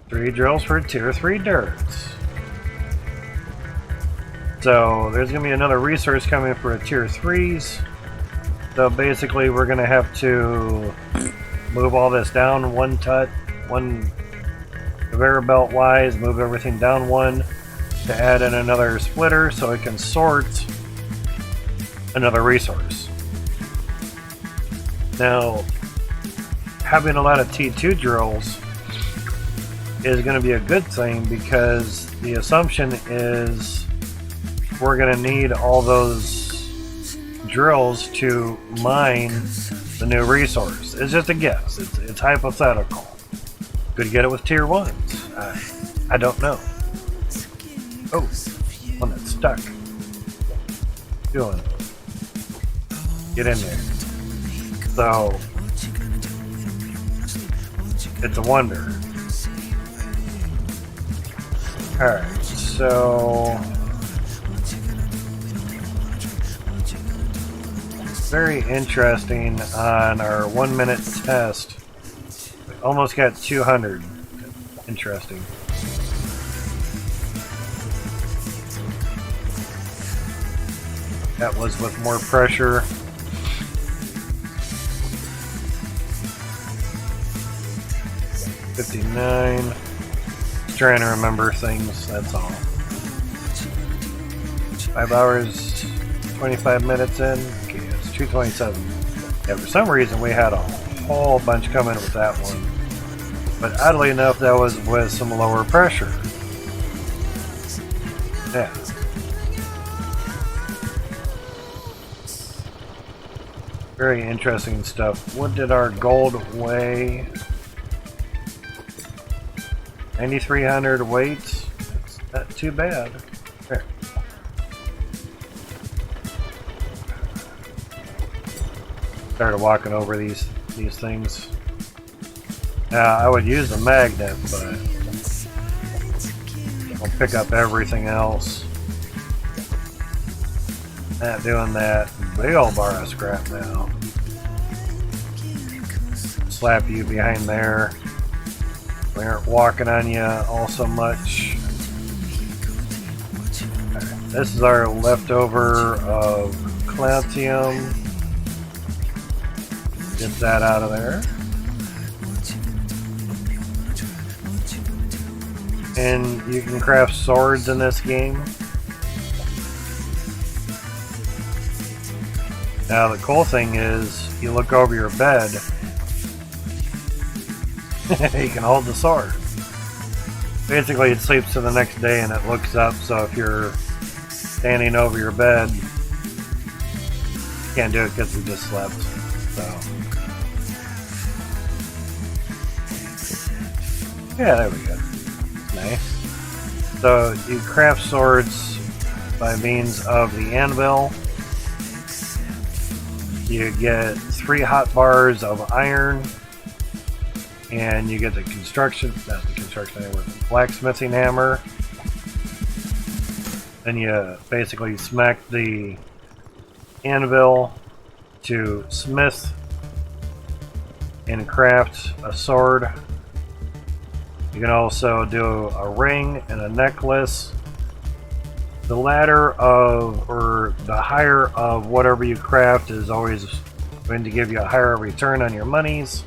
3 drills for tier 3 dirt. So there's going to be another resource coming for tier 3s. So basically we're going to have to move all this down one conveyor belt wise, move everything down one to add in another splitter so it can sort another resource. Now, having a lot of T2 drills is going to be a good thing, because the assumption is we're going to need all those drills to mine the new resource. It's just a guess. It's hypothetical. Could get it with tier 1s. I don't know. Oh, one that's stuck. Doing. Get in there. So, it's a wonder. Alright, so very interesting. On our 1 minute test, we almost got 200. Interesting. That was with more pressure. $59. Just trying to remember things, that's all. 5 hours, 25 minutes in. Okay, it's 227. Yeah, for some reason we had a whole bunch coming with that one. But oddly enough, that was with some lower pressure. Yeah. Very interesting stuff. What did our gold weigh? 9,300 weight. That's not too bad. There. Started walking over these things. Now I would use the magnet, but I'll pick up everything else. Not doing that. Big old bar of scrap now. Slap you behind there. We aren't walking on you all so much. Right, this is our leftover of Cloutium. Get that out of there. And you can craft swords in this game. Now the cool thing is, you look over your bed, you can hold the sword. Basically it sleeps to the next day and it looks up, so if you're standing over your bed, you can't do it because you just slept. So yeah, there we go. Nice. So you craft swords by means of the anvil. You get 3 hot bars of iron, and you get the blacksmithing hammer. Then you basically smack the anvil to smith and craft a sword. You can also do a ring and a necklace. The ladder of, or the higher of whatever you craft is always going to give you a higher return on your monies.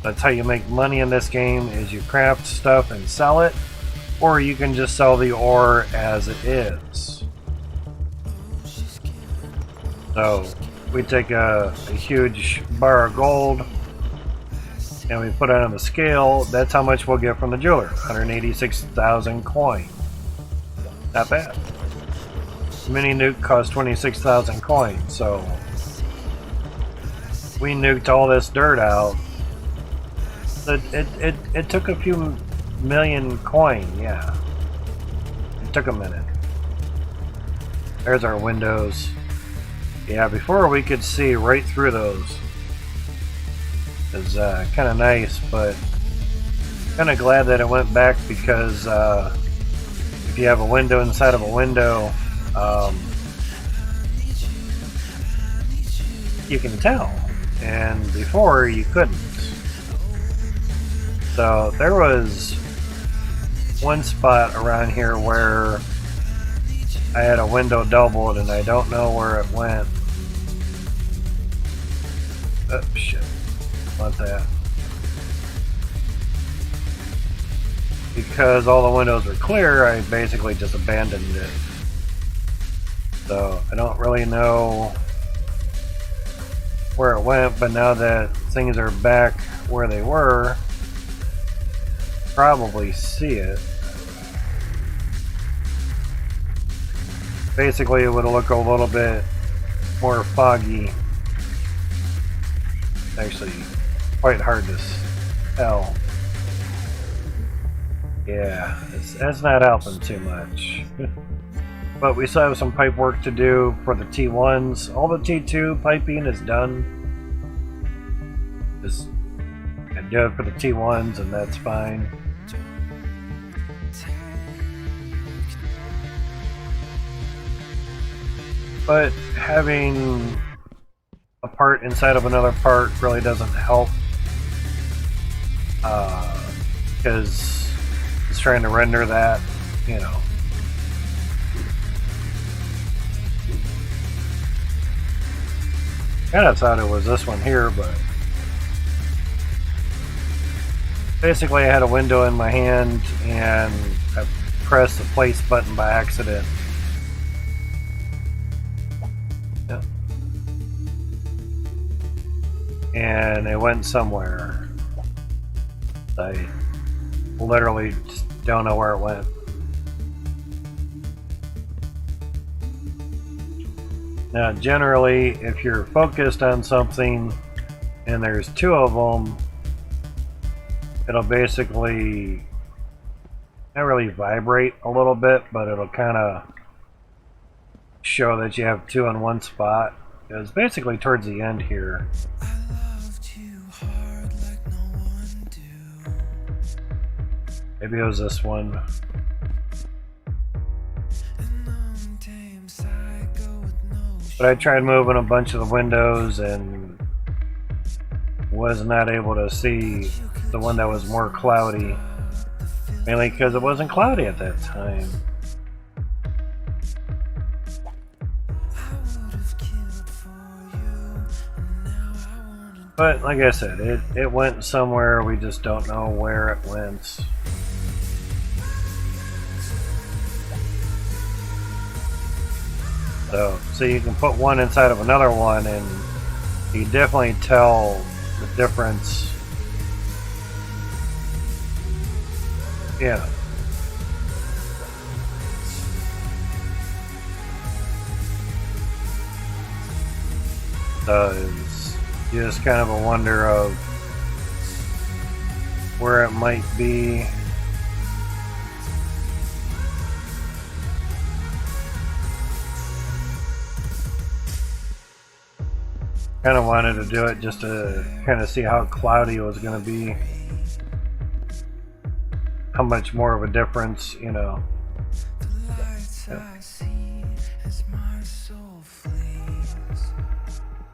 That's how you make money in this game, is you craft stuff and sell it, or you can just sell the ore as it is. So we take a huge bar of gold and we put it on the scale. That's how much we'll get from the jeweler. 186,000 coin. Not bad. Mini nuke cost 26,000 coins, so we nuked all this dirt out. It took a few million coin, yeah. It took a minute. There's our windows. Yeah, before we could see right through those. It's kind of nice, but kind of glad that it went back, because if you have a window inside of a window, you can tell, and before you couldn't. So there was one spot around here where I had a window doubled, and I don't know where it went. Oh shit, want that. Because all the windows were clear, I basically just abandoned it. So I don't really know where it went, but now that things are back where they were, probably see it. Basically it would look a little bit more foggy. Actually quite hard to tell. Yeah, it's not helping too much. But we still have some pipe work to do for the T1s. All the T2 piping is done. Just do it for the T1s, and that's fine. But having a part inside of another part really doesn't help, because it's trying to render that, you know. Kind of thought it was this one here, but basically I had a window in my hand and I pressed the place button by accident. Yep. And it went somewhere. I literally just don't know where it went. Now, generally, if you're focused on something and there's 2 of them, it'll basically not really vibrate a little bit, but it'll kind of show that you have 2 in one spot. It's basically towards the end here. Maybe it was this one. But I tried moving a bunch of the windows and was not able to see the one that was more cloudy. Mainly because it wasn't cloudy at that time. But like I said, it went somewhere, we just don't know where it went. So you can put one inside of another one and you definitely tell the difference. Yeah. So it's just kind of a wonder of where it might be. Kind of wanted to do it just to kind of see how cloudy it was going to be. How much more of a difference, you know. Yeah.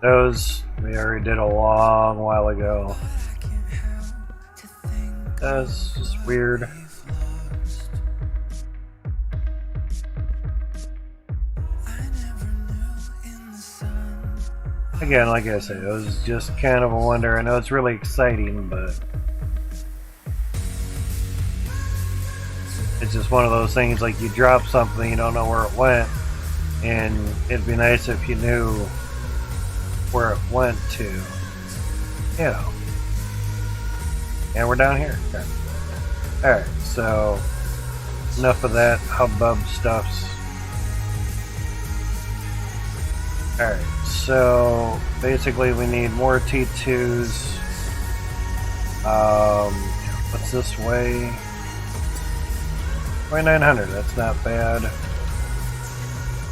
Those we already did a long while ago. That's just weird. Again, like I said, it was just kind of a wonder. I know it's really exciting, but it's just one of those things like you drop something, you don't know where it went, and it'd be nice if you knew where it went to, you know. And we're down here. Okay. Alright, so enough of that hubbub stuffs. Alright, so basically we need more T2s. What's this way? 2900, that's not bad.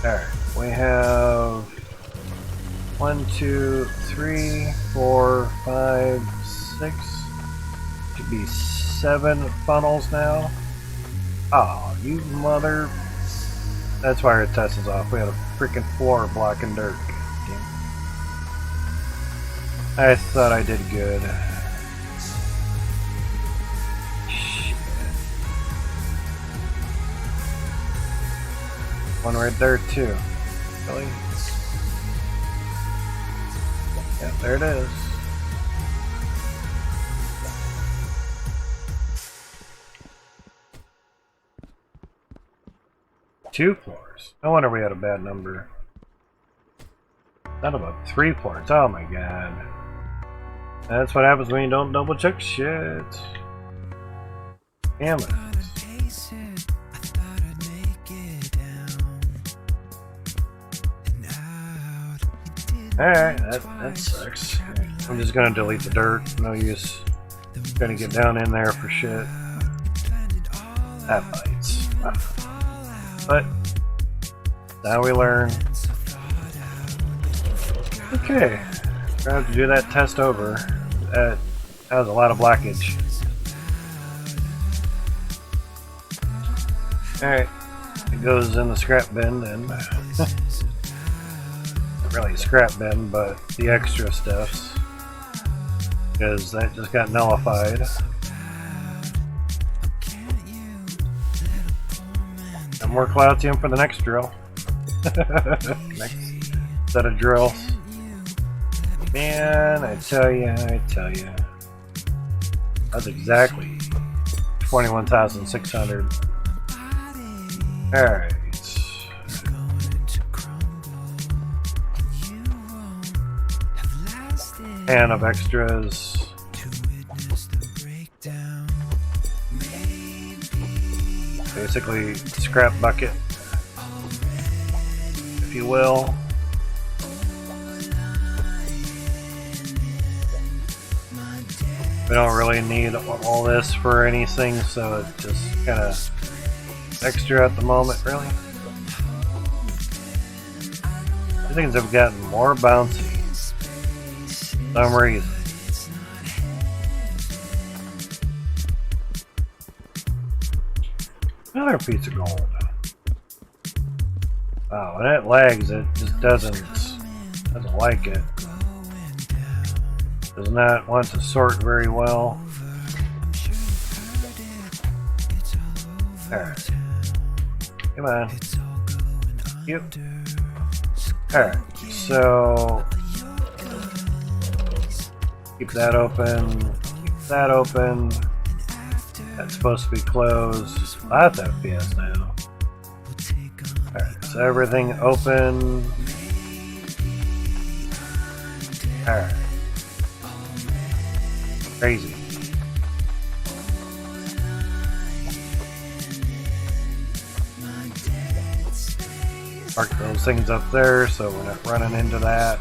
Alright, we have 1, 2, 3, 4, 5, 6. Should be 7 funnels now. Oh, you mother. That's why our test is off. We had a freaking floor blocking dirt. I thought I did good. Shit. One right there too. Really? Yeah, there it is. Two floors. No wonder we had a bad number. Not about 3 floors. Oh my god. That's what happens when you don't double check shit. Damn it. Alright, that sucks. I'm just gonna delete the dirt. No use. Gonna get down in there for shit. That bites. But now we learn. Okay, we're gonna have to do that test over. That was a lot of blockage. Alright, it goes in the scrap bin and not really scrap bin, but the extra stuffs, because that just got nullified. More Cloutium for the next drill. Next set of drills. Man, I tell you. That's exactly 21,600. Alright. And of extras. Basically, scrap bucket, if you will. We don't really need all this for anything, so it's just kind of extra at the moment, really. These things have gotten more bouncy for some reason. Another piece of gold. Wow, when it lags, it just doesn't like it. Does not want to sort very well. Alright. Come on. Yep. Alright, so keep that open. Keep that open. That's supposed to be closed. That's FPS now. Alright, so everything open. Alright. Crazy. Mark those things up there so we're not running into that.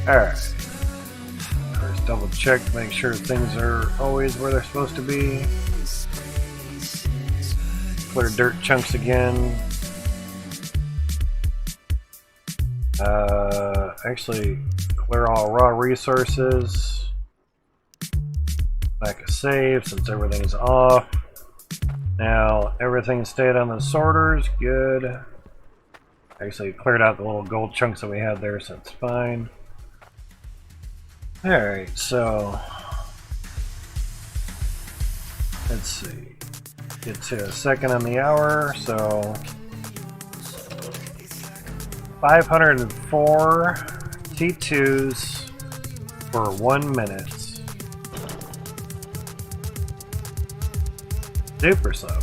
Alright. First double check, make sure things are always where they're supposed to be. Clear dirt chunks again. Actually, clear all raw resources. Back a save since everything's off. Now everything stayed on the sorters, good. Actually cleared out the little gold chunks that we had there, so it's fine. Alright, so let's see. Get to a second on the hour, so 504 T2s for 1 minute. Super slow.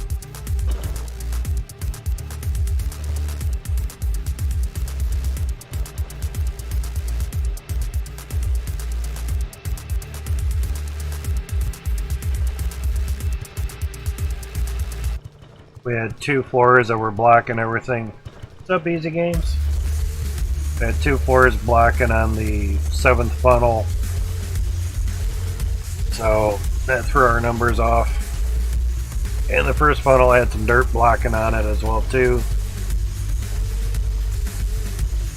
We had 2 floors that were blocking everything. What's up, Easy Games? We had 2 floors blocking on the 7th funnel, so that threw our numbers off. And the first funnel had some dirt blocking on it as well too.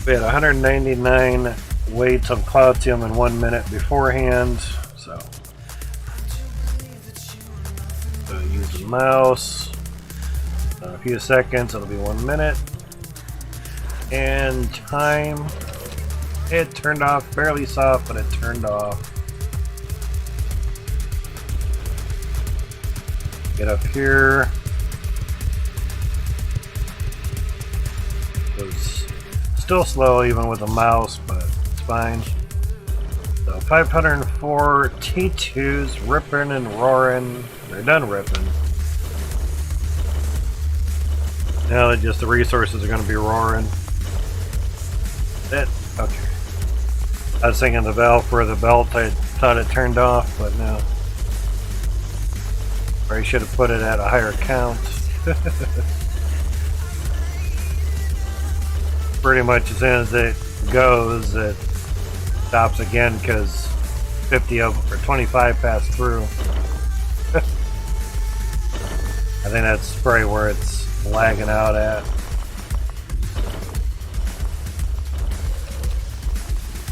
We had 199 weights of Cloutium in 1 minute beforehand, so use the mouse. A few seconds, it'll be 1 minute. And time, it turned off, barely saw it, but it turned off. Get up here. It was still slow even with the mouse, but it's fine. So 504 T2s ripping and roaring. They're done ripping. Now that just the resources are going to be roaring. Okay. I was thinking the valve for the belt, I thought it turned off, but no. Or I should have put it at a higher count. Pretty much as soon as it goes, it stops again because 50 of or 25 passed through. I think that's probably where it's lagging out at.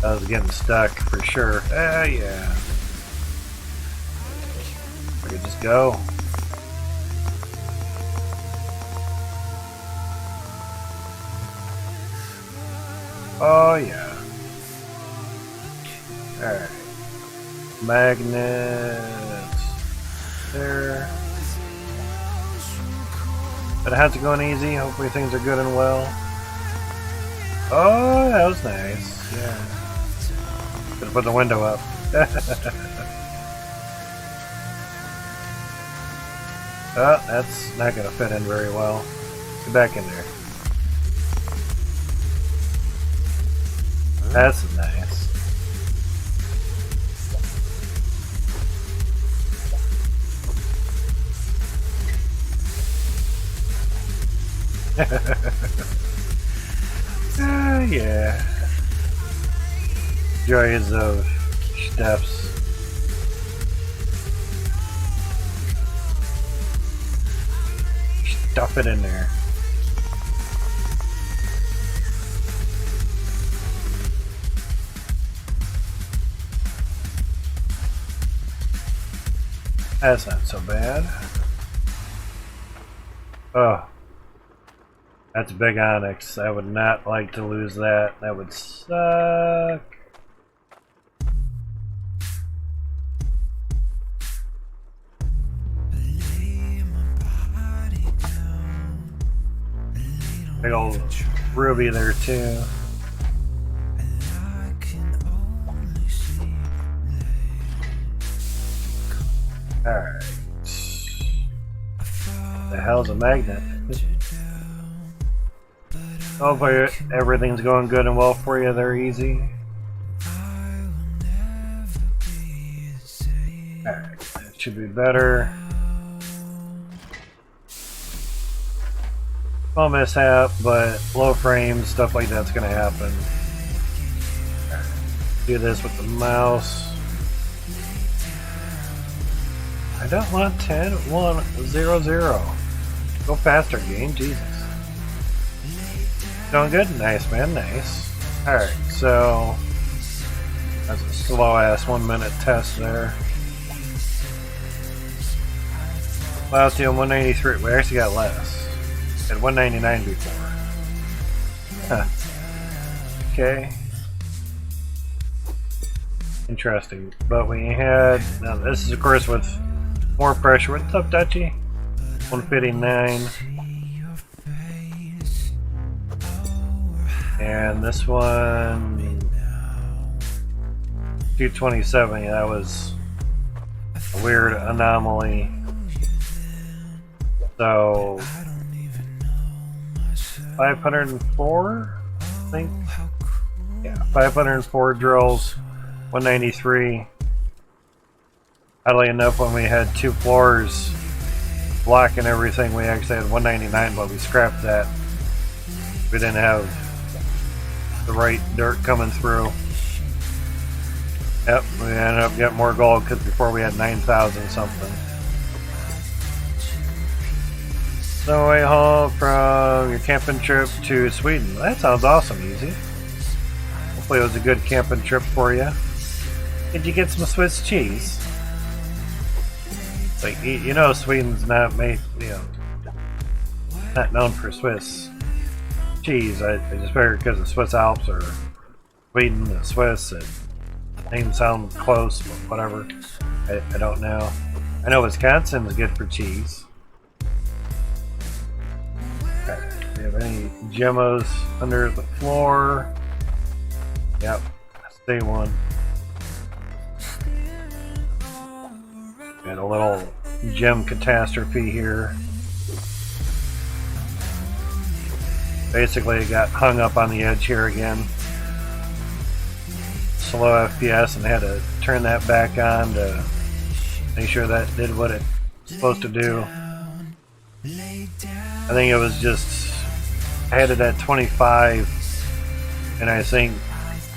I was getting stuck for sure. Yeah. I could just go. Oh yeah. Alright. Magnets. There. But how's it going easy? Hopefully things are good and well. Oh, that was nice. Yeah. Gonna put the window up. Oh, that's not gonna fit in very well. Get back in there. That's nice. Yeah. Joys of steps. Stuff it in there. That's not so bad. Oh. That's big onyx. I would not like to lose that. That would suck. Big old ruby there too. Alright. The hell's a magnet? Hopefully everything's going good and well for you there, Easy. Alright, that should be better. Small mishap, but low frames, stuff like that's gonna happen. Right. Do this with the mouse. I don't want 10, 1, 0, 0. Go faster, game, Jesus. Doing good? Nice, man, nice. Alright, so That's a slow ass 1 minute test there. Cloutium 193. We actually got less. At 199 before. Huh. Okay. Interesting. But we had. Now, this is, of course, with more pressure. What's up, Dutchy? 159. And this one. 227. Yeah, that was a weird anomaly. So 504, I think. Yeah, 504 drills, 193. Oddly enough, when we had 2 floors blocking everything, we actually had 199, but we scrapped that. We didn't have the right dirt coming through. Yep, we ended up getting more gold because before we had 9,000 something. So way home from your camping trip to Sweden. That sounds awesome, Easy. Hopefully it was a good camping trip for you. Did you get some Swiss cheese? Like, you know, Sweden's not made, you know, not known for Swiss cheese. I just figured because the Swiss Alps or Sweden and Swiss, names sound close, but whatever. I don't know. I know Wisconsin is good for cheese. Okay. Do we have any gemmos under the floor? Yep. Stay one. Got a little gem catastrophe here. Basically, it got hung up on the edge here again. Slow FPS, and had to turn that back on to make sure that did what it's supposed to do. I think it was just, I had it at 25, and I think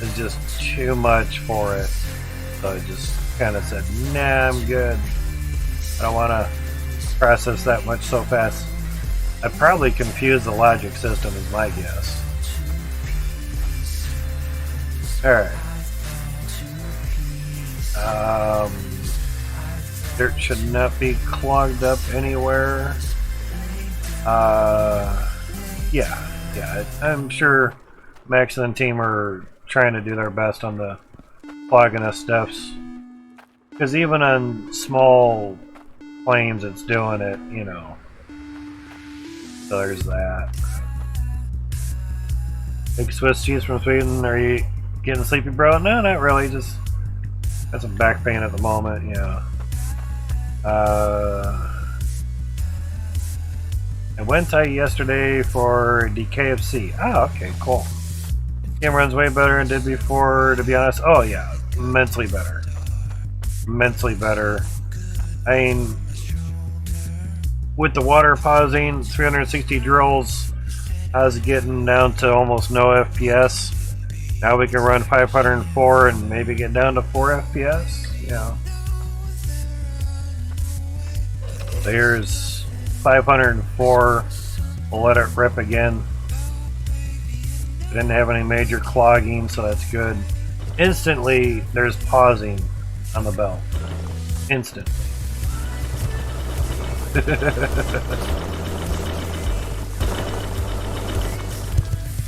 it's just too much for it. So I just kind of said, nah, I'm good. I don't want to process that much so fast. I probably confused the logic system is my guess. Alright. Dirt should not be clogged up anywhere. Yeah, I'm sure Max and the team are trying to do their best on the clogging of stuffs. Because even on small planes, it's doing it, you know. So there's that. Big Swiss cheese from Sweden. Are you getting sleepy, bro? No, not really. Just got some back pain at the moment, yeah. I went yesterday for the KFC. Oh, okay, cool. Game runs way better than it did before, to be honest. Oh, yeah, immensely better. Immensely better. I mean, with the water pausing, 360 drills, I was getting down to almost no FPS. Now we can run 504 and maybe get down to 4 FPS. Yeah. So here's 504. We'll let it rip again. Didn't have any major clogging, so that's good. Instantly, there's pausing on the belt. Instantly.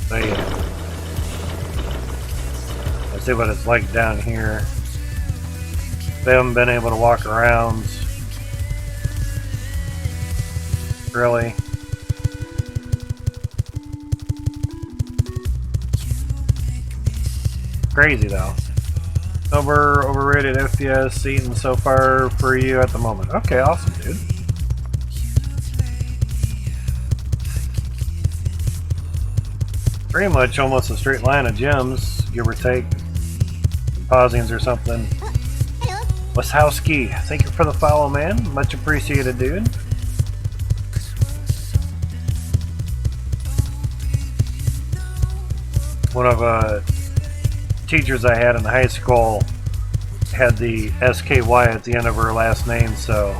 So yeah. Let's see what it's like down here. They haven't been able to walk around. Really. Crazy though. Overrated FPS seating so far for you at the moment. Okay, awesome, dude. Pretty much almost a straight line of gems, give or take. Pausings or something. Wachowski, thank you for the follow, man. Much appreciated, dude. One of teachers I had in high school had the SKY at the end of her last name, so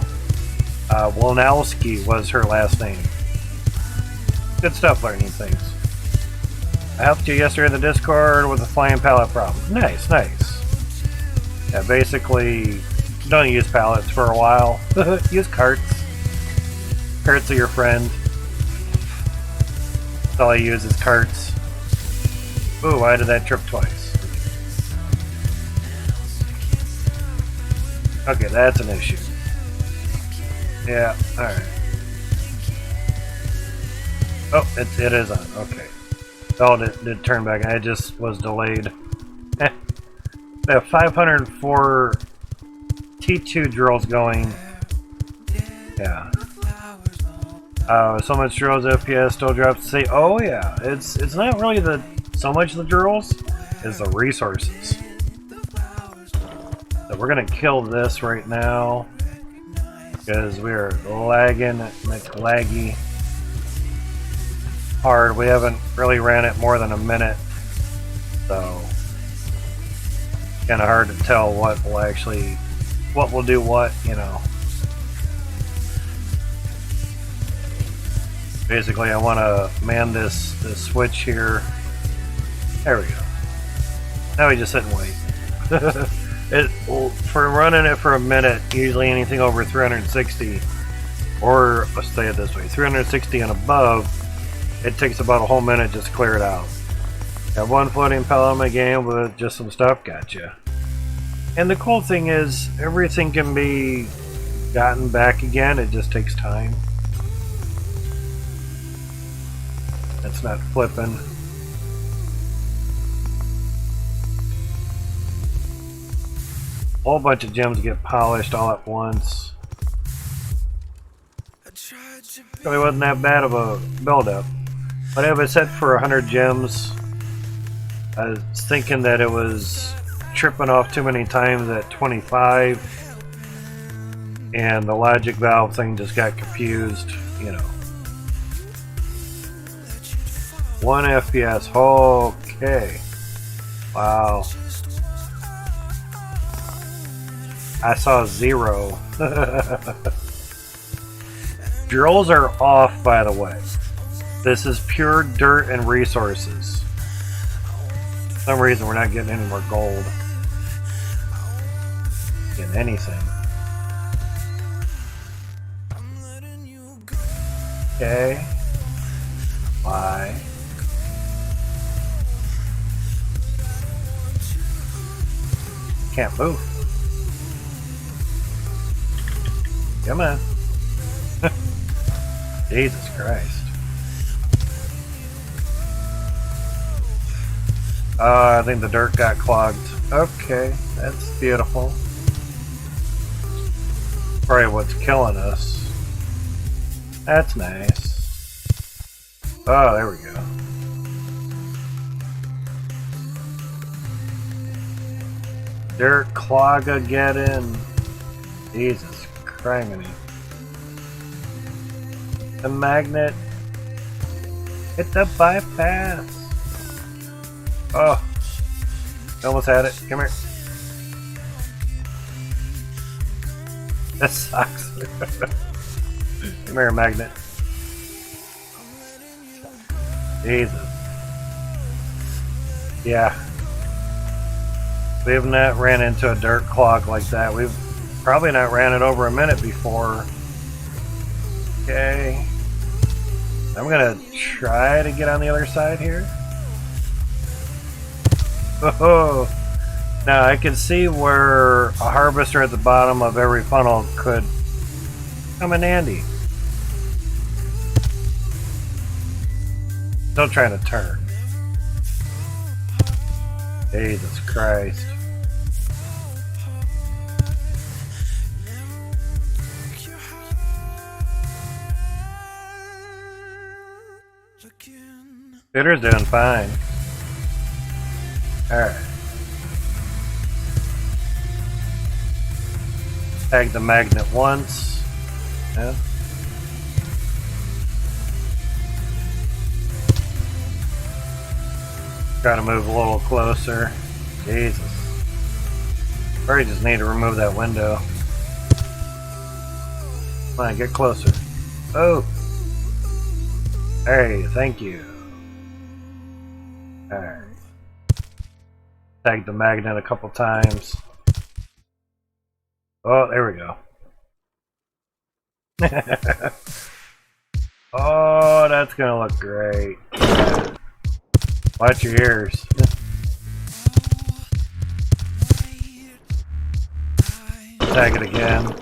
Wolnowski was her last name. Good stuff, learning things. I helped you yesterday in the Discord with a flying pallet problem. Nice, nice. Yeah, basically, don't use pallets for a while. Use carts. Carts are your friend. That's all I use is carts. Ooh, why did that trip twice? Okay, that's an issue. Yeah, alright. Oh, it is on. Okay. Oh, it did turn back. I just was delayed. I have 504 T2 drills going. Yeah. So much drills, FPS still drops to say, oh yeah, it's not really so much the drills, it's the resources. So we're gonna kill this right now because we are lagging like laggy hard. We haven't really ran it more than a minute, so kind of hard to tell what will do what, you know. Basically, I want to man this switch here. There we go. Now we just sit and wait. For running it for a minute, usually anything over 360, or let's say it this way, 360 and above, it takes about a whole minute just to clear it out. Got one floating pellet in my game with just some stuff, gotcha. And the cool thing is, everything can be gotten back again, it just takes time. It's not flipping. A whole bunch of gems get polished all at once. Really wasn't that bad of a build-up. But I have it set for 100 gems. I was thinking that it was tripping off too many times at 25. And the logic valve thing just got confused, you know. 1 FPS, okay. Wow. I saw 0. Drills are off, by the way. This is pure dirt and resources. For some reason we're not getting any more gold. Getting anything. Okay. Why? Can't move. Come on. Jesus Christ. I think the dirt got clogged. Okay, that's beautiful. Probably what's killing us. That's nice. Oh, there we go. Dirt clog again. Jesus criminy. The magnet. Hit the bypass. Oh. Almost had it. Come here. That sucks. Come here, magnet. Jesus. Yeah. We have not ran into a dirt clog like that. We've probably not ran it over a minute before. Okay. I'm gonna try to get on the other side here. Oh, now I can see where a harvester at the bottom of every funnel could come in handy. Still trying to turn. Jesus Christ. Bitter's doing fine. Alright. Tag the magnet once. Yeah. Try to move a little closer. Jesus. Probably just need to remove that window. Come on, get closer. Oh! Hey, thank you. Alright. Tag the magnet a couple times. Oh, there we go. Oh, that's gonna look great. Yeah. Watch your ears. Tag it again.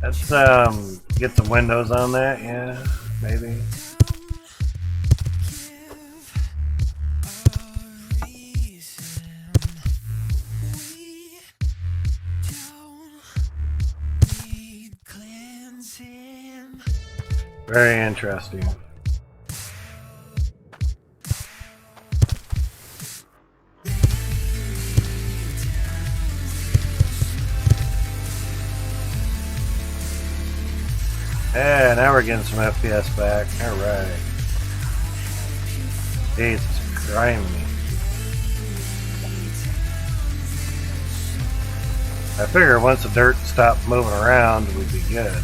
Let's get some windows on that, yeah, maybe. Very interesting. Yeah, now we're getting some FPS back. Alright. Jesus Christ. I figure once the dirt stopped moving around, we'd be good.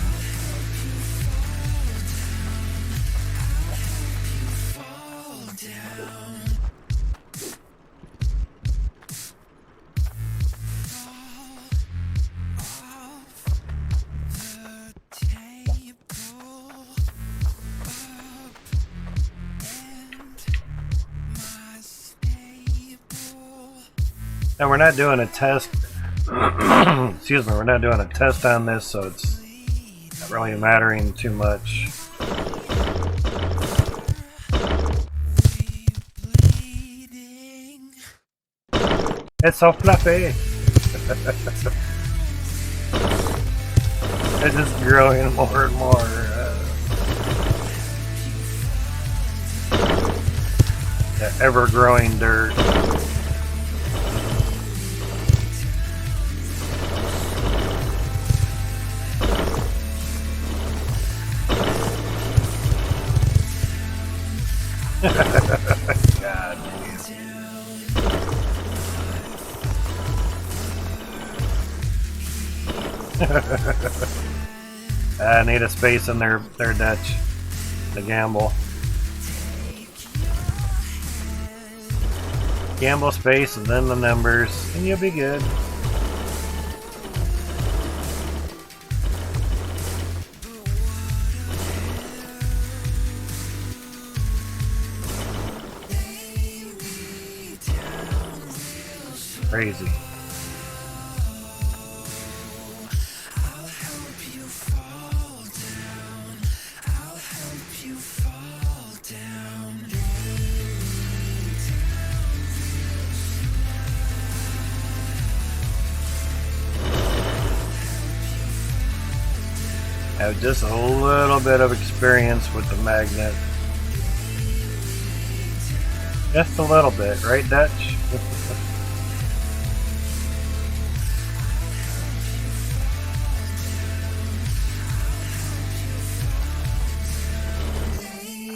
And we're not doing a test. Excuse me, we're not doing a test on this, so it's not really mattering too much. It's so fluffy. It's just growing more and more. The ever-growing dirt. God. I need a space in their Dutch. The gamble. Gamble space and then the numbers, and you'll be good. Crazy. Have just a little bit of experience with the magnet. Just a little bit, right, Dutch?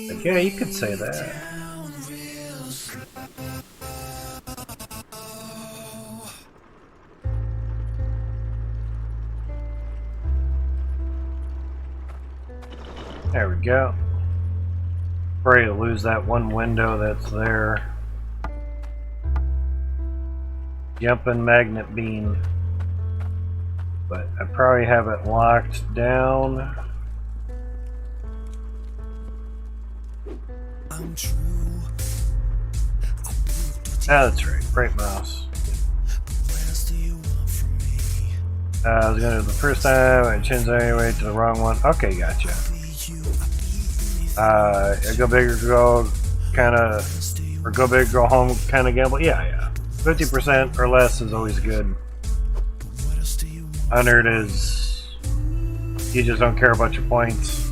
Like, yeah, you could say that. There we go. Afraid to lose that one window that's there. Jumping magnet beam. But I probably have it locked down. Ah, that's right. Right mouse. I was gonna do the first time, I changed anyway to the wrong one. Okay, gotcha. Go big or go kinda, or go big, go home kinda gamble. Yeah. 50% or less is always good. 100 is, you just don't care about your points.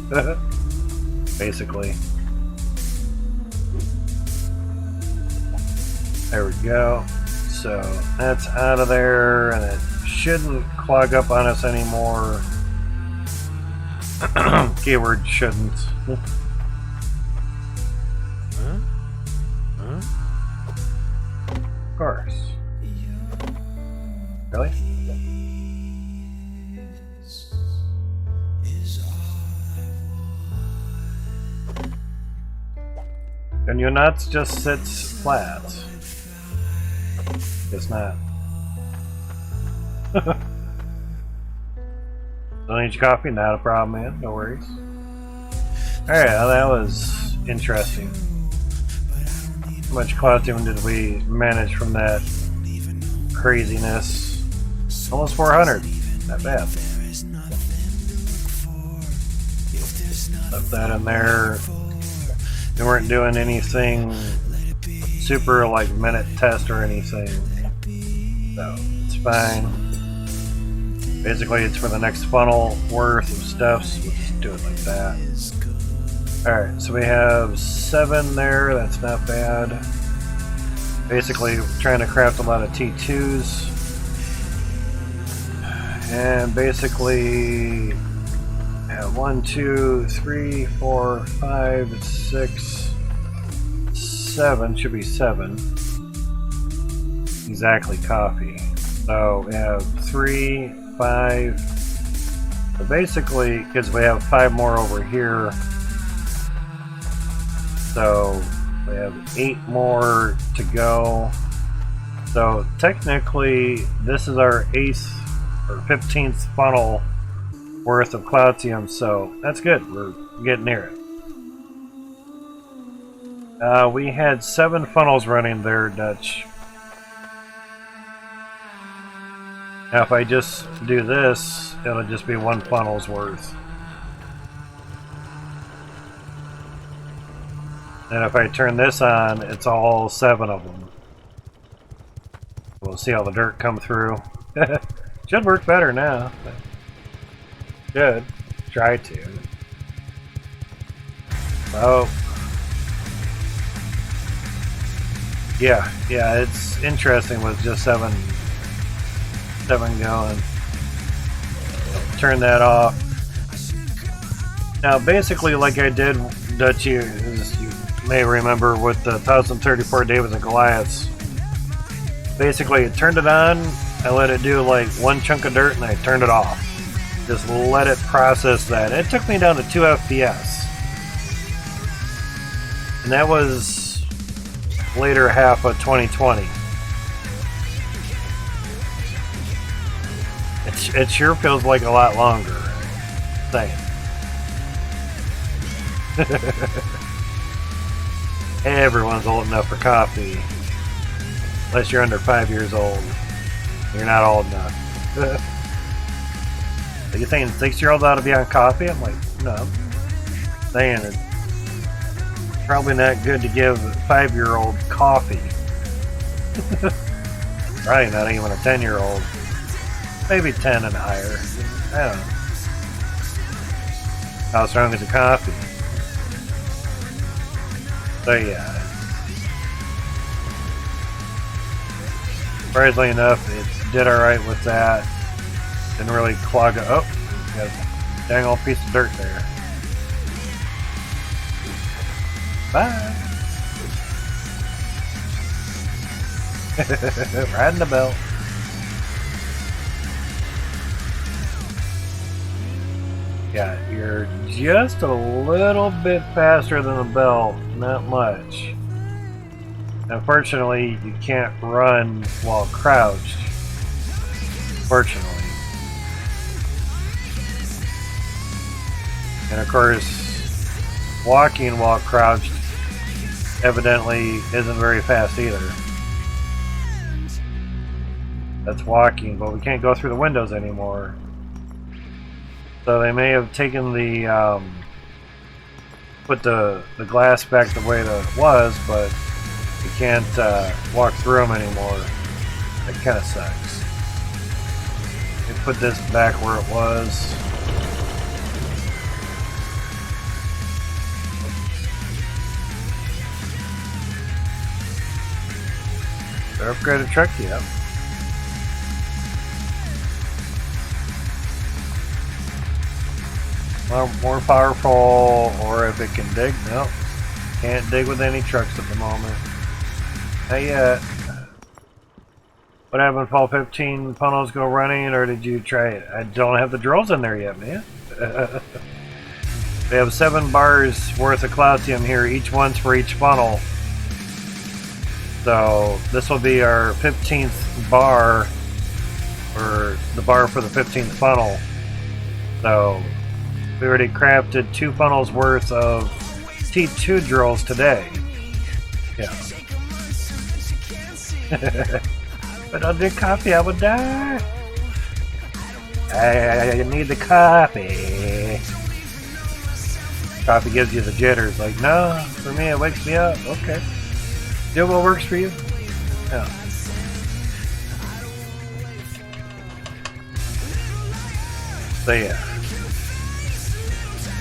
Basically. There we go. So that's out of there, and it shouldn't clog up on us anymore. Keyword shouldn't. Of course. Really? And your nuts just sits flat. Guess not. Don't need your coffee? Not a problem, man. No worries. Alright, well, that was interesting. How much Cloutium did we manage from that craziness? Almost 400. Not bad. Left that in there. We weren't doing anything super like minute test or anything. So it's fine. Basically it's for the next funnel worth of stuff, so we'll just do it like that. Alright, so we have 7 there, that's not bad. Basically trying to craft a lot of T2s. And basically 1, 2, 3, 4, 5, 6, 7, should be 7. Exactly, coffee. So we have 3, 5. So basically, because we have 5 more over here, so we have 8 more to go. So technically, this is our 8th or 15th funnel worth of Cloutium, so that's good. We're getting near it. We had 7 funnels running there, Dutch. Now if I just do this, it'll just be 1 funnel's worth. And if I turn this on, it's all 7 of them. We'll see how the dirt come through. Should work better now. Should. Try to. Oh. Yeah, it's interesting with just 7 going. Turn that off. Now basically like I did, Dutch, you may remember with the 1034 Davids and Goliaths. Basically I turned it on, I let it do like 1 chunk of dirt and I turned it off. Just let it process that. It took me down to 2 FPS. And that was later half of 2020. It sure feels like a lot longer. Saying. Everyone's old enough for coffee. Unless you're under 5 years old. You're not old enough. Are you saying 6-year-olds ought to be on coffee? I'm like, no. I'm saying it's probably not good to give a 5-year-old coffee. Probably not even a 10-year-old. Maybe 10 and higher. I don't know. How strong is the coffee? So yeah. Surprisingly enough, it did alright with that. Didn't really clog it. Oh, got a dang old piece of dirt there. Bye. Riding the belt. Yeah, you're just a little bit faster than the belt, not much. Unfortunately, you can't run while crouched. Fortunately. And of course, walking while crouched evidently isn't very fast either. That's walking, but we can't go through the windows anymore. So they may have taken the, put the glass back the way that it was, but you can't walk through them anymore. That kind of sucks. They put this back where it was. They're upgraded truck, yeah. More powerful, or if it can dig. Nope. Can't dig with any trucks at the moment. Not yet. What happened if all 15 funnels go running, or did you try it? I don't have the drills in there yet, man. We have 7 bars worth of Cloutium here, each one's for each funnel. So this will be our 15th bar, or the bar for the 15th funnel. So we already crafted 2 funnels worth of T2 drills today. Yeah. But I'll drink coffee, I would die. I need the coffee. Coffee gives you the jitters. Like, no, for me it wakes me up. Okay. Do what works for you. Yeah. So yeah.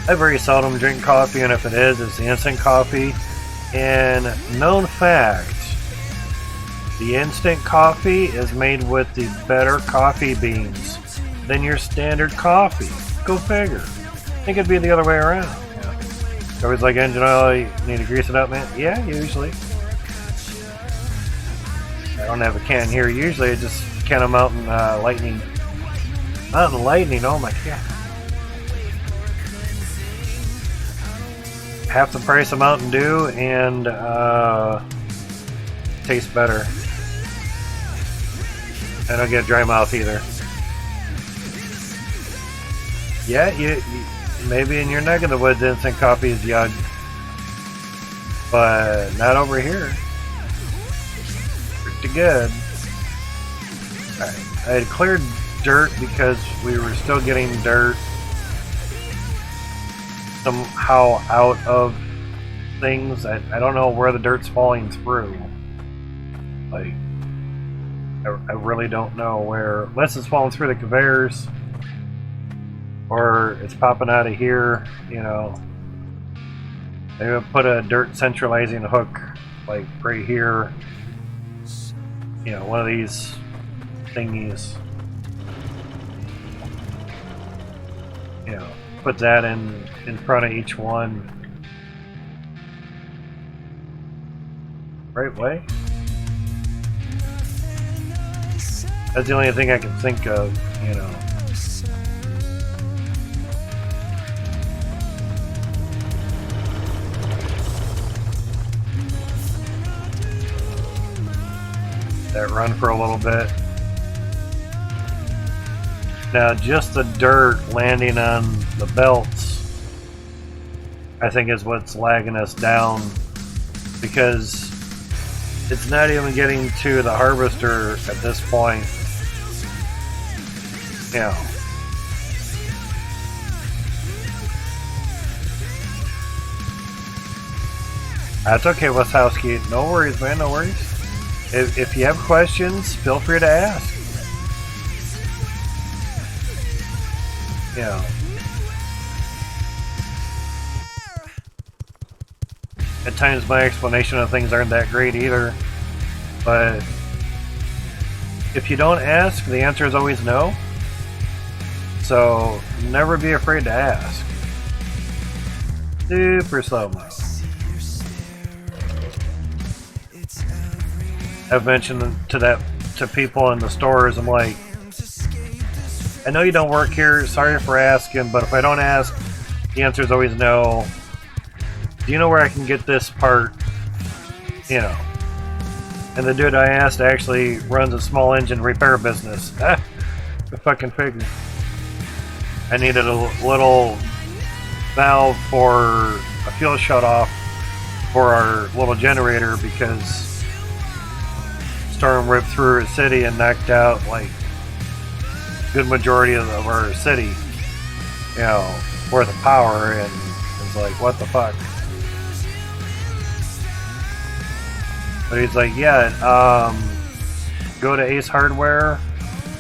I very seldom drink coffee, and if it is, it's the instant coffee. And known fact, the instant coffee is made with the better coffee beans than your standard coffee. Go figure. I think it'd be the other way around. Yeah. Always like engine oil, you need to grease it up, man? Yeah, usually. I don't have a can here. Usually I just can of Mountain Lightning. Mountain Lightning, oh my god. Half the price of Mountain Dew and tastes better. I don't get dry mouth either. Yeah, you maybe in your neck of the woods instant coffee is yug, but not over here. Pretty good. Alright, I had cleared dirt because we were still getting dirt somehow out of things. I don't know where the dirt's falling through. Like, I really don't know where, unless it's falling through the conveyors or it's popping out of here, you know. Maybe I'll put a dirt centralizing hook like right here, you know, one of these thingies, you know, put that in front of each one. Right way? That's the only thing I can think of, you know. That run for a little bit. Now, just the dirt landing on the belts, I think is what's lagging us down, because it's not even getting to the harvester at this point. You know. That's okay, Wachowski. No worries, man, no worries. If you have questions, feel free to ask. You know. At times my explanation of things aren't that great either, but if you don't ask, the answer is always no. So never be afraid to ask. Super slow mo. I've mentioned to people in the stores, I'm like, I know you don't work here, sorry for asking, but if I don't ask, the answer is always no. Do you know where I can get this part? You know. And the dude I asked actually runs a small engine repair business. The fucking figure. I needed a little valve for a fuel shutoff for our little generator because storm ripped through our city and knocked out like good majority of our city, you know, worth of power, and it's like, what the fuck? But he's like, yeah, go to Ace Hardware,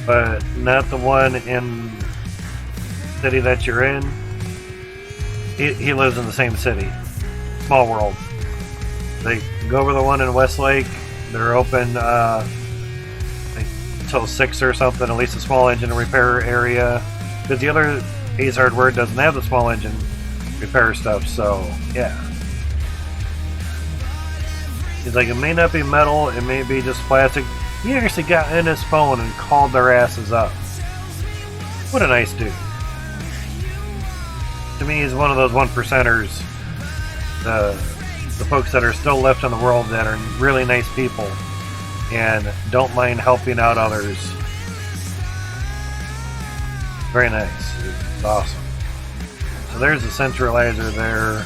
but not the one in the city that you're in. He lives in the same city. Small world. They go over the one in Westlake. They're open until 6 or something, at least a small engine repair area. Because the other Ace Hardware doesn't have the small engine repair stuff, so yeah. He's like, it may not be metal, it may be just plastic. He actually got in his phone and called their asses up. What a nice dude. To me, he's one of those 1%ers. the folks that are still left in the world that are really nice people and don't mind helping out others. Very nice. It's awesome. So there's the centralizer there.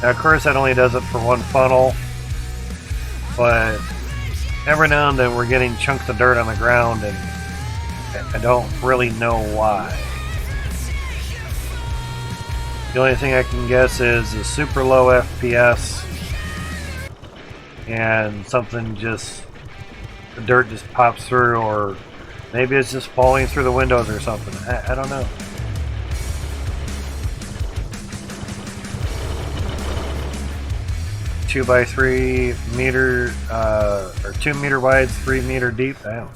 Now, of course, that only does it for one funnel, but every now and then we're getting chunks of dirt on the ground, and I don't really know why. The only thing I can guess is a super low FPS and something just, the dirt just pops through, or maybe it's just falling through the windows or something. I don't know. Two by 3 meter, or 2 meter wide, 3 meter deep. Damn.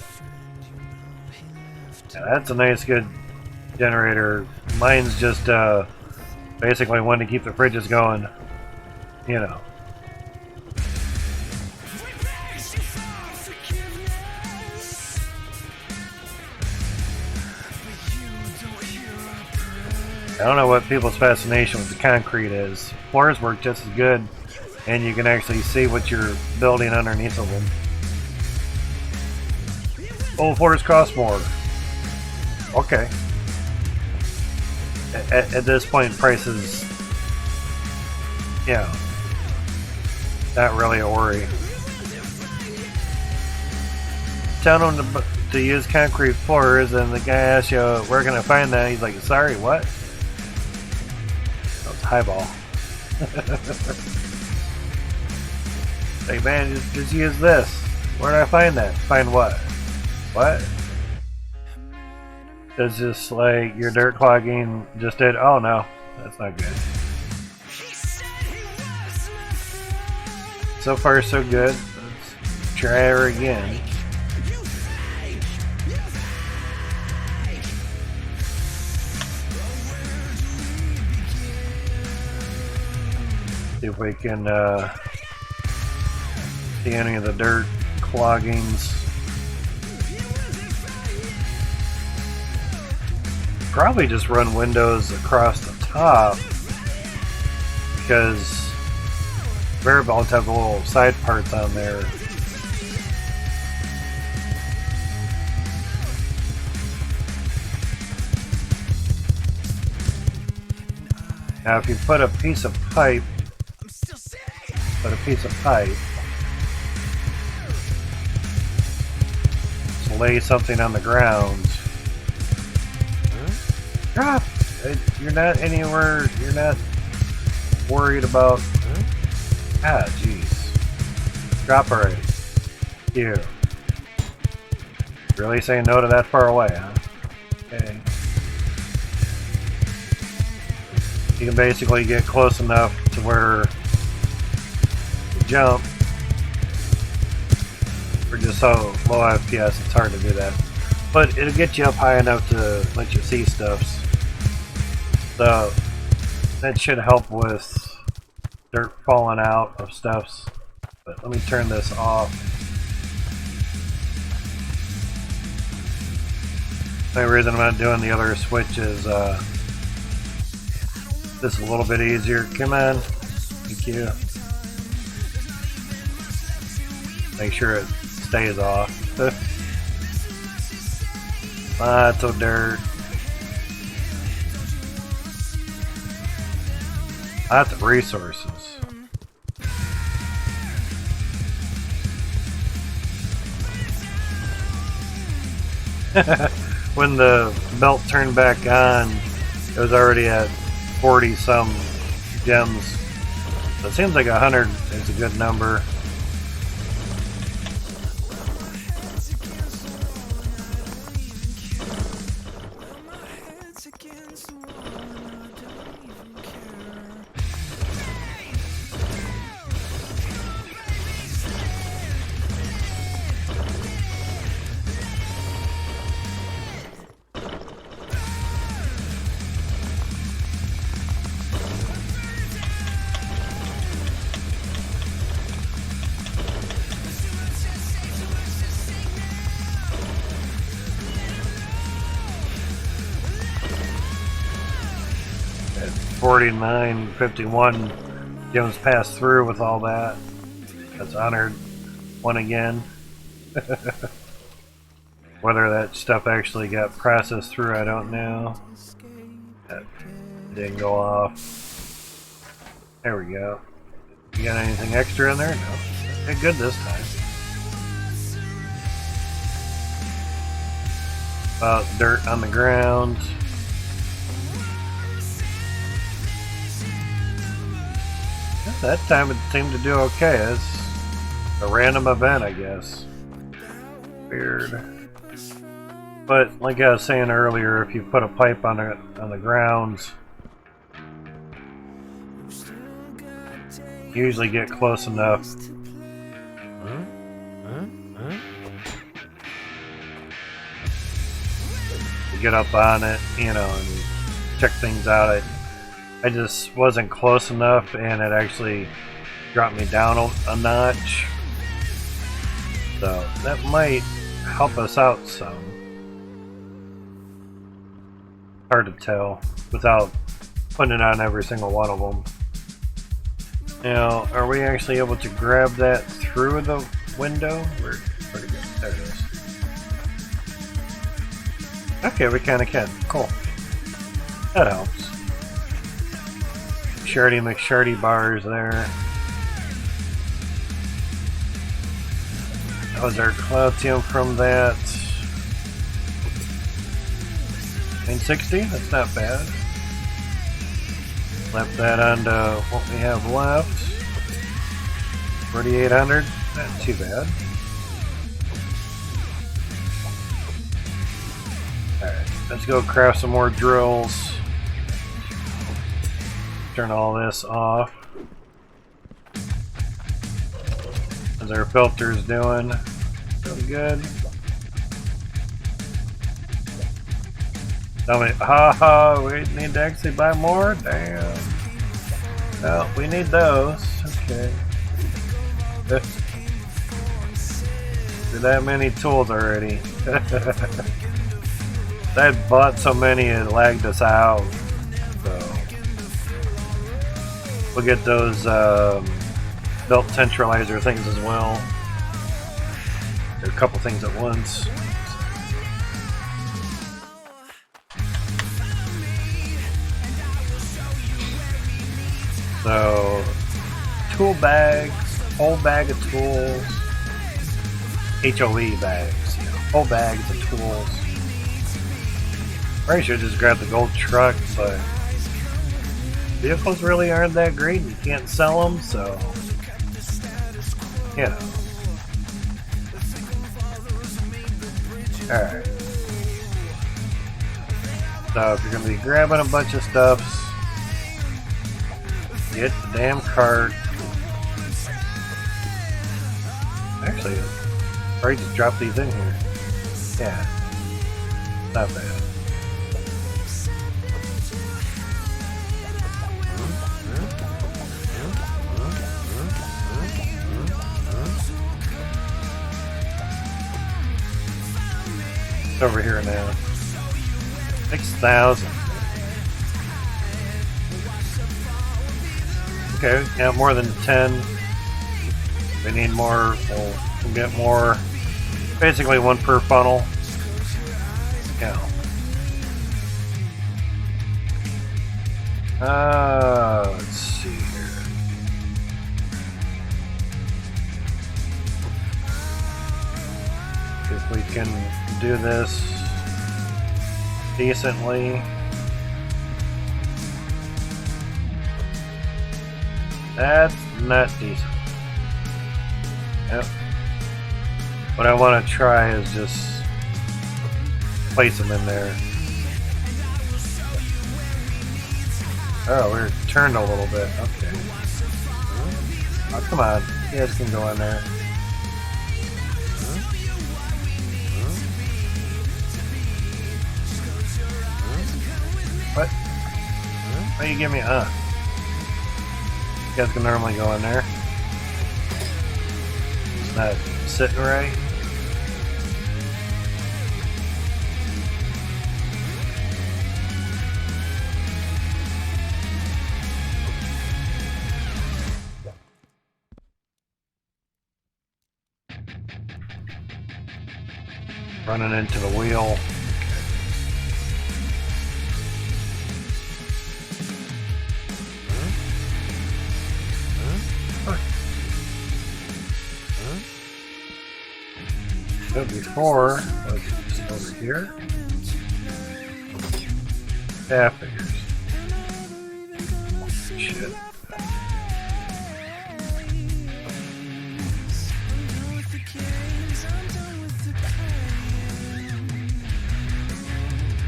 Yeah, that's a nice, good generator. Mine's just basically one to keep the fridges going, you know. I don't know what people's fascination with the concrete is. Floors work just as good, and you can actually see what you're building underneath of them. Oh, floors cost more. Okay. At this point, prices, yeah, not really a worry. Tell them to use concrete floors, and the guy asks you, where can I find that? He's like, sorry, what? That was highball. Like, man, just use this. Where did I find that? Find what? What? It's just like your dirt clogging just did. Oh no, that's not good. So far, so good. Let's try her again. See if we can see any of the dirt cloggings. Probably just run windows across the top, because bare belts have the little side parts on there. Now if you put a piece of pipe, to lay something on the ground, drop. You're not anywhere. You're not worried about. Ah, jeez. Drop already. You. Really saying no to that far away, huh? Okay. You can basically get close enough to where you jump. For just so low FPS, it's hard to do that. But it'll get you up high enough to let you see stuffs. So that should help with dirt falling out of stuffs. But let me turn this off. The only reason I'm not doing the other switch is this is a little bit easier. Come on. Thank you. Make sure it stays off. Lots of dirt. Lots of resources. When the belt turned back on, it was already at 40 some gems. So it seems like 100 is a good number. At 49.51, Jones passed through with all that. That's honored one again. Whether that stuff actually got processed through, I don't know. That didn't go off. There we go. You got anything extra in there? No. Okay, good this time. Dirt on the ground. That time it seemed to do okay. It's a random event, I guess. Weird. But like I was saying earlier, if you put a pipe on the ground, you usually get close enough. To get up on it, you know, and check things out. I just wasn't close enough, and it actually dropped me down a notch. So that might help us out some. Hard to tell without putting it on every single one of them. Now, are we actually able to grab that through the window? Where'd it go? There it is. Okay, we kind of can. Cool. That helps. Shardy McShardy bars there. That was our Cloutium from that. 960? That's not bad. Left that onto what we have left. 4800. Not too bad. Alright, let's go craft some more drills. Turn all this off. How's our filters doing? Really good. Tell me, haha, we need to actually buy more? Damn. Well, we need those. Okay. Did that many tools already. I had bought so many it lagged us out. So we'll get those belt centralizer things as well. There are a couple things at once. So, tool bags, whole bag of tools, HOE bags, you know, whole bags of tools. Probably should just grab the gold truck, but vehicles really aren't that great. You can't sell them, so you know. Alright. So if you're going to be grabbing a bunch of stuff, get the damn cart. Actually, I'll probably just drop these in here. Yeah. Not bad. It's over here now. 6,000. Okay, we got more than 10. We need more, we'll get more. Basically one per funnel. Yeah. Let's see here. If we can do this decently. That's not decent. Yep. What I want to try is just place them in there. Oh, we're turned a little bit. Okay. Oh, come on. You guys can go in there. What? Why you give me You guys can normally go in there. It's not sitting right. Running into the wheel. So before, was just over here? Yeah, figures. Shit.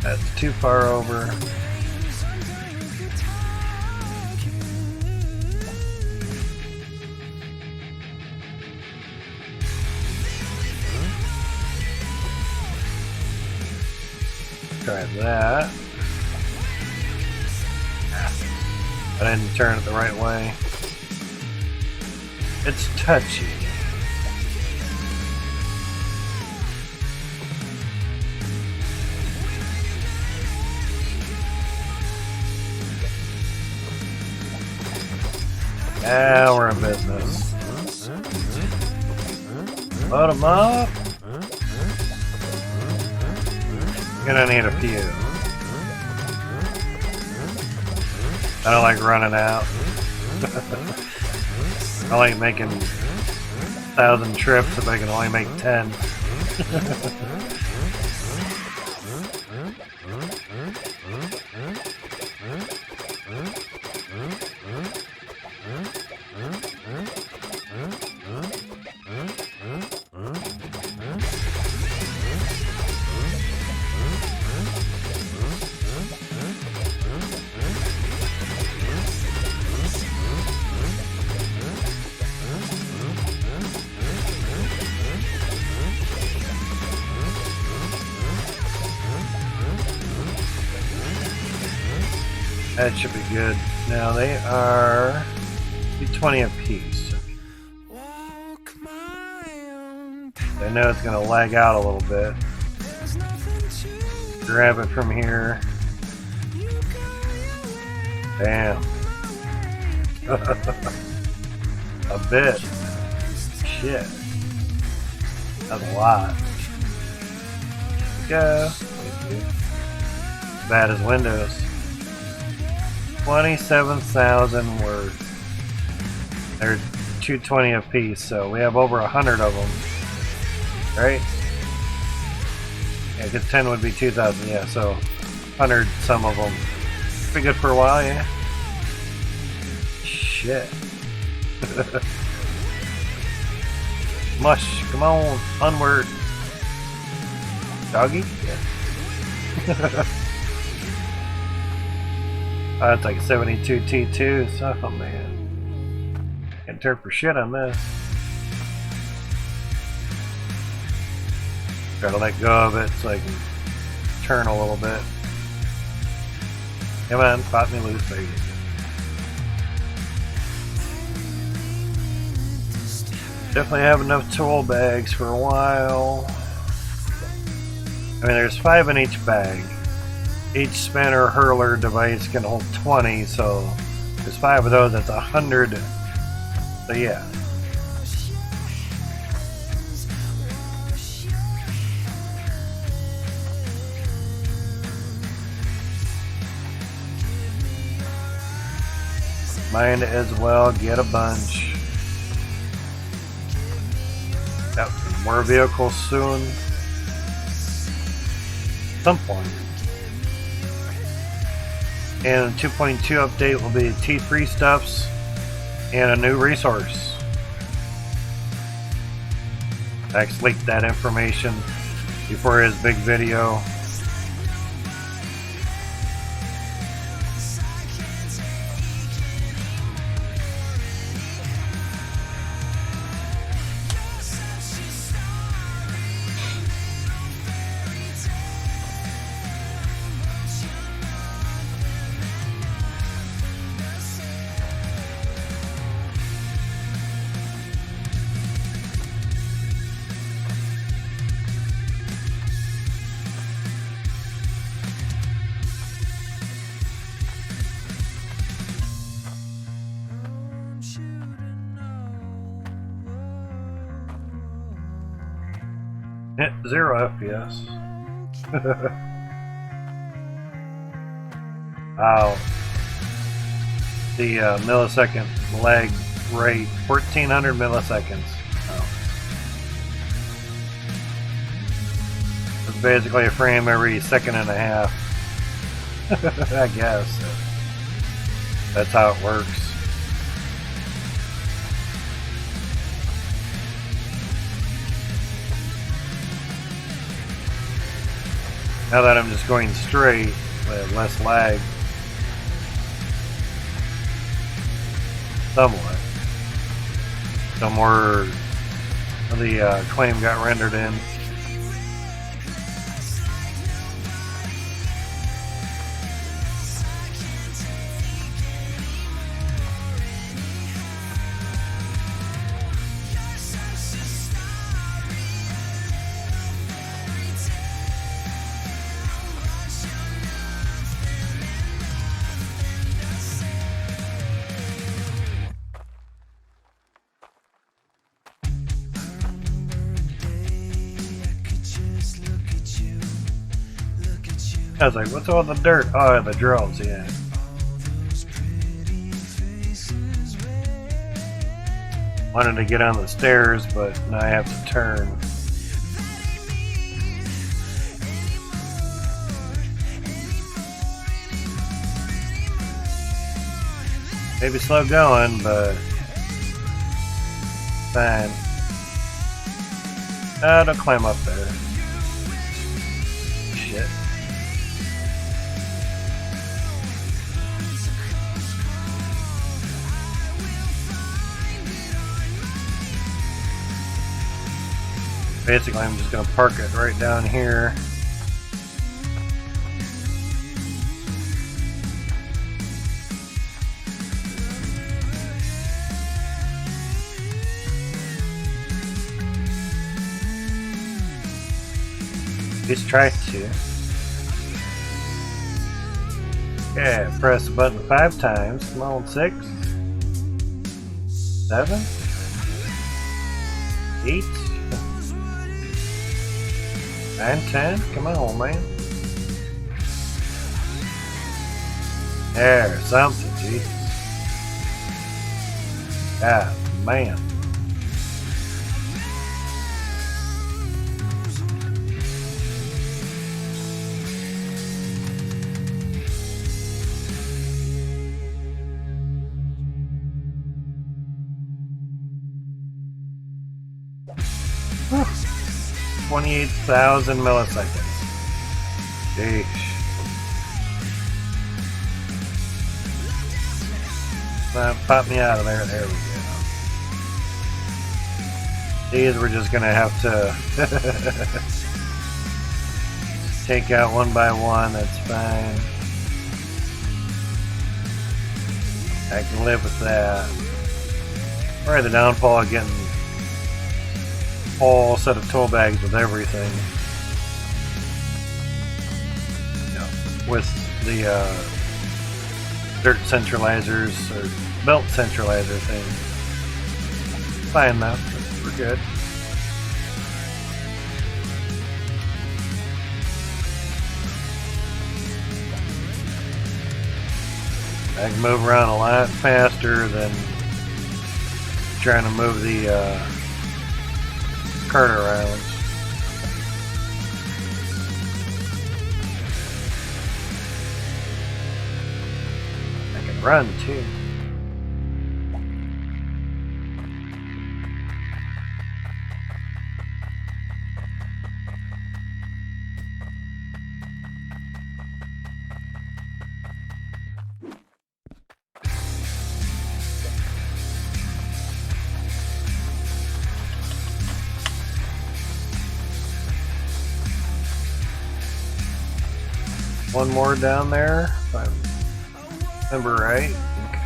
That's too far over. Try that. I didn't turn it the right way. It's touchy. Now we're in business. Load them up. Gonna need a few. I don't like running out. I like making 1,000 trips if I can only make 10. That should be good. Now they are 220 apiece. I know it's going to lag out a little bit. Grab it from here. Damn. A bit. Shit. That's a lot. Go. Bad as Windows. 27,000 words. They're 220 apiece, so we have over 100 of them. Right? Yeah, because 10 would be 2,000, yeah, so 100 some of them. Be good for a while, yeah? Shit. Mush, come on, onward. Doggy? Yeah. That's like 72 T2s. Oh man. Can't turn for shit on this. Gotta let go of it so I can turn a little bit. Come on, pop me loose, baby. Definitely have enough tool bags for a while. I mean, there's 5 in each bag. Each spinner hurler device can hold 20, so there's 5 of those, that's 100. So yeah. Mine as well, get a bunch. Got more vehicles soon. At some point. And 2.2 update will be T3 stuffs and a new resource. Max leaked that information before his big video. 0 FPS. Wow. The millisecond lag rate, 1400 milliseconds. Oh. It's basically a frame every second and a half. I guess. That's how it works. Now that I'm just going straight, with less lag. Somewhat. So more of the claim got rendered in. I was like, what's all the dirt? Oh, the drones, yeah. Wanted to get on the stairs, but now I have to turn. Maybe slow going, but fine. Don't climb up there. Shit. Basically, I'm just going to park it right down here. Just try to. Okay, press the button 5 times. Come on, 6, 7, 8. 9, 10, come on, man. There, something, Jesus. God, man. Whew. 28,000 milliseconds. Sheesh. Pop me out of there. There we go. These we're just gonna have to take out one by one. That's fine. I can live with that. Probably the downfall of getting whole set of tool bags with everything. With the dirt centralizers or belt centralizer thing. Fine though, we're good. I can move around a lot faster than trying to move the cart around. I can run too. One more down there, if I remember right. Okay.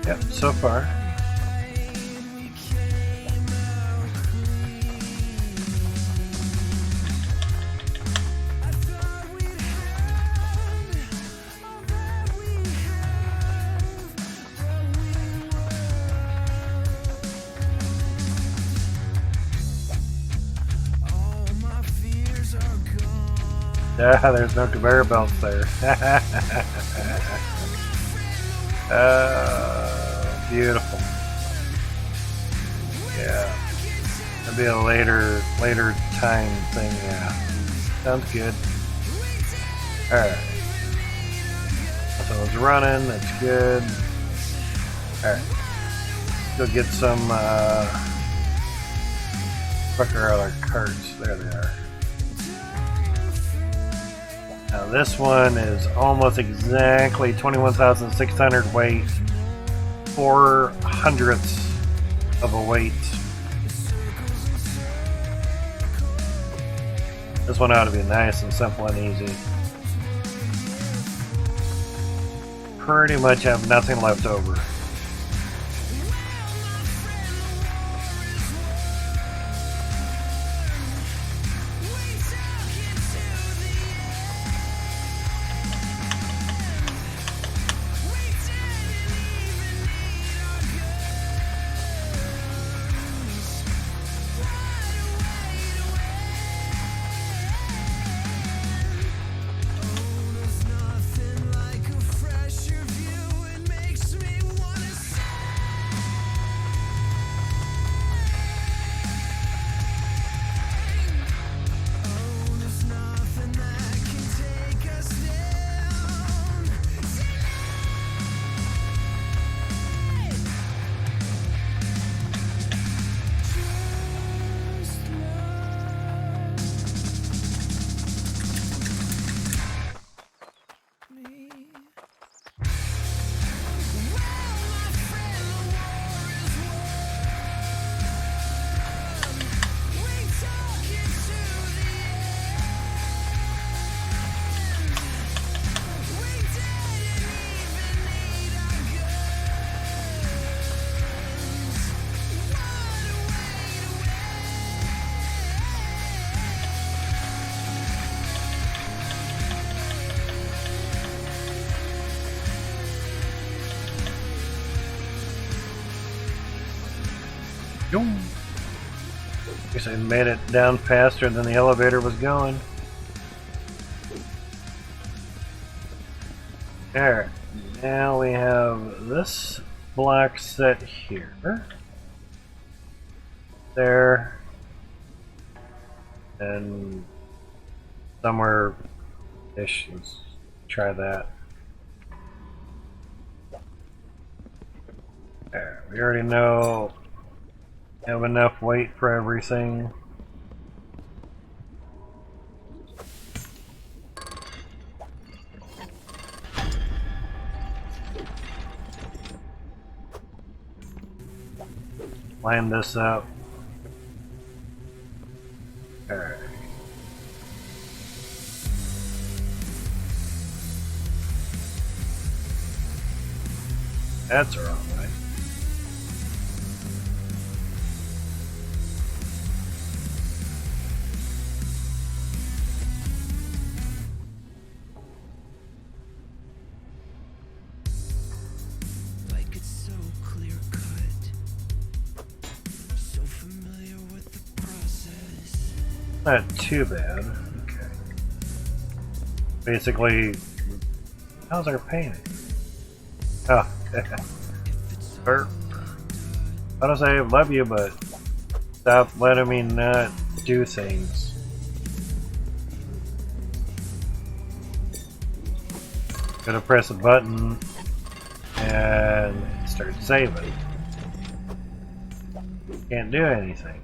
Yep, so far. Yeah, there's no conveyor belts there. Beautiful. Yeah. That'd be a later time thing, yeah. Sounds good. Alright. So it's running, that's good. Alright. Go get some fuck our other carts. There they are. Now this one is almost exactly 21,600 weight, 4/100ths of a weight. This one ought to be nice and simple and easy. Pretty much have nothing left over. Guess I made it down faster than the elevator was going. There. Now we have this block set here. There. And somewhere-ish. Let's try that. There. We already know have enough weight for everything. Line this up. Alright. That's the wrong way. Not too bad. Okay. Basically, how's our painting? Oh, or I don't say I love you, but stop letting me not do things. Gotta press a button and start saving. Can't do anything.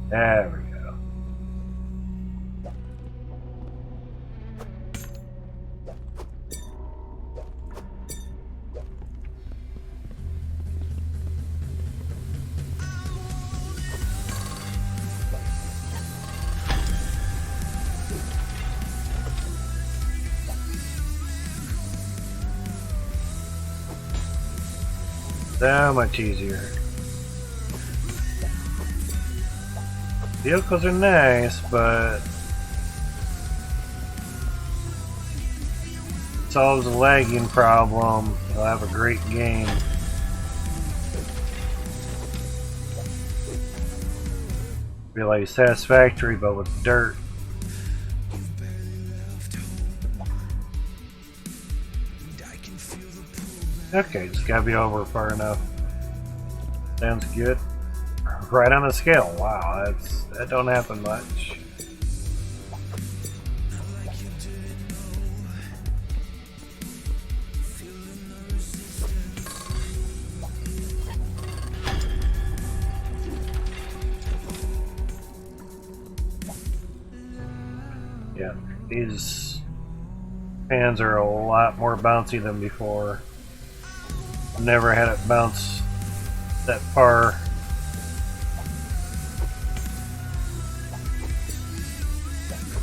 There we go. So much easier. Vehicles are nice, but it solves a lagging problem. You'll have a great game. be like satisfactory, but with dirt. Okay, just gotta be over far enough. Sounds good. Right on the scale. Wow, that don't happen much. Yeah, these fans are a lot more bouncy than before. Never had it bounce that far.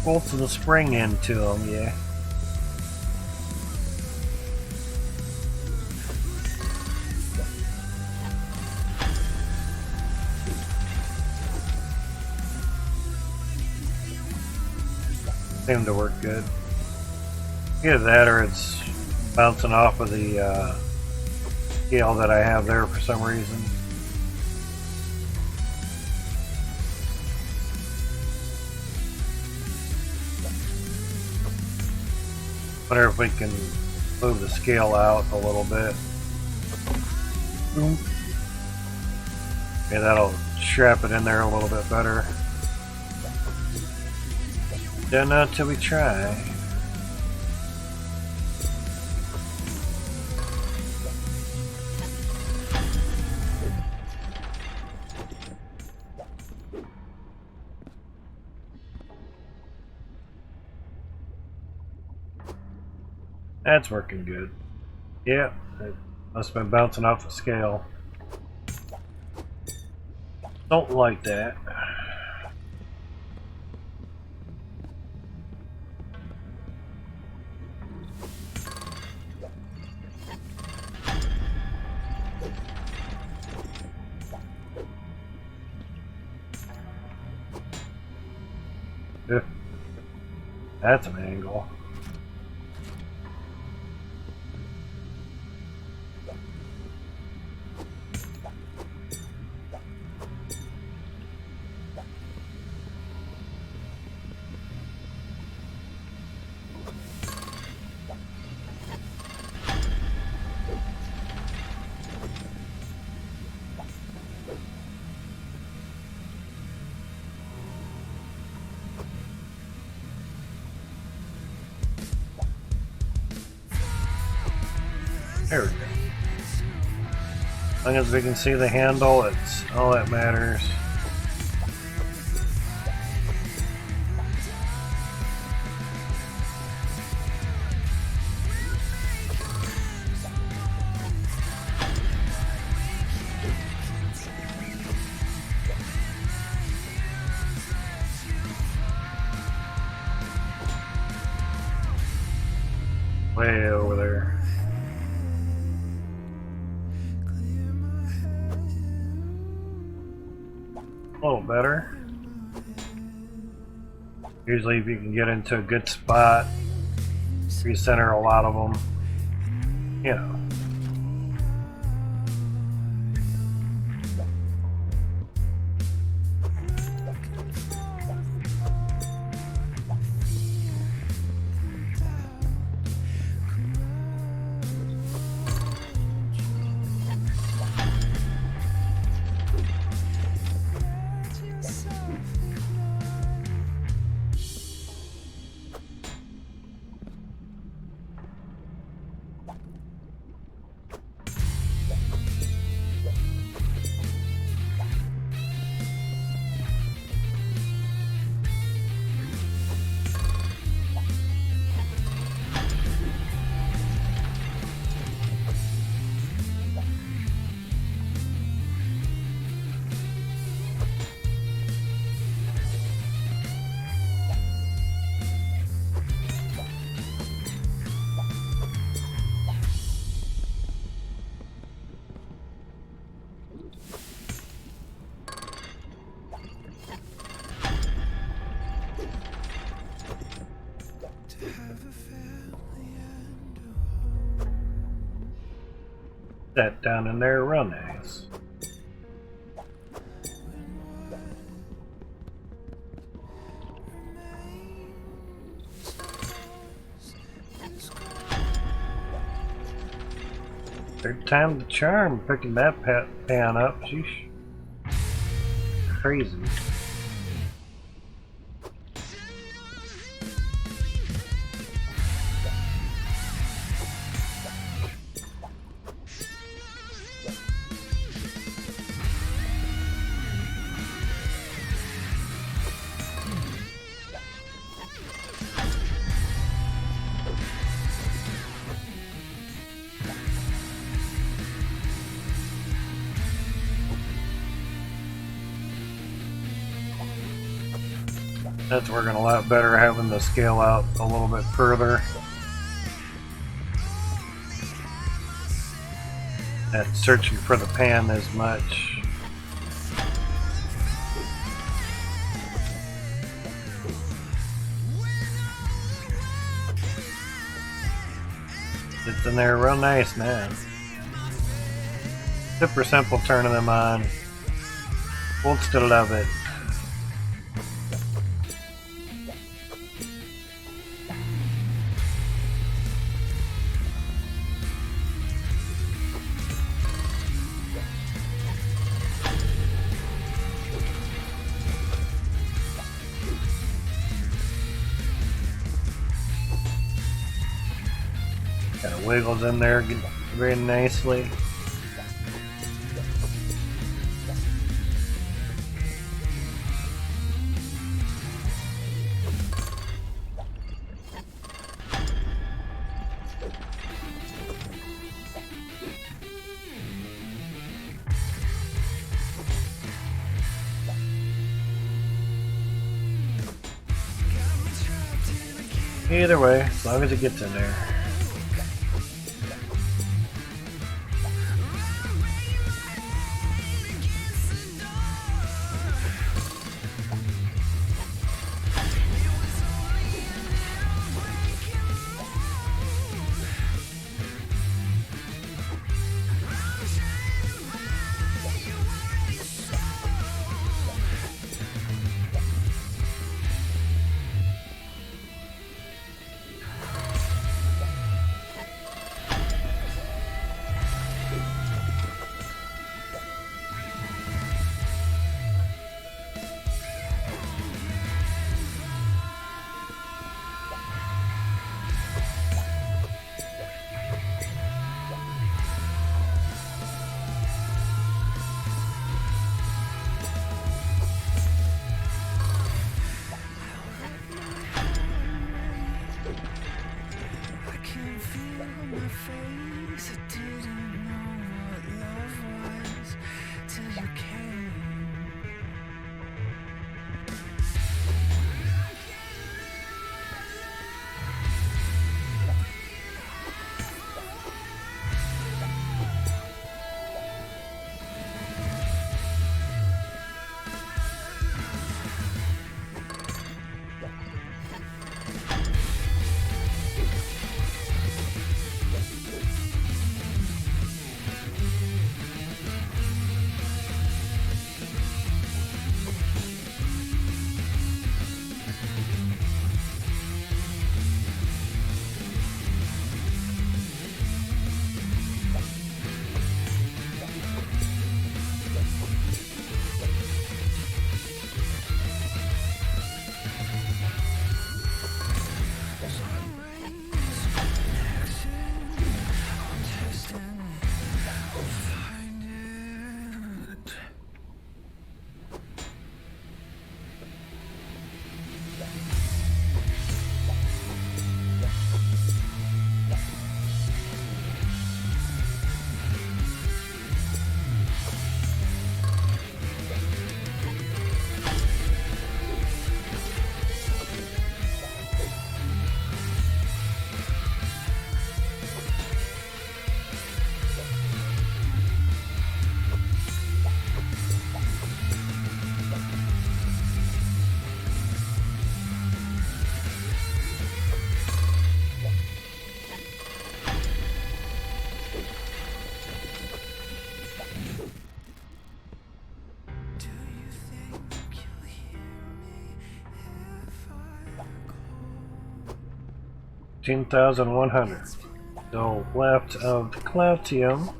Bolts of the spring into them, yeah. Seem to work good. Either that or it's bouncing off of the scale that I have there for some reason. Wonder if we can move the scale out a little bit. Boom. Okay, that'll strap it in there a little bit better. Don't know till we try. That's working good. Yeah, it must have been bouncing off the scale. Don't like that. That's an angle. There we go. As long as we can see the handle, it's all that matters. Way over there. A little better. Usually if you can get into a good spot, recenter a lot of them, you know. That down in there, real nice. Third time the charm picking that pan up. Sheesh. Crazy. That's working a lot better having the scale out a little bit further. Not searching for the pan as much. It's in there real nice now. Super simple turning them on. Won't still love it. Kind of wiggles in there very nicely. Either way, as long as it gets in there. $10,100. Go left of the Cloutium.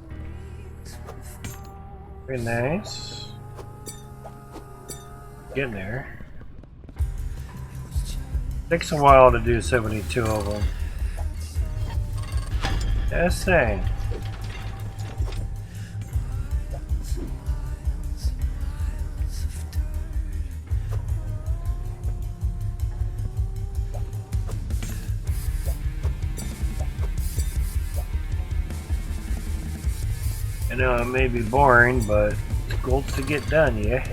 Very nice. Getting there. Takes a while to do 72 of them. Just saying. I know it may be boring, but it's goals to get done, yeah?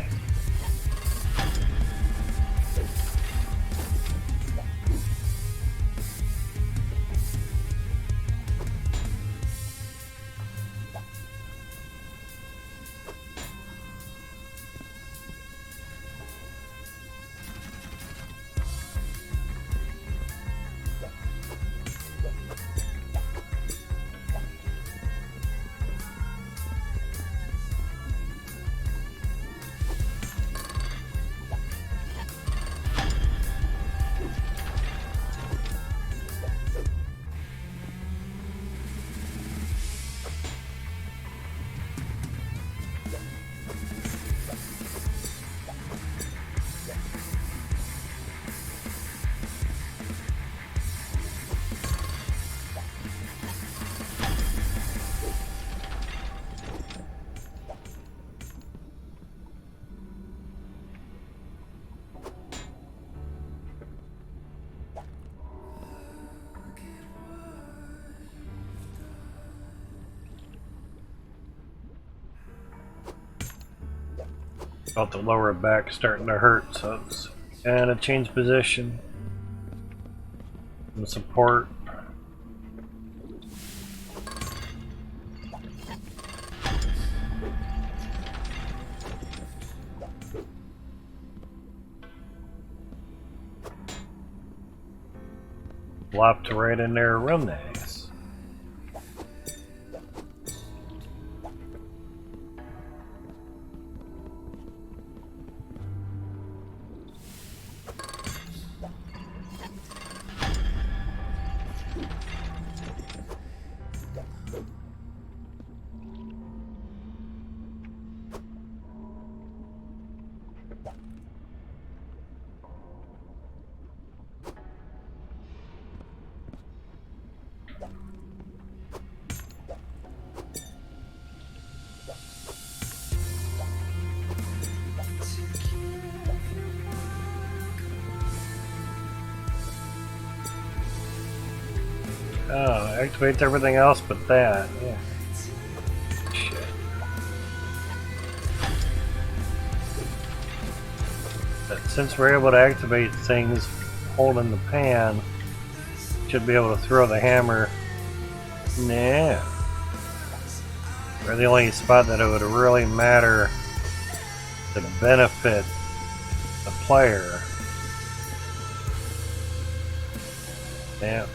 Felt the lower back starting to hurt, so it's gonna change position and support. Flopped right in there, real nice. Oh, activates everything else but that. Yeah. Shit. But since we're able to activate things holding the pan, should be able to throw the hammer. Nah. Or the only spot that it would really matter to benefit the player. Damn.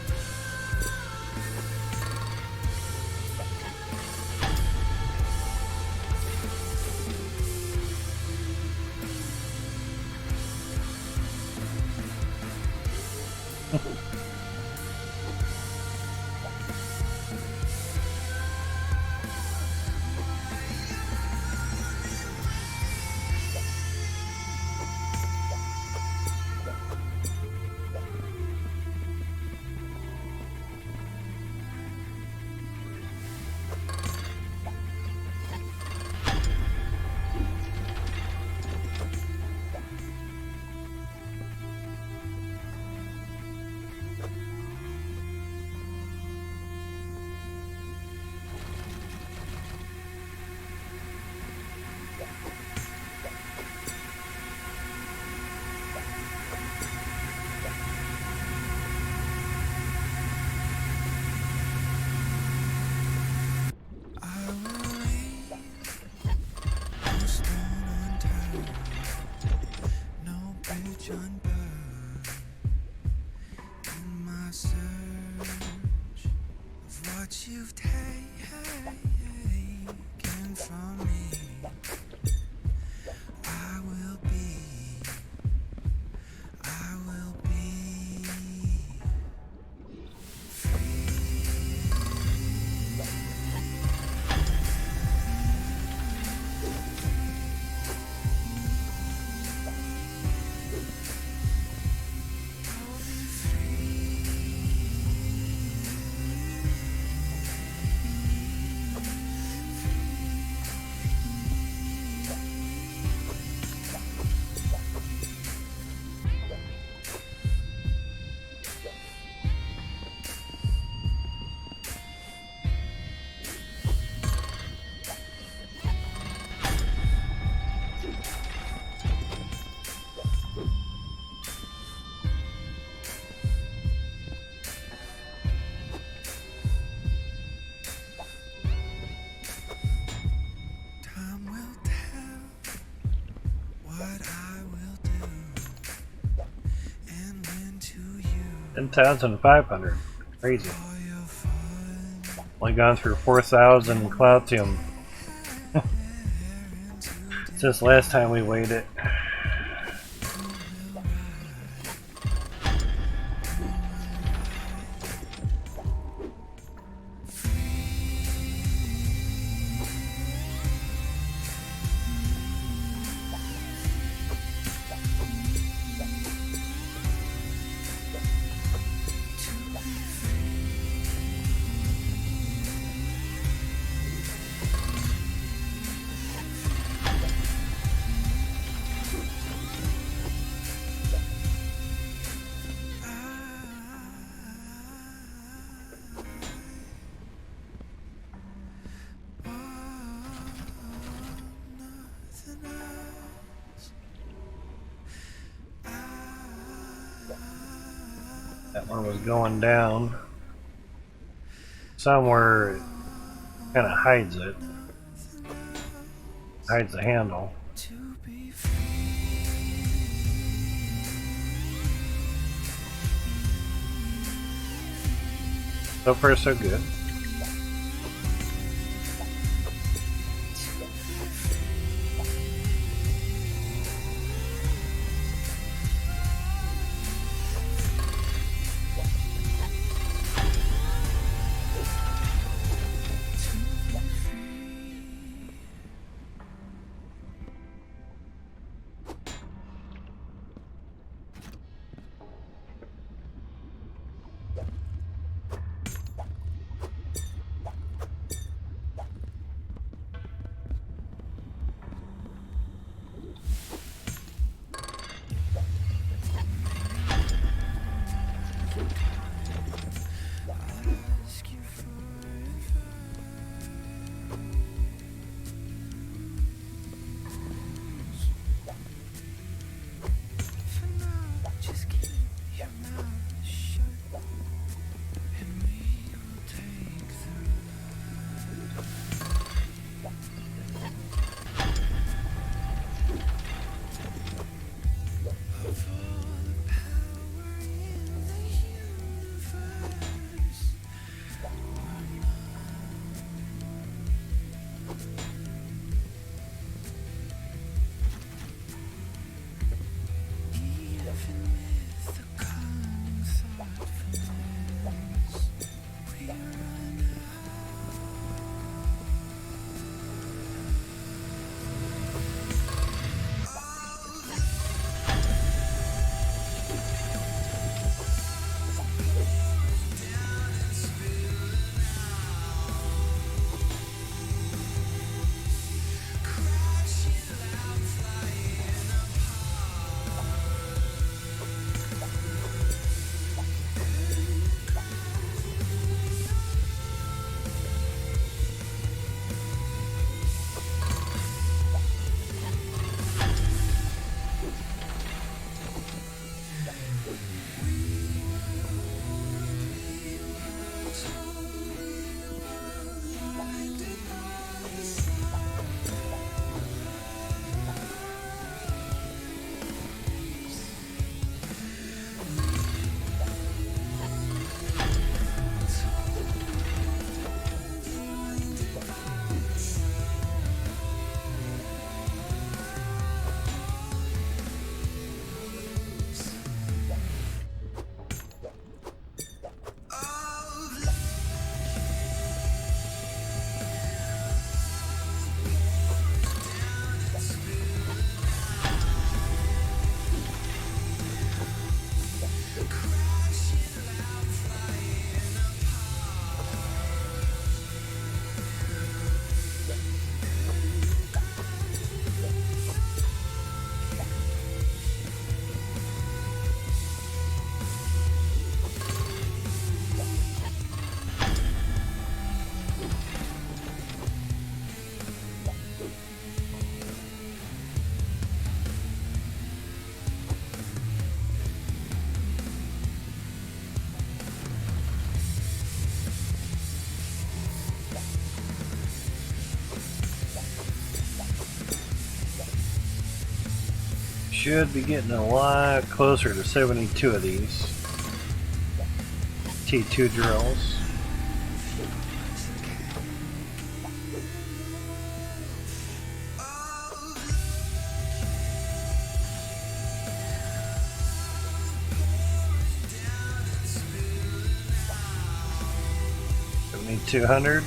You've taken from me, I will be free. 10,500. Crazy. Only gone through 4,000 Cloutium since last time we weighed it. That one was going down. Somewhere it kind of hides it. Hides the handle. So far so good. Should be getting a lot closer to 72 of these. T2 drills. We need 200.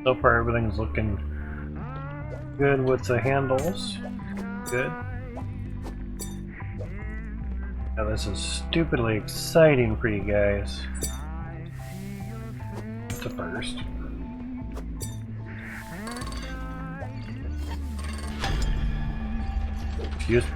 So far everything's looking good with the handles. Good. Now this is stupidly exciting for you guys. It's a first. Excuse me.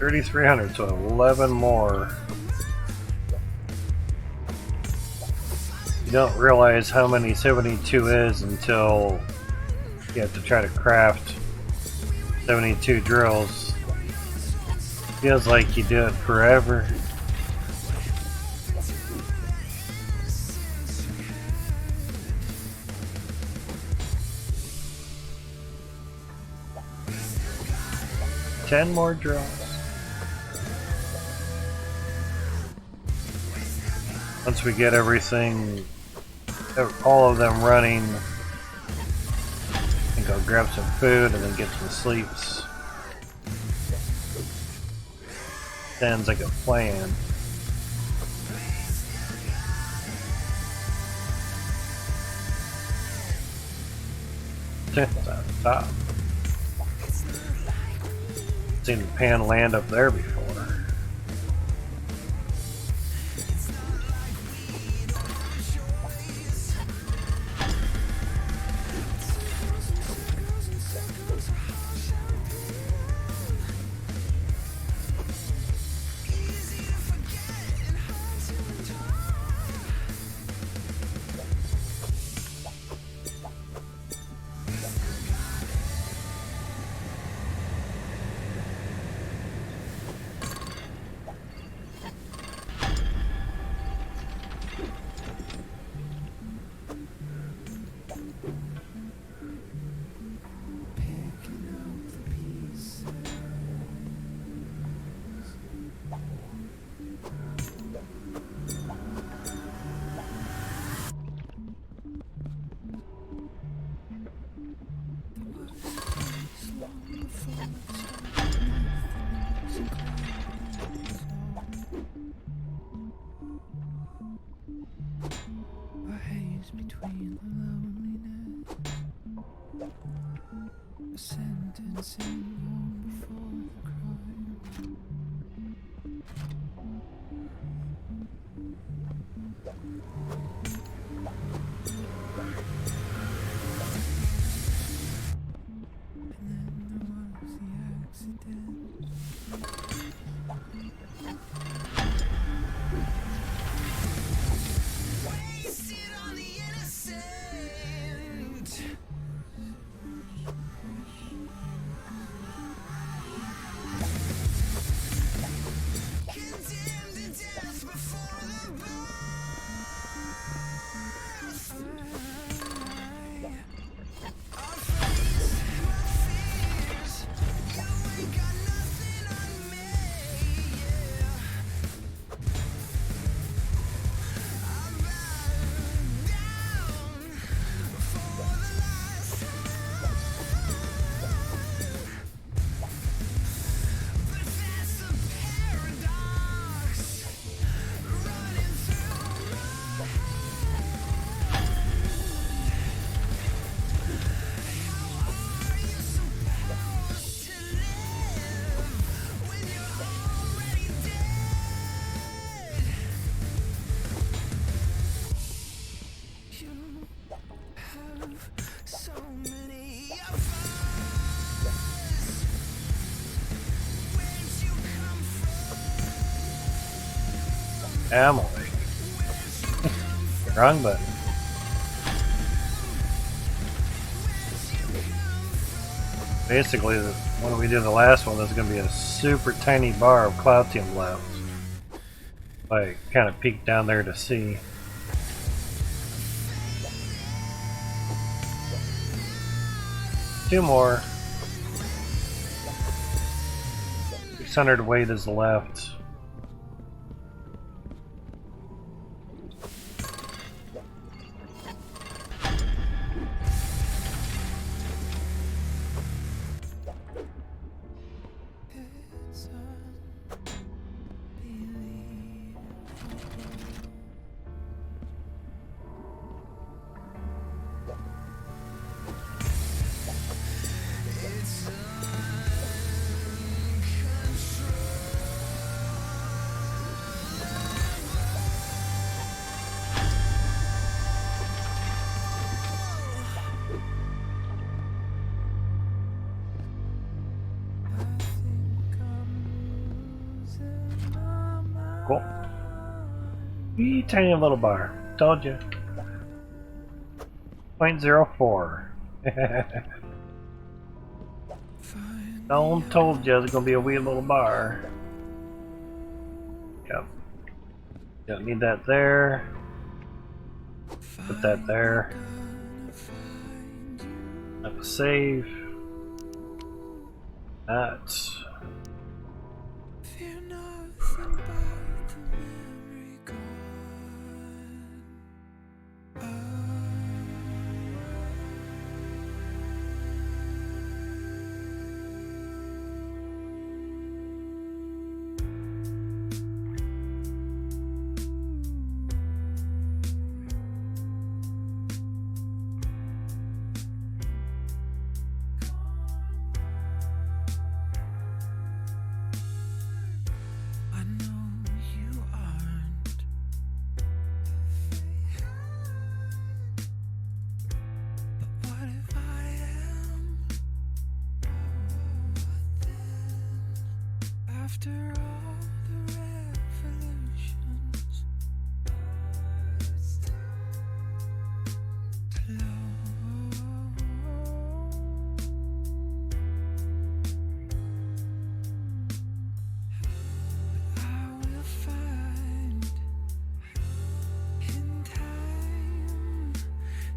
$3,300, so 11 more. You don't realize how many 72 is until you have to try to craft 72 drills. Feels like you do it forever. Ten more drills. Once we get everything, all of them running, I think I'll grab some food and then get some sleeps. Sounds like a plan. It's on top. Seen the pan land up there before. A haze between the loneliness, a sentencing long before the crime. And then there was the accident. Wasted on the innocent. Condemned to death before the birth. I'll face my fears. You ain't got nothing on me, yeah. I'm bowed down for the last time. But that's a paradox running through my head. How are you supposed to live when you're already dead? You have so many of us. Where'd you come from? Emily. Wrong button. Basically, when we do the last one, there's going to be a super tiny bar of Cloutium left. I kind of peeked down there to see. Two more. 600 weight is left. Cool. Wee tiny little bar. Told you. 0.04. No one told you it's gonna be a wee little bar. Yep. Don't need that there. Put that there. Have a save. That's. After all the revolutions, I will find in time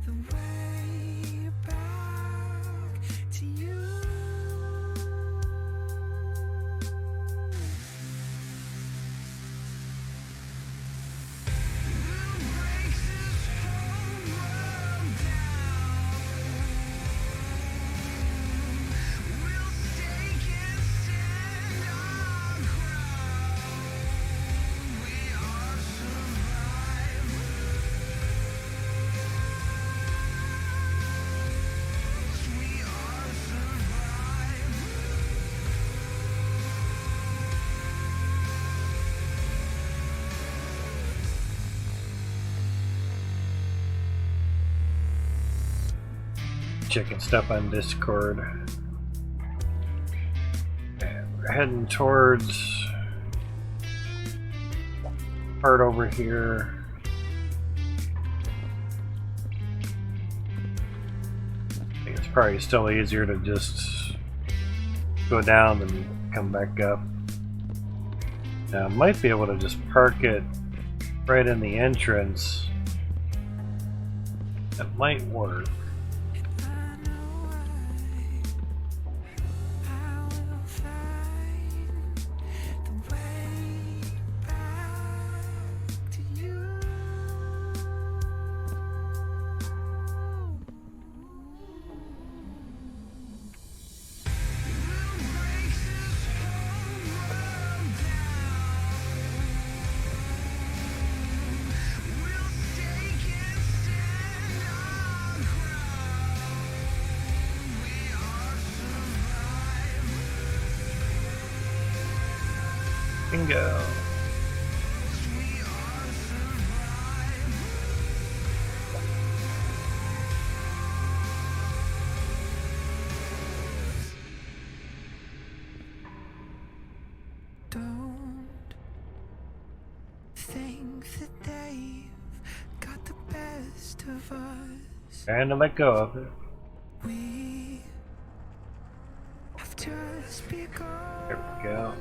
the way back to you. Checking stuff on Discord. And we're heading towards part over here. I think it's probably still easier to just go down and come back up. Now I might be able to just park it right in the entrance. That might work. Bingo. Don't think that they've got the best of us. Trying to let go of it. We have just begun. There we go.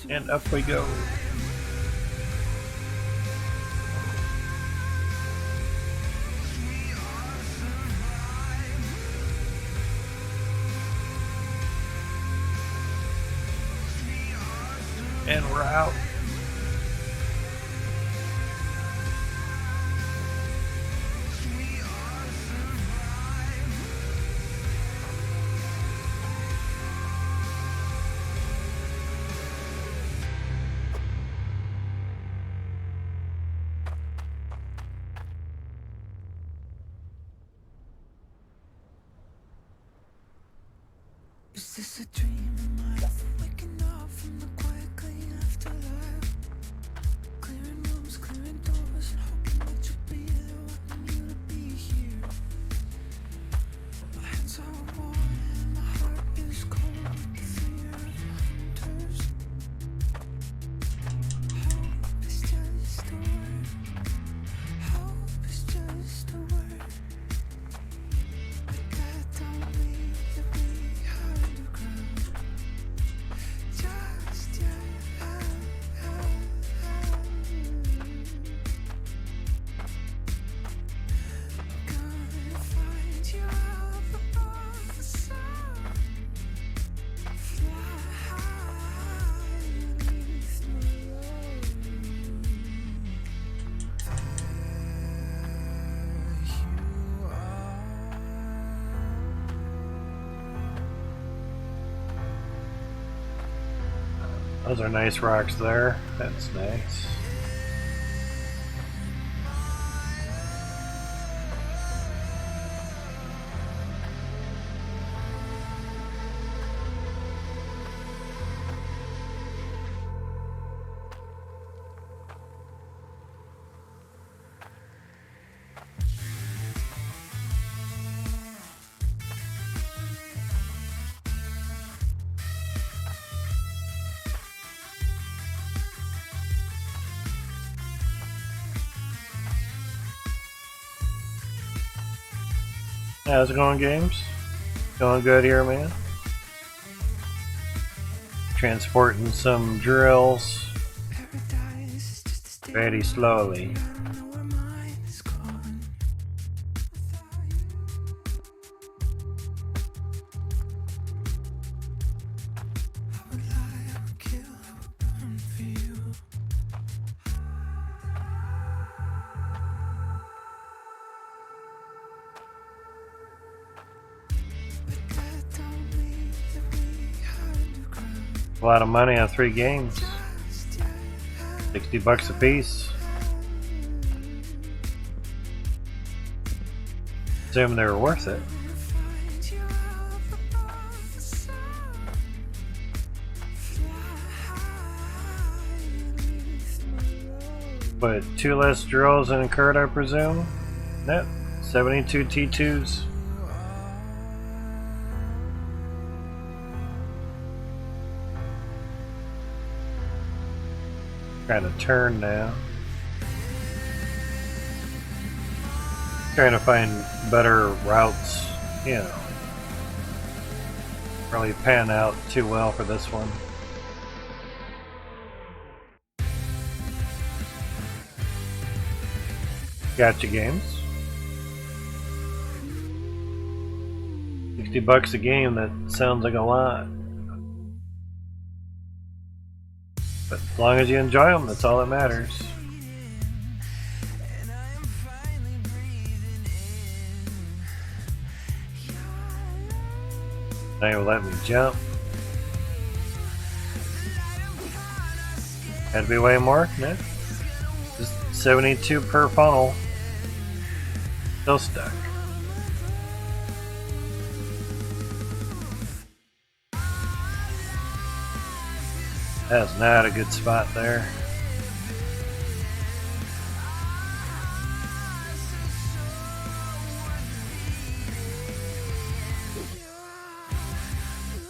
And up we go. And we're out. Is this a dream? Am I waking up from the quiet clean afterlife? Clearing rooms, clearing doors, and hoping that you'll be there, wanting you to be here. My hands are warm and my heart is cold with the fear of hunters. Hope is just a word. Hope is just a word. But that don't mean that we underground. Just yet. Gonna find you up above the sun. Fly high beneath my love. There you are. Those are nice rocks there. That's nice. How's it going, games? Going good here, man. Transporting some drills Paradise is just a state very slowly. I don't know where mine is gone. Without you, I would lie, I would kill, I would burn for you. But that don't mean that we underground. A lot of money on 3 games. Just yet. $60 a piece. Assuming they were worth it. Find you up above the sun. Fly high beneath my love. But 2 less drills than incurred, I presume? Nope. 72 T2s. Trying to turn now. Trying to find better routes, you know. Really pan out too well for this one. Gotcha games. $60 a game, that sounds like a lot. But as long as you enjoy them, that's all that matters. And I am finally breathing in. They will let me jump. Had to be way more? No. Just 72 per funnel. Still stuck. That's not a good spot there.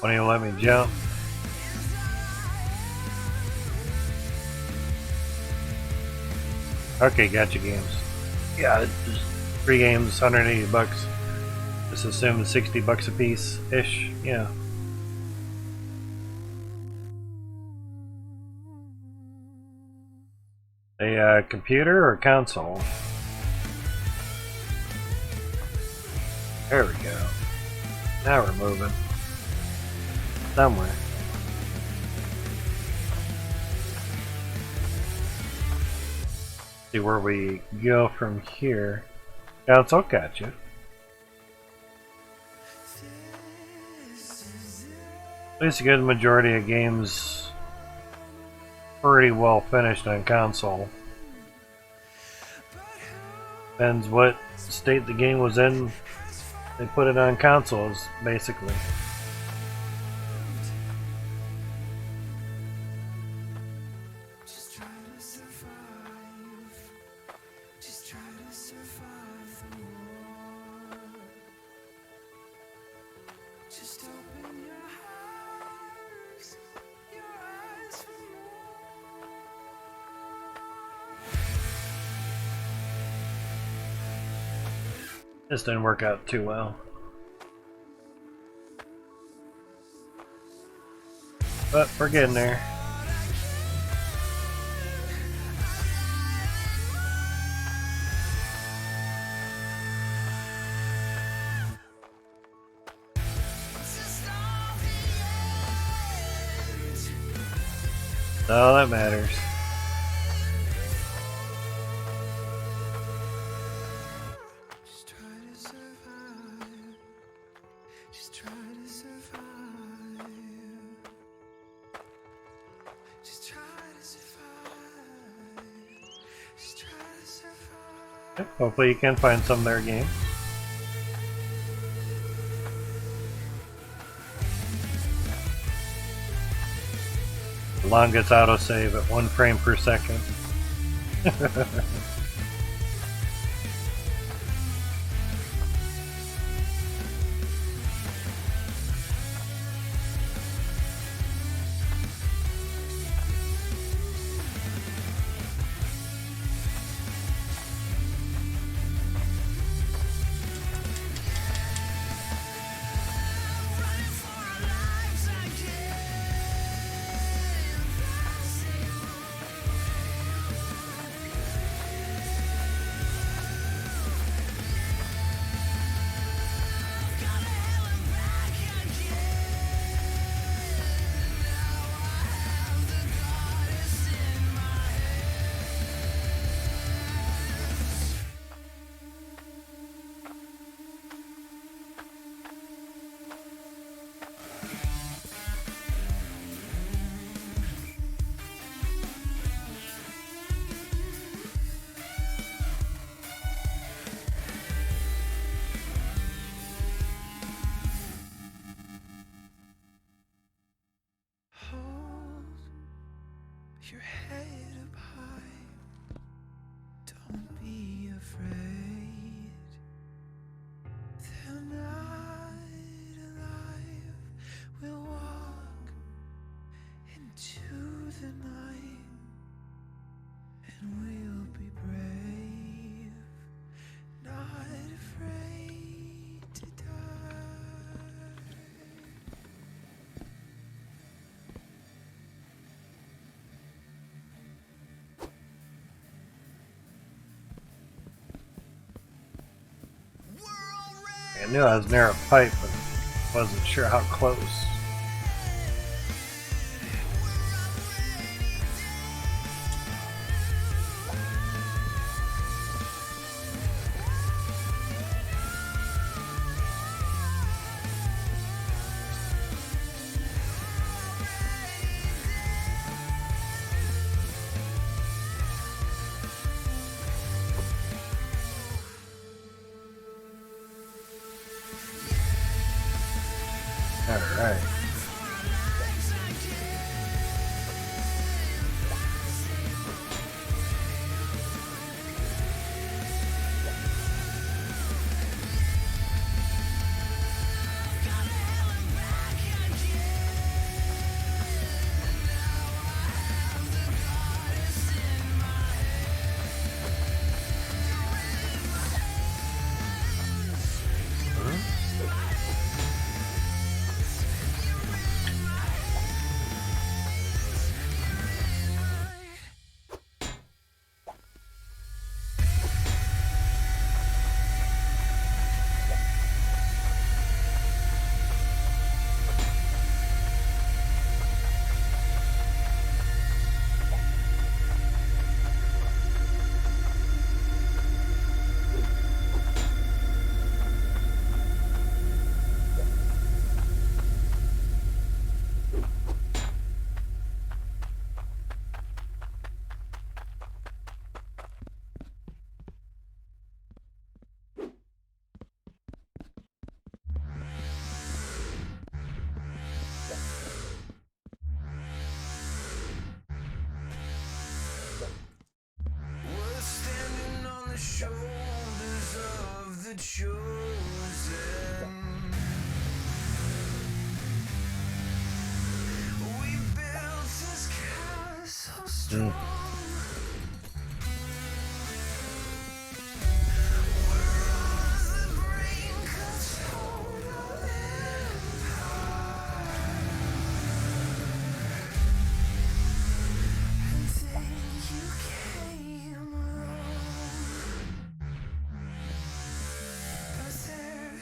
Why don't you let me jump? Okay, gotcha games. Yeah, it's just 3 games, $180. Just assume $60 a piece ish. Yeah. A computer or console? There we go. Now we're moving. Somewhere. See where we go from here. Console, gotcha. At least a good majority of games pretty well finished on console. Depends what state the game was in. They put it on consoles, basically. This didn't work out too well. But we're getting there. All that matters. Hopefully you can find some of their game. The longest autosave at 1 frame per second. Your head up high, don't be afraid. The night alive will walk into the night, and we'll be brave, not afraid to die. I knew I was near a pipe, but wasn't sure how close. Alright. Mm.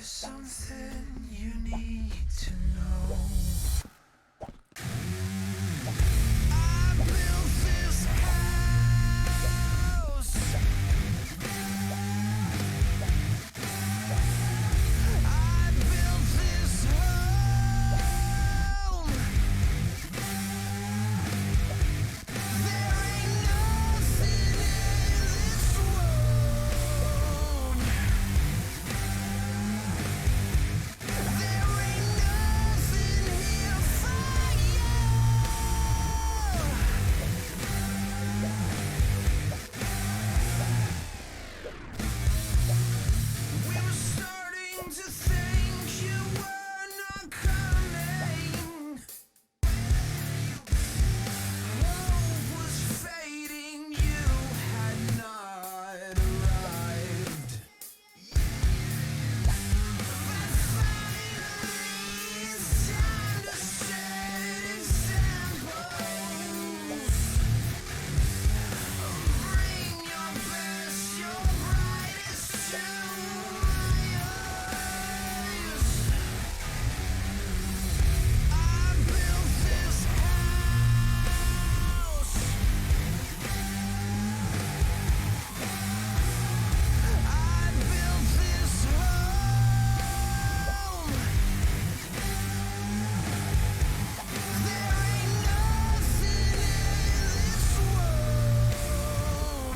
Something you need to know. I built this house. I built this home. There ain't nothing in this world. There ain't nothing here for you. We were starting to think you were not coming. Hope was fading, you had not arrived. But finally it's time to set examples. Bring your best, your brightest to my eyes. I built this house. I built this home. There ain't nothing in this world. There ain't nothing here for you.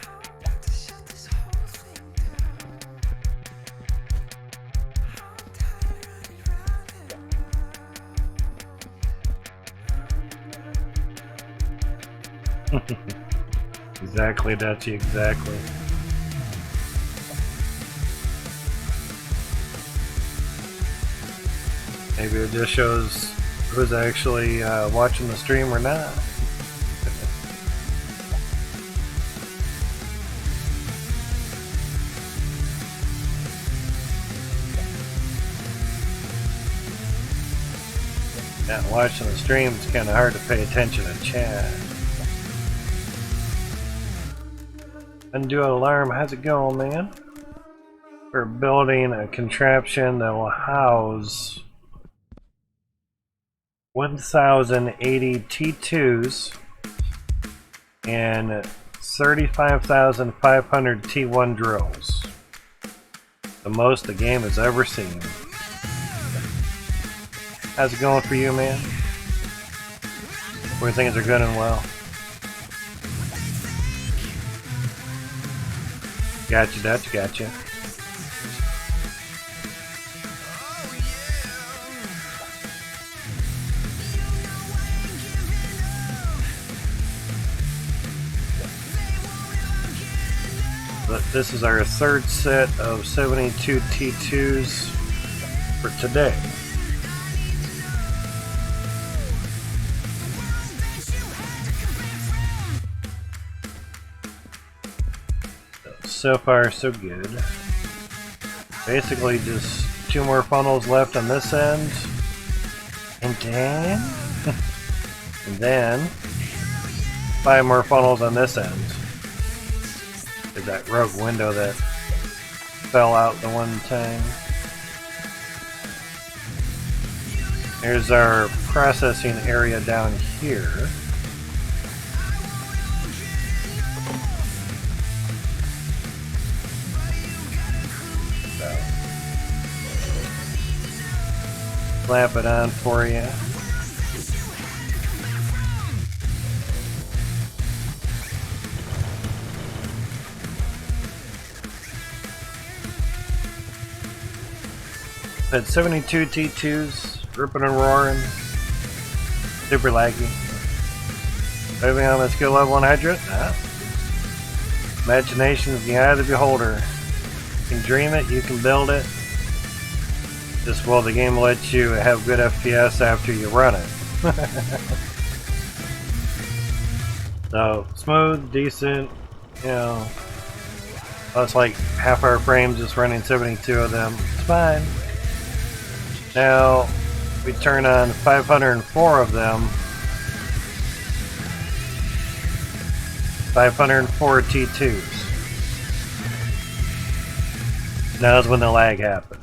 How about to shut this whole thing down? I'm tired running round and Exactly, Dutchy, exactly. Maybe it just shows who's actually watching the stream or not. Not watching the stream, it's kind of hard to pay attention to chat. Undo alarm, how's it going, man? We're building a contraption that will house 1,080 T2s and 35,500 T1 drills. The most the game has ever seen. How's it going for you, man? Where things are good and well? Gotcha, Dutch, gotcha. But this is our third set of 72 T2s for today. So far, so good. Basically, just 2 more funnels left on this end, and then 5 more funnels on this end. There's that rogue window that fell out the one time. There's our processing area down here. slap it on for you. Had 72 T2s, ripping and roaring. Super laggy. Moving on to skill level 100. Nah. Imagination is the eye of the beholder. You can dream it, you can build it. Just will the game let you have good FPS after you run it. So, smooth, decent, you know. That's like half-hour frames just running 72 of them. It's fine. Now, we turn on 504 of them. 504 T2s. Now is when the lag happens.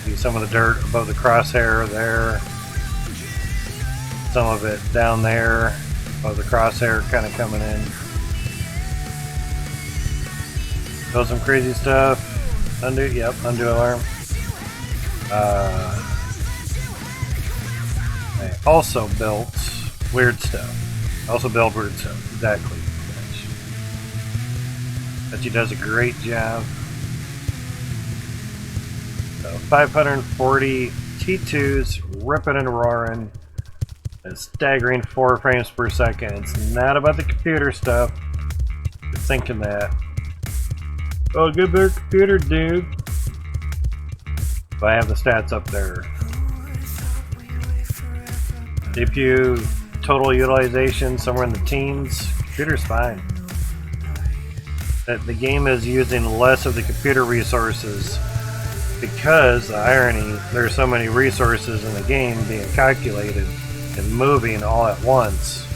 See some of the dirt above the crosshair there. Some of it down there above the crosshair kind of coming in. Does some crazy stuff. Undo, yep, undo alarm. I also built weird stuff. Also build weird stuff, exactly. But she does a great job. So 540 T2s, ripping and roaring. A staggering 4 frames per second. It's not about the computer stuff. You're thinking that. Oh, good better computer, dude. But I have the stats up there. CPU total utilization somewhere in the teens. Computer's fine. That the game is using less of the computer resources because the irony, there are so many resources in the game being calculated and moving all at once.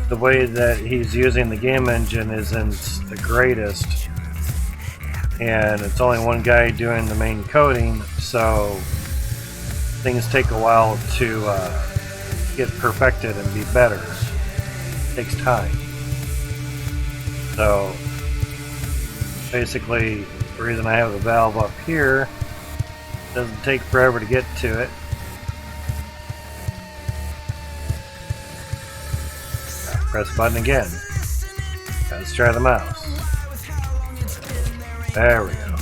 The way that he's using the game engine isn't the greatest, and it's only one guy doing the main coding, so things take a while to get perfected and be better. It takes time. So basically, the reason I have the valve up here, it doesn't take forever to get to it. Press the button again. Let's try the mouse. There we go.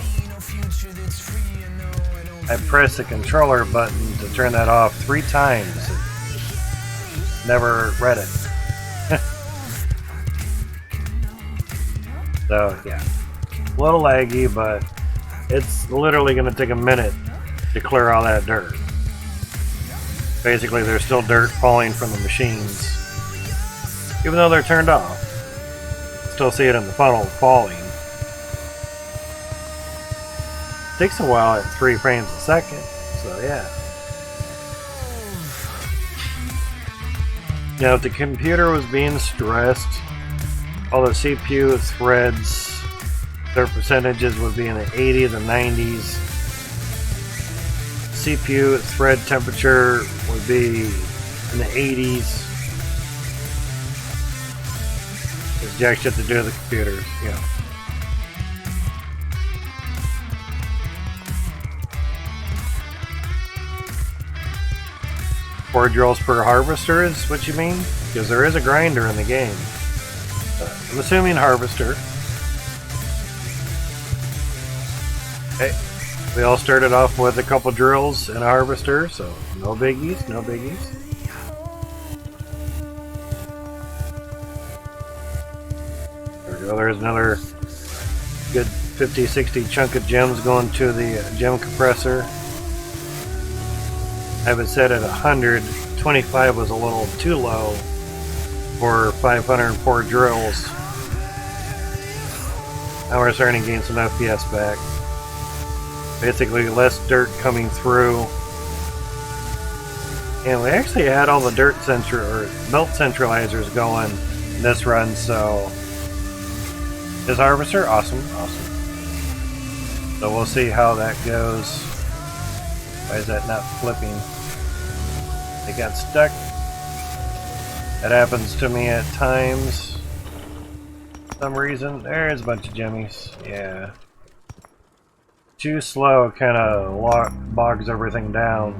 I pressed the controller button to turn that off 3 times. It never read it. So, yeah. A little laggy, but it's literally going to take a minute to clear all that dirt. Basically, there's still dirt falling from the machines. Even though they're turned off. Still see it in the funnel falling. Takes a while at 3 frames a second, so yeah. Now, if the computer was being stressed, all the CPU threads, their percentages would be in the 80s and 90s. CPU thread temperature would be in the 80s. It's jack shit to do with the computers, you know. Four drills per harvester is what you mean? Because there is a grinder in the game. I'm assuming harvester. Okay. We all started off with a couple drills and a harvester, so no biggies, no biggies. There we go, there's another good 50-60 chunk of gems going to the gem compressor. I have it set at 100. 25 was a little too low for 504 drills. Now we're starting to gain some FPS back. Basically less dirt coming through. And we actually had all the dirt belt centralizers going in this run, so this harvester, awesome. So we'll see how that goes. Why is that not flipping? It got stuck. That happens to me at times. some reason. There's a bunch of jimmies. Yeah. Too slow kind of bogs everything down.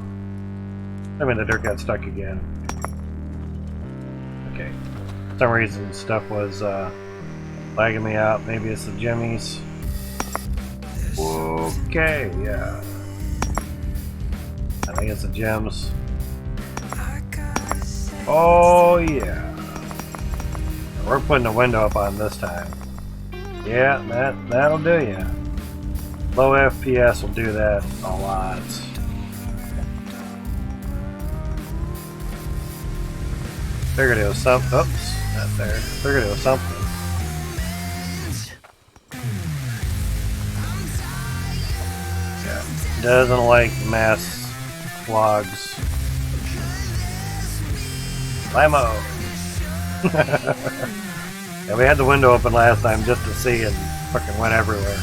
I mean, the dirt got stuck again. Okay. For some reason, stuff was lagging me out. Maybe it's the jimmies. Okay, yeah. I think it's the gems. Oh, yeah. We're putting a window up on this time. Yeah, that'll do ya. Low FPS will do that a lot. Figured it was something. Oops, not there. Figured it was something. Yeah, doesn't like mass clogs. Lamo! Yeah, we had the window open last time just to see and fucking went everywhere.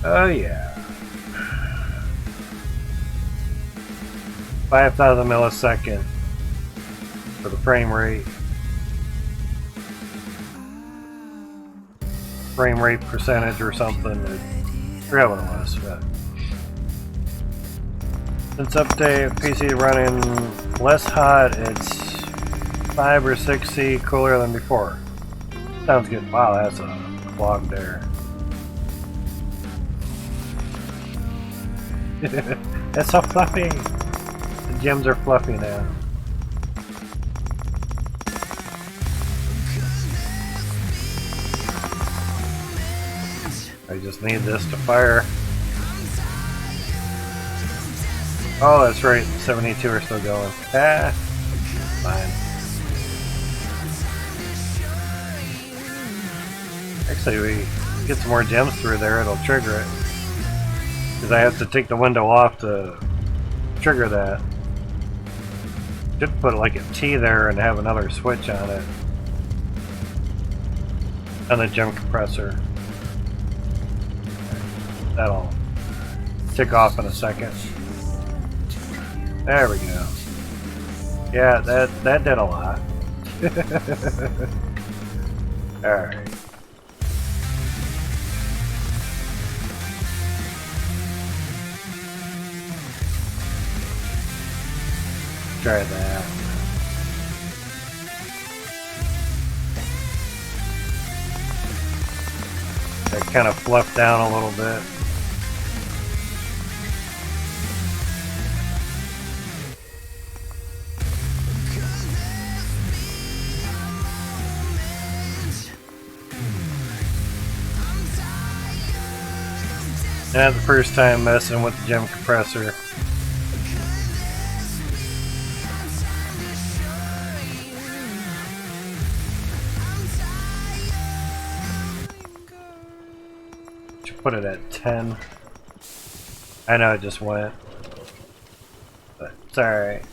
Oh yeah. 5,000 millisecond for the frame rate. Frame rate percentage or something. I forgot what it was. But since update, PC running less hot, it's 5 or 6 C cooler than before. Sounds good. Wow, that's a clog there. It's so fluffy! The gems are fluffy now. I just need this to fire. Oh, that's right. 72 are still going. Ah, fine. Actually, we get some more gems through there, it'll trigger it. Because I have to take the window off to trigger that. Should put like a T there and have another switch on it. On the gem compressor. That'll tick off in a second. There we go. Yeah, that did a lot. Alright. Try that. That kind of fluffed down a little bit. Not the first time messing with the gem compressor. Should put it at 10. I know it just went, but it's alright.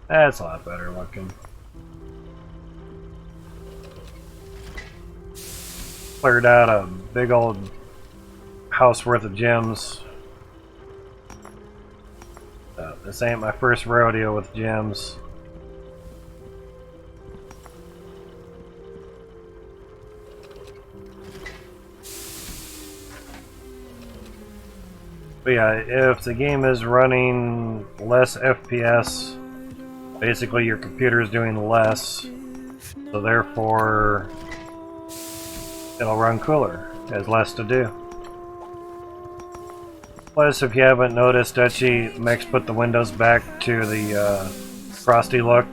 That's a lot better looking. Cleared out a big old house worth of gems. This ain't my first rodeo with gems. But yeah, if the game is running less FPS, basically your computer is doing less, so therefore it'll run cooler, it has less to do. Plus, if you haven't noticed, Dutchy Mix put the windows back to the frosty look.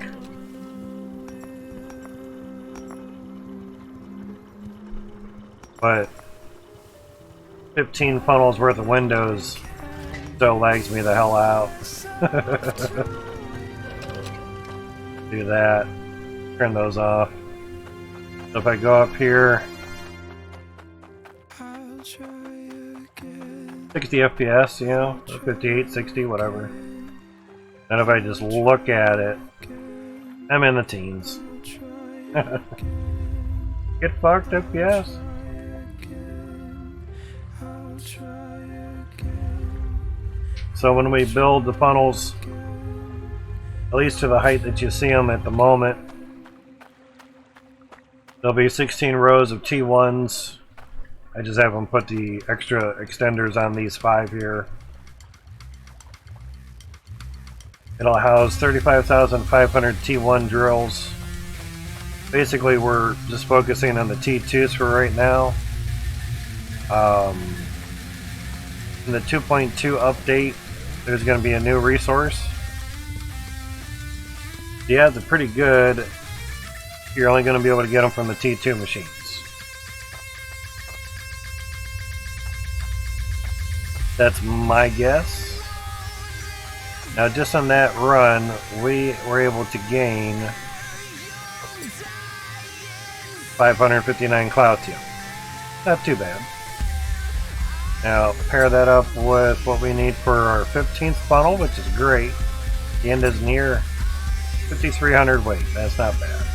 But 15 funnels worth of windows still lags me the hell out. Do that. Turn those off. So if I go up here, 60 FPS, you know, 58, 60, whatever. And if I just look at it, I'm in the teens. Get fucked FPS. So when we build the funnels, at least to the height that you see them at the moment, there'll be 16 rows of T1s. I just have them put the extra extenders on these 5 here. It'll house 35,500 T1 drills. Basically, we're just focusing on the T2s for right now. In the 2.2 update, there's going to be a new resource. The ads are pretty good. You're only going to be able to get them from the T2 machines. That's my guess. Now, just on that run, we were able to gain 559 Cloutium. Not too bad. Now, pair that up with what we need for our 15th funnel, which is great. The end is near 5,300 weight. That's not bad.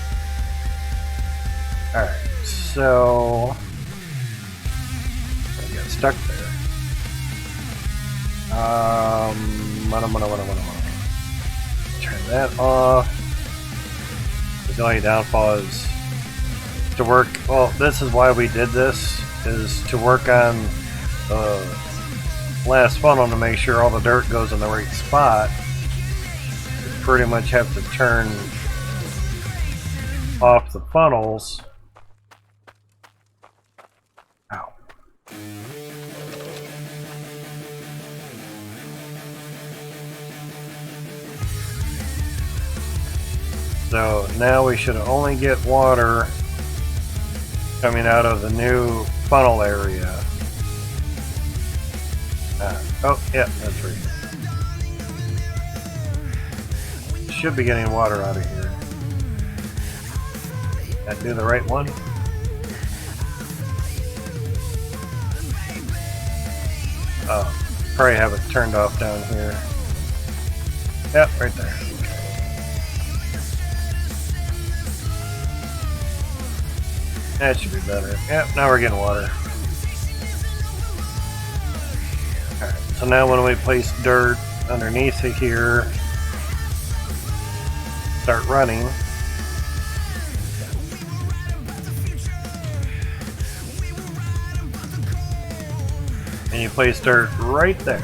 Alright, so I got stuck there. Turn that off. The only downfall is to work. Well, this is why we did this, is to work on the last funnel to make sure all the dirt goes in the right spot. You pretty much have to turn off the funnels. Ow. So now we should only get water coming out of the new funnel area. Oh, yeah, that's right. Should be getting water out of here. Did I do the right one? Oh, probably have it turned off down here. Yep, right there. That should be better. Yep, now we're getting water. Alright, so now when we place dirt underneath it here, start running. And you place dirt right there.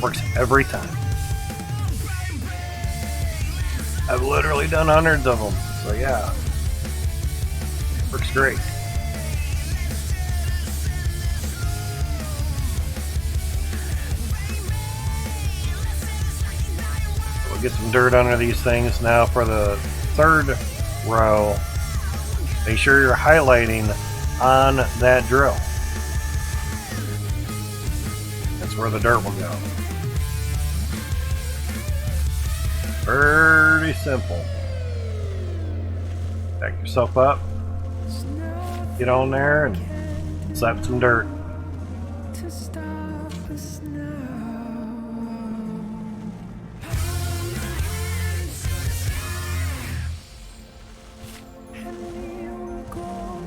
Works every time. I've literally done hundreds of them, so yeah. Works great. We'll get some dirt under these things. Now for the third row, make sure you're highlighting on that drill. That's where the dirt will go. Pretty simple. Back yourself up. Get on there and slap some dirt.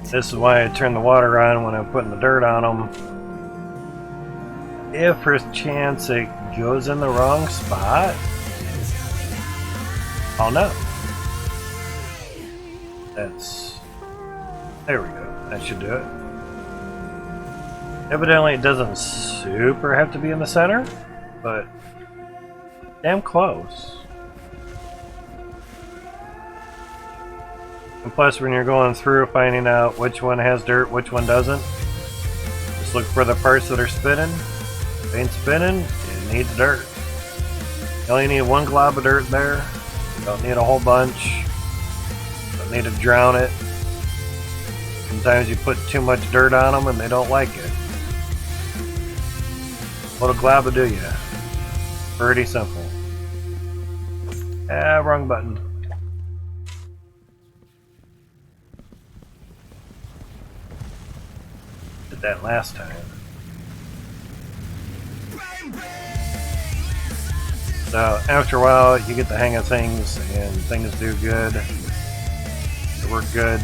This is why I turn the water on when I'm putting the dirt on them. If there's a chance it goes in the wrong spot, I'll know. There we go. That should do it. Evidently it doesn't super have to be in the center, but damn close. And plus when you're going through finding out which one has dirt, which one doesn't, just look for the parts that are spinning. If it ain't spinning, it needs dirt. You only need one glob of dirt there. You don't need a whole bunch. Don't need to drown it. Sometimes you put too much dirt on them and they don't like it. What'll glob will do you? Pretty simple. Ah, wrong button. Did that last time. So after a while you get the hang of things and things do good. They work good.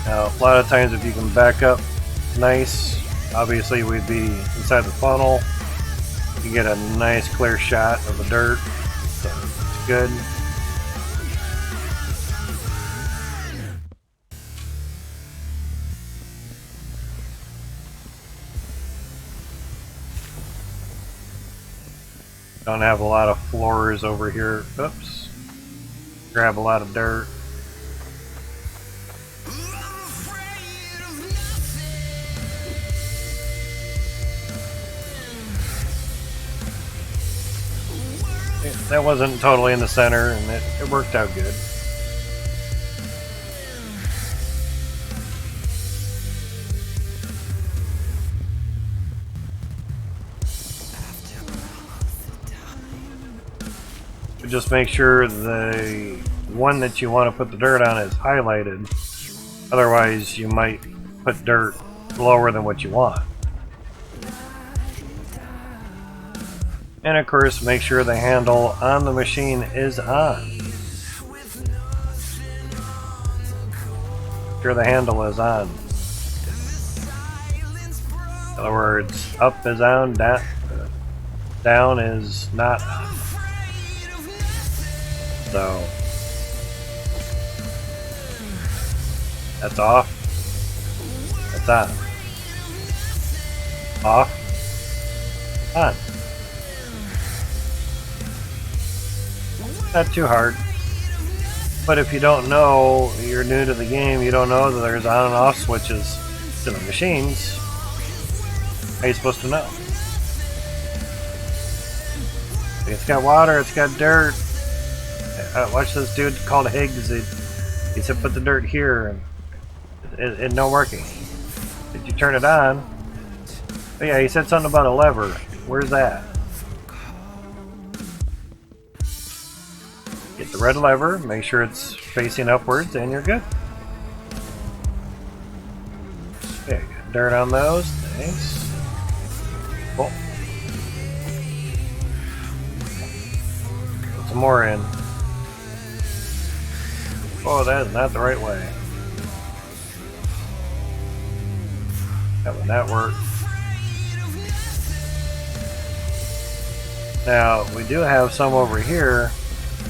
Now, a lot of times if you can back up nice, obviously we'd be inside the funnel. You get a nice clear shot of the dirt, so it's good. Don't have a lot of floors over here. Oops. Grab a lot of dirt. That wasn't totally in the center, and it worked out good. Just make sure the one that you want to put the dirt on is highlighted. Otherwise, you might put dirt lower than what you want. And of course, make sure the handle on the machine is on. Make sure the handle is on. In other words, up is on, down is not on. So that's off. That's on. Off. On. Not too hard. But if you don't know, you're new to the game, you don't know that there's on and off switches to the machines, how are you supposed to know? It's got water, it's got dirt. Watch this dude called Higgs. He said put the dirt here, and it no working. Did you turn it on? Oh yeah, he said something about a lever. Where's that? Get the red lever, make sure it's facing upwards, and you're good. Okay, got dirt on those. Nice. Cool. Put some more in. Oh, that is not the right way. That would not work. Now, we do have some over here.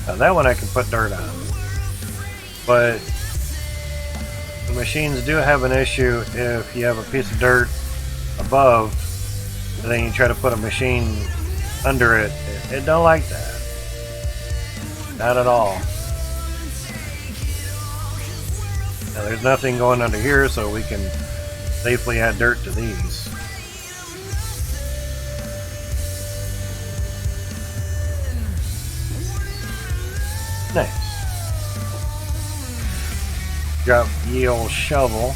Now, that one I can put dirt on. But the machines do have an issue if you have a piece of dirt above, and then you try to put a machine under it. It don't like that. Not at all. Now, there's nothing going under here, so we can safely add dirt to these. Nice. Drop ye old shovel.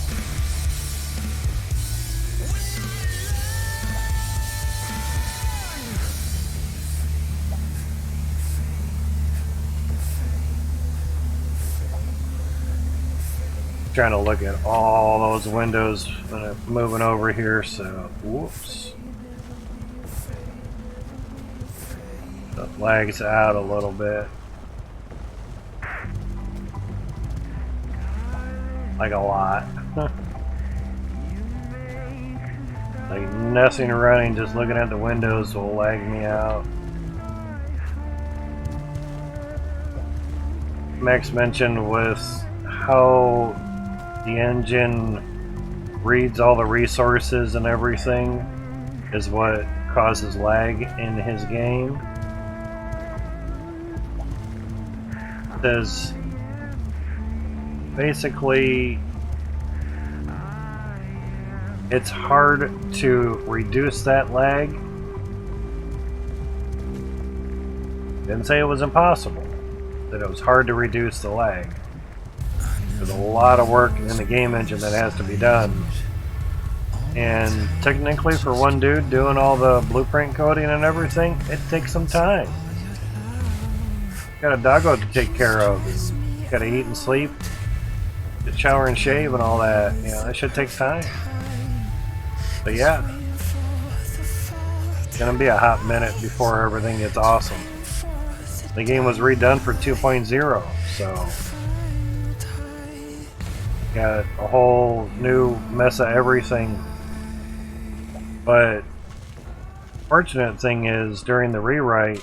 Trying to look at all those windows when I'm moving over here, so whoops. That lags out a little bit. Like a lot. Like nothing running, just looking at the windows will lag me out. Max mentioned with how the engine reads all the resources and everything is what causes lag in his game. It says basically it's hard to reduce that lag. Didn't say it was impossible, that it was hard to reduce the lag. There's a lot of work in the game engine that has to be done. And technically for one dude doing all the blueprint coding and everything, it takes some time. Got a doggo to take care of. Gotta eat and sleep. Shower and shave and all that. You know, that should take time. But yeah. It's gonna be a hot minute before everything gets awesome. The game was redone for 2.0, so Got a whole new mess of everything. But fortunate thing is, during the rewrite,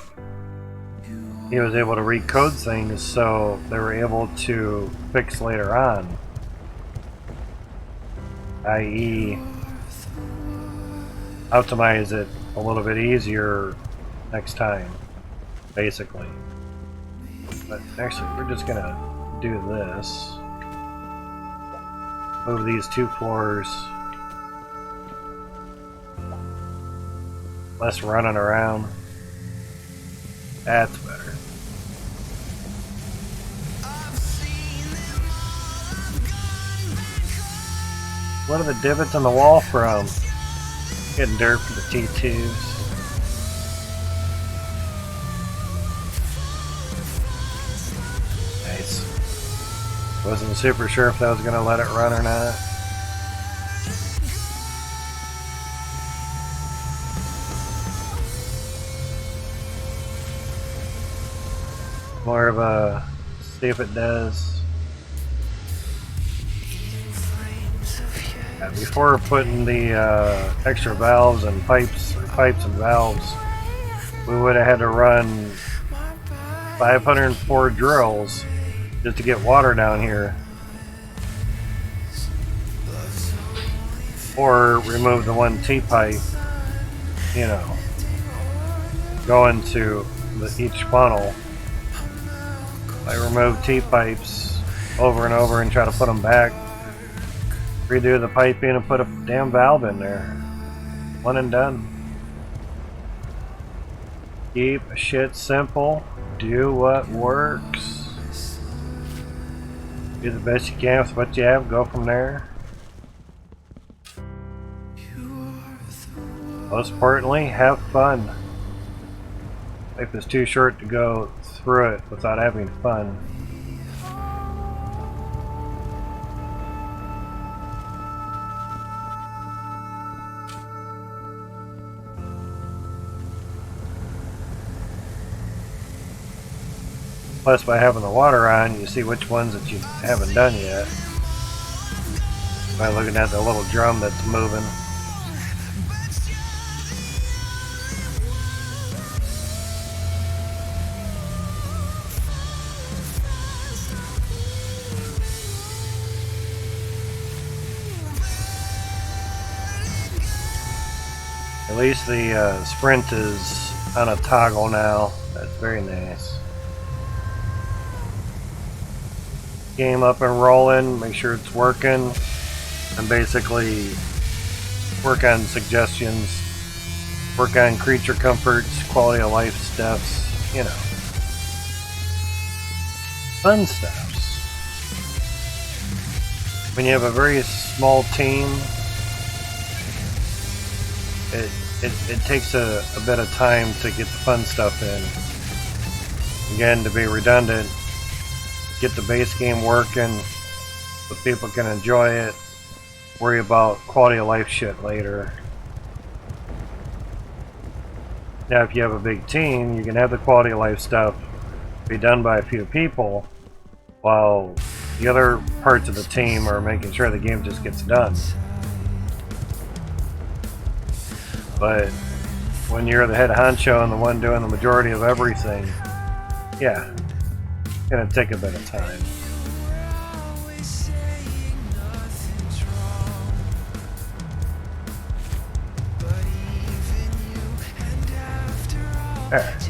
he was able to recode things so they were able to fix later on. I.e., optimize it a little bit easier next time, basically. But actually, we're just gonna do this. Move these 2 floors. Less running around. That's better. What are the divots in the wall from? Getting dirt for the T2s. Nice. Wasn't super sure if that was going to let it run or not. More of a see if it does. Before putting the extra valves and pipes and valves, we would have had to run 504 drills just to get water down here, or remove the 1 T-pipe, you know, going to each funnel. I remove T-pipes over and over and try to put them back. Redo the piping and put a damn valve in there. One and done. Keep shit simple. Do what works. Do the best you can with what you have. Go from there. Most importantly, have fun. Life is too short to go through it without having fun. Plus, by having the water on, you see which ones that you haven't done yet. By looking at the little drum that's moving. At least the sprint is on a toggle now. That's very nice. Game up and rolling, make sure it's working, and basically work on suggestions, work on creature comforts, quality of life stuffs, you know, fun stuffs. When you have a very small team, it takes a bit of time to get the fun stuff in. Again, to be redundant, get the base game working so people can enjoy it, worry about quality of life shit later. Now if you have a big team, you can have the quality of life stuff be done by a few people while the other parts of the team are making sure the game just gets done. But when you're the head honcho and the one doing the majority of everything, yeah, it's gonna take a bit of time. Alright.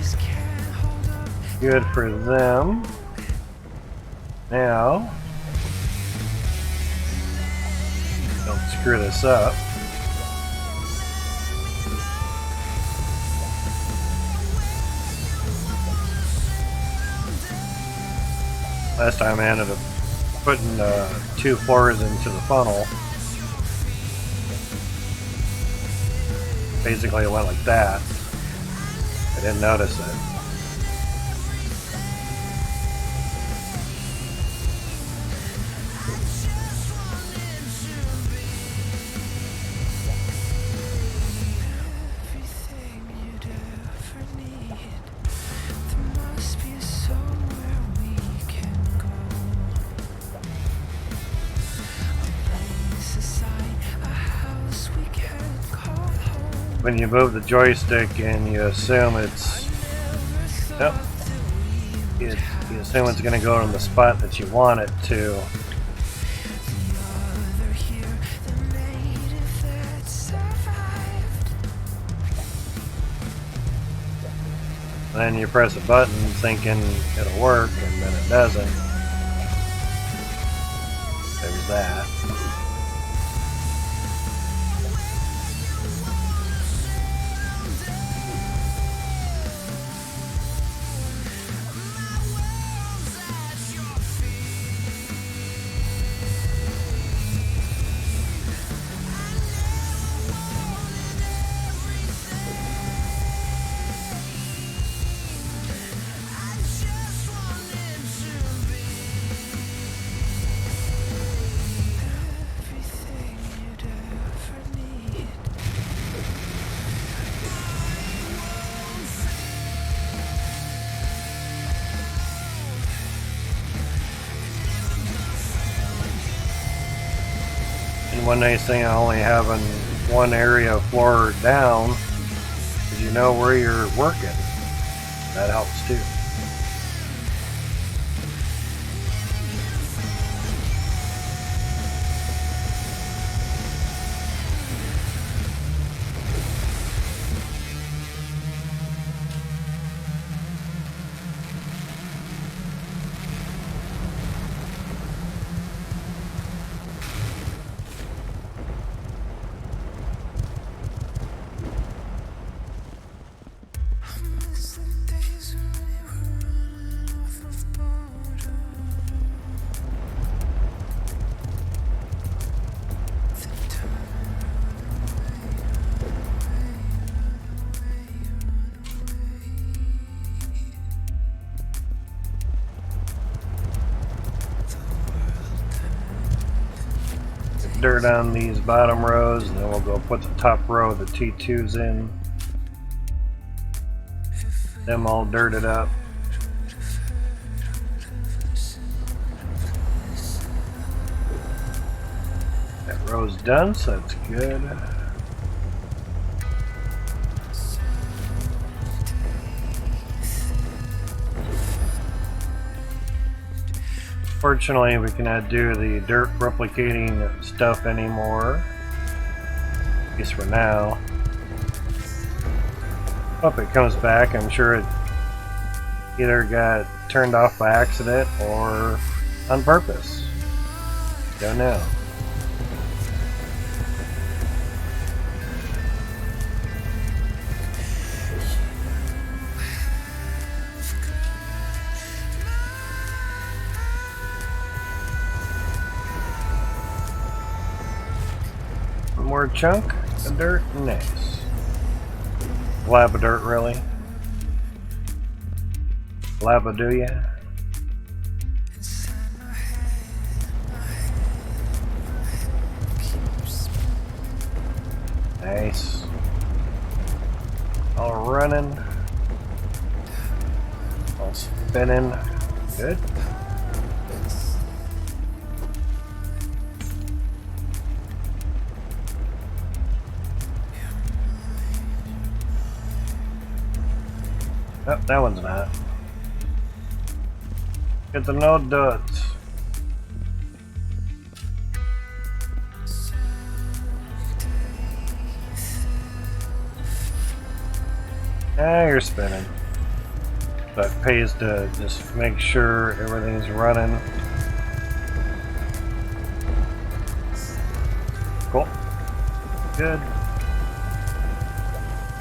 Good for them. Now, don't screw this up. Last time I ended up putting 2 floors into the funnel. Basically it went like that. I didn't notice it. when you move the joystick and you assume it's, yep, you assume it's going to go in the spot that you want it to. Then you press a button thinking it'll work, and then it doesn't. There's that. One nice thing of only having one area floor down is you know where you're working. That helps too. Dirt on these bottom rows, and then we'll go put the top row of the T2s in. Them all dirted up. That row's done, so that's good. Fortunately, we cannot do the dirt replicating stuff anymore, at least for now. Hope it comes back. I'm sure it either got turned off by accident or on purpose. Don't know. More chunk of dirt, nice. Lab of dirt, really? Lava do ya? Nice. All running. All spinning. Good. Oh, that one's not. Get the node dots. Ah, you're spinning. So it pays to just make sure everything's running. Cool. Good.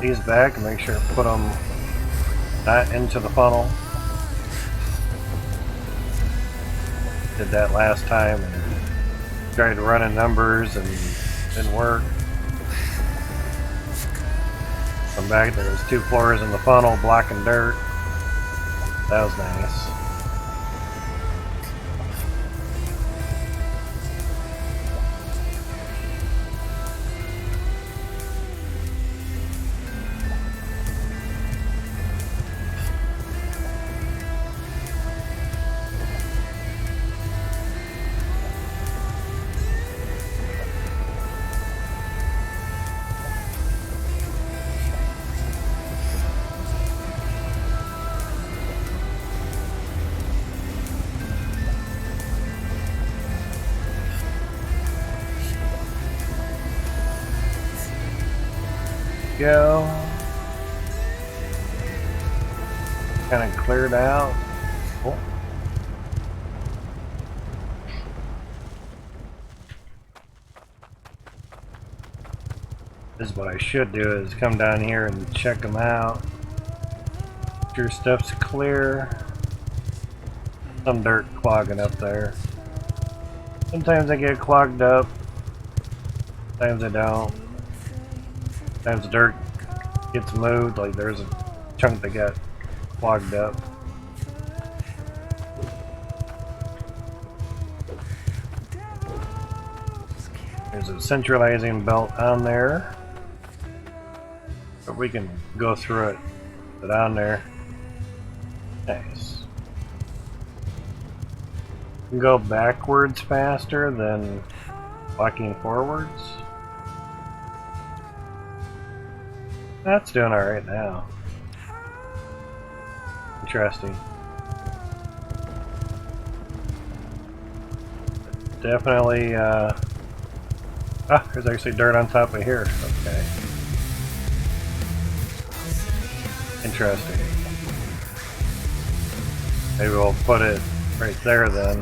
These back and make sure to put them not into the funnel. Did that last time and tried running numbers and didn't work. Come back, there was 2 floors in the funnel blocking dirt. That was nice. go. Kind of cleared out. Oh. This is what I should do, is come down here and check them out. Make sure stuff's clear. Some dirt clogging up there. Sometimes I get clogged up. Sometimes I don't. Sometimes the dirt gets moved, like there's a chunk that got clogged up. There's a centralizing belt on there, but we can go through it. But on there, nice. You can go backwards faster than walking forwards. That's doing alright now. Interesting. Definitely, there's actually dirt on top of here. Okay. Interesting. Maybe we'll put it right there then.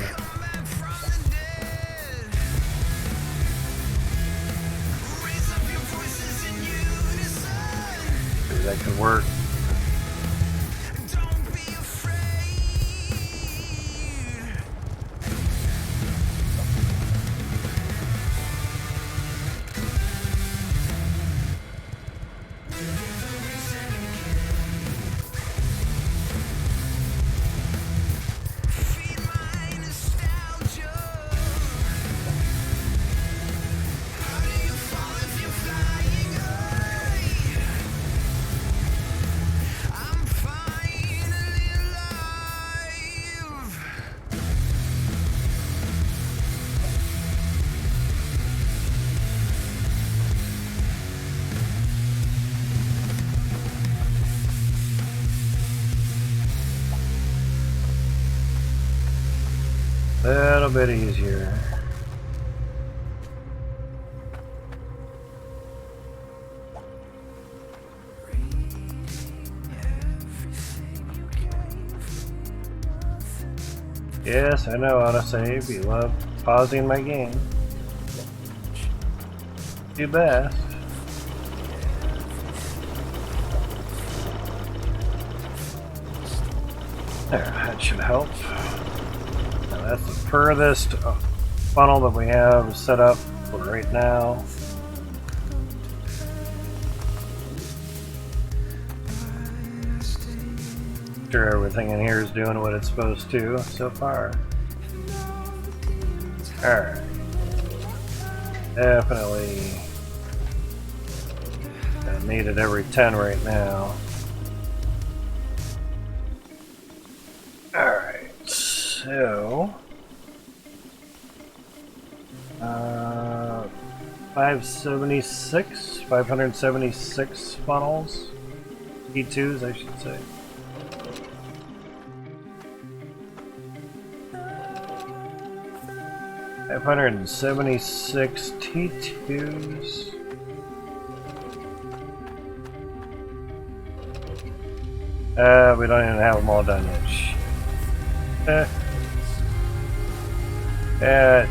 Maybe that could work. A little bit easier. Yes, I know autosave. You love pausing my game. Do best. There, that should help. That's the furthest funnel that we have set up for right now. Sure, everything in here is doing what it's supposed to so far. Alright. Definitely need it every 10 right now. Alright, so 576 funnels, T2s I should say. $576 T2s. We don't even have them all done yet.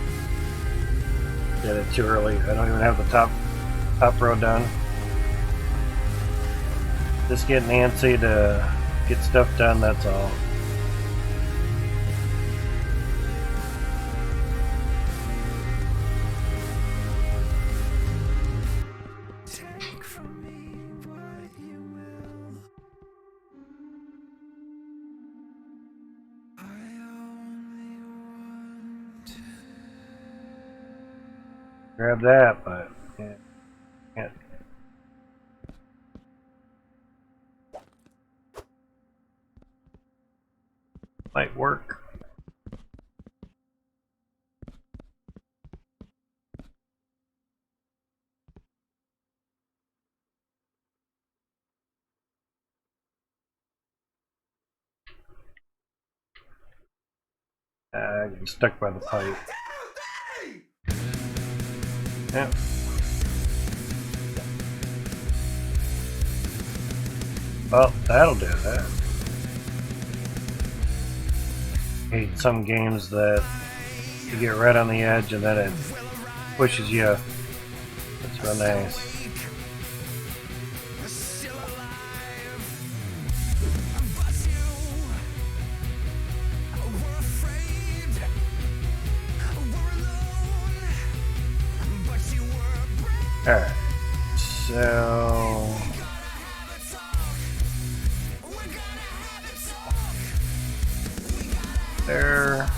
Did it too early. I don't even have the top row done. Just getting antsy to get stuff done, that's all. Grab that, but can't. Might work. I get stuck by the pipe. Yeah. Well, that'll do that. I hate some games that you get right on the edge and then it pushes you. That's real nice. Alright, so there.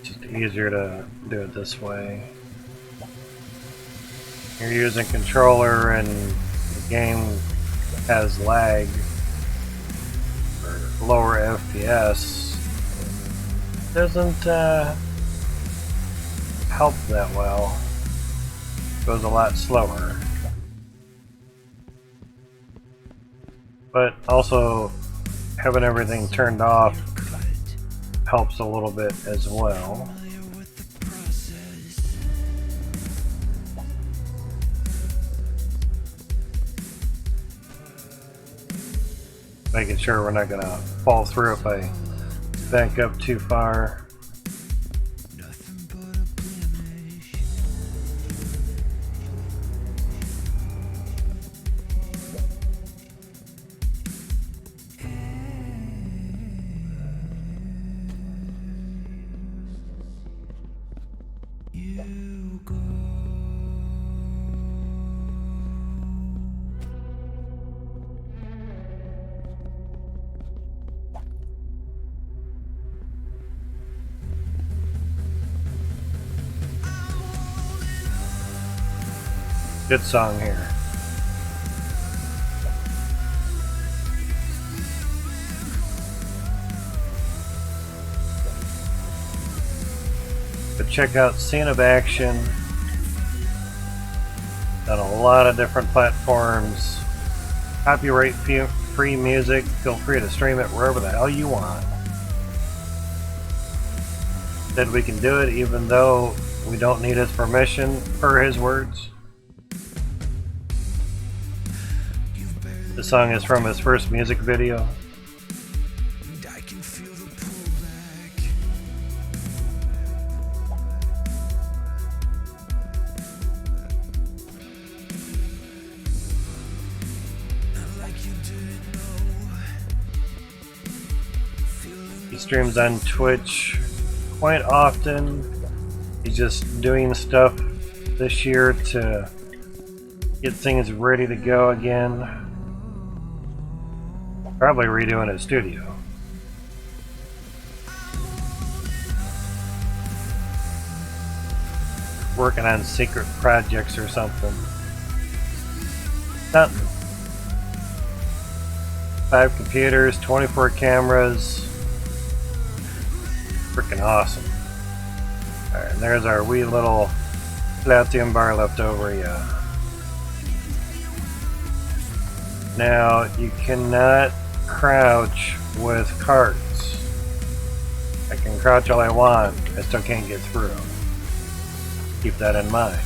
Just easier to do it this way. You're using controller and the game has lag or lower FPS. Doesn't help that well. Goes a lot slower. But also having everything turned off helps a little bit as well. Making sure we're not gonna fall through if I back up too far. Good song here. But check out Scene of Action on a lot of different platforms. Copyright free music. Feel free to stream it wherever the hell you want. Said we can do it even though we don't need his permission, per his words. The song is from his first music video. He streams on Twitch quite often. He's just doing stuff this year to get things ready to go again. Probably redoing his studio. Working on secret projects or something. Something. 5 computers, 24 cameras. Freaking awesome. Alright, and there's our wee little Cloutium bar left over, yeah. Now, you cannot crouch with carts. I can crouch all I want, I still can't get through. Keep that in mind.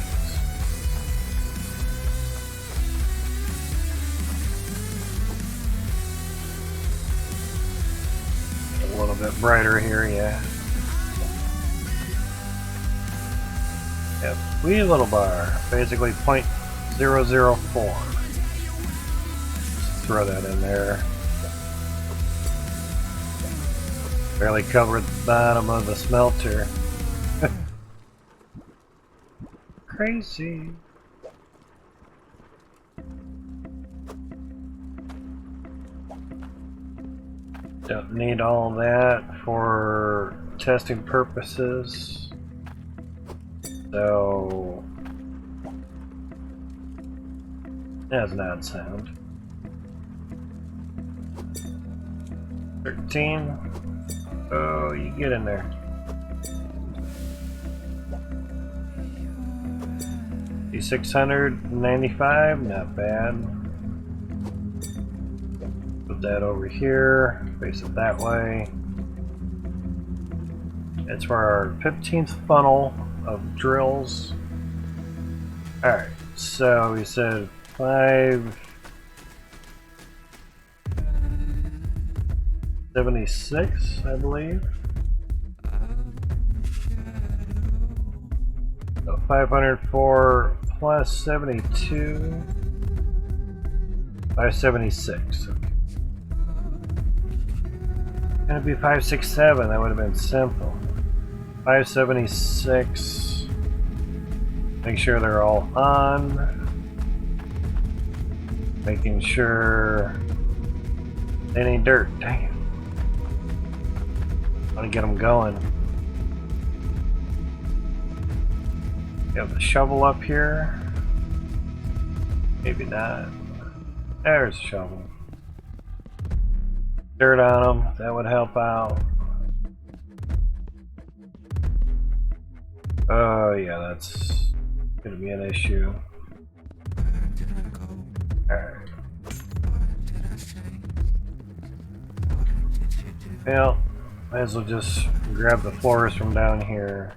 A little bit brighter here, yeah. Yep, wee little bar, basically 0.004. Throw that in there. Barely covered the bottom of the smelter. Crazy. Don't need all that for testing purposes. So that's an odd sound. 13. Oh, you get in there. 695, not bad. Put that over here, face it that way. It's for our 15th funnel of drills. Alright, so we said 576, I believe. So 504 plus 72, 576. Okay. Gonna be 567, that would have been simple. 576. Make sure they're all on. Making sure any dirt. Dang it. Want to get them going. You have the shovel up here. Maybe not. There's a shovel. Dirt on them. That would help out. Oh yeah, that's gonna be an issue. Alright. Well, might as well just grab the floors from down here.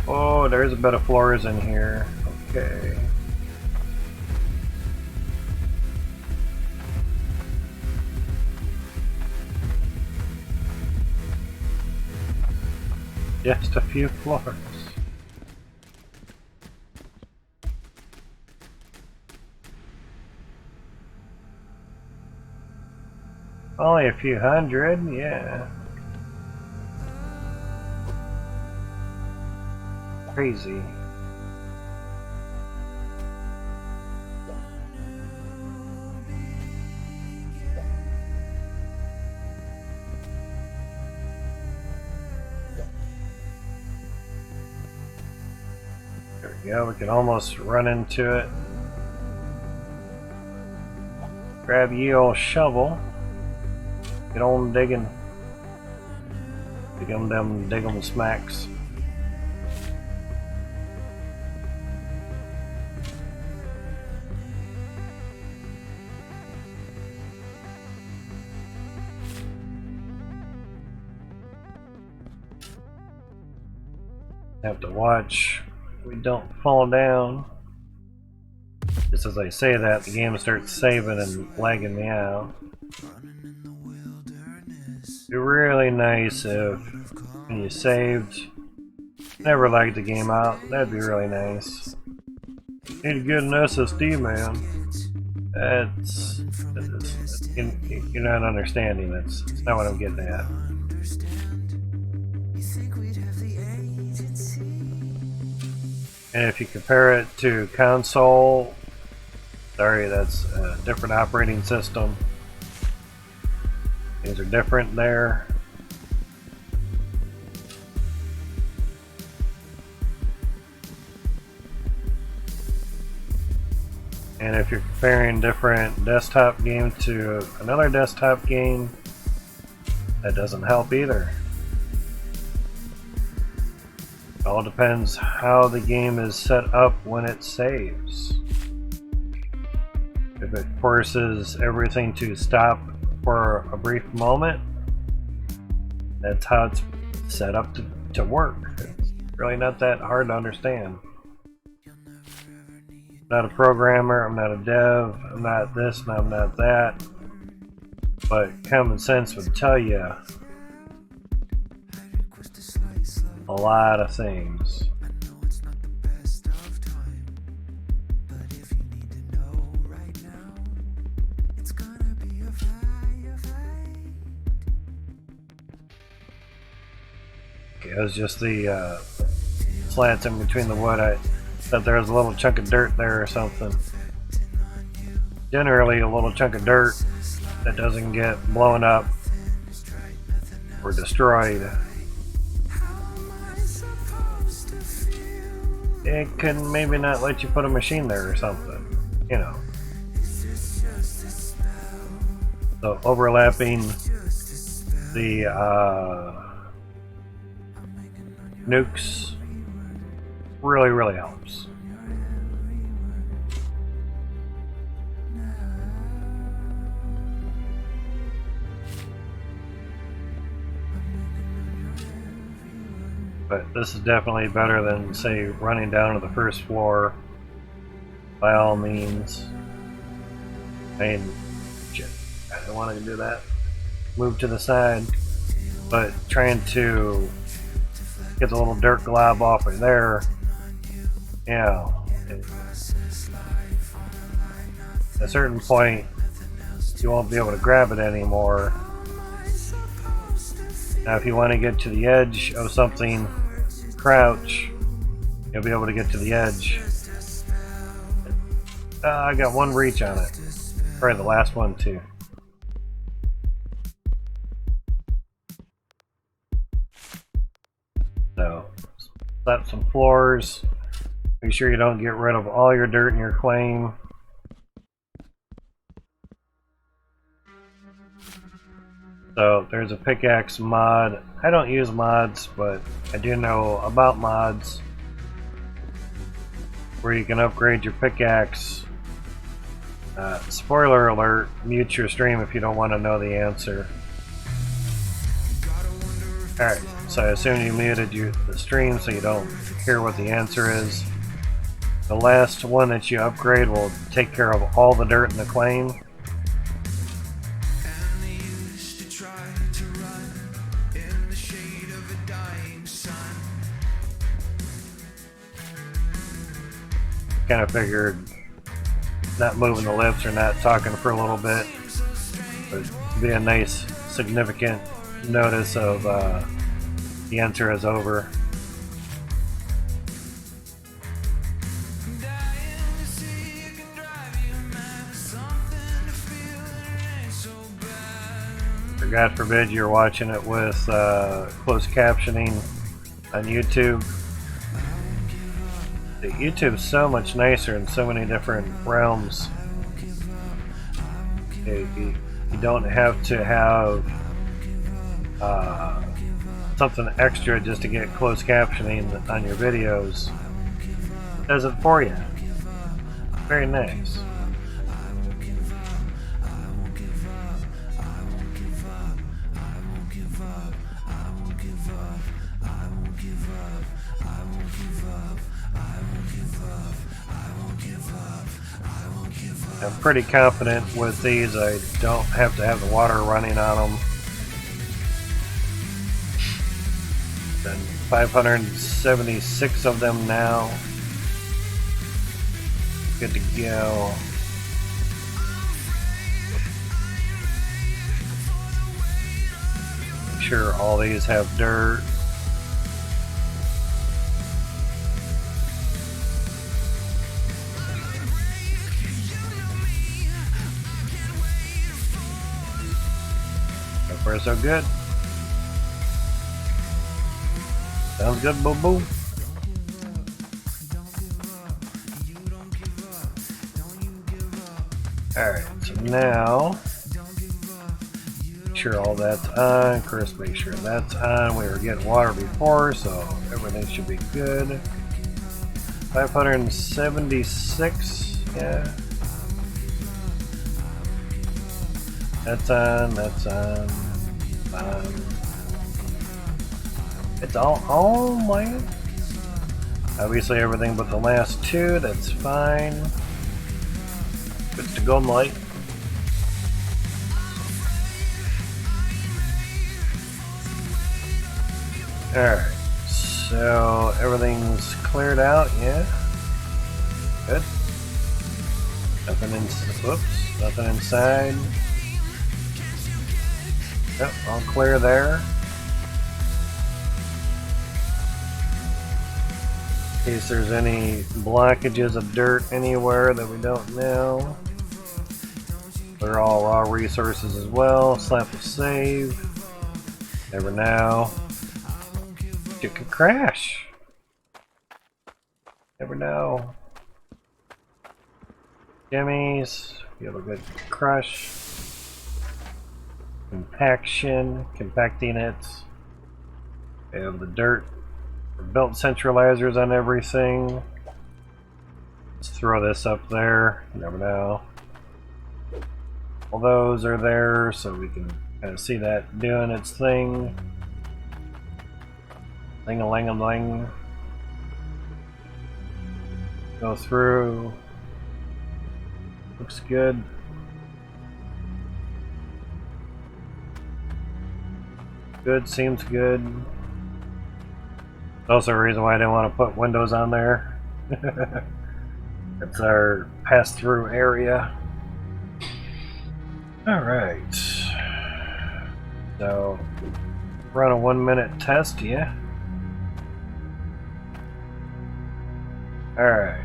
Oh, there's a bit of floors in here. Okay. Just a few floors. Only a few hundred, yeah. Crazy. There we go, we can almost run into it. Grab ye old shovel. Get on digging. Dig them smacks. Have to watch we don't fall down. Just as I say that, the game starts saving and lagging me out. It'd be really nice if when you saved, never lagged the game out. That'd be really nice. Need to get an SSD, man. You're not understanding. That's not what I'm getting at. And if you compare it to console, sorry, that's a different operating system. Things are different there. And if you're comparing different desktop game to another desktop game, that doesn't help either. It all depends how the game is set up when it saves. If it forces everything to stop for a brief moment, that's how it's set up to work. It's really not that hard to understand. I'm not a programmer, I'm not a dev, I'm not this and I'm not that, but common sense would tell you a lot of things. Okay, it was just the slats in between the wood. I thought there was a little chunk of dirt there or something. Generally, a little chunk of dirt that doesn't get blown up or destroyed. It can maybe not let you put a machine there or something, you know. So overlapping the nukes really helps. But this is definitely better than, say, running down to the first floor. By all means. I mean, shit, I don't want to do that. Move to the side. But trying to get the little dirt glob off of there, yeah. At a certain point, you won't be able to grab it anymore. Now, if you want to get to the edge of something, crouch, you'll be able to get to the edge. I got one reach on it. Probably the last one, too. So, slap some floors. Make sure you don't get rid of all your dirt in your claim. So there's a pickaxe mod. I don't use mods, but I do know about mods where you can upgrade your pickaxe. Spoiler alert, mute your stream if you don't want to know the answer. Alright, so I assume you muted the stream so you don't hear what the answer is. The last one that you upgrade will take care of all the dirt in the claim. Kind of figured not moving the lips or not talking for a little bit would be a nice significant notice of the answer is over. God forbid you're watching it with closed captioning on YouTube. The YouTube's so much nicer in so many different realms. You don't have to have something extra just to get closed captioning on your videos. It does it for you. Very nice. I'm pretty confident with these I don't have to have the water running on them. Then 576 of them now. Good to go. Make sure all these have dirt. So far so good. Sounds good, boo boo. Alright, so now make sure all that's on. Chris, make sure that's on. We were getting water before, so everything should be good. 576, yeah. That's on, that's on. It's all, oh my. Obviously everything but the last two, that's fine. Good to go, Mike. Alright, so everything's cleared out, yeah? Good. Nothing in, whoops, nothing inside. Yep, all clear there. In case there's any blockages of dirt anywhere that we don't know. They're all raw resources as well. Slap a save. Never know. It could crash. Never know. Jimmies. You have a good crush. Compaction. Compacting it. We have the dirt. Built centralizers on everything. Let's throw this up there. You never know. All those are there, so we can kind of see that doing its thing. Ling-a-ling-a-ling. Go through. Looks good. Good, seems good. Also a reason why I didn't want to put windows on there. It's our pass-through area. Alright. So, run a 1-minute test, yeah? Alright.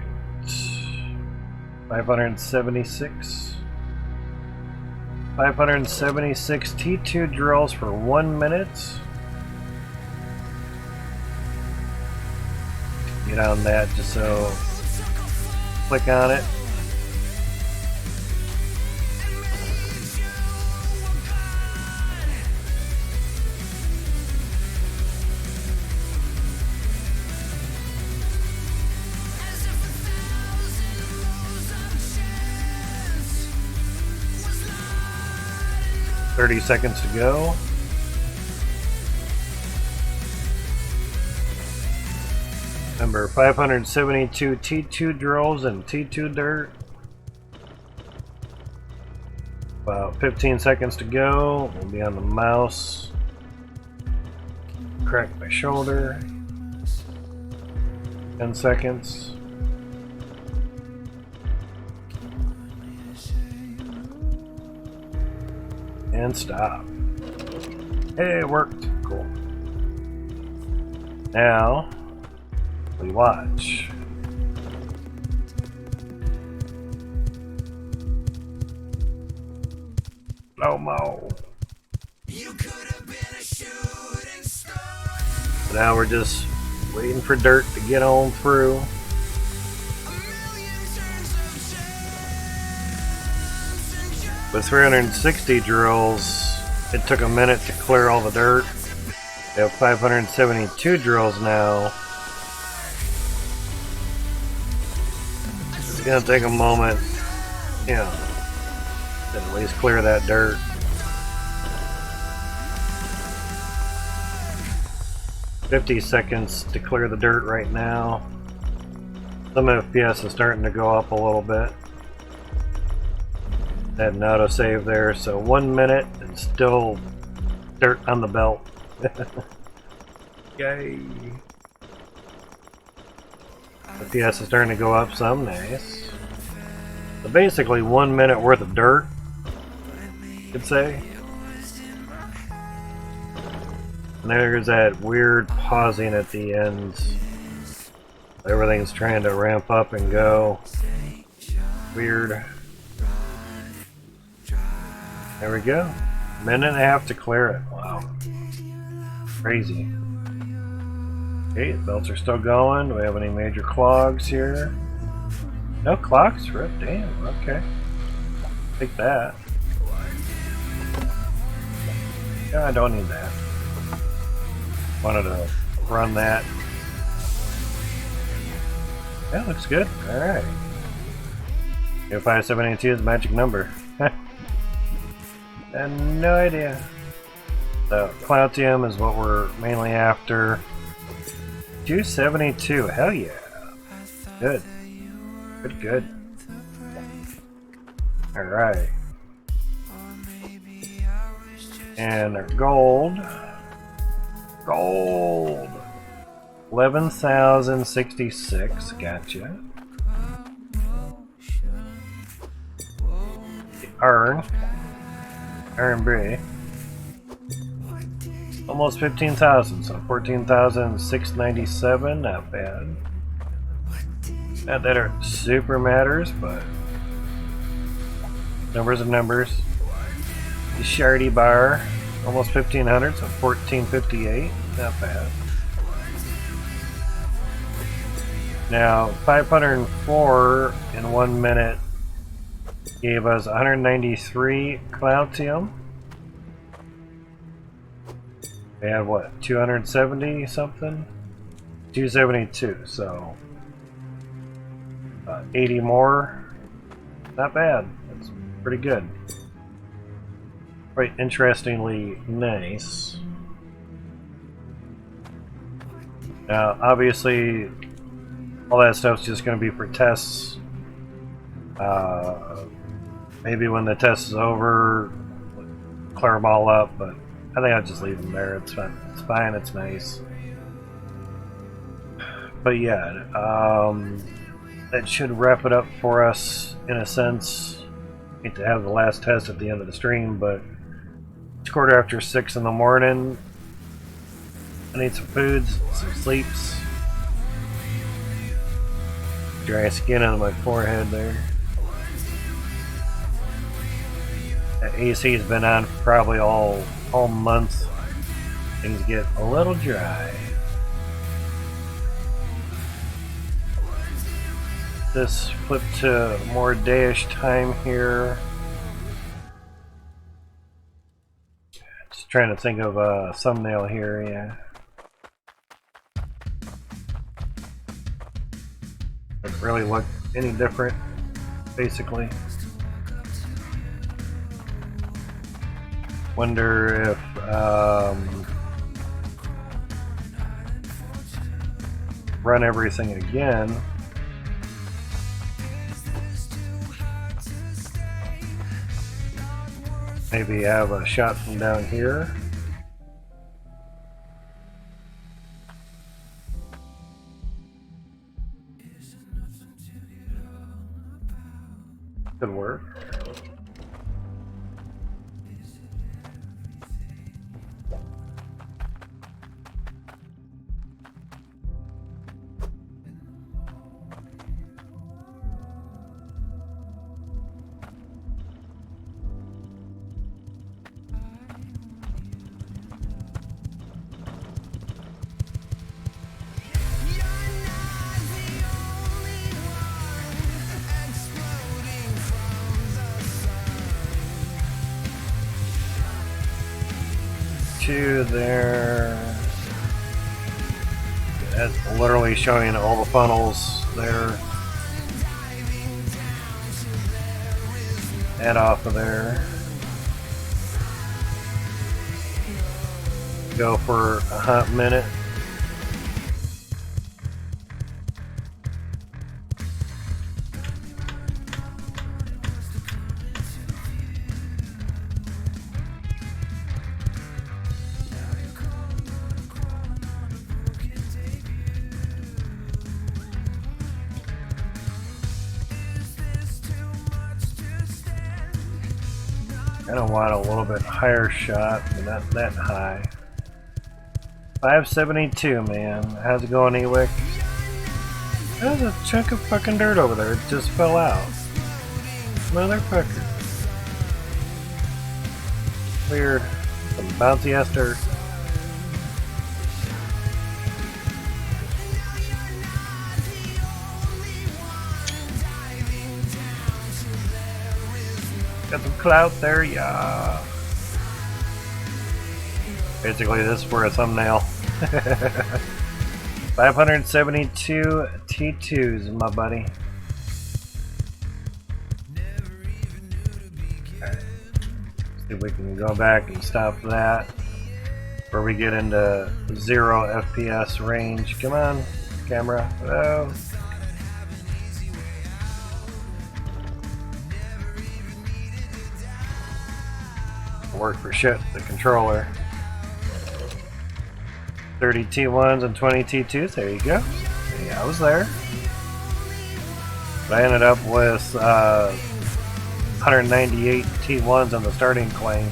576. 576 T2 drills for 1 minute. Get on that just so. Click on it. "30 seconds to go." Number 572 T2 drills and T2 dirt. About 15 seconds to go. We'll be on the mouse. Crack my shoulder. 10 seconds. And stop. Hey, it worked. Cool. Now, we watch. Slow-mo. So now we're just waiting for dirt to get on through. With 360 drills, it took a minute to clear all the dirt. We have 572 drills now. It's gonna take a moment, you know, to at least clear that dirt. "50 seconds to clear the dirt right now. Some FPS is starting to go up a little bit. Had an autosave there, so 1 minute and still dirt on the belt. Yay! FPS is starting to go up some, nice. So basically 1 minute worth of dirt, you could say. And there's that weird pausing at the end. Everything's trying to ramp up and go. Weird. There we go. Minute and a half to clear it. Wow. Crazy. Okay, the belts are still going. Do we have any major clogs here? No clogs? Rip, damn, okay. Take that. Yeah, I don't need that. Wanted to run that. Yeah, looks good. Alright. 5782 is the magic number. I had no idea. So, Cloutium is what we're mainly after. 272, hell yeah. Good. Good, good. Alright. And our gold. Gold! 11,066, gotcha. Iron. Almost 15,000, so 14,697, not bad. Not that it super matters, but numbers are numbers. The Shardy bar, almost 1,500, so 1458, not bad. Now, 504 in 1 minute gave us 193 Cloutium. We had what, 270 something? 272, so 80 more. Not bad. That's pretty good. Quite interestingly nice. Now, obviously, all that stuff's just going to be for tests. Maybe when the test is over, clear them all up, but I think I'll just leave them there. It's fine. It's fine. It's nice. But yeah, that should wrap it up for us in a sense. Hate to have the last test at the end of the stream, but it's 6:15 in the morning. I need some foods, some sleeps. Dry skin on my forehead there. The AC's been on for probably all month. Things get a little dry. This flip to more dayish time here. Just trying to think of a thumbnail here, yeah. Doesn't really look any different, basically. Wonder if run everything again. Maybe have a shot from down here. Could work. Two there. That's literally showing all the funnels there. And off of there. Go for a hot minute. I don't want a little bit higher shot, but not that high. 572, man. How's it going, Ewick? There's a chunk of fucking dirt over there. It just fell out. Motherfucker. Weird. Some bouncy ass dirt. Got some clout there, yeah. Basically, this is for a thumbnail. 572 T2s, my buddy. Alright. See if we can go back and stop that. Where we get into 0 FPS range. Come on, camera. Hello. Work for shit, the controller. 30 T1s and 20 T2s, there you go. Yeah, I was there. But I ended up with 198 T1s on the starting claim.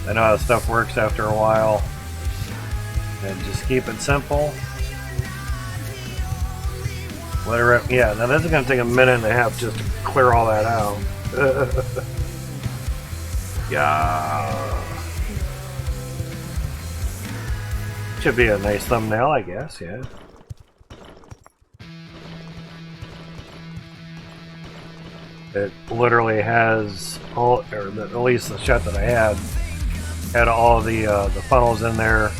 I know how stuff works after a while. And just keep it simple. Let her up. Yeah, now this is going to take a minute and a half just to clear all that out. Yeah. Should be a nice thumbnail, I guess, yeah. It literally has all, or at least the shot that I had all the funnels in there,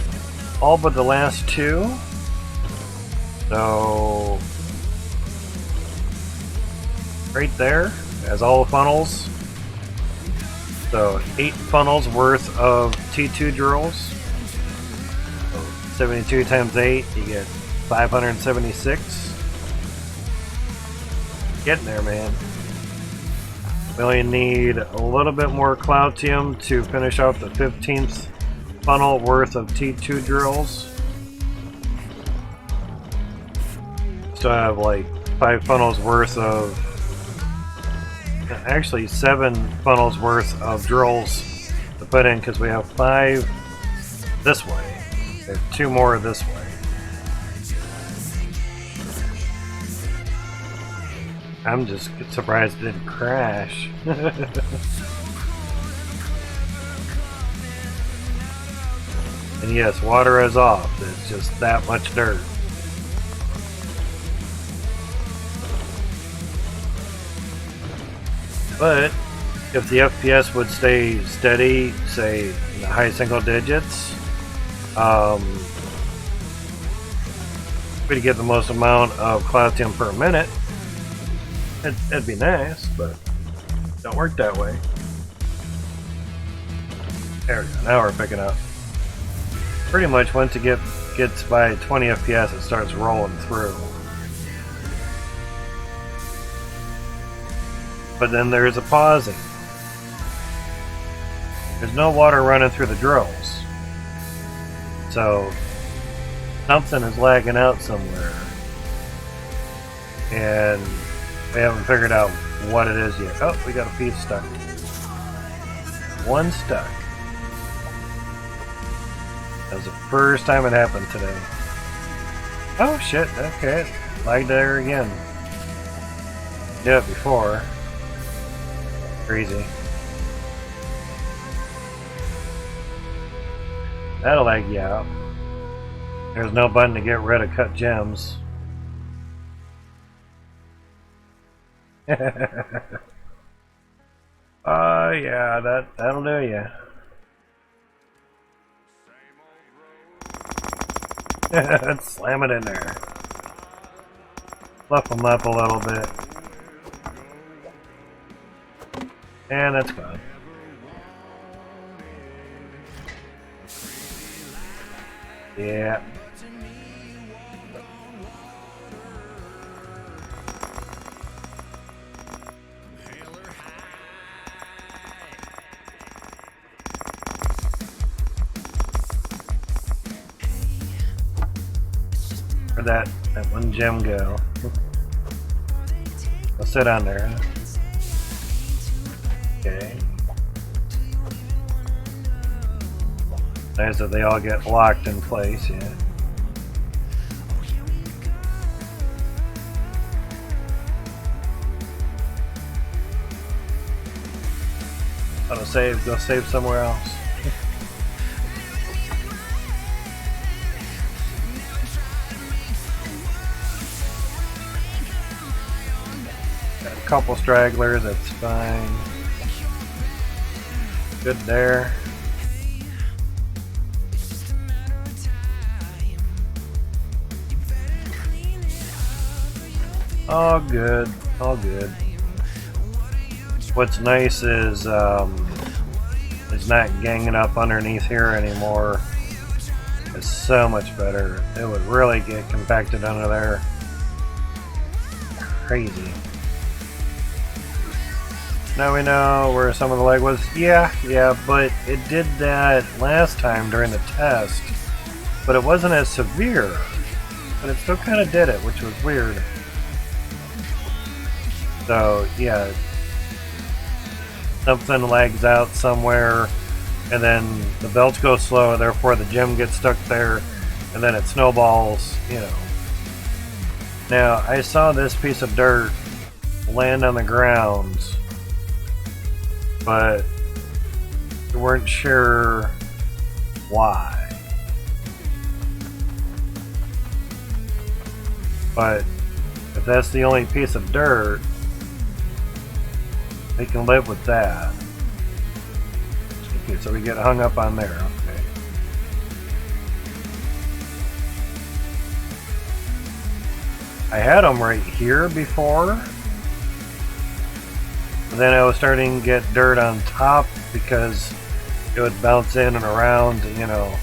all but the last two. So right there has all the funnels. So 8 funnels worth of T2 drills. So 72 times 8, you get 576. Getting there, man. We only need a little bit more Cloutium to finish off the 15th funnel worth of T2 drills. Still have like 5 funnels worth of, actually 7 funnels worth of drills to put in, because we have 5 this way. We have 2 more this way. I'm just surprised it didn't crash. And yes, water is off. It's just that much dirt. But if the FPS would stay steady, say in the high single digits, we'd get the most amount of Cloutium per minute. It'd be nice, but it don't work that way. There we go. Now we're picking up. Pretty much once it gets by 20 FPS, it starts rolling through. But then there's a pausing. There's no water running through the drills. So something is lagging out somewhere. And we haven't figured out what it is yet. Oh, we got a piece stuck. One stuck. That was the first time it happened today. Oh shit, okay. Lagged there again. Did it before. Crazy. That'll lag you out. There's no button to get rid of cut gems. Oh yeah, that'll do ya. Slam it in there. Fluff them up a little bit. And that's gone. Yeah. Where'd that one gem go? I'll sit on there. Okay. Nice that they all get locked in place, yeah. Auto save, go save somewhere else. Got a couple stragglers, that's fine. Good there. All good, all good. What's nice is it's not ganging up underneath here anymore. It's so much better. It would really get compacted under there. Crazy. Now we know where some of the lag was. Yeah, but it did that last time during the test. But it wasn't as severe. But it still kind of did it, which was weird. So, yeah. Something lags out somewhere, and then the belts go slow, therefore the gem gets stuck there, and then it snowballs, you know. Now, I saw this piece of dirt land on the ground, but we weren't sure why. But if that's the only piece of dirt, we can live with that. Okay, so we get hung up on there. Okay. I had them right here before. And then I was starting to get dirt on top because it would bounce in and around, you know.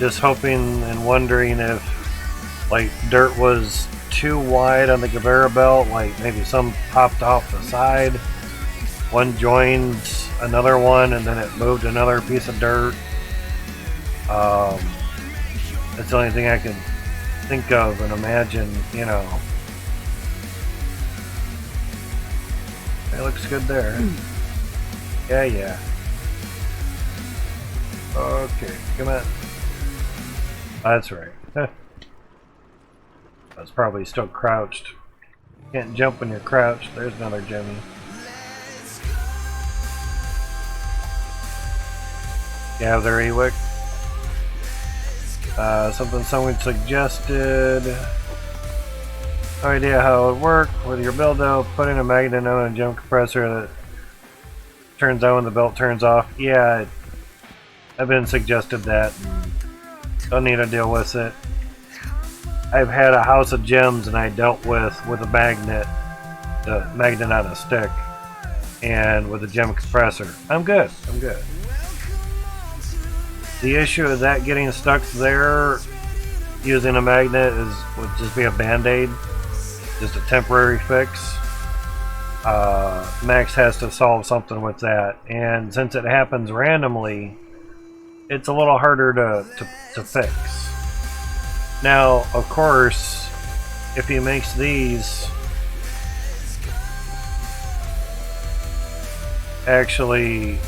just hoping and wondering if like dirt was too wide on the conveyor belt, like maybe some popped off the side, one joined another one, and then it moved another piece of dirt. That's the only thing I can think of and imagine, you know. It looks good there. Yeah. Okay, come on. That's right. That's probably still crouched. Can't jump when you're crouched. There's another Jimmy. Yeah, there, Ewick. Something someone suggested. No idea how it would work with your build-out. Putting a magnet on a gem compressor that turns on when the belt turns off. Yeah, I've been suggested that. Don't need to deal with it. I've had a house of gems and I dealt with a magnet, the magnet on a stick, and with a gem compressor. I'm good. The issue of that getting stuck there using a magnet would just be a band-aid, just a temporary fix. Max has to solve something with that, and since it happens randomly, it's a little harder to fix. Now, of course, if he makes these actually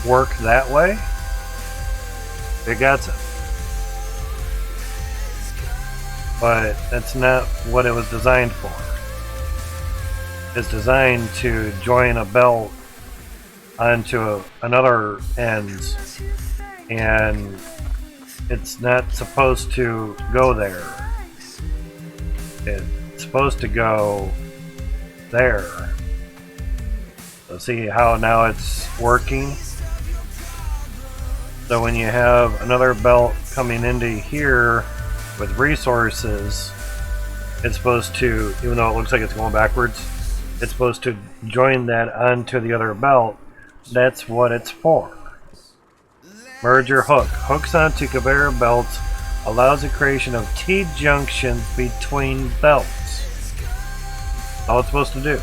work that way, it got it. But that's not what it was designed for. It's designed to join a belt onto another end, and it's not supposed to go there. It's supposed to go there. So see how now it's working? So when you have another belt coming into here with resources, it's supposed to, even though it looks like it's going backwards, it's supposed to join that onto the other belt. That's what it's for. Merger hook. Hooks onto conveyor belts allows the creation of T-junctions between belts. That's all it's supposed to do.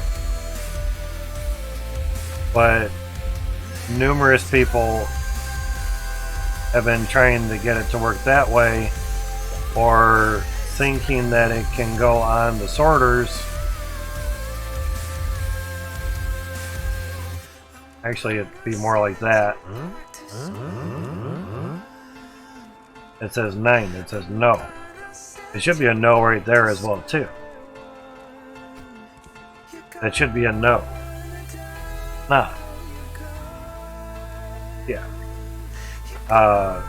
But numerous people have been trying to get it to work that way, or thinking that it can go on the sorters. Actually, it'd be more like that. It says 9. It says no. It should be a no right there as well too. That should be a no. Not. Yeah.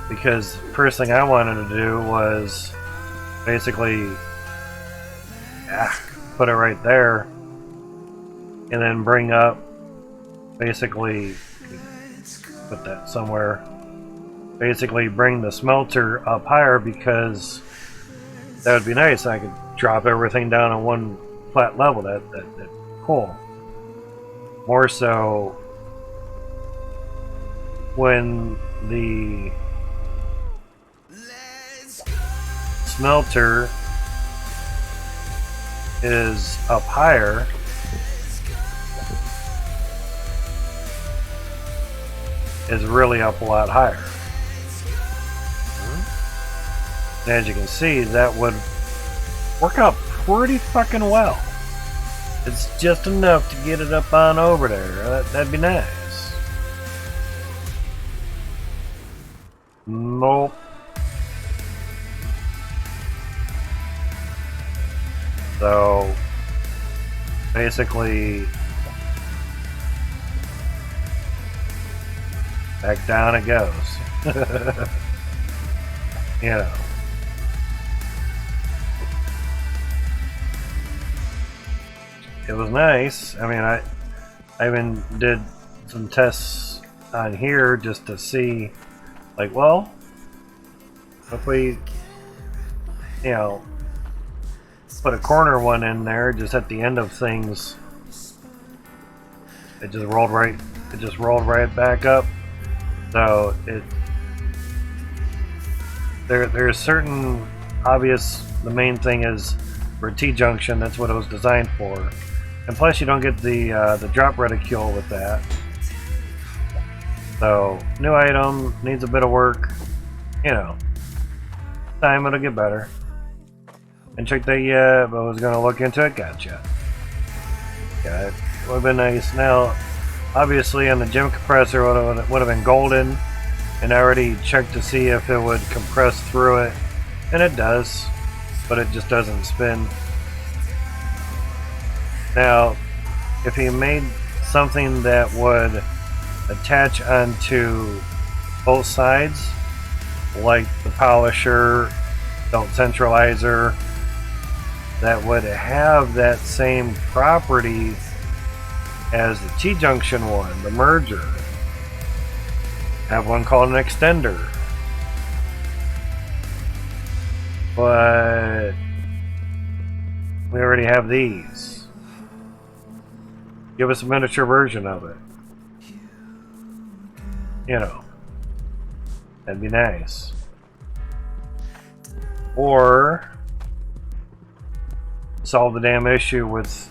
Because first thing I wanted to do was basically put it right there, and then bring up, basically put that somewhere, basically bring the smelter up higher, because that would be nice. I could drop everything down on one flat level. That's cool. More so when the smelter is up higher, is really up a lot higher. And as you can see, that would work out pretty fucking well. It's just enough to get it up on over there. That'd be nice. Nope. So basically, back down it goes. You know. It was nice. I mean, I even did some tests on here just to see, like, well, if we, you know, put a corner one in there just at the end of things, it just rolled right back up So there's certain obvious. The main thing is for a T-junction. That's what it was designed for, and plus you don't get the drop reticule with that. So new item needs a bit of work. You know, time it'll get better. And check that yet, but I was gonna look into it. Gotcha. Yeah, it would have been nice. Now, obviously, on the gem compressor, would have been golden, and I already checked to see if it would compress through it, and it does, but it just doesn't spin. Now, if you made something that would attach onto both sides, like the polisher, belt centralizer, that would have that same property as the T-junction one, the merger. Have one called an extender. But we already have these. Give us a miniature version of it. You know, that'd be nice. Or solve the damn issue with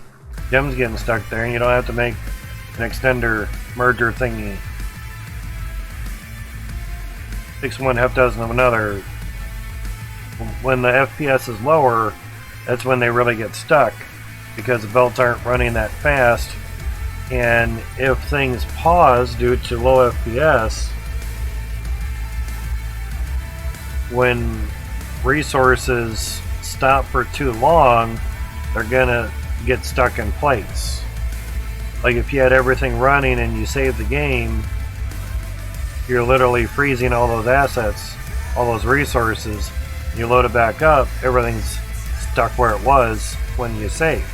gems getting stuck there, and you don't have to make an extender merger thingy. Takes one half dozen of another. When the FPS is lower, that's when they really get stuck, because the belts aren't running that fast, and if things pause due to low FPS, when resources stop for too long, they're gonna get stuck in place. Like if you had everything running and you save the game, you're literally freezing all those assets, all those resources. You load it back up, everything's stuck where it was when you saved.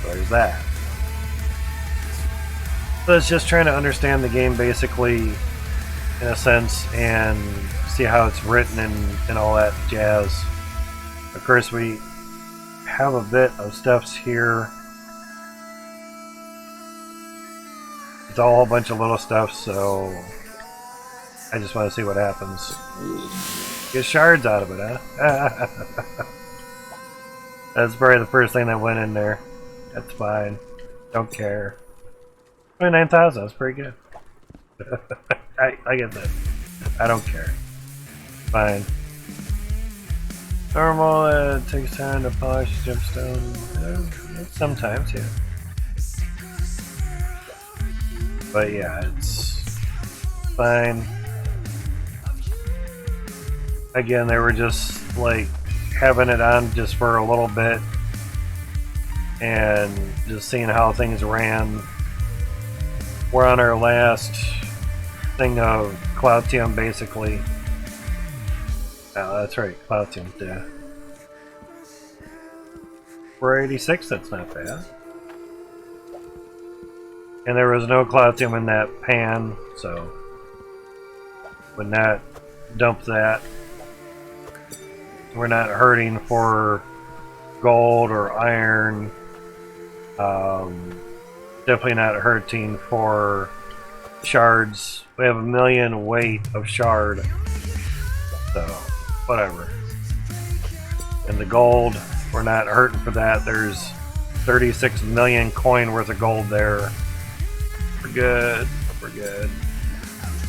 So there's that. So it's just trying to understand the game basically, in a sense, and see how it's written and all that jazz. Of course, we have a bit of stuffs here. It's all a bunch of little stuff, so I just want to see what happens. Get shards out of it, huh? That's probably the first thing that went in there. That's fine. Don't care. 29,000, that's pretty good. I get that. I don't care. Fine. Normal, takes time to polish gemstone. Sometimes, yeah. But yeah, it's fine. Again, they were just like having it on just for a little bit and just seeing how things ran. We're on our last thing of Cloutium, basically. Oh, that's right, Cloutium, yeah. 486, that's not bad. And there was no Cloutium in that pan, so would not dump that. We're not hurting for gold or iron. Definitely not hurting for shards. We have 1 million weight of shard, so whatever. And the gold, we're not hurting for that. There's 36 million coin worth of gold there. We're good. We're good.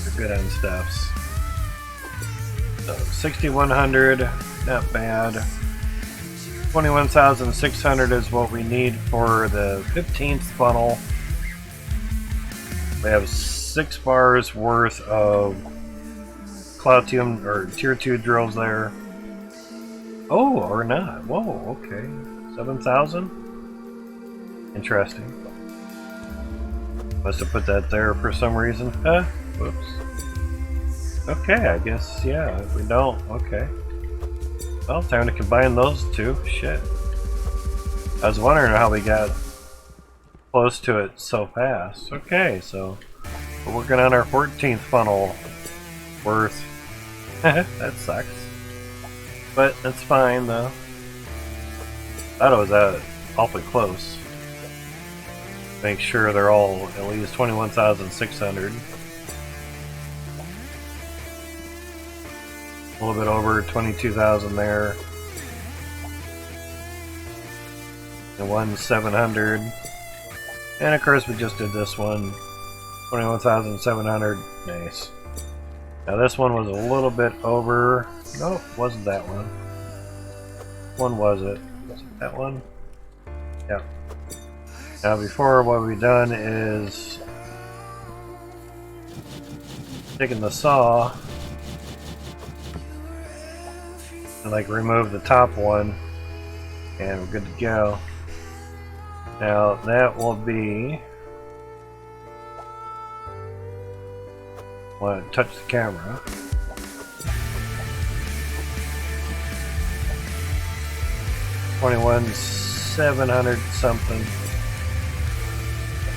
We're good on stuffs. So 6,100, not bad. 21,600 is what we need for the 15th funnel. We have 6 bars worth of Cloutium or tier 2 drills there. Oh, or not. Whoa, okay. 7,000? Interesting. Must have put that there for some reason. Huh? Whoops. Okay, I guess, yeah, if we don't, okay. Well, time to combine those two. Shit. I was wondering how we got close to it so fast. Okay, so we're working on our 14th funnel worth. That sucks. But that's fine, though. Thought it was awfully close. Make sure they're all at least 21,600. A little bit over 22,000 there. And 1,700. And of course we just did this one. 21,700. Nice. Now this one was a little bit over. Nope, wasn't that one. One was it? Was it that one? Yep. Now before, what we've done is taken the saw and like remove the top one, and we're good to go. Now that will be. Want to touch the camera. $21,700 something.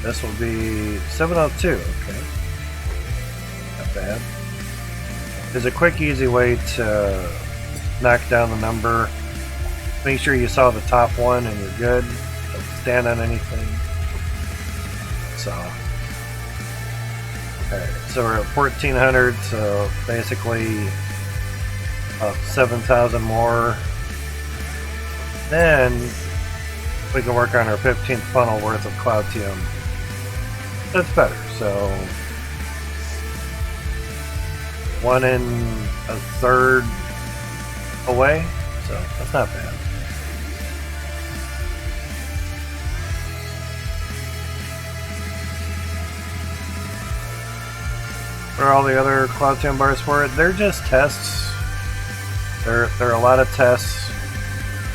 This will be 702. Okay, not bad. There's a quick, easy way to knock down the number. Make sure you saw the top one and you're good. Don't stand on anything. So. Alright, so we're at 1,400, so basically 7,000 more. Then we can work on our 15th funnel worth of Cloutium. That's better, so 1 1/3 away, so that's not bad. What are all the other Cloutium bars for it? They're just tests. There are a lot of tests.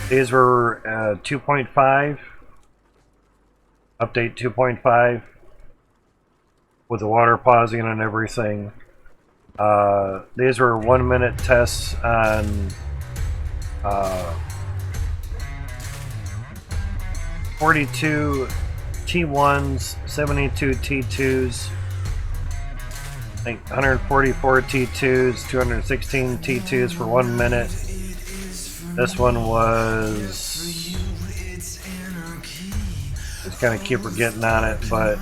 These were 2.5. Update 2.5. With the water pausing and everything. These were 1 minute tests on 42 T1s, 72 T2s. I think 144 T2s, 216 T2s for 1 minute. This one was. Just kind of keep forgetting on it, but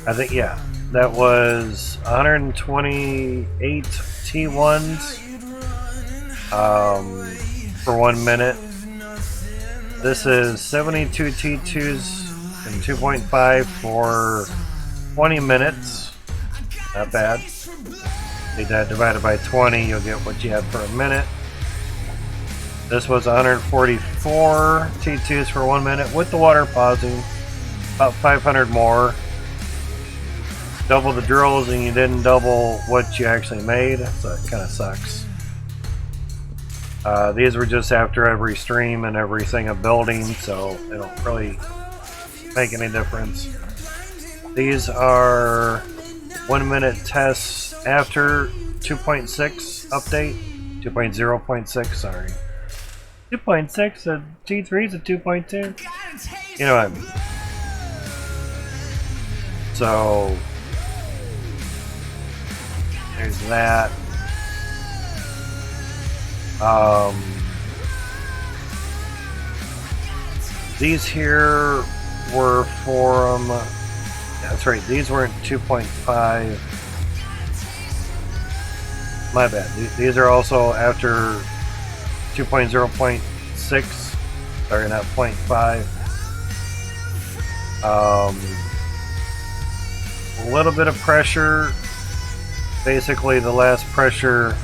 I think, yeah, that was 128 T1s for 1 minute. This is 72 T2s and 2.5 for 20 minutes. Not bad. Take that divided by 20, you'll get what you had for a minute. This was 144 T2s for 1 minute with the water pausing. About 500 more. Double the drills and you didn't double what you actually made, so it kind of sucks. These were just after every stream and everything of building, so they don't really make any difference. These are 1 minute tests after 2.6 update. 2.0.6, sorry. 2.6, a T3 is a 2.2. You know what I mean. So there's that. These here were for that's right, these weren't 2.5. My bad. These are also after 2.0.6. Sorry, not 0.5. A little bit of pressure. Basically, the last pressure,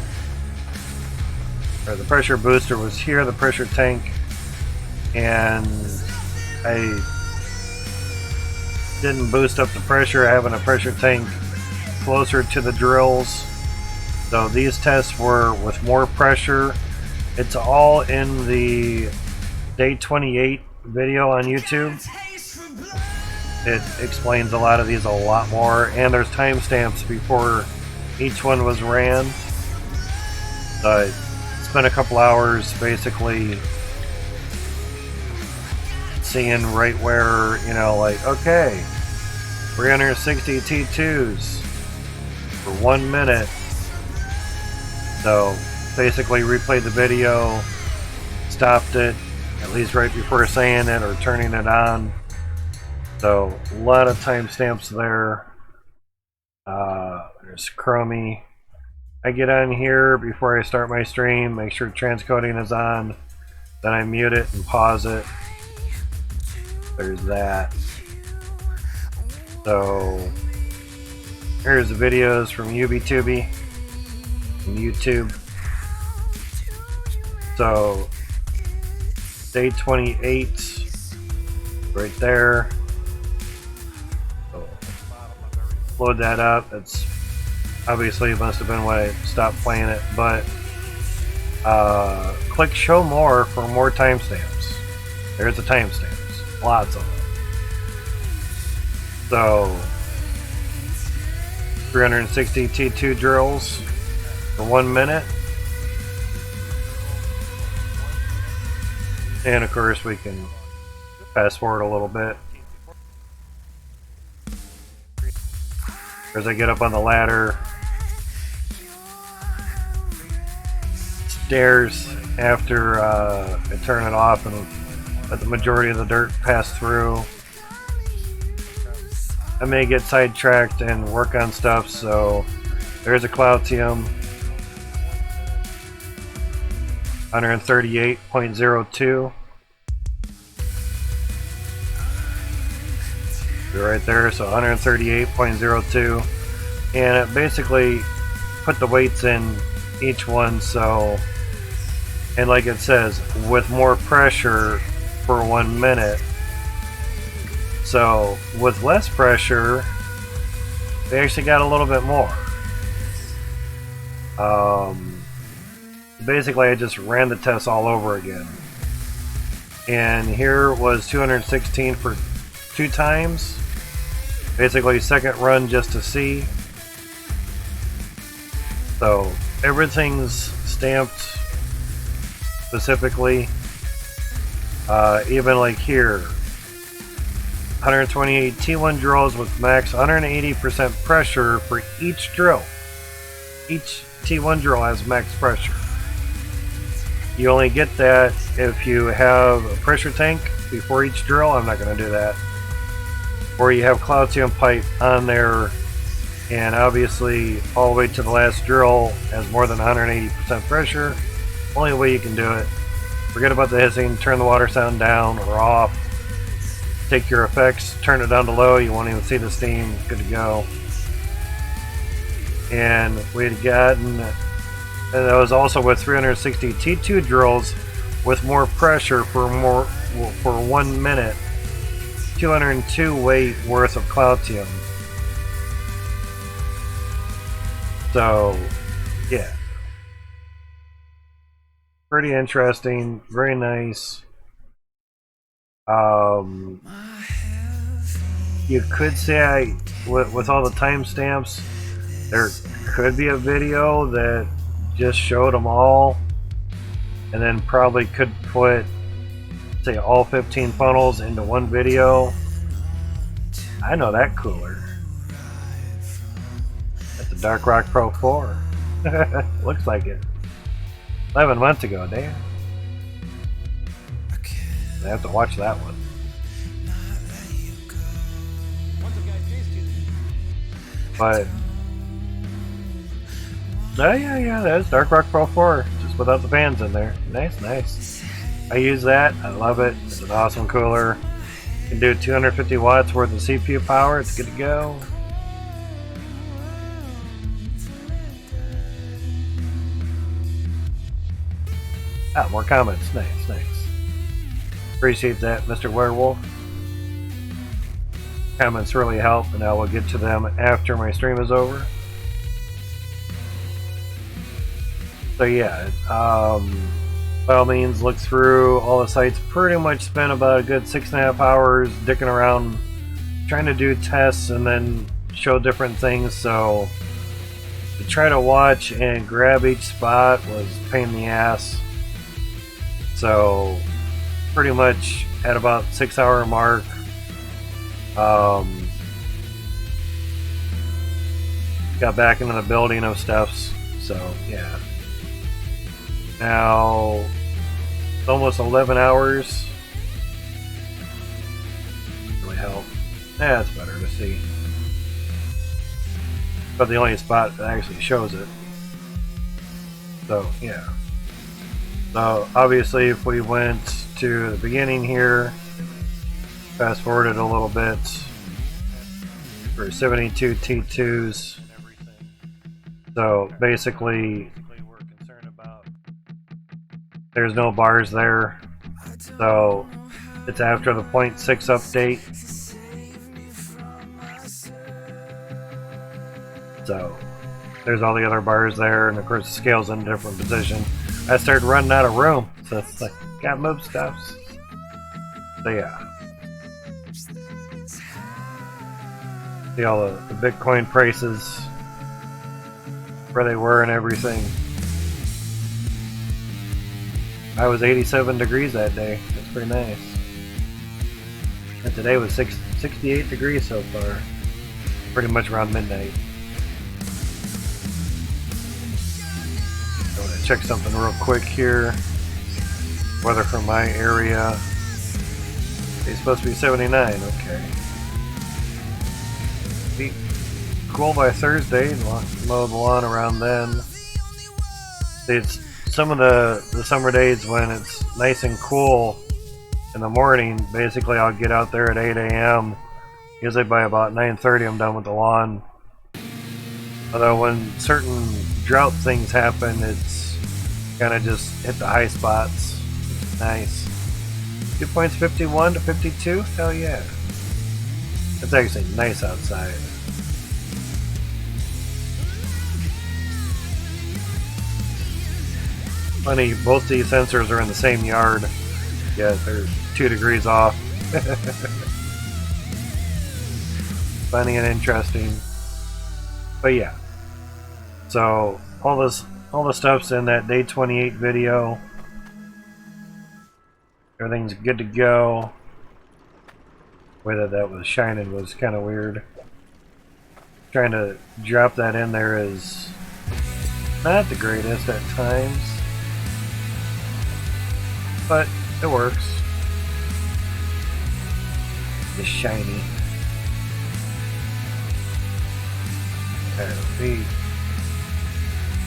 or the pressure booster was here, the pressure tank, and I didn't boost up the pressure, having a pressure tank closer to the drills. So these tests were with more pressure. It's all in the day 28 video on YouTube. It explains a lot of these a lot more, and there's timestamps before each one was ran. Spent a couple hours basically seeing right where, you know, like, okay, 360 T2s for 1 minute. So basically replayed the video, stopped it, at least right before saying it or turning it on. So a lot of timestamps there. There's Chromie. I get on here before I start my stream, make sure transcoding is on, then I mute it and pause it. There's that. So here's the videos from UBTubi, from YouTube. So day 28, right there. So load that up. It's obviously it must have been when I stopped playing it, but click show more for more timestamps. There's the timestamps, lots of them. So 360 T2 drills for 1 minute. And of course we can fast forward a little bit. As I get up on the ladder, stairs after I turn it off and let the majority of the dirt pass through. I may get sidetracked and work on stuff, so there's a Cloutium. 138.02. Right there, so 138.02. And it basically put the weights in each one, so, and like it says, with more pressure for 1 minute. So with less pressure, they actually got a little bit more. Basically I just ran the test all over again. And here was 216 for 2 times. Basically second run just to see. So everything's stamped specifically. Even like here, 128 T1 drills with max 180% pressure for each drill. Each T1 drill has max pressure. You only get that if you have a pressure tank before each drill. I'm not going to do that. Or you have Cloutium pipe on there, and obviously all the way to the last drill has more than 180% pressure. Only way you can do it. Forget about the hissing, turn the water sound down or off. Take your effects, turn it down to low, you won't even see the steam, good to go. And we had gotten, and that was also with 360 T2 drills with more pressure for 1 minute. 202 weight worth of Cloutium. So, yeah. Pretty interesting, very nice. You could say with all the timestamps, there could be a video that just showed them all, and then probably could put, say, all 15 funnels into one video. I know that cooler. That's a Dark Rock Pro 4. Looks like it. 11 months ago, damn. I have to watch that one. But oh yeah, that's Dark Rock Pro 4, just without the fans in there. Nice. I use that. I love it. It's an awesome cooler. You can do 250 watts worth of CPU power. It's good to go. Ah, more comments. Nice. Appreciate that, Mr. Werewolf. Comments really help, and I will get to them after my stream is over. So yeah, by all means, look through all the sites. Pretty much spent about a good 6.5 hours dicking around, trying to do tests and then show different things. So to try to watch and grab each spot was a pain in the ass. So pretty much at about 6 hour mark, got back into the building of stuffs. So yeah. Now it's almost 11 hours. Really help. Yeah, it's better to see. But the only spot that actually shows it. So yeah. So obviously if we went to the beginning here, fast forwarded a little bit, for 72 T2s. So basically there's no bars there. So it's after the 0.6 update. So there's all the other bars there, and of course the scale's in a different position. I started running out of room, so it's like, got move stuffs. So yeah. See all the Bitcoin prices, where they were and everything. I was 87 degrees that day. That's pretty nice. And today was 68 degrees so far. Pretty much around midnight. I want to check something real quick here. Weather from my area. It's supposed to be 79, okay. Be cool by Thursday, and mow the lawn around then. It's some of the summer days when it's nice and cool in the morning. Basically I'll get out there at 8 a.m. Usually by about 9:30 I'm done with the lawn. Although when certain drought things happen, it's kind of just hit the high spots. It's nice. 2.51 to 52? Hell yeah. It's actually nice outside. Funny, both these sensors are in the same yard. Yeah, they're 2 degrees off. Funny and interesting. But yeah. So all the stuff's in that day 28 video. Everything's good to go. The way that was shining was kind of weird. Trying to drop that in there is not the greatest at times, but it works. It's shiny. We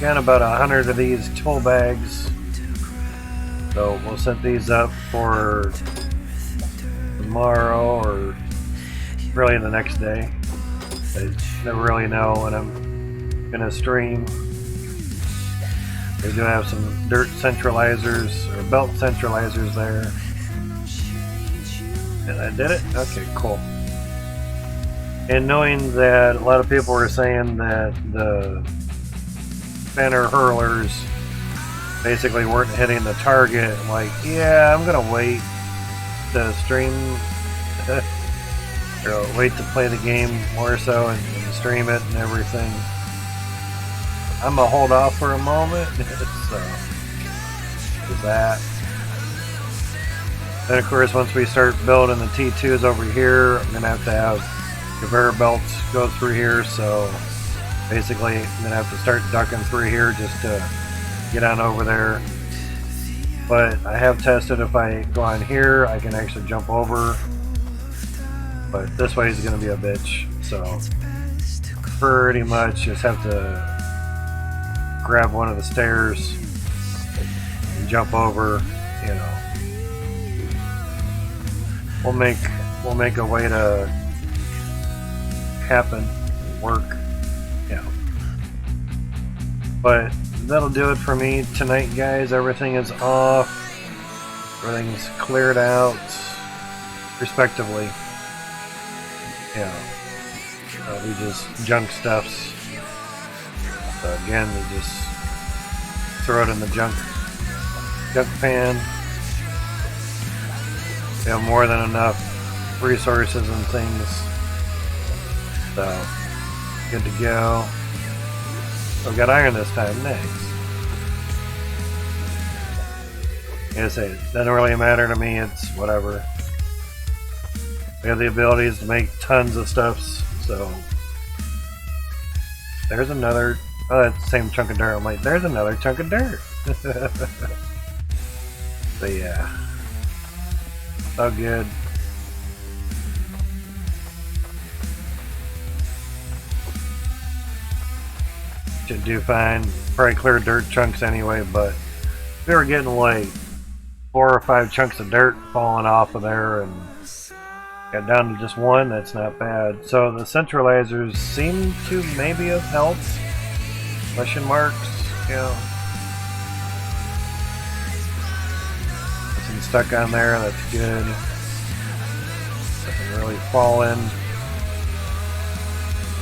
got about 100 of these tool bags, so we'll set these up for tomorrow or really the next day. I never really know when I'm gonna stream. They do have some dirt centralizers or belt centralizers there. And I did it? Okay, cool. And knowing that a lot of people were saying that the spinner hurlers basically weren't hitting the target, I'm like, yeah, I'm gonna wait to stream or wait to play the game more so and stream it and everything. I'm gonna hold off for a moment. So there's that. Then of course once we start building the T2s over here, I'm gonna have to have conveyor belts go through here, so basically I'm gonna have to start ducking through here just to get on over there. But I have tested if I go on here I can actually jump over, but this way is gonna be a bitch, so pretty much just have to grab one of the stairs and jump over, you know. We'll make a way to happen, work, yeah. But that'll do it for me tonight, guys. Everything is off, everything's cleared out, respectively. Yeah, we just junk stuffs. So again, we just throw it in the junk pan. We have more than enough resources and things. So, good to go. Oh, got iron this time. Nice. Like I say, it doesn't really matter to me. It's whatever. We have the abilities to make tons of stuffs. So, there's another. Oh, that's the same chunk of dirt. I'm like, there's another chunk of dirt. So yeah. So good. Should do fine. Probably clear dirt chunks anyway, but we were getting like 4 or 5 chunks of dirt falling off of there and got down to just one. That's not bad. So the centralizers seem to maybe have helped. Question marks, yeah. Nothing stuck on there, that's good. Nothing really falling.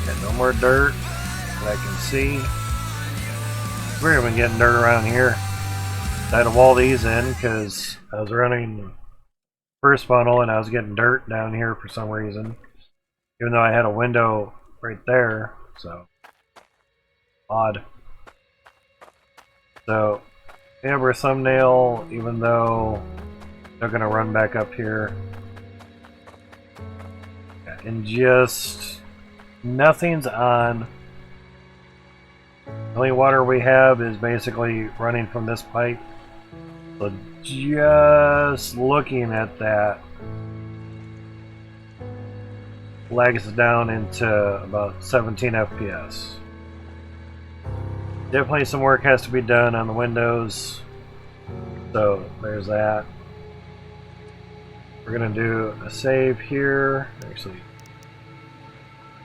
Got no more dirt that I can see. We've been getting dirt around here. I had to wall these in because I was running first funnel and I was getting dirt down here for some reason. Even though I had a window right there, so odd. So amber thumbnail, even though they're gonna run back up here. And just nothing's on. The only water we have is basically running from this pipe. So just looking at that lags down into about 17 FPS. Definitely some work has to be done on the windows. So there's that. We're gonna do a save here. Actually,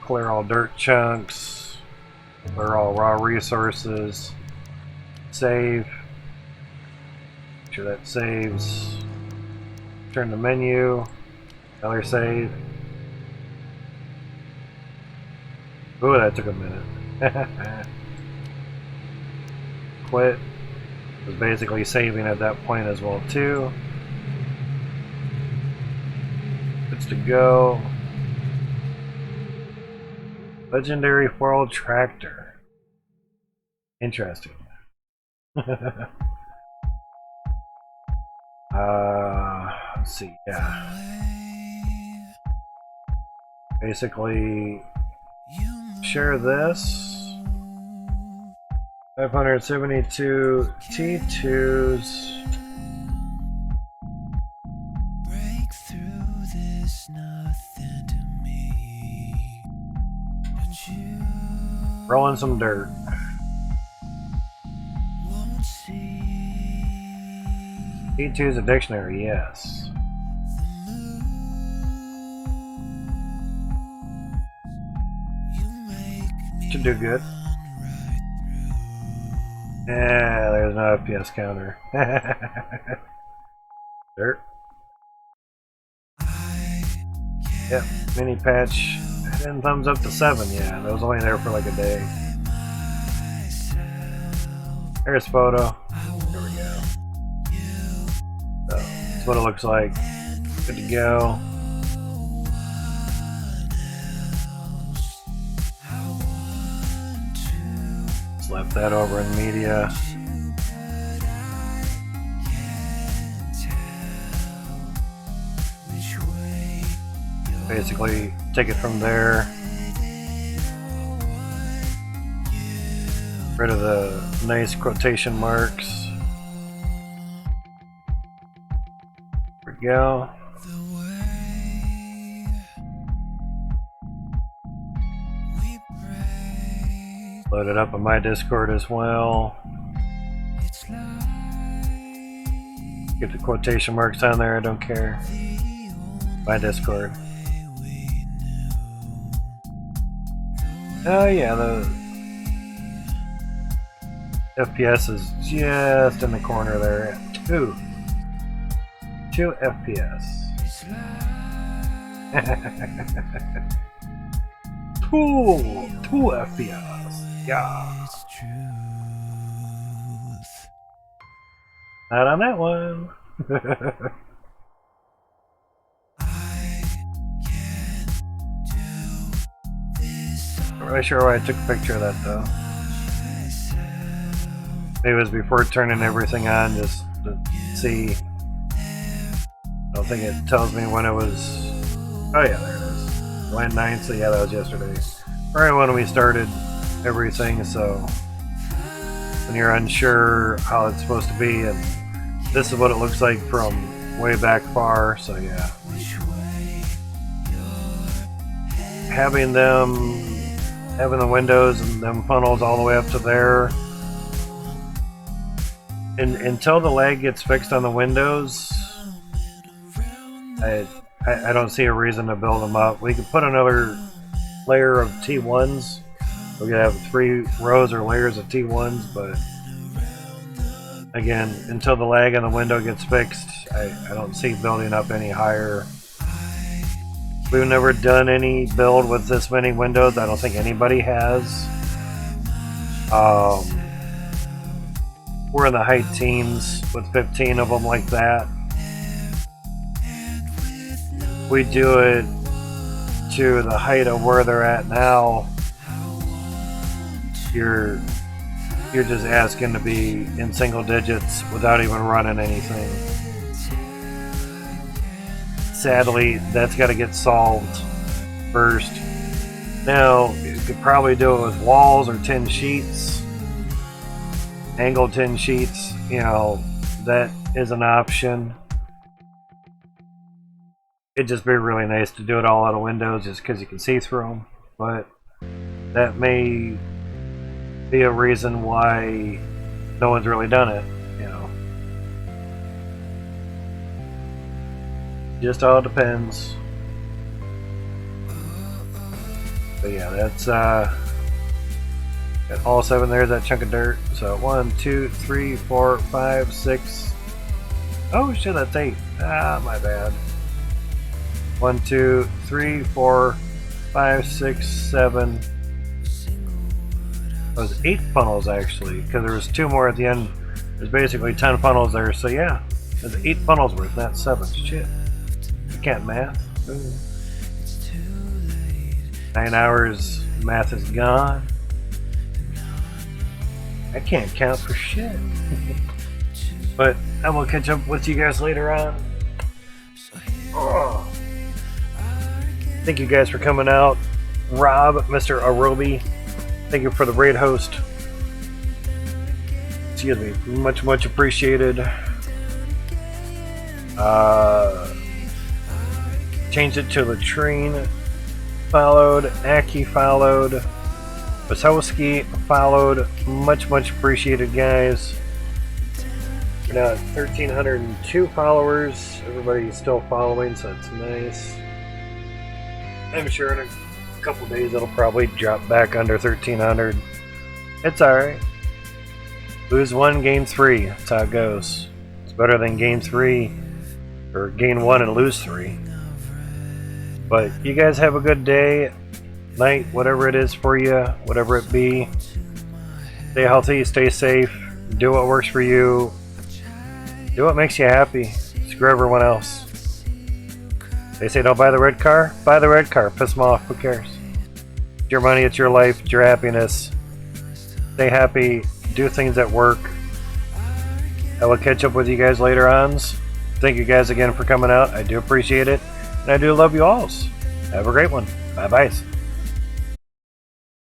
clear all dirt chunks. Clear all raw resources. Save. Make sure that saves. Turn the menu. Another save. Ooh, that took a minute. Quit. Was basically saving at that point as well too. It's to go. Legendary 4-wheel tractor. Interesting. Let's see, yeah. Basically, share this. 572 T2s. Rolling some dirt. T2 is a dictionary, yes. Should do good. Yeah, there's no FPS counter. Dirt. Yep, mini patch. 10 thumbs up to 7, yeah. That was only there for like a day. There's photo. There we go. So, that's what it looks like. Good to go. Slap that over in media. Basically, take it from there. Rid of the nice quotation marks. There we go. Load it up on my Discord as well. Get the quotation marks on there, I don't care. My Discord. Oh yeah, the FPS is just in the corner there at 2 FPS. 2 FPS. Yeah. Not on that one. Not really sure why I took a picture of that though. Maybe it was before turning everything on just to see. I don't think it tells me when it was. Oh yeah, there it is. July 9th, so yeah, that was yesterday. Right when we started everything, so when you're unsure how it's supposed to be, and this is what it looks like from way back far, so yeah. Having them having the windows and them funnels all the way up to there. And until the lag gets fixed on the windows, I don't see a reason to build them up. We could put another layer of T1s. We could have 3 rows or layers of T1s, but again, until the lag on the window gets fixed, I don't see building up any higher. We've never done any build with this many windows. I don't think anybody has. We're in the high teens with 15 of them like that. We do it to the height of where they're at now. You're just asking to be in single digits without even running anything. Sadly, that's got to get solved first. Now, you could probably do it with walls or tin sheets. Angled tin sheets, you know, that is an option. It'd just be really nice to do it all out of windows just because you can see through them. But that may be a reason why no one's really done it, you know. Just all depends. But yeah, that's got all 7 there's that chunk of dirt. So 1, 2, 3, 4, 5, 6. Oh shit, that's 8. Ah, my bad. 1, 2, 3, 4, 5, 6, 7. It was 8 funnels actually, because there was 2 more at the end. There's basically 10 funnels there, so yeah, there's 8 funnels worth, not 7. Shit, I can't math. Ooh. 9 hours, math is gone. I can't count for shit. But I will catch up with you guys later on. Oh. Thank you guys for coming out. Rob, Mr. Arobi, thank you for the raid host. Excuse me, much appreciated. Changed it to Latrine, followed. Aki followed. Wasowski followed. Much appreciated, guys. We're now at 1,302 followers. Everybody's still following, so it's nice. I'm sure in a couple days it'll probably drop back under 1,300. It's alright. Lose 1, gain 3. That's how it goes. It's better than gain 3 or gain 1 and lose 3. But you guys have a good day, night, whatever it is for you, whatever it be. Stay healthy, stay safe, do what works for you, do what makes you happy. Screw everyone else. They say don't buy the red car? Buy the red car. Piss them off. Who cares? It's your money, it's your life, it's your happiness. Stay happy. Do things that work. I will catch up with you guys later on. Thank you guys again for coming out. I do appreciate it. And I do love you all. Have a great one. Bye-bye.